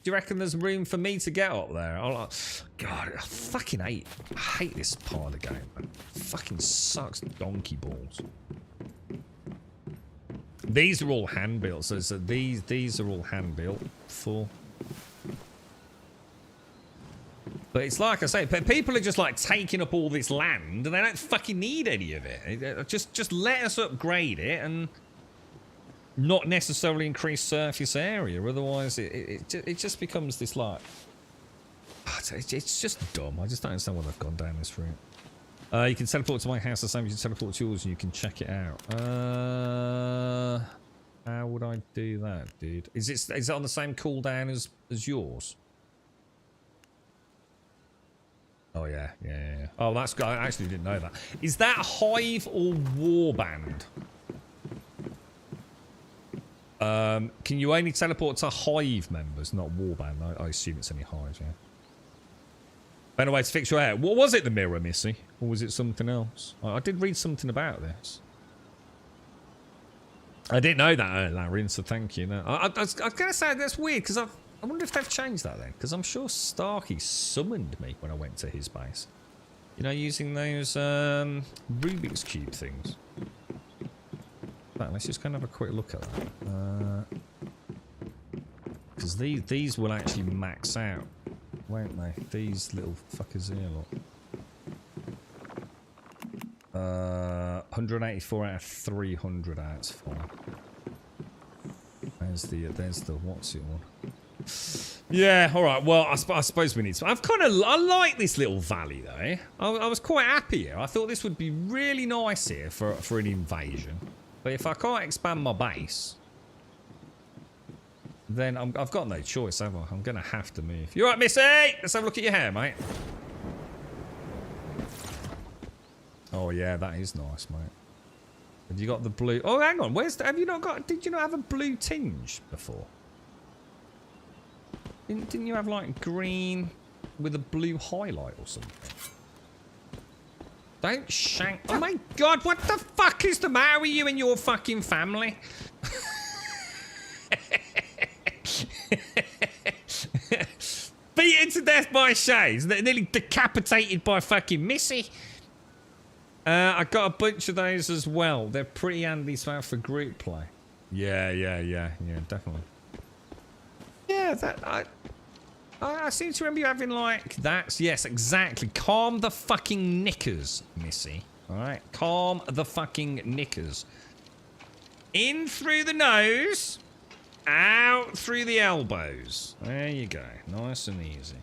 you reckon there's room for me to get up there? God, I fucking hate this part of the game, man. It fucking sucks donkey balls. These are all hand built, so these are all hand built for. But it's like I say, people are just like taking up all this land and they don't fucking need any of it. Just let us upgrade it and not necessarily increase surface area, otherwise it just becomes this like... It's just dumb. I just don't understand why they've gone down this route. You can teleport to my house the same as you teleport to yours and you can check it out. How would I do that, dude? Is it on the same cooldown as yours? Oh yeah. Oh, that's good. I actually didn't know that. Is that Hive or Warband? Can you only teleport to Hive members, not Warband? I assume it's only Hive, yeah. Better way to fix your hair. What was it, the mirror, Missy? Or was it something else? I did read something about this. I didn't know that, Larry, so thank you. No, I was going to say, that's weird, because I wonder if they've changed that then. Because I'm sure Starkey summoned me when I went to his base. You know, using those Rubik's Cube things. Right, let's just kind of have a quick look at that. Because these will actually max out, won't they? These little fuckers here, look. 184 out of 300 that's fine. There's the what's it one? Yeah, all right. Well, I suppose we need to. I like this little valley though. I was quite happy here. I thought this would be really nice here for an invasion. But if I can't expand my base, then I've got no choice, have I? I'm going to have to move. You all right, Missy? Let's have a look at your hair, mate. Oh yeah, that is nice, mate. Have you got the blue? Oh, hang on. Have you not got? Did you not have a blue tinge before? Didn't you have like green with a blue highlight or something? Don't shank. Oh my god! What the fuck is the matter with you and your fucking family? Beaten to death by Shays, nearly decapitated by fucking Missy. I got a bunch of those as well. They're pretty handy to have for group play. Yeah, definitely. Yeah, I seem to remember you having like that. Yes, exactly. Calm the fucking knickers, Missy. All right, calm the fucking knickers. In through the nose, out through the elbows. There you go, nice and easy.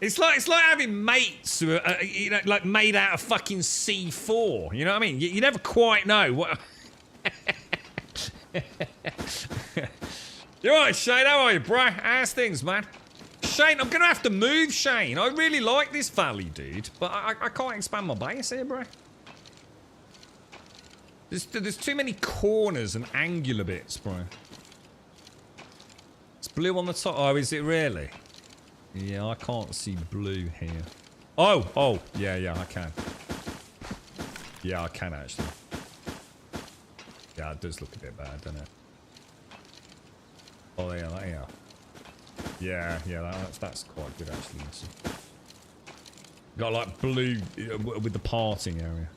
It's like having mates who are, you know, like made out of fucking C4. You know what I mean? You never quite know what. You alright, Shane? How are you, bruh? How's things, man? Shane, I'm gonna have to move, Shane. I really like this valley, dude, but I can't expand my base here, bruh. There's too many corners and angular bits, bro. It's blue on the top. Oh, is it really? Yeah, I can't see blue here. Oh, yeah, I can. Yeah, I can actually. Yeah, it does look a bit bad, doesn't it? Oh, yeah. Yeah, that's quite good actually. Got like blue with the parting area.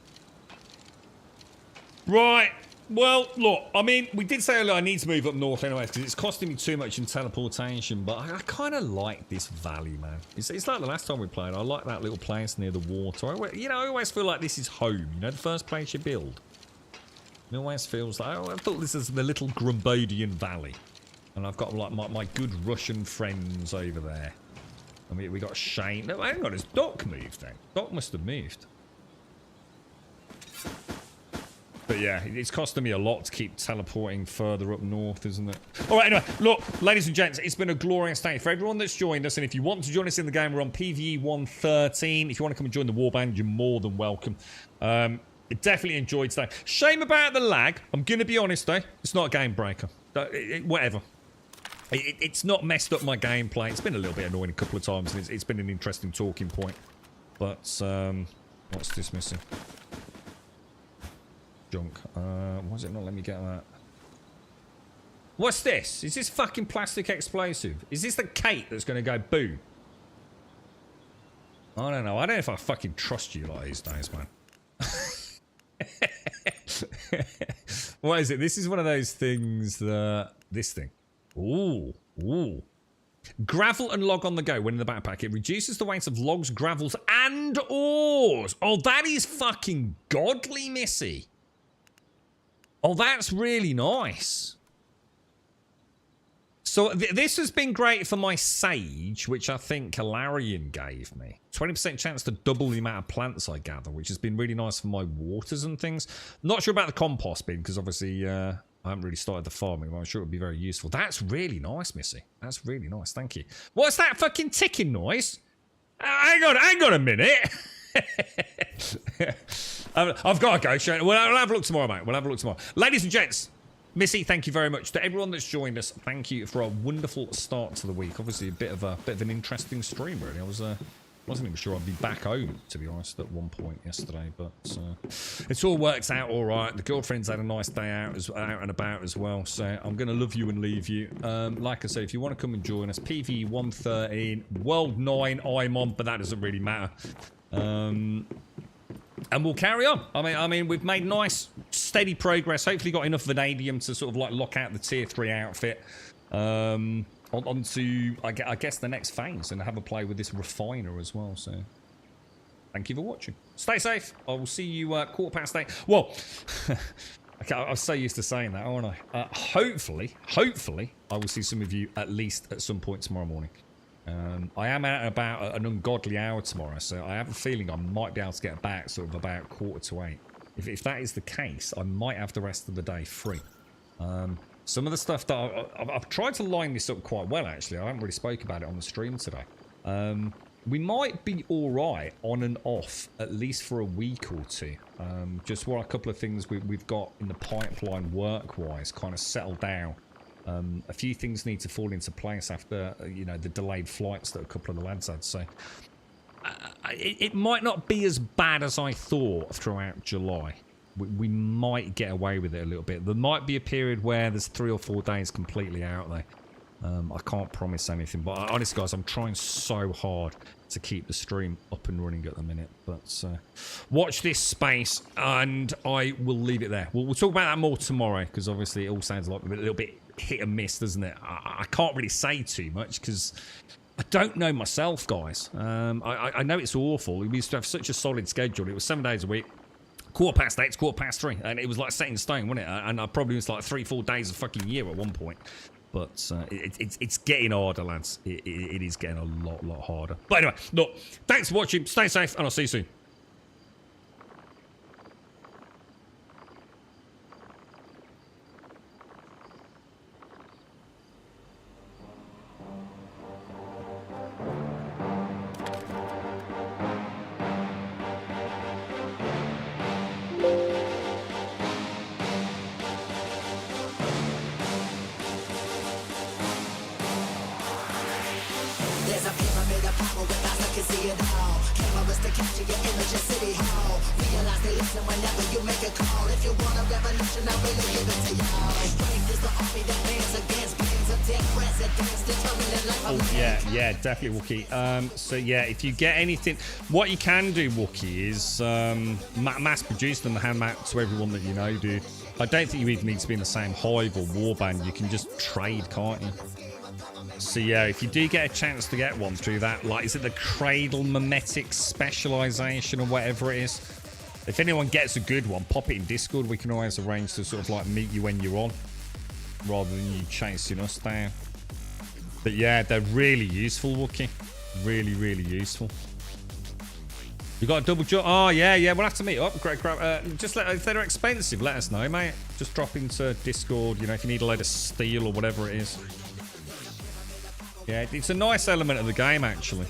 Right. Well, look, I mean, we did say earlier I need to move up north anyway because it's costing me too much in teleportation, but I kind of like this valley, man. It's like the last time we played. I like that little place near the water. I always feel like this is home, you know, the first place you build. It always feels like, I thought this is the little Grumbodian Valley. And I've got like my good Russian friends over there. I mean, we got Shane. No, hang on, has Doc moved then? Doc must have moved. But yeah, it's costing me a lot to keep teleporting further up north, isn't it? All right, anyway, look, ladies and gents, it's been a glorious day for everyone that's joined us. And if you want to join us in the game, we're on PvE 113. If you want to come and join the warband, you're more than welcome. Definitely enjoyed today. Shame about the lag. I'm going to be honest, though. It's not a game breaker. Whatever. It's not messed up my gameplay. It's been a little bit annoying a couple of times, and it's been an interesting talking point. But, what's this missing? Junk. Why is it not letting me get that? What's this? Is this fucking plastic explosive? Is this the Kate that's going to go boom? I don't know. I don't know if I fucking trust you like these days, man. What is it? This is one of those things that... This thing. Ooh. Gravel and log on the go when in the backpack. It reduces the weight of logs, gravels, and ores. Oh, that is fucking godly, Missy. Oh, that's really nice. So this has been great for my sage, which I think Kalarian gave me. 20% chance to double the amount of plants I gather, which has been really nice for my waters and things. Not sure about the compost bin, because obviously I haven't really started the farming, but I'm sure it would be very useful. That's really nice, Missy. That's really nice. Thank you. What's that fucking ticking noise? Hang on a minute. I've got to go, Shane. We'll have a look tomorrow, mate. We'll have a look tomorrow. Ladies and gents, Missy, thank you very much. To everyone that's joined us, thank you for a wonderful start to the week. Obviously, a bit of an interesting stream, really. I wasn't even sure I'd be back home, to be honest, at one point yesterday, but it's all worked out all right. The girlfriend's had a nice day out and about as well, so I'm going to love you and leave you. Like I said, if you want to come and join us, PvE 113, World 9 I'm on, but that doesn't really matter. And we'll carry on. I mean, we've made nice, steady progress. Hopefully got enough vanadium to sort of like lock out the tier 3 outfit. Onto, I guess, the next phase and have a play with this refiner as well. So, thank you for watching. Stay safe. I will see you 8:15. Well, okay, I was so used to saying that, aren't I? Hopefully, I will see some of you at least at some point tomorrow morning. I am out about at an ungodly hour tomorrow, so I have a feeling I might be able to get back sort of about 7:45. If that is the case, I might have the rest of the day free. Some of the stuff that I've tried to line this up quite well, actually. I haven't really spoke about it on the stream today. We might be all right on and off, at least for a week or two. Just while a couple of things we've got in the pipeline work-wise kind of settle down. A few things need to fall into place after, you know, the delayed flights that a couple of the lads had. So it might not be as bad as I thought throughout July. We might get away with it a little bit. There might be a period where there's 3 or 4 days completely out there. I can't promise anything, but honestly, guys, I'm trying so hard to keep the stream up and running at the minute. But watch this space, and I will leave it there. We'll talk about that more tomorrow, because obviously it all sounds like a little bit hit and miss, doesn't it? I can't really say too much, because I don't know myself, guys. I know it's awful. We used to have such a solid schedule. It was 7 days a week. 8:15 to 3:15, and it was like set in stone, wasn't it? And I probably was like 3-4 days a fucking year at one point. But it's getting harder, lads. It is getting a lot harder. But anyway, look, thanks for watching. Stay safe, and I'll see you soon. There's a pyramid of power with eyes that can see it all. Cameras to capture your image at City Hall. Realize they listen whenever you make a call. If you want a revolution, I really give it to y'all. Strength is the army that bands against bands of dead presidents, determining life of man. Yeah, definitely, Wookie. So yeah, if you get anything, what you can do, Wookie, is mass produce them and hand them out to everyone that you know, dude. I don't think you even need to be in the same hive or warband. You can just trade, can't you? So yeah, if you do get a chance to get one through that, like, is it the Cradle Memetic Specialization or whatever it is? If anyone gets a good one, pop it in Discord. We can always arrange to sort of like meet you when you're on, rather than you chasing us down. But yeah, they're really useful, Wookie. Really useful. You got a double jump? Oh yeah, we'll have to meet up. Great crap. Just if they're expensive, let us know, mate. Just drop into Discord, you know, if you need a load of steel or whatever it is. Yeah, it's a nice element of the game, actually.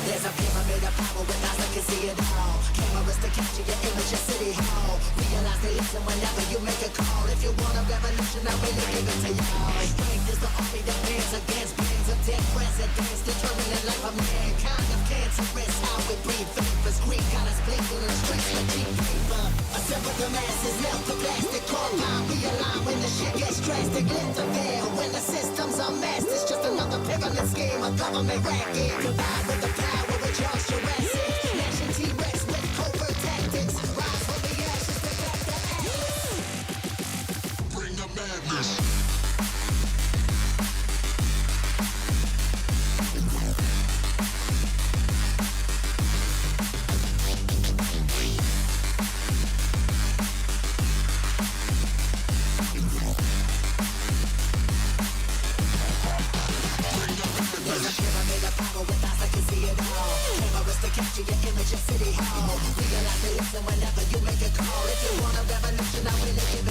There's a pyramid of power with eyes that can see it all. Cameras to capture your image at City Hall. Realize they listen whenever you make a call. If you want a revolution, I really give it to y'all. Strength is the army that bands against bands of dead presidents, determining life of mankind of cancerous. How we breathe vapors, Greek got us blinking in the streets like cheap paper. Assemble the masses, melt the plastic compound. Realign when the shit gets drastic. Lift the veil when the systems are masked. It's just another pyramid scheme, a government racket. Combined with the power with Charles Jurassic. Nation T-Rex with covert tactics. Rise from the ashes to back the atlas. Bring the madness. Capture your image at City Hall. Realize they listen whenever you make a call. If you want a revolution, I really give it